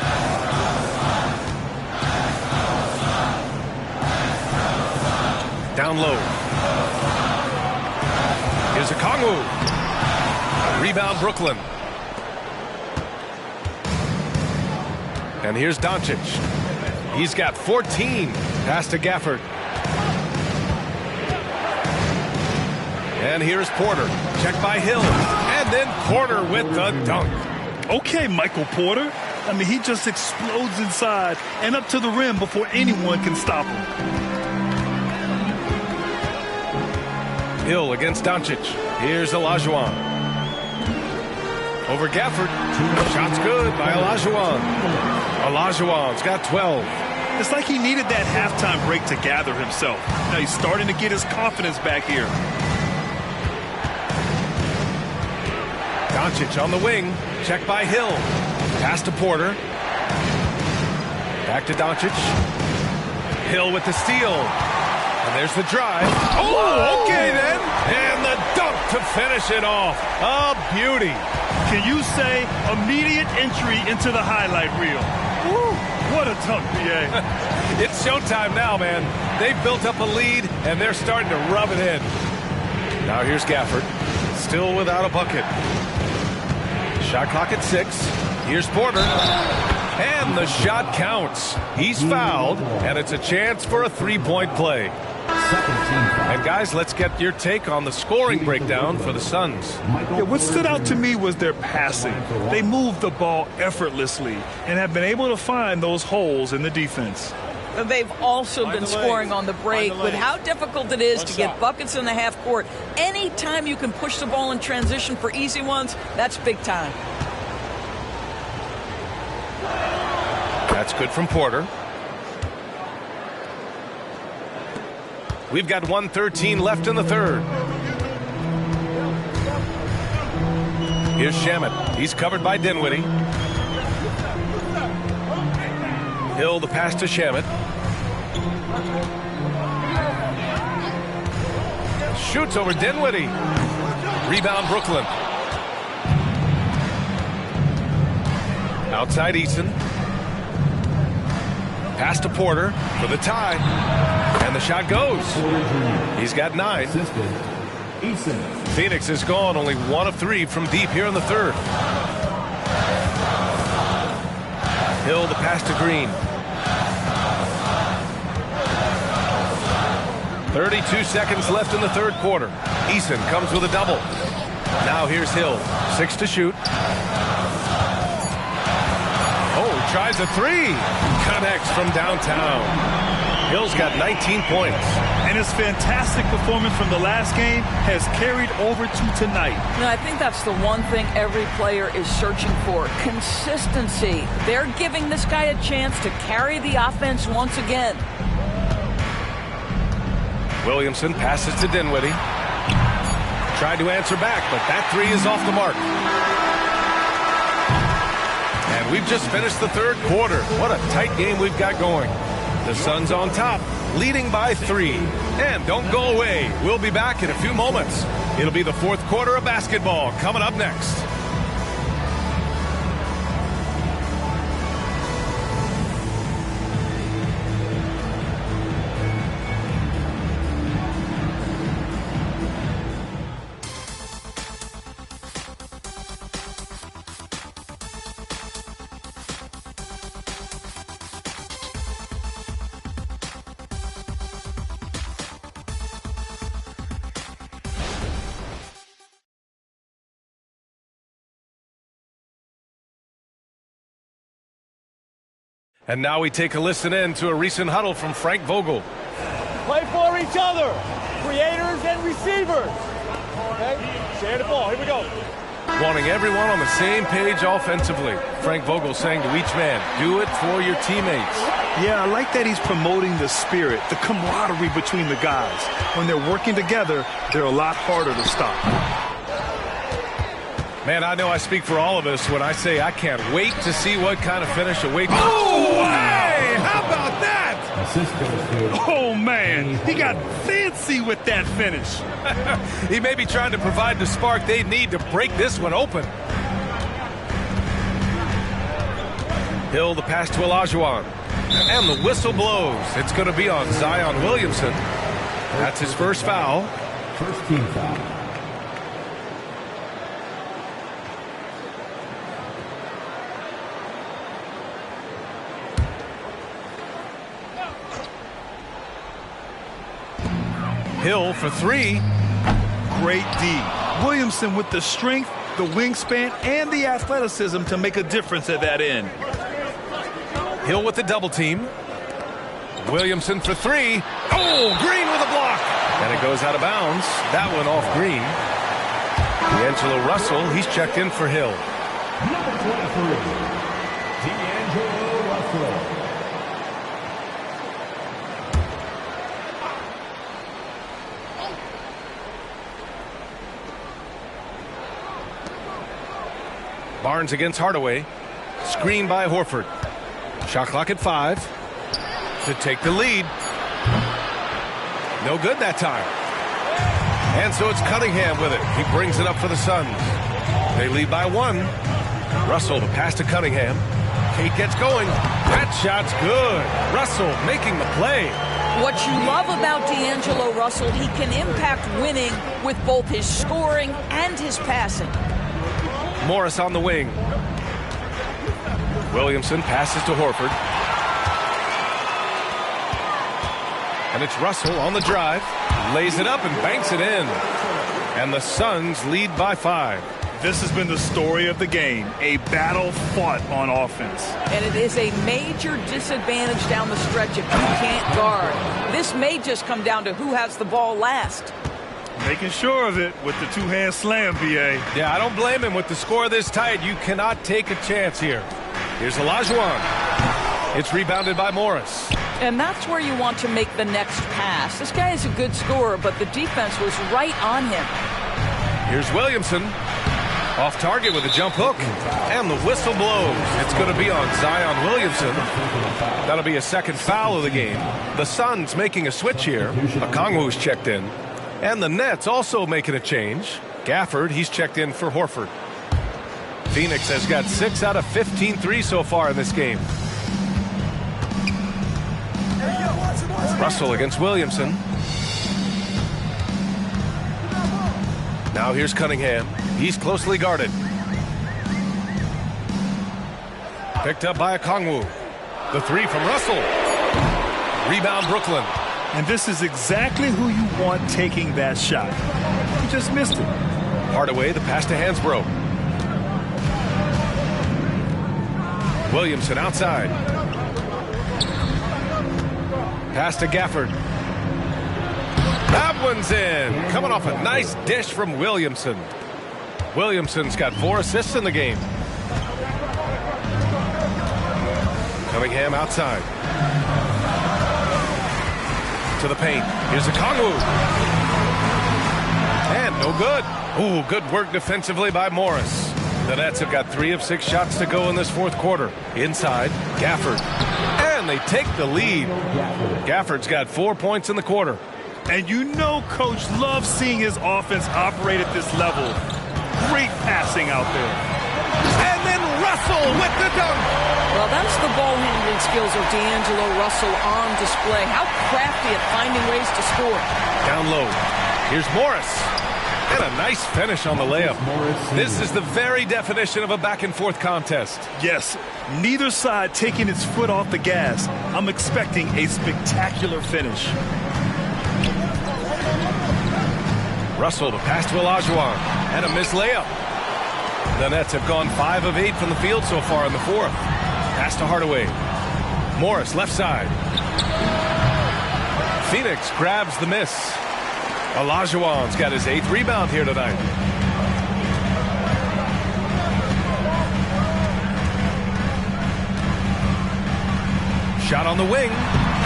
Down low. Here's Okongwu. Rebound Brooklyn. And here's Doncic. He's got 14. Pass to Gafford. And here's Porter. Checked by Hill. And then Porter with the dunk. Okay, Michael Porter. I mean, he just explodes inside and up to the rim before anyone can stop him. Hill against Doncic. Here's Olajuwon. Over Gafford. Shot's good by Olajuwon. Olajuwon's got 12. It's like he needed that halftime break to gather himself. Now he's starting to get his confidence back here. Doncic on the wing. Checked by Hill. Pass to Porter. Back to Doncic. Hill with the steal. And there's the drive. Oh, okay then. And the dunk to finish it off. A beauty. Can you say immediate entry into the highlight reel? Woo, what a dunk, BA. It's showtime now, man. They've built up a lead, and they're starting to rub it in. Now here's Gafford. Still without a bucket. Shot clock at 6. Here's Porter. And the shot counts. He's fouled, and it's a chance for a three-point play. And guys, let's get your take on the scoring breakdown for the Suns. Yeah, what stood out to me was their passing. They moved the ball effortlessly and have been able to find those holes in the defense. They've also been scoring on the break with how difficult it is to get buckets in the half court. Anytime you can push the ball in transition for easy ones, that's big time. That's good from Porter. We've got 1:13 left in the third. Here's Shamet. He's covered by Dinwiddie. Hill the pass to Shamet. Shoots over Dinwiddie. Rebound Brooklyn. Outside Eason. Pass to Porter for the tie. And the shot goes. He's got 9. Phoenix is gone only 1 of 3 from deep here in the third. Hill the pass to Green. 32 seconds left in the third quarter. Eason comes with a double. Now here's Hill. 6 to shoot. Oh, tries a 3. Connects from downtown. Hill's got 19 points. And his fantastic performance from the last game has carried over to tonight. No, I think that's the one thing every player is searching for. Consistency. They're giving this guy a chance to carry the offense once again. Williamson passes to Dinwiddie. Tried to answer back, but that 3 is off the mark. And we've just finished the third quarter. What a tight game we've got going. The Suns on top, leading by 3. And don't go away. We'll be back in a few moments. It'll be the fourth quarter of basketball coming up next. And now we take a listen in to a recent huddle from Frank Vogel. Play for each other, creators and receivers. Okay, share the ball. Here we go. Wanting everyone on the same page offensively. Frank Vogel saying to each man, do it for your teammates. Yeah, I like that he's promoting the spirit, the camaraderie between the guys. When they're working together, they're a lot harder to stop. Man, I know I speak for all of us when I say I can't wait to see what kind of finish awaits. Oh, hey! How about that? Oh, man, he got fancy with that finish. He may be trying to provide the spark they need to break this one open. Hill, the pass to Olajuwon. And the whistle blows. It's going to be on Zion Williamson. That's his first foul. First team foul. Hill for three. Great D. Williamson with the strength, the wingspan, and the athleticism to make a difference at that end. Hill with the double team. Williamson for three. Oh, Green with a block. And it goes out of bounds. That one off Green. D'Angelo Russell, he's checked in for Hill. Number 23, D'Angelo Russell. Barnes against Hardaway. Screen by Horford. Shot clock at 5. To take the lead. No good that time. And so it's Cunningham with it. He brings it up for the Suns. They lead by 1. Russell, the pass to Cunningham. Kate gets going. That shot's good. Russell making the play. What you love about D'Angelo Russell, he can impact winning with both his scoring and his passing. Morris on the wing. Williamson passes to Horford. And it's Russell on the drive. Lays it up and banks it in. And the Suns lead by 5. This has been the story of the game. A battle fought on offense. And it is a major disadvantage down the stretch if you can't guard. This may just come down to who has the ball last. Making sure of it with the two-hand slam, B.A. Yeah, I don't blame him. With the score this tight, you cannot take a chance here. Here's Olajuwon. It's rebounded by Morris. And that's where you want to make the next pass. This guy is a good scorer, but the defense was right on him. Here's Williamson. Off target with a jump hook. And the whistle blows. It's going to be on Zion Williamson. That'll be a second foul of the game. The Suns making a switch here. Okongwu's checked in. And the Nets also making a change. Gafford, he's checked in for Horford. Phoenix has got 6 out of 15 threes so far in this game. Russell against Williamson. Now here's Cunningham. He's closely guarded. Picked up by Okongwu. The three from Russell. Rebound Brooklyn. And this is exactly who you want taking that shot. He just missed it. Hardaway, the pass to Hansbrough. Williamson outside. Pass to Gafford. That one's in. Coming off a nice dish from Williamson. Williamson's got 4 assists in the game. Cunningham outside. To the paint. Here's Okongwu. And no good. Ooh, good work defensively by Morris. The Nets have got 3 of 6 shots to go in this fourth quarter. Inside, Gafford. And they take the lead. Gafford's got 4 points in the quarter. And you know Coach loves seeing his offense operate at this level. Great passing out there. And then Russell with the dunk. Well, that's the ball handling skills of D'Angelo Russell on display. How crafty at finding ways to score. Down low. Here's Morris. And a nice finish on the layup. This is the very definition of a back-and-forth contest. Yes, neither side taking its foot off the gas. I'm expecting a spectacular finish. Russell, the pass to Olajuwon. And a missed layup. The Nets have gone 5 of 8 from the field so far in the fourth. Pass to Hardaway. Morris, left side. Phoenix grabs the miss. Olajuwon's got his 8th rebound here tonight. Shot on the wing.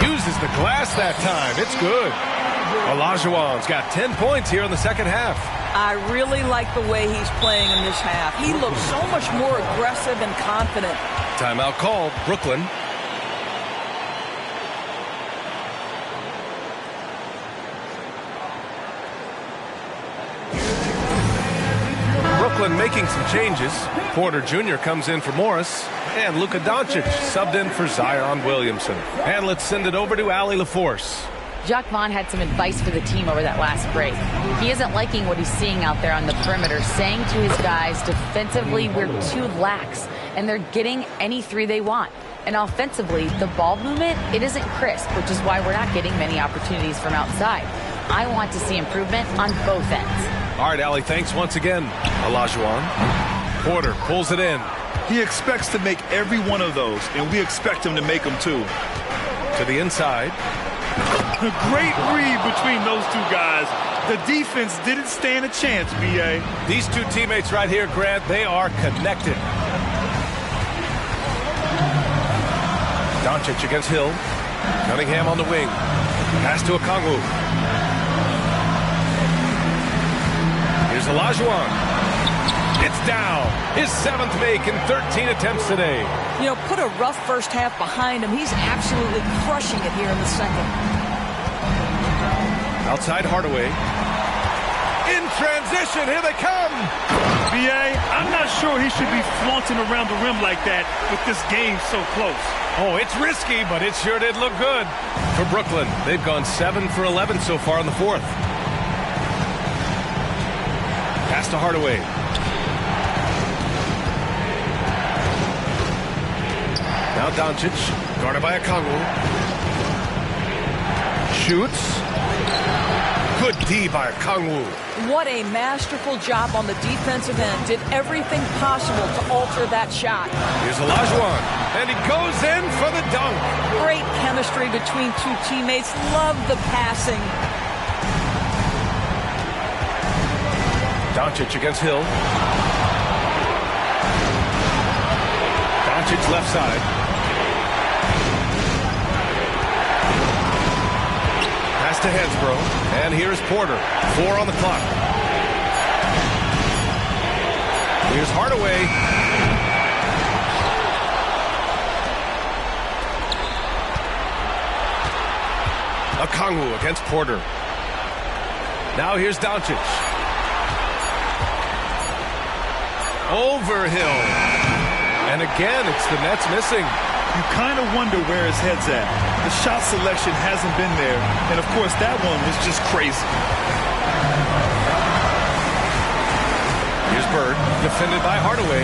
Uses the glass that time. It's good. Olajuwon's got 10 points here in the second half. I really like the way he's playing in this half. He looks so much more aggressive and confident. Timeout called. Brooklyn. Brooklyn making some changes. Porter Jr. comes in for Morris. And Luka Doncic subbed in for Zion Williamson. And let's send it over to Allie LaForce. Jacques Vaughn had some advice for the team over that last break. He isn't liking what he's seeing out there on the perimeter, saying to his guys, defensively, we're too lax, and they're getting any 3 they want. And offensively, the ball movement, it isn't crisp, which is why we're not getting many opportunities from outside. I want to see improvement on both ends. All right, Allie, thanks once again. Olajuwon. Porter pulls it in. He expects to make every one of those, and we expect him to make them too. To the inside. A great read between those two guys. The defense didn't stand a chance, B.A. These two teammates right here, Grant, they are connected. Doncic against Hill. Cunningham on the wing. Pass to Okongwu. Here's Olajuwon. It's down. His 7th make in 13 attempts today. You know, put a rough first half behind him. He's absolutely crushing it here in the second. Outside Hardaway. In transition, here they come. B.A., I'm not sure he should be flaunting around the rim like that with this game so close. Oh, it's risky, but it sure did look good. For Brooklyn, they've gone 7 for 11 so far in the 4th. Pass to Hardaway. Now Doncic, guarded by Okongwu. Shoots. Good D by Okongwu. What a masterful job on the defensive end. Did everything possible to alter that shot. Here's Olajuwon, and he goes in for the dunk. Great chemistry between two teammates. Love the passing. Doncic against Hill. Doncic left side. Pass to Hansbrough. And here's Porter. 4 on the clock. Here's Hardaway. Okongwu against Porter. Now here's Doncic. Over Hill. And again, it's the Nets missing. You kind of wonder where his head's at. The shot selection hasn't been there. And, of course, that one was just crazy. Here's Bird, defended by Hardaway.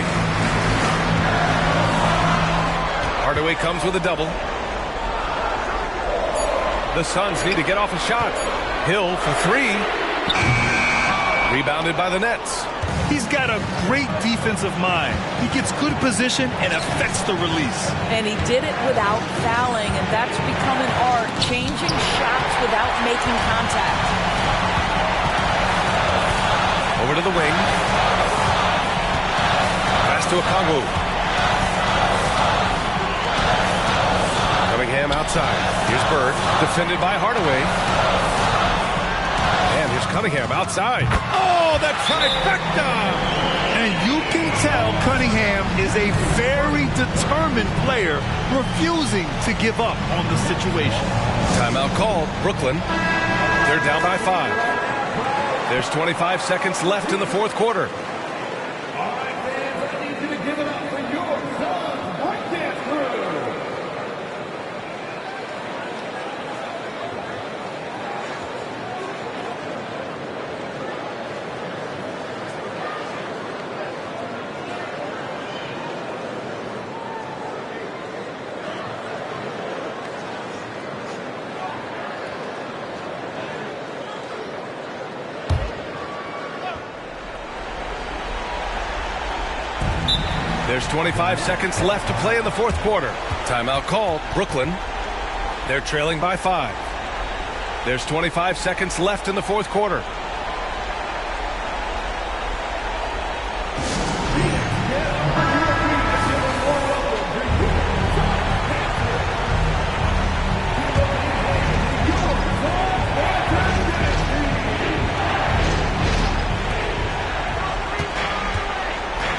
Hardaway comes with a double. The Suns need to get off a shot. Hill for 3. Rebounded by the Nets. He's got a great defensive mind. He gets good position and affects the release. And he did it without fouling, and that's become an art, changing shots without making contact. Over to the wing. Pass to Okongwu. Cunningham outside. Here's Bird, defended by Hardaway. And here's Cunningham outside. Oh, the trifecta! And you can tell Cunningham is a very determined player, refusing to give up on the situation. Timeout called. Brooklyn. They're down by 5. There's 25 seconds left in the 4th quarter. There's 25 seconds left to play in the fourth quarter. Timeout called. Brooklyn. They're trailing by 5. There's 25 seconds left in the fourth quarter.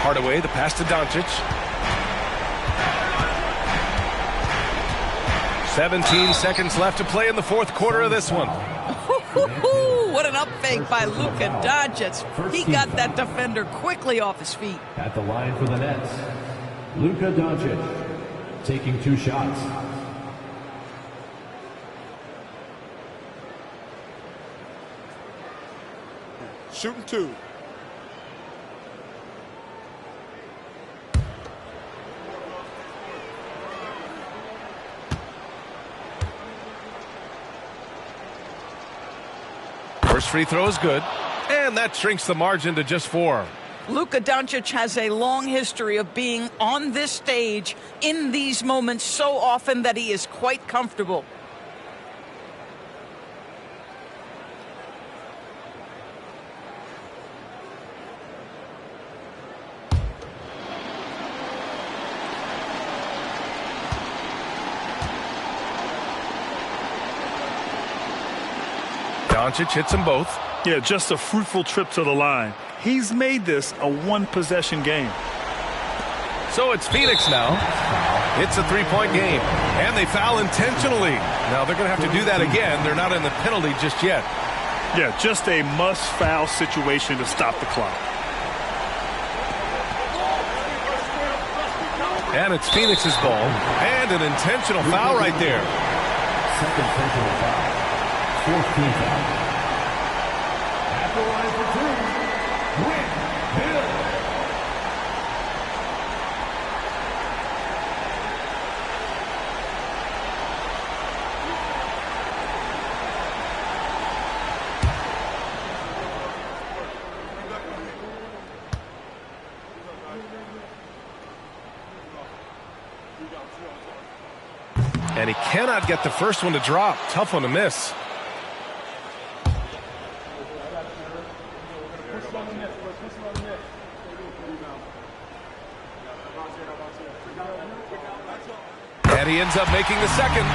Hardaway, the pass to Doncic. 17 seconds left to play in the fourth quarter of this one. What an up fake by Luka Doncic. He got that defender quickly off his feet. At the line for the Nets, Luka Doncic taking 2 shots. Shooting 2. First free throw is good, and that shrinks the margin to just 4. Luka Doncic has a long history of being on this stage in these moments so often that he is quite comfortable. Doncic hits them both. Yeah, just a fruitful trip to the line. He's made this a one-possession game. So it's Phoenix now. It's a 3-point game, and they foul intentionally. Now they're going to have to do that again. They're not in the penalty just yet. Yeah, just a must-foul situation to stop the clock. And it's Phoenix's ball, and an intentional foul right there. Second personal foul. 4th team foul. At the line for 2, Rick Hill. And he cannot get the first one to drop. Tough one to miss. And he ends up making the second,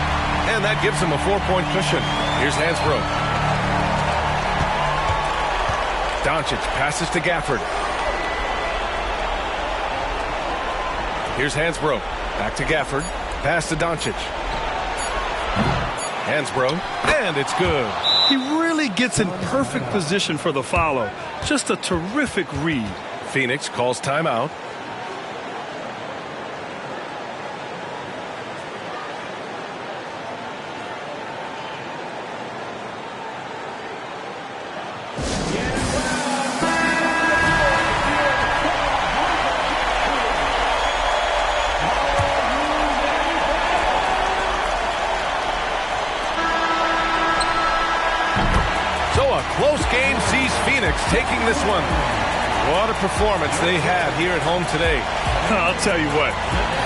and that gives him a 4-point cushion. Here's Hansbrough. Doncic passes to Gafford. Here's Hansbrough. Back to Gafford. Pass to Doncic. Hansbrough, and it's good. He really gets in perfect position for the follow. Just a terrific read. Phoenix calls timeout. Close game sees Phoenix taking this one. What a performance they had here at home today. I'll tell you what,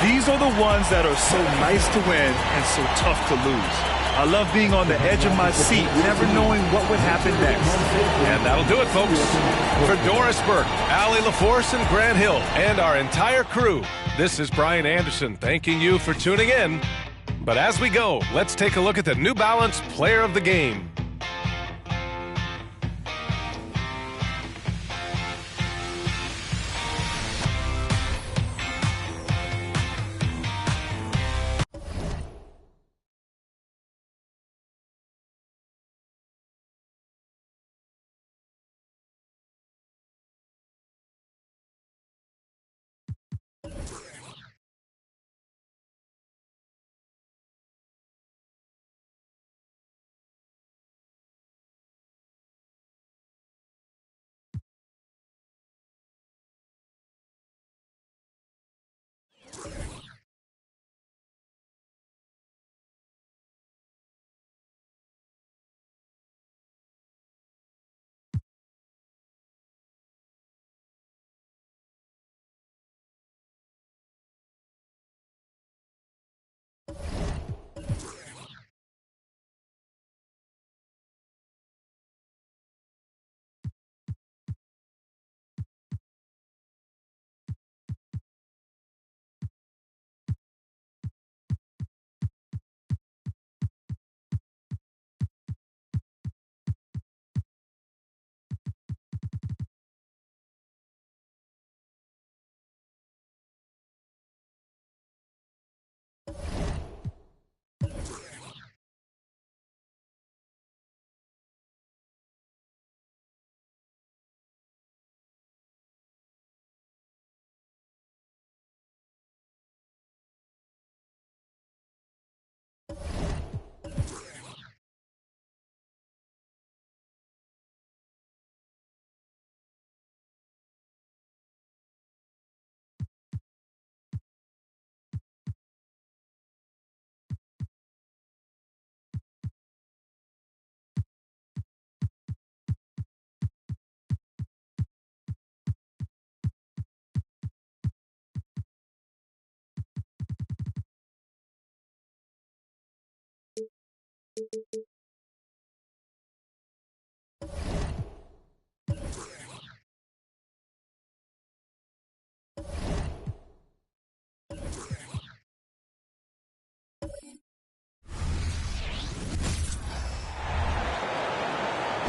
these are the ones that are so nice to win and so tough to lose. I love being on the edge of my seat, never knowing what would happen next. And that'll do it, folks. For Doris Burke, Allie LaForce, and Grant Hill, and our entire crew, this is Brian Anderson thanking you for tuning in. But as we go, let's take a look at the New Balance Player of the Game.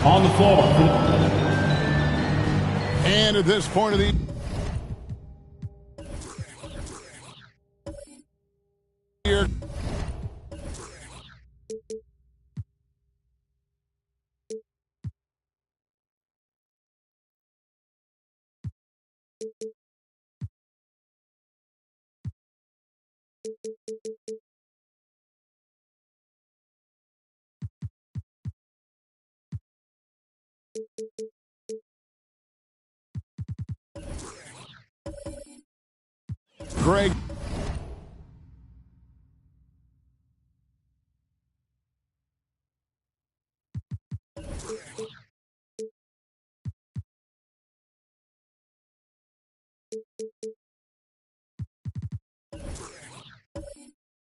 On the floor. And at this point of the year, Greg.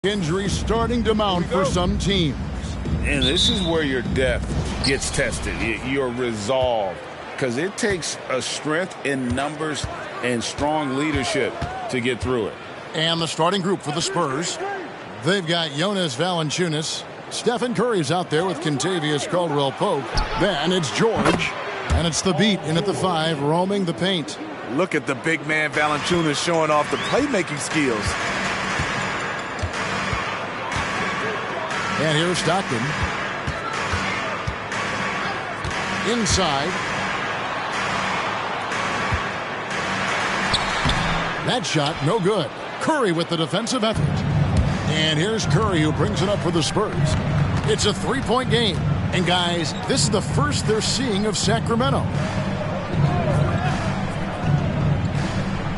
Injuries starting to mount for some teams. And this is where your depth gets tested, your resolve, because it takes a strength in numbers and strong leadership to get through it. And the starting group for the Spurs, they've got Jonas Valanciunas. Stephen Curry's out there with Kentavious Caldwell-Pope. Then it's George, and it's the beat in at the 5, roaming the paint. Look at the big man Valanciunas showing off the playmaking skills. And here's Stockton. Inside. That shot, no good. Curry with the defensive effort. And here's Curry who brings it up for the Spurs. It's a 3-point game. And guys, this is the first they're seeing of Sacramento.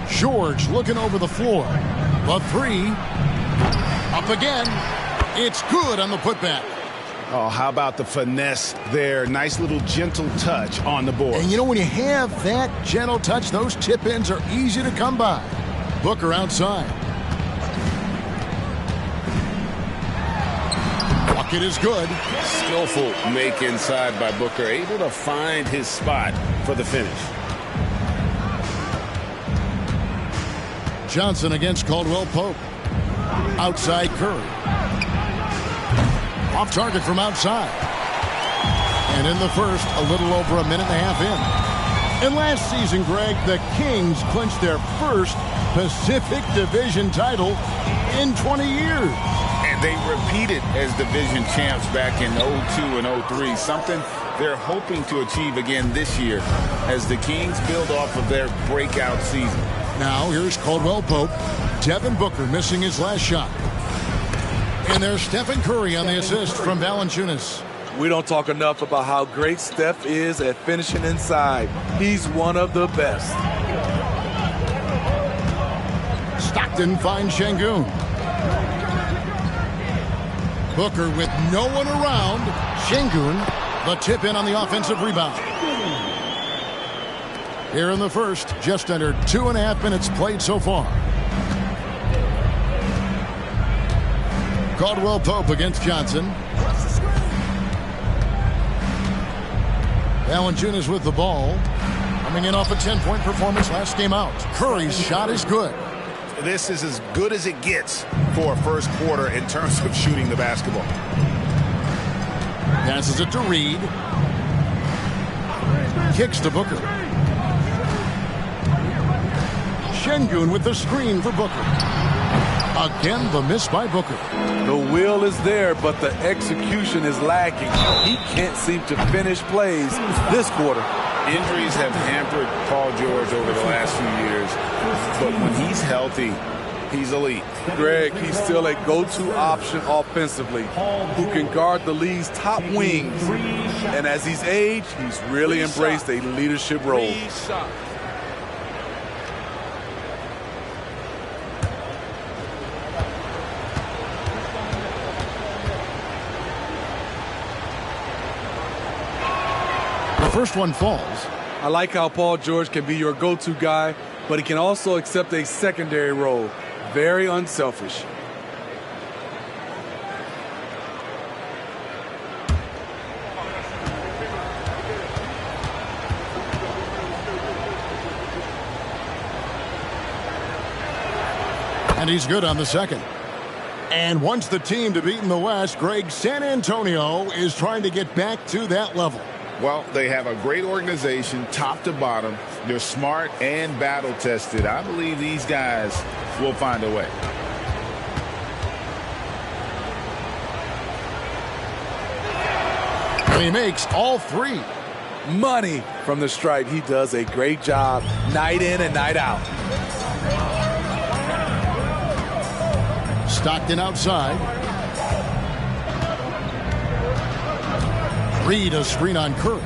George looking over the floor. The 3. Up again. It's good on the putback. Oh, how about the finesse there? Nice little gentle touch on the board. And you know, when you have that gentle touch, those tip-ins are easy to come by. Booker outside. Bucket is good. Skillful make inside by Booker. Able to find his spot for the finish. Johnson against Caldwell-Pope. Outside Curry. Off target from outside. And in the first, a little over a minute and a half in. And last season, Greg, the Kings clinched their first Pacific Division title in 20 years. And they repeated as division champs back in 02 and 03, something they're hoping to achieve again this year as the Kings build off of their breakout season. Now here's Caldwell-Pope. Devin Booker missing his last shot. And there's Stephen Curry on the assist from Valanciunas. We don't talk enough about how great Steph is at finishing inside. He's one of the best. Stockton finds Şengün. Booker with no one around. Şengün, the tip in on the offensive rebound. Here in the first, just under 2.5 minutes played so far. Caldwell-Pope against Johnson. Valanciunas with the ball. Coming in off a 10-point performance last game out. Curry's shot is good. This is as good as it gets for a first quarter in terms of shooting the basketball. Passes it to Reed. Kicks to Booker. Şengün with the screen for Booker. Again, the miss by Booker. The will is there, but the execution is lacking. He can't seem to finish plays this quarter. Injuries have hampered Paul George over the last few years, but when he's healthy, he's elite. Greg, he's still a go-to option offensively who can guard the league's top wings. And as he's aged, he's really embraced a leadership role. First one falls. I like how Paul George can be your go-to guy, but he can also accept a secondary role. Very unselfish. And he's good on the second. And once the team to beat in the West, Greg, San Antonio is trying to get back to that level. Well, they have a great organization, top to bottom. They're smart and battle-tested. I believe these guys will find a way. And he makes all three. Money from the stripe. He does a great job night in and night out. Stockton outside. Reed a screen on Curry.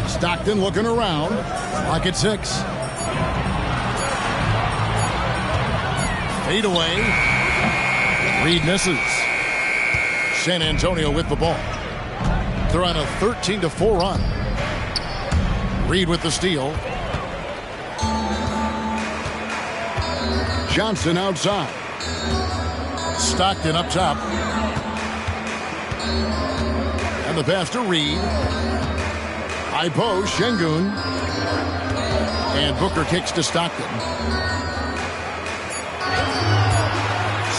Stockton looking around. Clock at 6. Fade away. Reed misses. San Antonio with the ball. They're on a 13-4 run. Reed with the steal. Johnson outside. Stockton up top. And the pass to Reed. High post, Şengün. And Booker kicks to Stockton.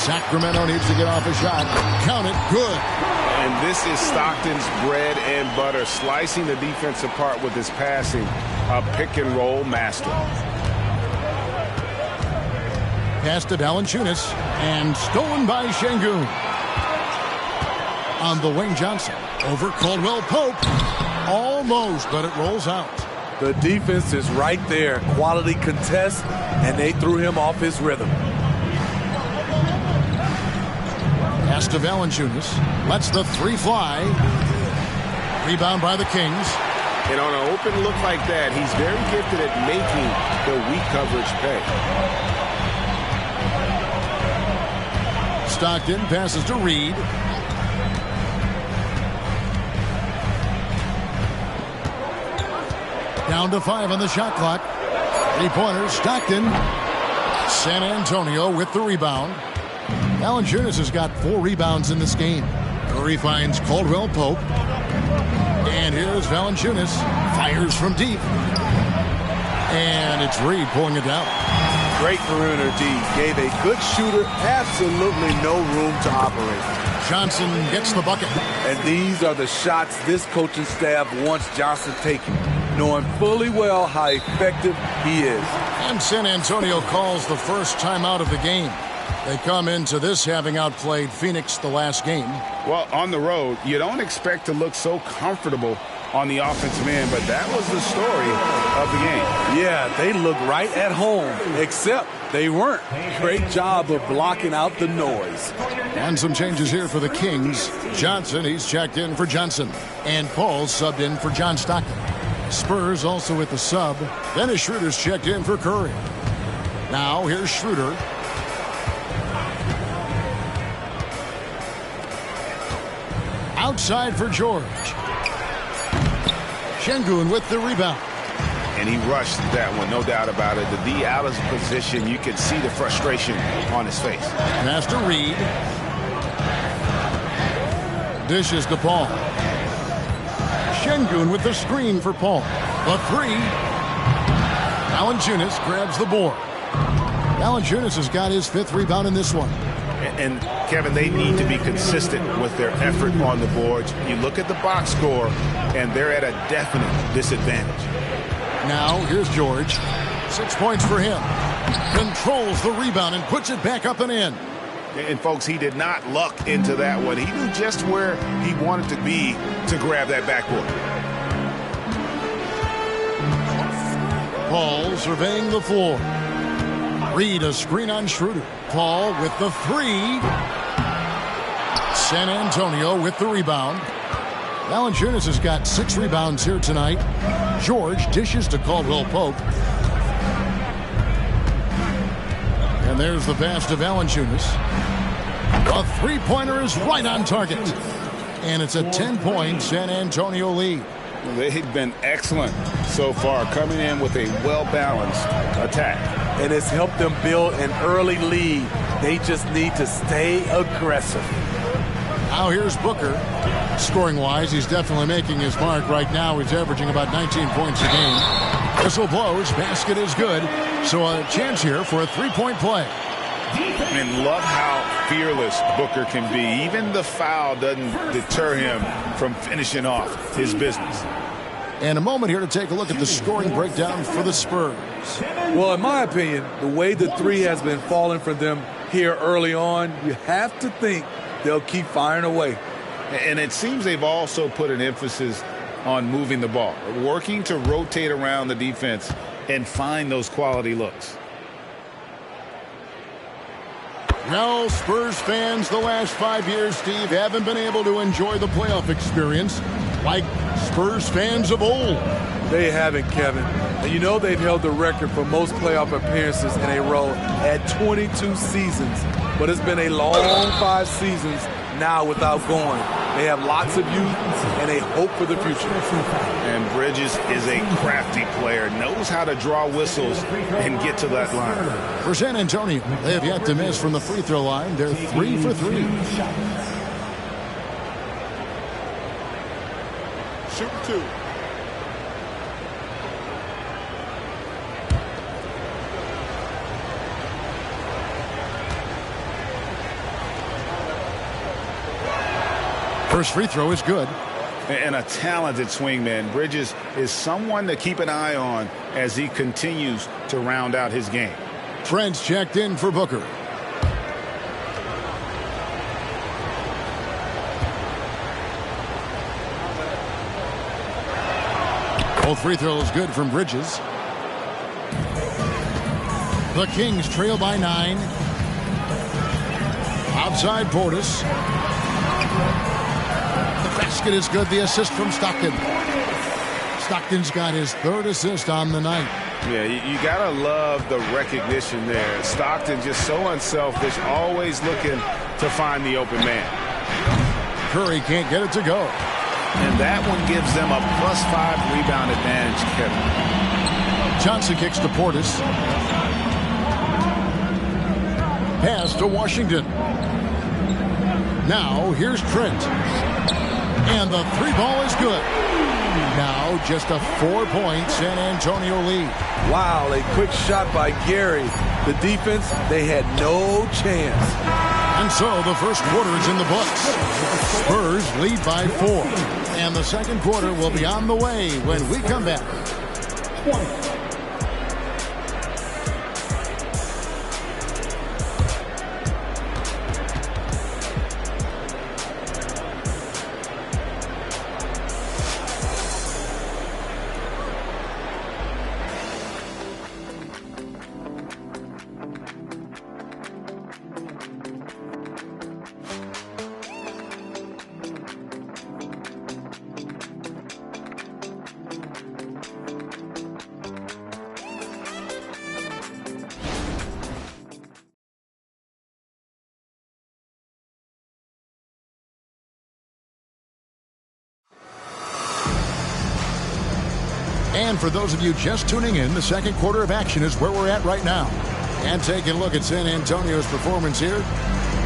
Sacramento needs to get off a shot. Count it, good. And this is Stockton's bread and butter, slicing the defense apart with his passing, a pick-and-roll master. Pass to Valanciunas, and stolen by Şengün. On the wing, Johnson. Over Caldwell Pope. Almost, but it rolls out. The defense is right there. Quality contest, and they threw him off his rhythm. Pass to Valanciunas. Lets the three fly. Rebound by the Kings. And on an open look like that, he's very gifted at making the weak coverage pay. Stockton passes to Reed. Down to 5 on the shot clock. Three-pointers, Stockton. San Antonio with the rebound. Valanciunas has got 4 rebounds in this game. Curry finds Caldwell Pope. And here's Valanciunas. Fires from deep. And it's Reed pulling it down. Great perimeter D. Gave a good shooter absolutely no room to operate. Johnson gets the bucket. And these are the shots this coaching staff wants Johnson taking, knowing fully well how effective he is. And San Antonio calls the first timeout of the game. They come into this having outplayed Phoenix the last game. Well, on the road, you don't expect to look so comfortable on the offensive end, but that was the story of the game. Yeah, they look right at home, except they weren't. Great job of blocking out the noise. And some changes here for the Kings. Johnson, he's checked in for Johnson. And Paul subbed in for John Stockton. Spurs also with the sub. Dennis Schroeder's checked in for Curry. Now here's Schroeder. Outside for George. Şengün with the rebound. And he rushed that one, no doubt about it. The D out of position, you can see the frustration on his face. Pass to Reed. Dishes to Paul. Şengün with the screen for Paul. The three. Valanciunas grabs the board. Valanciunas has got his 5th rebound in this one. And Kevin, they need to be consistent with their effort on the boards. You look at the box score, and they're at a definite disadvantage. Now, here's George. 6 points for him. Controls the rebound and puts it back up and in. And, folks, he did not luck into that one. He knew just where he wanted to be to grab that backboard. Paul surveying the floor. Reed a screen on Schroeder. Paul with the 3. San Antonio with the rebound. Valanciunas has got 6 rebounds here tonight. George dishes to Caldwell Pope. And there's the pass to Valanciunas. A 3-pointer is right on target. And it's a 10-point San Antonio lead. They've been excellent so far, coming in with a well-balanced attack. And it's helped them build an early lead. They just need to stay aggressive. Now here's Booker. Scoring-wise, he's definitely making his mark right now. He's averaging about 19 points a game. Whistle blows. Basket is good. So a chance here for a 3-point play. And love how fearless Booker can be. Even the foul doesn't deter him from finishing off his business. And a moment here to take a look at the scoring breakdown for the Spurs. Well, in my opinion, the way the three has been falling for them here early on, you have to think they'll keep firing away. And it seems they've also put an emphasis on moving the ball, working to rotate around the defense and find those quality looks. Well, Spurs fans, the last 5 years, Steve, haven't been able to enjoy the playoff experience like Spurs fans of old. They haven't, Kevin. And you know they've held the record for most playoff appearances in a row at 22 seasons. But it's been a long 5 seasons now without going. They have lots of youth and a hope for the future. And Bridges is a crafty player, knows how to draw whistles and get to that line. For San Antonio, they have yet to miss from the free throw line. They're 3 for 3. Shoot 2. First free throw is good. And a talented swingman. Bridges is someone to keep an eye on as he continues to round out his game. Trent's checked in for Booker. Both free throws good from Bridges. The Kings trail by 9. Outside Portis. The basket is good. The assist from Stockton. Stockton's got his 3rd assist on the night. Yeah, you got to love the recognition there. Stockton just so unselfish, always looking to find the open man. Curry can't get it to go. And that one gives them a +5 rebound advantage, Kevin. Johnson kicks to Portis. Pass to Washington. Now here's Trent. And the 3 ball is good. Now just a 4-point San Antonio lead. Wow, a quick shot by Gary. The defense, they had no chance. And so the first quarter is in the books. Spurs lead by 4. And the second quarter will be on the way when we come back. And for those of you just tuning in, the second quarter of action is where we're at right now. And taking a look at San Antonio's performance here,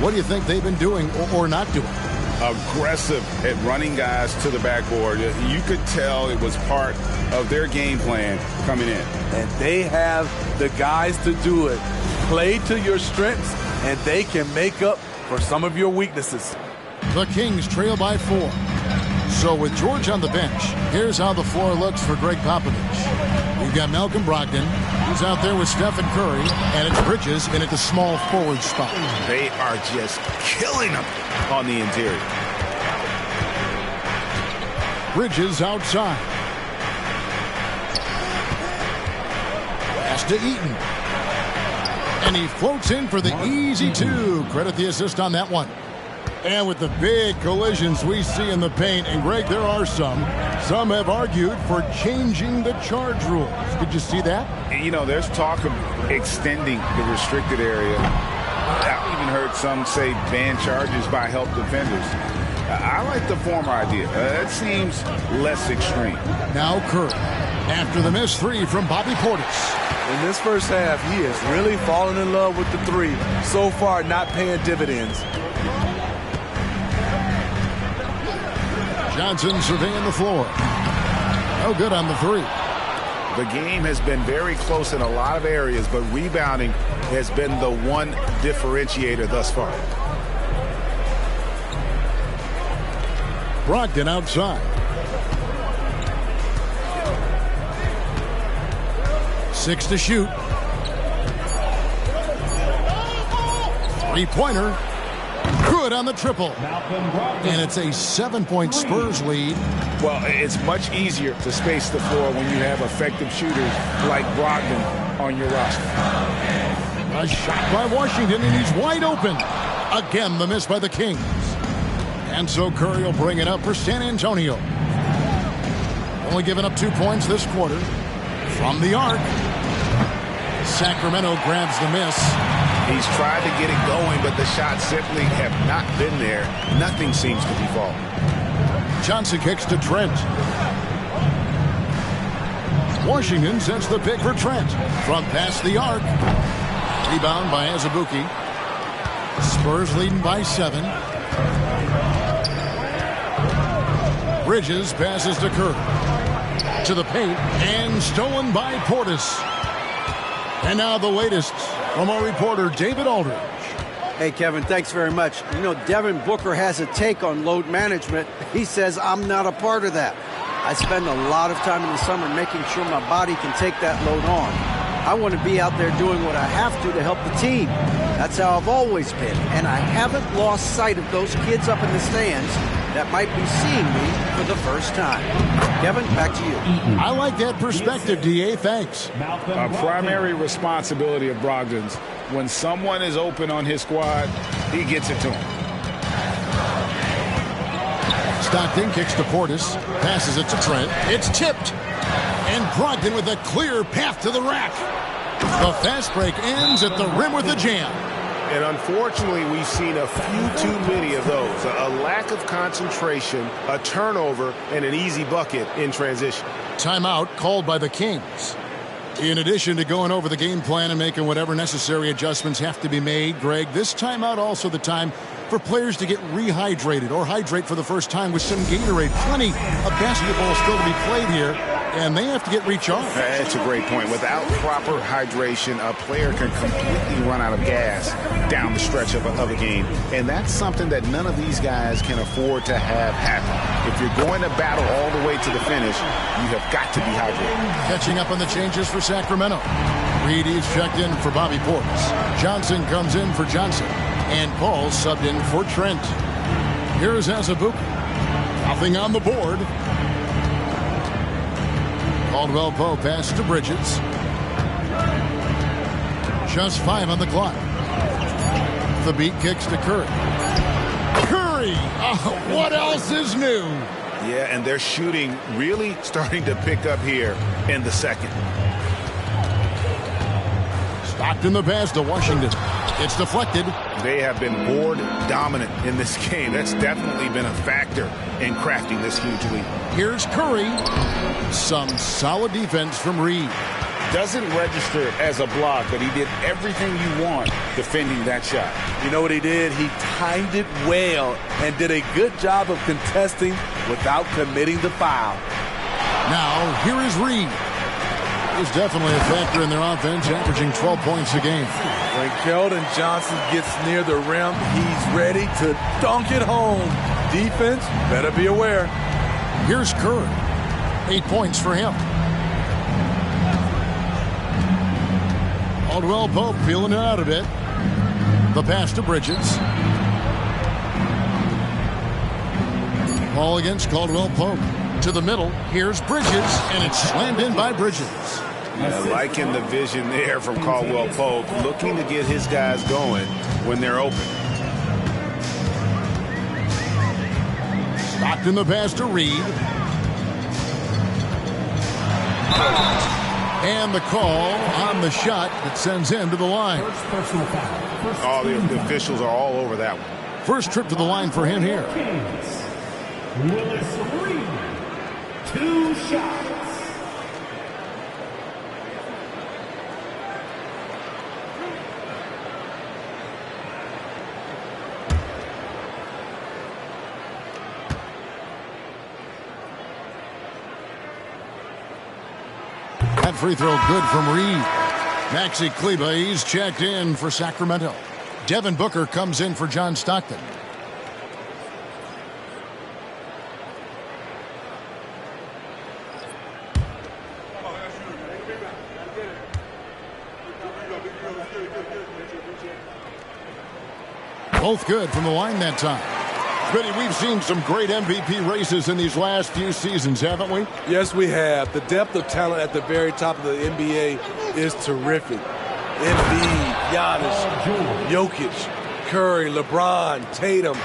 what do you think they've been doing or not doing? Aggressive at running guys to the backboard. You could tell it was part of their game plan coming in. And they have the guys to do it. Play to your strengths, and they can make up for some of your weaknesses. The Kings trail by 4. So with George on the bench, here's how the floor looks for Greg Popovich. We've got Malcolm Brogdon, who's out there with Stephen Curry, and it's Bridges in at the small forward spot. They are just killing them on the interior. Bridges outside. Pass to Eaton. And he floats in for the easy 2. Credit the assist on that one. And with the big collisions we see in the paint, and Greg, there are some have argued for changing the charge rules. Did you see that? You know, there's talk of extending the restricted area. I've even heard some say ban charges by help defenders. I like the former idea. It seems less extreme. Now Curry, after the missed 3 from Bobby Portis. In this first half, he is really falling in love with the 3. So far, not paying dividends. Johnson surveying the floor. No good on the 3. The game has been very close in a lot of areas, but rebounding has been the one differentiator thus far. Brogdon outside. 6 to shoot. Three-pointer. Good on the triple. And it's a 7-point Spurs lead. Well, it's much easier to space the floor when you have effective shooters like Brogdon on your roster. A shot by Washington, and he's wide open. Again, the miss by the Kings. And so Curry will bring it up for San Antonio. Only giving up 2 points this quarter. From the arc. Sacramento grabs the miss. He's tried to get it going, but the shots simply have not been there. Nothing seems to be falling. Johnson kicks to Trent. Washington sets the pick for Trent. From past the arc. Rebound by Azubuike. Spurs leading by 7. Bridges passes to Curry. To the paint. And stolen by Portis. And now the latest from our reporter, David Aldridge. Hey, Kevin, thanks very much. You know, Devin Booker has a take on load management. He says, I'm not a part of that. I spend a lot of time in the summer making sure my body can take that load on. I want to be out there doing what I have to help the team. That's how I've always been. And I haven't lost sight of those kids up in the stands that might be seeing me for the first time. Kevin, back to you. I like that perspective, D.A. Thanks. A primary responsibility of Brogdon's. When someone is open on his squad, he gets it to him. Stockton kicks to Portis. Passes it to Trent. It's tipped. And Brogdon with a clear path to the rack. The fast break ends at the rim with a jam. And unfortunately, we've seen a few too many of those. A lack of concentration, a turnover, and an easy bucket in transition. Timeout called by the Kings. In addition to going over the game plan and making whatever necessary adjustments have to be made, Greg, this timeout also the time for players to get rehydrated or hydrate for the first time with some Gatorade. Plenty of basketball still to be played here, and they have to get recharged. That's a great point. Without proper hydration, a player can completely run out of gas down the stretch of a game. And that's something that none of these guys can afford to have happen. If you're going to battle all the way to the finish, you have got to be hydrated. Catching up on the changes for Sacramento. Reed is checked in for Bobby Portis. Johnson comes in for Johnson. And Paul subbed in for Trent. Here's Azubuike. Nothing on the board. Caldwell Pope pass to Bridges. Just 5 on the clock. The beat kicks to Curry. Curry! What else is new? Yeah, and their shooting really starting to pick up here in the second. Stockton the pass to Washington. It's deflected. They have been board dominant in this game. That's definitely been a factor in crafting this huge lead. Here's Curry. Some solid defense from Reed. Doesn't register as a block, but he did everything you want defending that shot. You know what he did? He timed it well and did a good job of contesting without committing the foul. Now, here is Reed. He's definitely a factor in their offense, averaging 12 points a game. When Keldon Johnson gets near the rim, he's ready to dunk it home. Defense, better be aware. Here's Curry. 8 points for him. Caldwell Pope feeling it out a bit. The pass to Bridges. Ball against Caldwell Pope. To the middle. Here's Bridges, and it's slammed in by Bridges. Yeah, liking the vision there from Caldwell Pope, looking to get his guys going when they're open. Stockton the pass to Reed. And the call on the shot that sends him to the line. All the officials are all over that one. First trip to the line for him here. Willis Reed, 2 shots. At free throw good from Reed. Maxi Kleber, he's checked in for Sacramento. Devin Booker comes in for John Stockton. Both good from the line that time. Smitty, we've seen some great MVP races in these last few seasons, haven't we? Yes, we have. The depth of talent at the very top of the NBA is terrific. Embiid, Giannis, Jokic, Curry, LeBron, Tatum.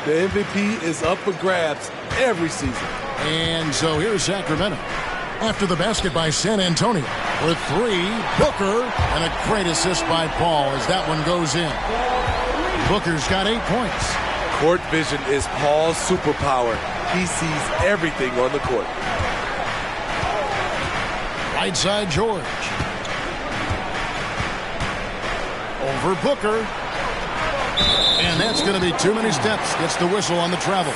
The MVP is up for grabs every season. And so here's Sacramento. After the basket by San Antonio. For three, Booker. And a great assist by Paul as that one goes in. Booker's got 8 points. Court vision is Paul's superpower. He sees everything on the court. Right side, George. Over Booker. And that's going to be too many steps. Gets the whistle on the travel.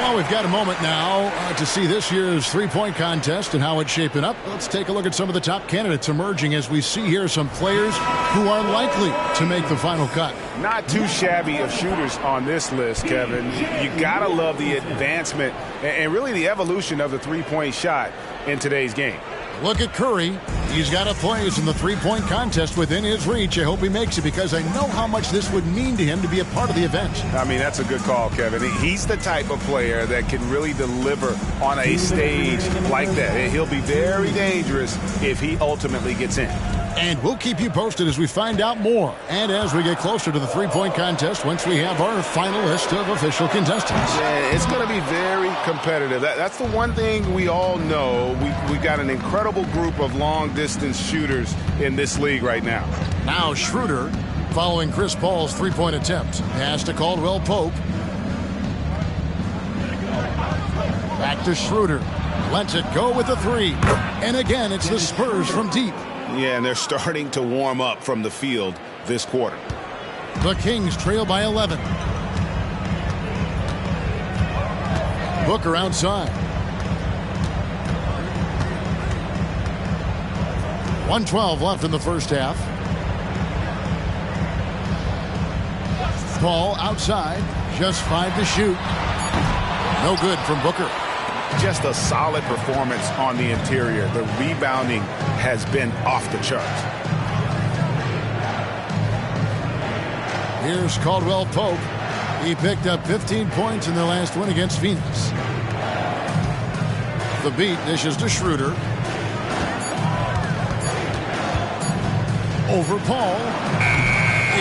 Well, we've got a moment now to see this year's three-point contest and how it's shaping up. Let's take a look at some of the top candidates emerging as we see here some players who are likely to make the final cut. Not too shabby of shooters on this list, Kevin. You got to love the advancement and really the evolution of the three-point shot in today's game. Look at Curry. He's got a place in the three-point contest within his reach. I hope he makes it because I know how much this would mean to him to be a part of the event. I mean, that's a good call, Kevin. He's the type of player that can really deliver on a stage like that. He'll be very dangerous if he ultimately gets in. And we'll keep you posted as we find out more and as we get closer to the three-point contest once we have our final list of official contestants. Yeah, it's going to be very competitive. That's the one thing we all know. We've got an incredible group of long-distance shooters in this league right now. Now Schroeder following Chris Paul's three-point attempt. Pass to Caldwell Pope. Back to Schroeder. Lets it go with the three. And again, it's the Spurs from deep. Yeah, and they're starting to warm up from the field this quarter. The Kings trail by 11. Booker outside. 1:12 left in the first half. Paul outside. Just 5 to shoot. No good from Booker. Just a solid performance on the interior. The rebounding has been off the charts. Here's Caldwell Pope. He picked up 15 points in their last win against Phoenix. The beat dishes to Schroeder. Over Paul.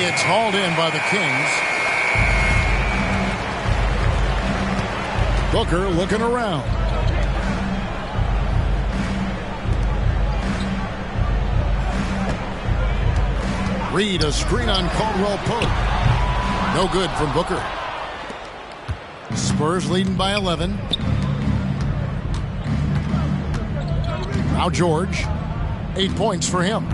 It's hauled in by the Kings. Booker looking around. Reed, a screen on Caldwell Pope. No good from Booker. Spurs leading by 11. Now George. 8 points for him.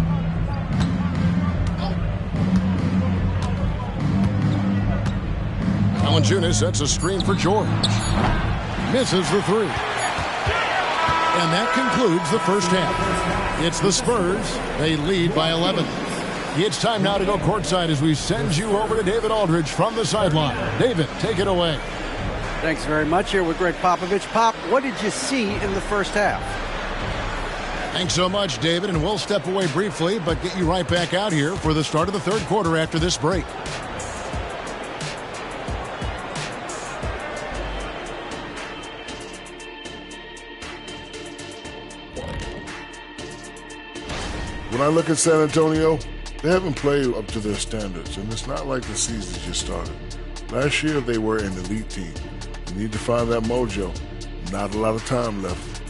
Valanciunas sets a screen for George. Misses the three. And that concludes the first half. It's the Spurs. They lead by 11. It's time now to go courtside as we send you over to David Aldridge from the sideline. David, take it away. Thanks very much. Here with Greg Popovich. Pop, what did you see in the first half? Thanks so much, David, and we'll step away briefly, but get you right back out here for the start of the third quarter after this break. When I look at San Antonio, they haven't played up to their standards, and it's not like the season just started. Last year, they were an elite team. You need to find that mojo. Not a lot of time left.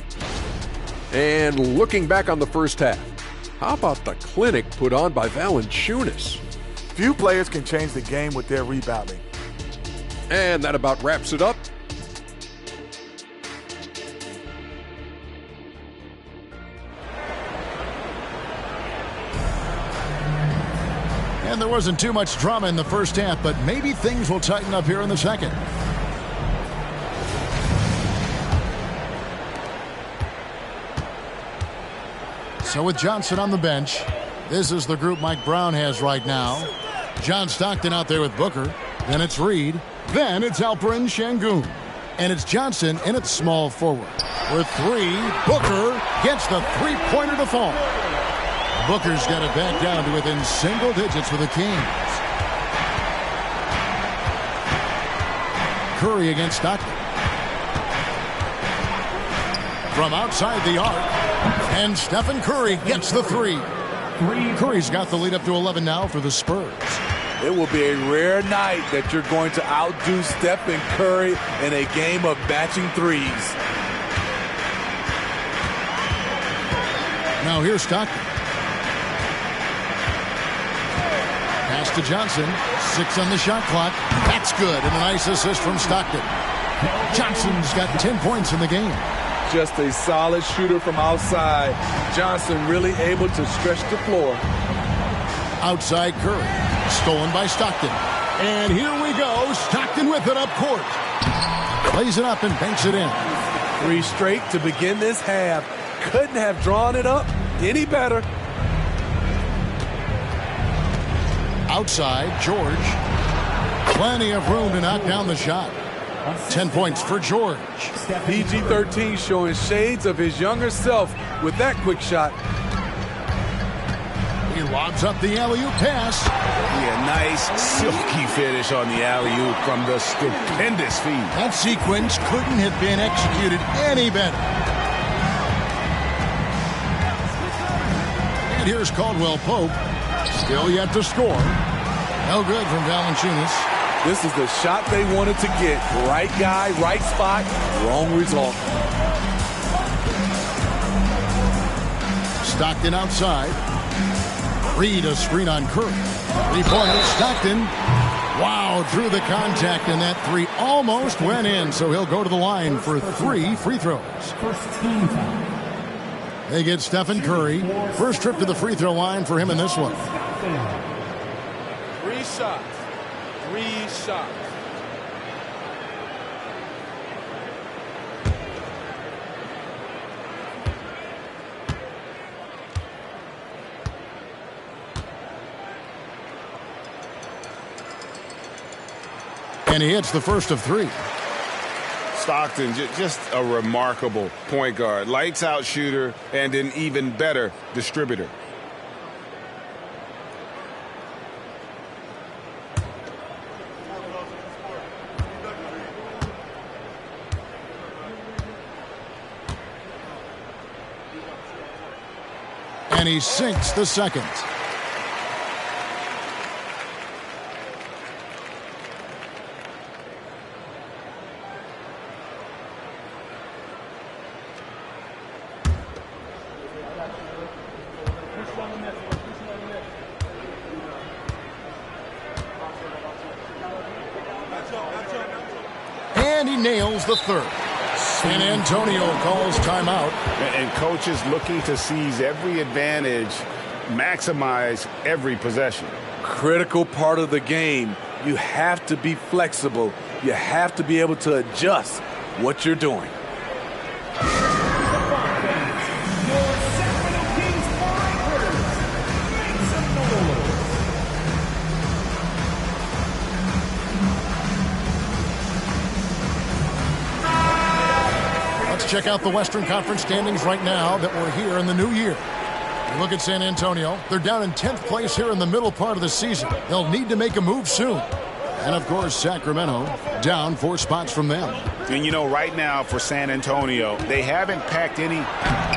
And looking back on the first half, how about the clinic put on by Valanciunas? Few players can change the game with their rebounding. And that about wraps it up. And there wasn't too much drama in the first half, but maybe things will tighten up here in the second. So with Johnson on the bench, this is the group Mike Brown has right now. John Stockton out there with Booker. Then it's Reed. Then it's Alperen Şengün. And it's Johnson in at small forward. With three, Booker gets the three-pointer to fall. Booker's got it back down to within single digits for the Kings. Curry against Stockton. From outside the arc. And Stephen Curry gets the three. Curry's got the lead up to 11 now for the Spurs. It will be a rare night that you're going to outdo Stephen Curry in a game of matching threes. Now here's Stockton. Pass to Johnson. 6 on the shot clock. That's good. And a nice assist from Stockton. Johnson's got 10 points in the game. Just a solid shooter from outside. Johnson really able to stretch the floor. Outside Curry. Stolen by Stockton. And here we go. Stockton with it up court. Plays it up and banks it in. 3 straight to begin this half. Couldn't have drawn it up any better. Outside, George. Plenty of room to knock down the shot. 10 points for George. PG-13 showing shades of his younger self with that quick shot. He lobs up the alley-oop pass. Yeah, nice silky finish on the alley-oop from the stupendous feed. That sequence couldn't have been executed any better. And here's Caldwell Pope. Still yet to score. No good from Valanciunas. This is the shot they wanted to get. Right guy, right spot, wrong result. Stockton outside. Reed a screen on Curry. 3-pointer Stockton. Wow, drew the contact, and that three almost went in, so he'll go to the line for 3 free throws. They get Stephen Curry. First trip to the free throw line for him in this one. 3 shots. 3 shots. And he hits the first of 3. Stockton, just a remarkable point guard. Lights out shooter and an even better distributor. And he sinks the second. And he nails the third. San Antonio calls timeout. And coaches looking to seize every advantage, maximize every possession. Critical part of the game. You have to be flexible. You have to be able to adjust what you're doing. Check out the Western Conference standings right now that we're here in the new year. Look at San Antonio. They're down in 10th place here in the middle part of the season. They'll need to make a move soon. And, of course, Sacramento down 4 spots from them. And, you know, right now for San Antonio, they haven't packed any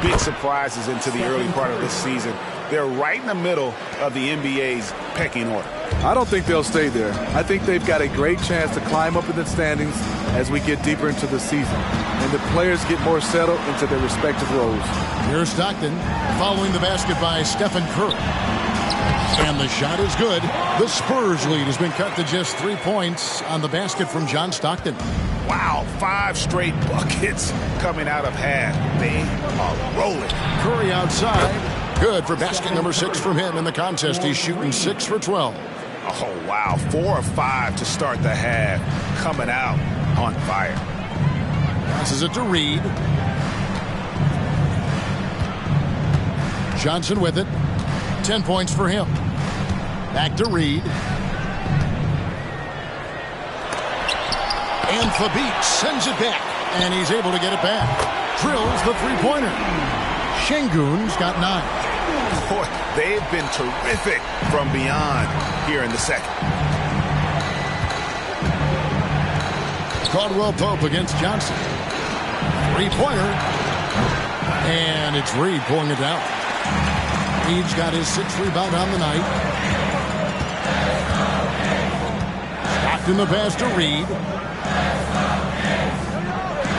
big surprises into the early part of this season. They're right in the middle of the NBA's pecking order. I don't think they'll stay there. I think they've got a great chance to climb up in the standings as we get deeper into the season and the players get more settled into their respective roles. Here's Stockton following the basket by Stephen Curry. And the shot is good. The Spurs lead has been cut to just 3 points on the basket from John Stockton. Wow, 5 straight buckets coming out of half. They are rolling. Curry outside. Good for basket number 6 from him in the contest. He's shooting 6 for 12. Oh, wow. 4 of 5 to start the half. Coming out on fire. Passes it to Reed. Johnson with it. 10 points for him. Back to Reed. And Fabit sends it back. And he's able to get it back. Drills the three-pointer. Şengün's got 9. Boy, they've been terrific from beyond here in the second. Caldwell Pope against Johnson. Three-pointer. And it's Reed pulling it down. Reed's got his 6th rebound on the night. Stockton the pass to Reed.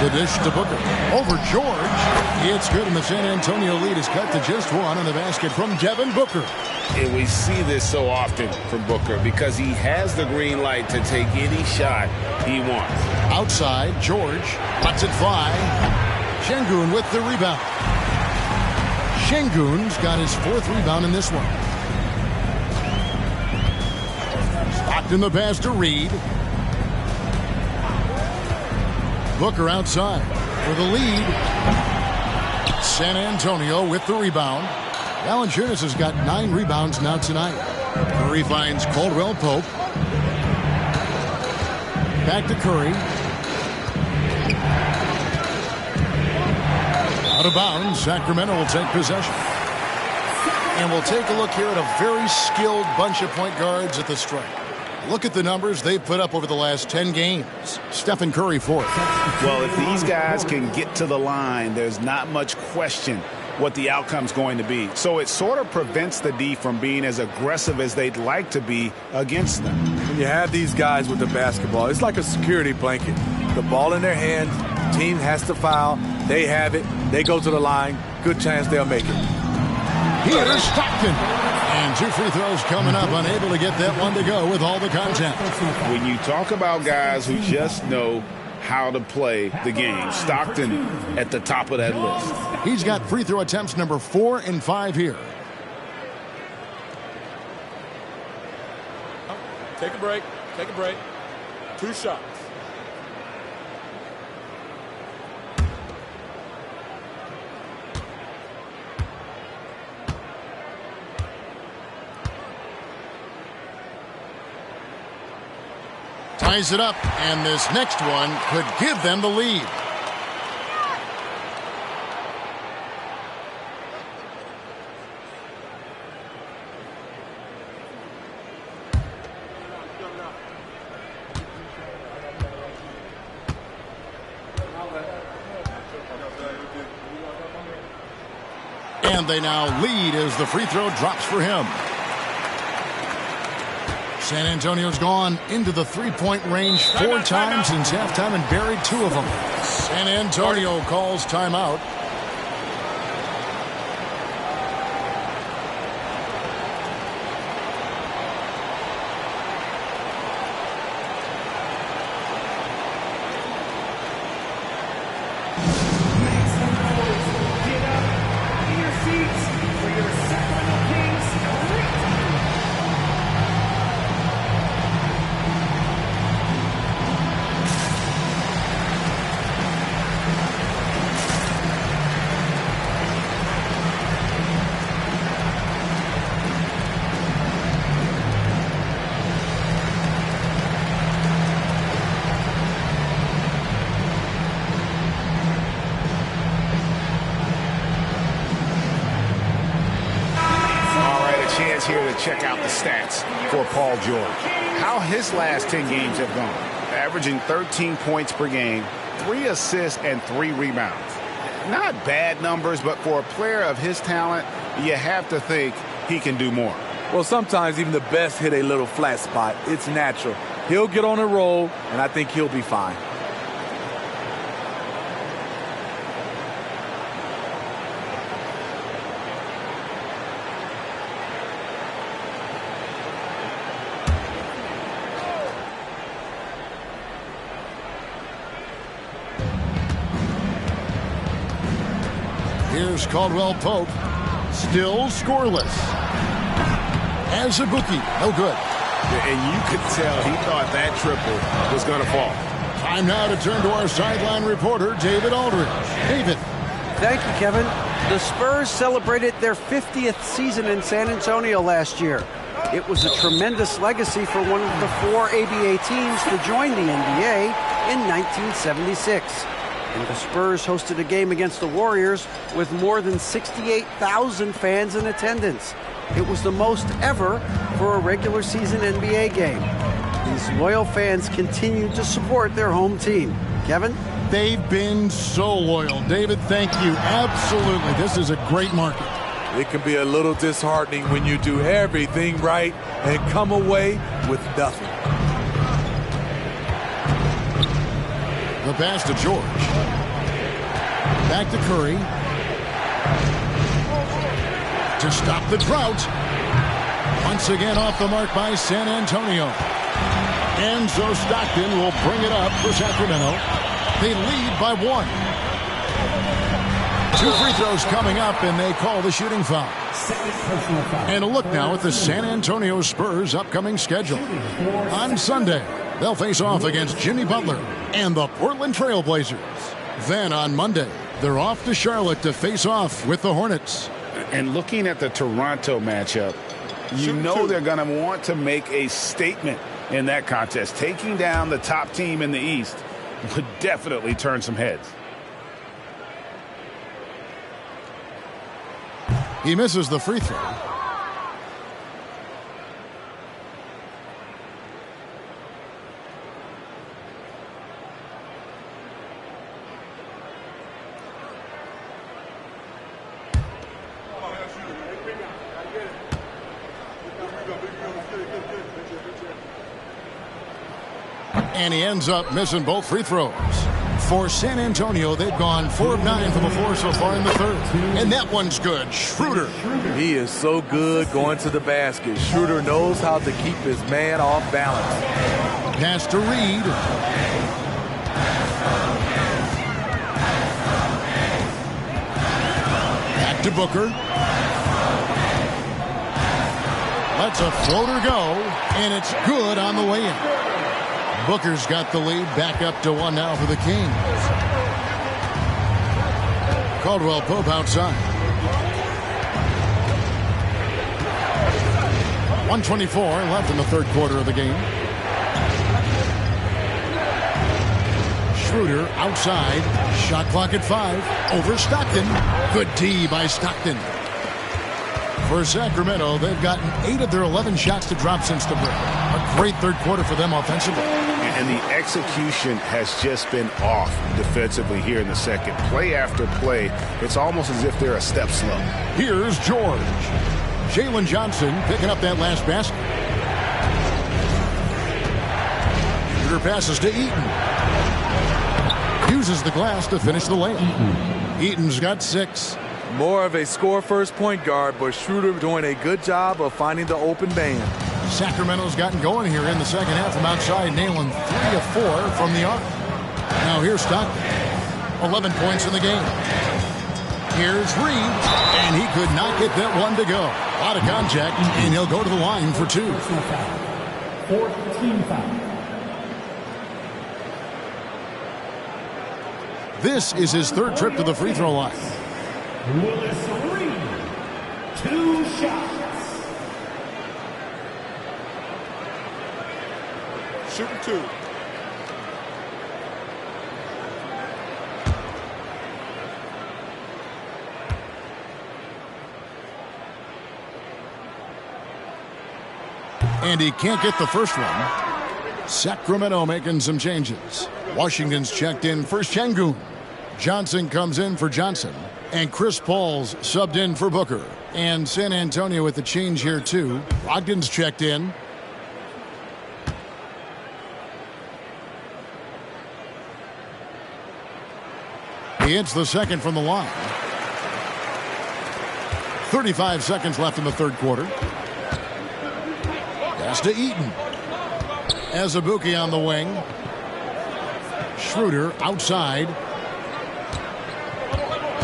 The dish to Booker. Over George. It's good, and the San Antonio lead is cut to just 1 on the basket from Devin Booker. And we see this so often from Booker because he has the green light to take any shot he wants. Outside, George lets it fly. Şengün with the rebound. Şengün's got his 4th rebound in this one. Stockton the pass to Reed. Booker outside for the lead. San Antonio with the rebound. Valanciunas has got 9 rebounds now tonight. Curry finds Caldwell Pope. Back to Curry. Out of bounds. Sacramento will take possession. And we'll take a look here at a very skilled bunch of point guards at the stripe. Look at the numbers they've put up over the last 10 games. Stephen Curry fourth. Well, if these guys can get to the line, there's not much question what the outcome's going to be. So it sort of prevents the D from being as aggressive as they'd like to be against them. When you have these guys with the basketball, it's like a security blanket. The ball in their hands, team has to foul, they have it, they go to the line, good chance they'll make it. Here's Stockton. And 2 free throws coming up, unable to get that one to go with all the contact. When you talk about guys who just know how to play the game, Stockton at the top of that list. He's got free throw attempts number 4 and 5 here. Take a break. Take a break. 2 shots. Ties it up, and this next one could give them the lead. And they now lead as the free throw drops for him. San Antonio's gone into the three-point range 4 times since halftime and buried 2 of them. San Antonio calls timeout. Here to check out the stats for Paul George. How his last 10 games have gone. Averaging 13 points per game, 3 assists, and 3 rebounds. Not bad numbers, but for a player of his talent, you have to think he can do more. Well, sometimes even the best hit a little flat spot. It's natural. He'll get on a roll, and I think he'll be fine. Here's Caldwell Pope, still scoreless. As a bookie, no good. And you could tell he thought that triple was going to fall. Time now to turn to our sideline reporter, David Aldridge. David. Thank you, Kevin. The Spurs celebrated their 50th season in San Antonio last year. It was a tremendous legacy for one of the 4 ABA teams to join the NBA in 1976. And the Spurs hosted a game against the Warriors with more than 68,000 fans in attendance. It was the most ever for a regular season NBA game. These loyal fans continue to support their home team. Kevin? They've been so loyal. David, thank you. Absolutely. This is a great market. It can be a little disheartening when you do everything right and come away with nothing. The pass to George. Back to Curry. To stop the drought. Once again off the mark by San Antonio. Enzo Stockton will bring it up for Sacramento. They lead by 1. 2 free throws coming up, and they call the shooting foul. And a look now at the San Antonio Spurs' upcoming schedule. On Sunday, they'll face off against Jimmy Butler and the Portland Trail Blazers. Then on Monday, they're off to Charlotte to face off with the Hornets. And looking at the Toronto matchup, you know they're going to want to make a statement in that contest. Taking down the top team in the East would definitely turn some heads. He misses the free throw. And he ends up missing both free throws. For San Antonio, they've gone 4 of 9 from the floor so far in the third. And that one's good. Schroeder. He is so good going to the basket. Schroeder knows how to keep his man off balance. Pass to Reed. Back to Booker. Lets a floater go, and it's good on the way in. Booker's got the lead back up to 1 now for the Kings. Caldwell Pope outside. 1:24 left in the third quarter of the game. Schroeder outside. Shot clock at 5. Over Stockton. Good D by Stockton. For Sacramento, they've gotten 8 of their 11 shots to drop since the break. A great third quarter for them offensively. And the execution has just been off defensively here in the second. Play after play, it's almost as if they're a step slow. Here's George. Jalen Johnson picking up that last basket. Shooter passes to Eaton. Uses the glass to finish the layup. Eaton's got 6. More of a score-first point guard, but Schroeder doing a good job of finding the open man. Sacramento's gotten going here in the second half from outside, nailing 3 of 4 from the arc. Now here's Stockton. 11 points in the game. Here's Reed, and he could not get that one to go. A lot of contact, and he'll go to the line for 2. 14 foul. This is his third trip to the free throw line. Willis Reed, 2 shots. Shooting 2. And he can't get the first one. Sacramento making some changes. Washington's checked in for Şengün. Johnson comes in for Johnson. And Chris Paul's subbed in for Booker. And San Antonio with the change here too. Brogdon's checked in. He hits the second from the line. 35 seconds left in the third quarter. Pass to Eaton. Azubuike on the wing. Schroeder outside.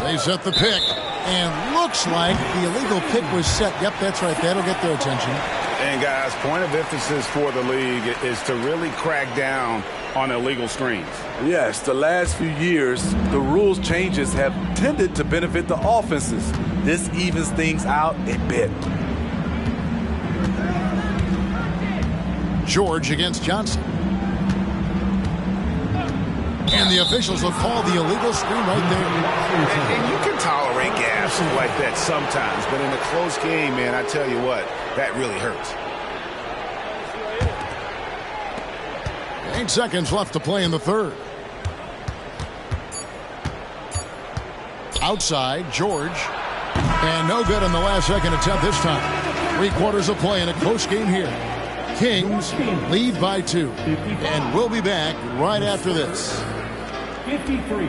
They set the pick. And looks like the illegal pick was set. Yep, that's right. That'll get their attention. And, guys, point of emphasis for the league is to really crack down on illegal screens. Yes, the last few years, the rules changes have tended to benefit the offenses. This evens things out a bit. George against Johnson. And the officials will call the illegal screen right there. And you can tolerate gaps like that sometimes, but in a close game, man, I tell you what, that really hurts. 8 seconds left to play in the third. Outside, George. And no good on the last second attempt this time. 3/4 of play in a close game here. Kings lead by 2. And we'll be back right after this. 53.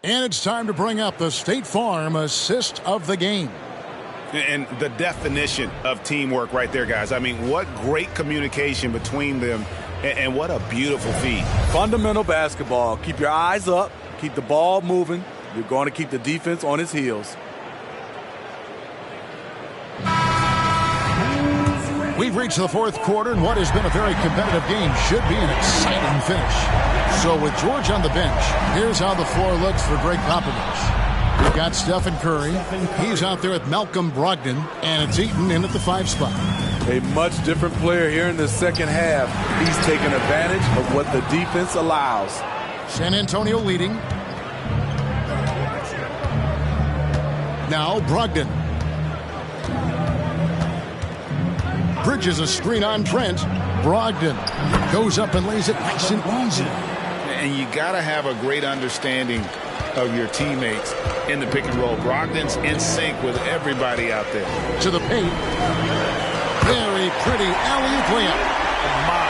And it's time to bring up the State Farm assist of the game. And the definition of teamwork right there, guys. I mean, what great communication between them, and what a beautiful feed. Fundamental basketball. Keep your eyes up. Keep the ball moving. You're going to keep the defense on its heels. We've reached the fourth quarter, and what has been a very competitive game should be an exciting finish. So with George on the bench, here's how the floor looks for Greg Popovich. We've got Stephen Curry. He's out there with Malcolm Brogdon, and it's Eaton in at the 5 spot. A much different player here in the second half. He's taking advantage of what the defense allows. San Antonio leading. Now Brogdon. Bridges a screen on Trent. Brogdon goes up and lays it nice and easy. And you got to have a great understanding of your teammates in the pick and roll. Brogdon's in sync with everybody out there. To the paint. Very pretty alley-oop layup. My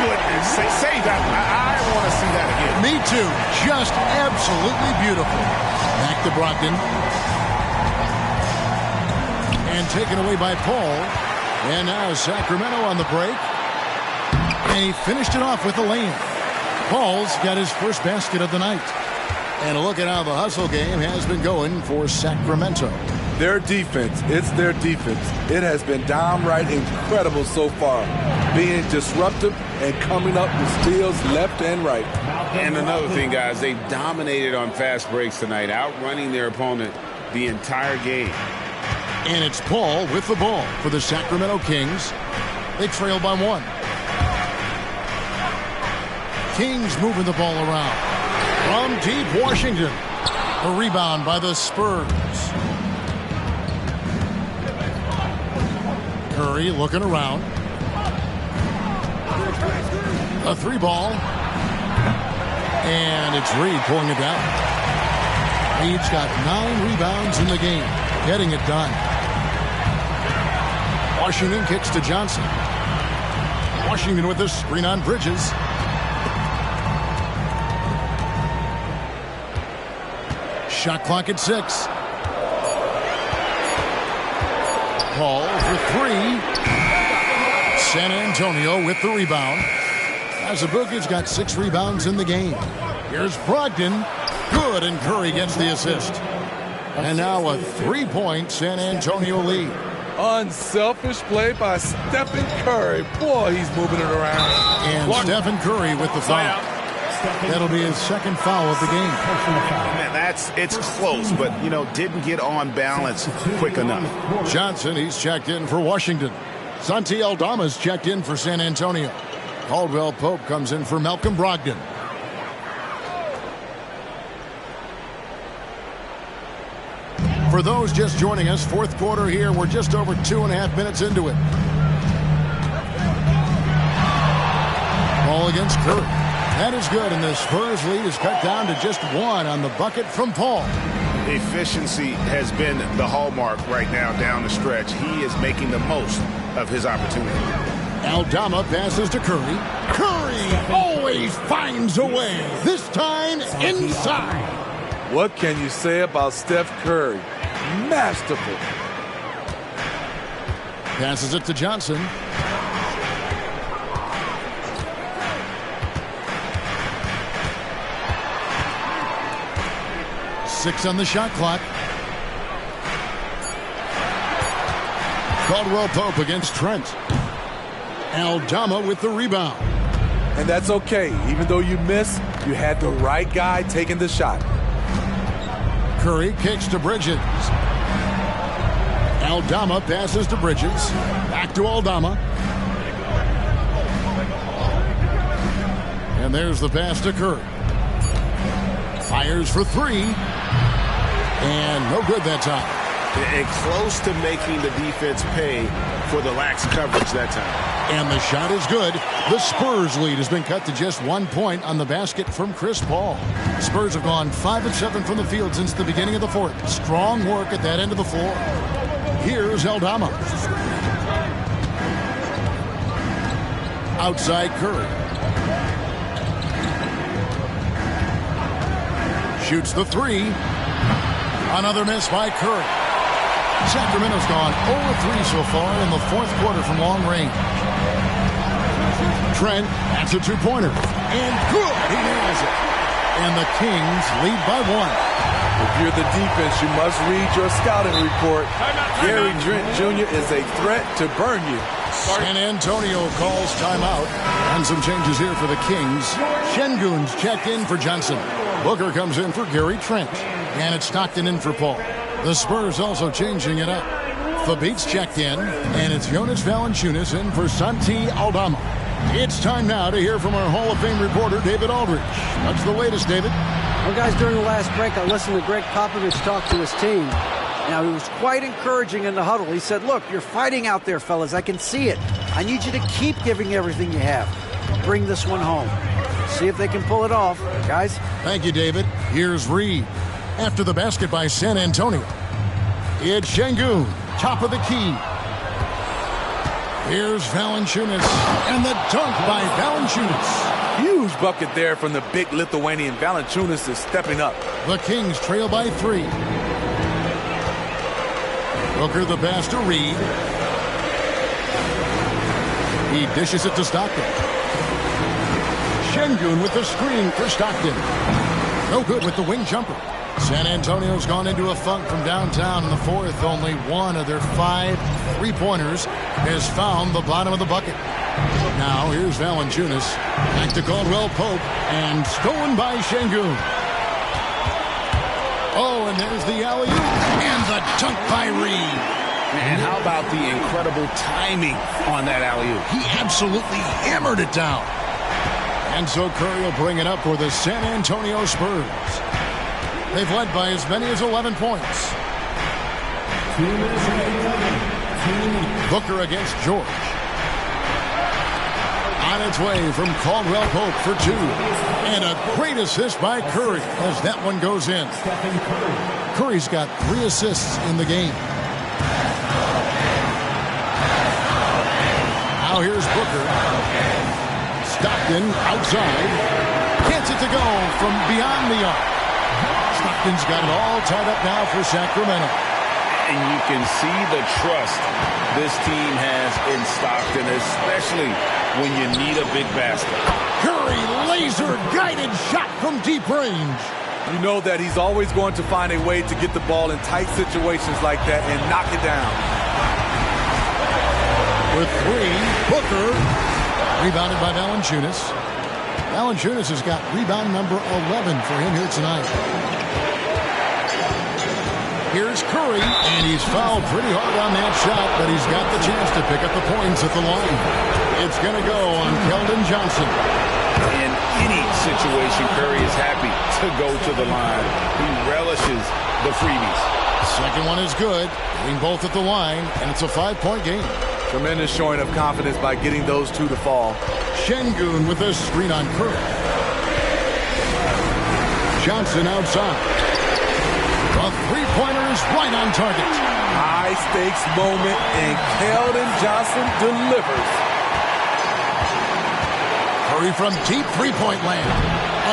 goodness. Say that. I want to see that again. Me too. Just absolutely beautiful. Back to Brogdon. And taken away by Paul. And now Sacramento on the break. And he finished it off with a lane. Paul's got his first basket of the night. And a look at how the hustle game has been going for Sacramento. Their defense, it's their defense. It has been downright incredible so far. Being disruptive and coming up with steals left and right. And another thing, guys, they've dominated on fast breaks tonight, outrunning their opponent the entire game. And it's Paul with the ball for the Sacramento Kings. They trail by 1. Kings moving the ball around. From deep Washington. A rebound by the Spurs. Curry looking around. A 3-ball. And it's Reed pulling it down. Reed's got 9 rebounds in the game. Getting it done. Washington kicks to Johnson. Washington with a screen on Bridges. Shot clock at 6. Paul for 3. San Antonio with the rebound. Azubuike's got 6 rebounds in the game. Here's Brogdon. Good, and Curry gets the assist. And now a 3-point San Antonio lead. Unselfish play by Stephen Curry. Boy, he's moving it around. And Stephen Curry with the foul. That'll be his second foul of the game. Man, it's close, but, didn't get on balance quick enough. Johnson, he's checked in for Washington. Santi Aldama's checked in for San Antonio. Caldwell Pope comes in for Malcolm Brogdon. For those just joining us, fourth quarter here. We're just over 2.5 minutes into it. Ball against Curry. That is good, and the Spurs lead is cut down to just 1 on the bucket from Paul. Efficiency has been the hallmark right now down the stretch. He is making the most of his opportunity. Aldama passes to Curry. Curry always finds a way. This time inside. What can you say about Steph Curry? Masterful. Passes it to Johnson. 6 on the shot clock. Caldwell Pope against Trent. Aldama with the rebound. And that's okay. Even though you missed, you had the right guy taking the shot. Curry kicks to Bridges. Aldama passes to Bridges. Back to Aldama. And there's the pass to Curry. Fires for 3. And no good that time. And close to making the defense pay for the lax coverage that time. And the shot is good. The Spurs lead has been cut to just 1 point on the basket from Chris Paul. Spurs have gone 5 of 7 from the field since the beginning of the fourth. Strong work at that end of the floor. Here's Aldama. Outside Curry. Shoots the 3. Another miss by Curry. Sacramento's gone 0-3 so far in the fourth quarter from long range. Trent, that's a 2-pointer. And good! He nails it. And the Kings lead by 1. If you're the defense, you must read your scouting report. Gary Trent Jr. is a threat to burn you. San Antonio calls timeout. And some changes here for the Kings. Şengün's checked in for Johnson. Booker comes in for Gary Trent. And it's Stockton in for Paul. The Spurs also changing it up. Fabit's checked in, and it's Jonas Valanciunas in for Santi Aldama. It's time now to hear from our Hall of Fame reporter, David Aldridge. What's the latest, David? Well, guys, during the last break, I listened to Greg Popovich talk to his team. Now, he was quite encouraging in the huddle. He said, look, you're fighting out there, fellas. I can see it. I need you to keep giving everything you have. Bring this one home. See if they can pull it off. Guys? Thank you, David. Here's Reed. After the basket by San Antonio. It's Şengün, top of the key. Here's Valanciunas, and the dunk by Valanciunas. Huge bucket there from the big Lithuanian. Valanciunas is stepping up. The Kings trail by 3. Booker the pass to Reed. He dishes it to Stockton. Şengün with the screen for Stockton. No good with the wing jumper. San Antonio's gone into a funk from downtown in the fourth. Only 1 of their 5 3-pointers has found the bottom of the bucket. Now here's Valanciunas. Back to Caldwell Pope. And stolen by Şengün. Oh, and there's the alley-oop. And the dunk by Reed. And how about the incredible timing on that alley-oop? He absolutely hammered it down. And so Curry will bring it up for the San Antonio Spurs. They've led by as many as 11 points. Booker against George. On its way from Caldwell Pope for 2. And a great assist by Curry as that one goes in. Curry's got 3 assists in the game. Now here's Booker. Stockton outside. Gets it to go from beyond the arc. Stockton's got it all tied up now for Sacramento. And you can see the trust this team has in Stockton, especially when you need a big basket. Curry, laser-guided shot from deep range. You know that he's always going to find a way to get the ball in tight situations like that and knock it down. With 3, Booker. Rebounded by Valanciunas. Valanciunas has got rebound number 11 for him here tonight. Here's Curry, and he's fouled pretty hard on that shot, but he's got the chance to pick up the points at the line. It's going to go on Keldon Johnson. In any situation, Curry is happy to go to the line. He relishes the freebies. Second one is good, getting both at the line, and it's a 5-point game. Tremendous showing of confidence by getting those 2 to fall. Şengün with a screen on Curry. Johnson outside. The 3-pointer is right on target. High-stakes moment, and Keldon Johnson delivers. Curry from deep 3-point land.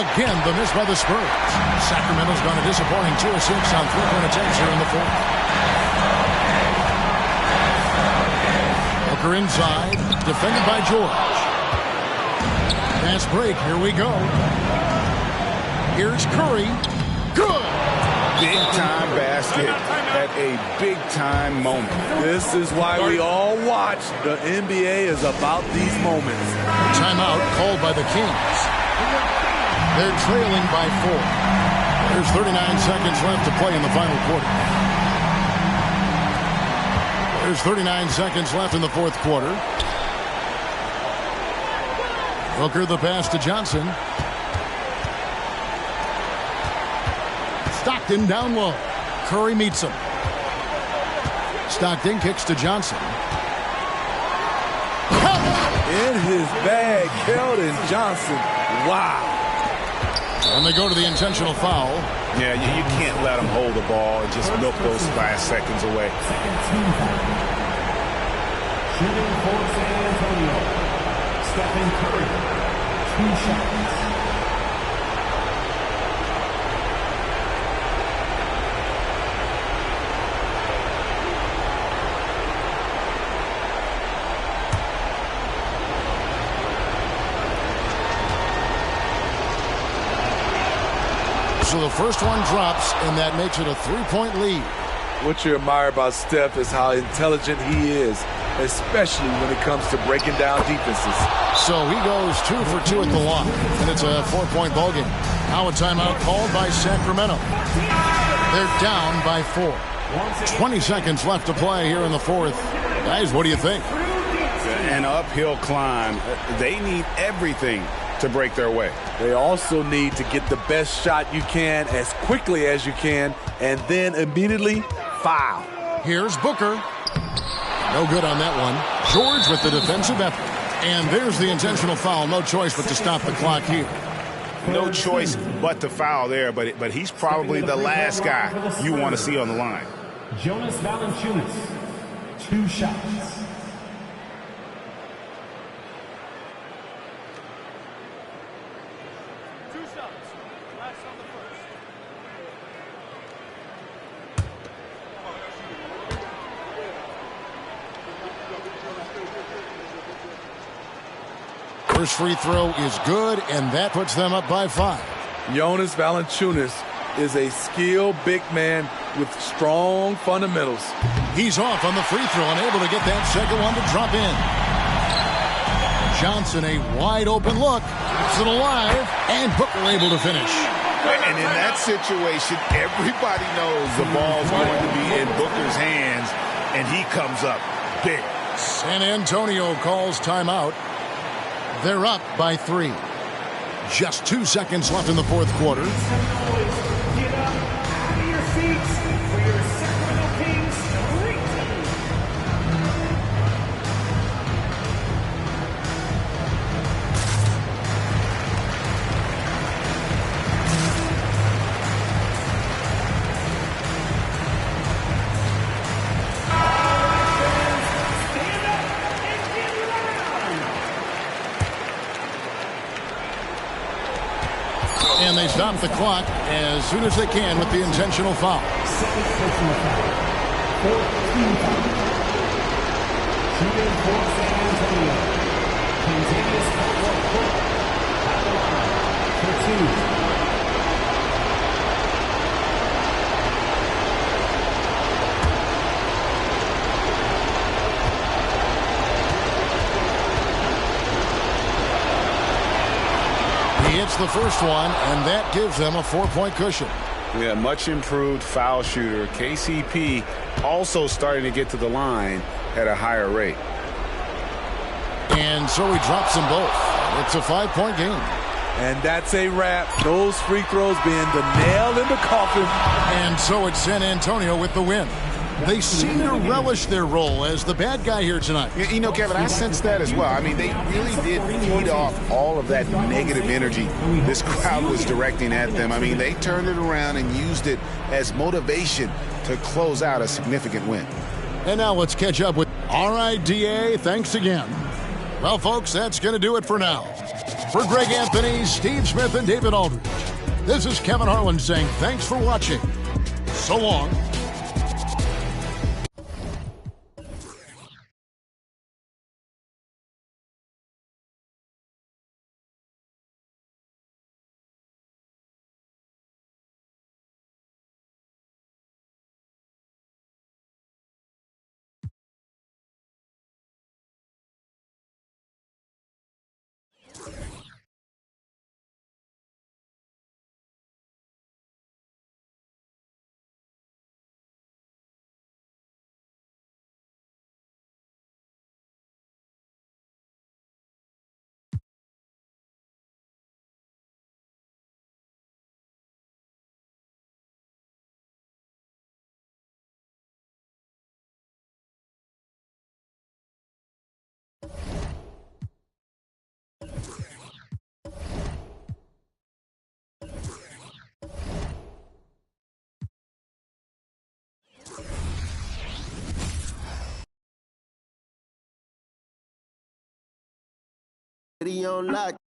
Again, the miss by the Spurs. Sacramento's gone a disappointing 2 of 6 on 3-point attempts here in the fourth. Booker inside, defended by George. Pass break, here we go. Here's Curry. Good! big-time basket at a big-time moment. This is why we all watch. The NBA is about these moments. Timeout called by the Kings. They're trailing by 4. There's 39 seconds left to play in the final quarter. There's 39 seconds left in the fourth quarter. Booker the pass to Johnson. Stockton down low. Curry meets him. Stockton kicks to Johnson. In his bag, Keldon Johnson. Wow. And they go to the intentional foul. Yeah, you can't let them hold the ball and just milk those last seconds away. Shooting for San Antonio, Stephen Curry, 2 shots. So the first one drops, and that makes it a 3-point lead. What you admire about Steph is how intelligent he is, especially when it comes to breaking down defenses. So he goes 2 for 2 at the line, and it's a 4-point ballgame. Now a timeout called by Sacramento. They're down by 4. 20 seconds left to play here in the fourth. Guys, what do you think? An uphill climb. They need everything to break their way. They also need to get the best shot you can as quickly as you can, and then immediately foul. Here's Booker. No good on that one. George with the defensive effort. And there's the intentional foul. No choice but to stop the clock here. No choice but to foul there, but he's probably the last guy you want to see on the line. Jonas Valanciunas, 2 shots. First free throw is good, and that puts them up by 5. Jonas Valanciunas is a skilled big man with strong fundamentals. He's off on the free throw, unable to get that second one to drop in. Johnson, a wide open look, keeps it alive, and Booker able to finish. And in that situation, everybody knows the ball's going to be in Booker's hands, and he comes up big. San Antonio calls timeout. They're up by 3. Just 2 seconds left in the fourth quarter. Get up out of your seats for your Sacramento Kings streak team. And they stop the clock as soon as they can with the intentional foul. Second personal foul. 14 foul. Shooting for San Antonio. Continuous Caldwell Pope at the line for 2. He hits the first one, and that gives them a 4-point cushion. Yeah, much improved foul shooter. KCP also starting to get to the line at a higher rate. And so he drops them both. It's a 5-point game. And that's a wrap. Those free throws being the nail in the coffin. And so it's San Antonio with the win. They seem to relish their role as the bad guy here tonight. You know, Kevin, I sense that as well. I mean, they really did feed off all of that negative energy this crowd was directing at them. I mean, they turned it around and used it as motivation to close out a significant win. And now let's catch up with RIDA. Thanks again. Well, folks, that's going to do it for now. For Greg Anthony, Steve Smith, and David Aldridge, this is Kevin Harlan saying thanks for watching. So long. On lock.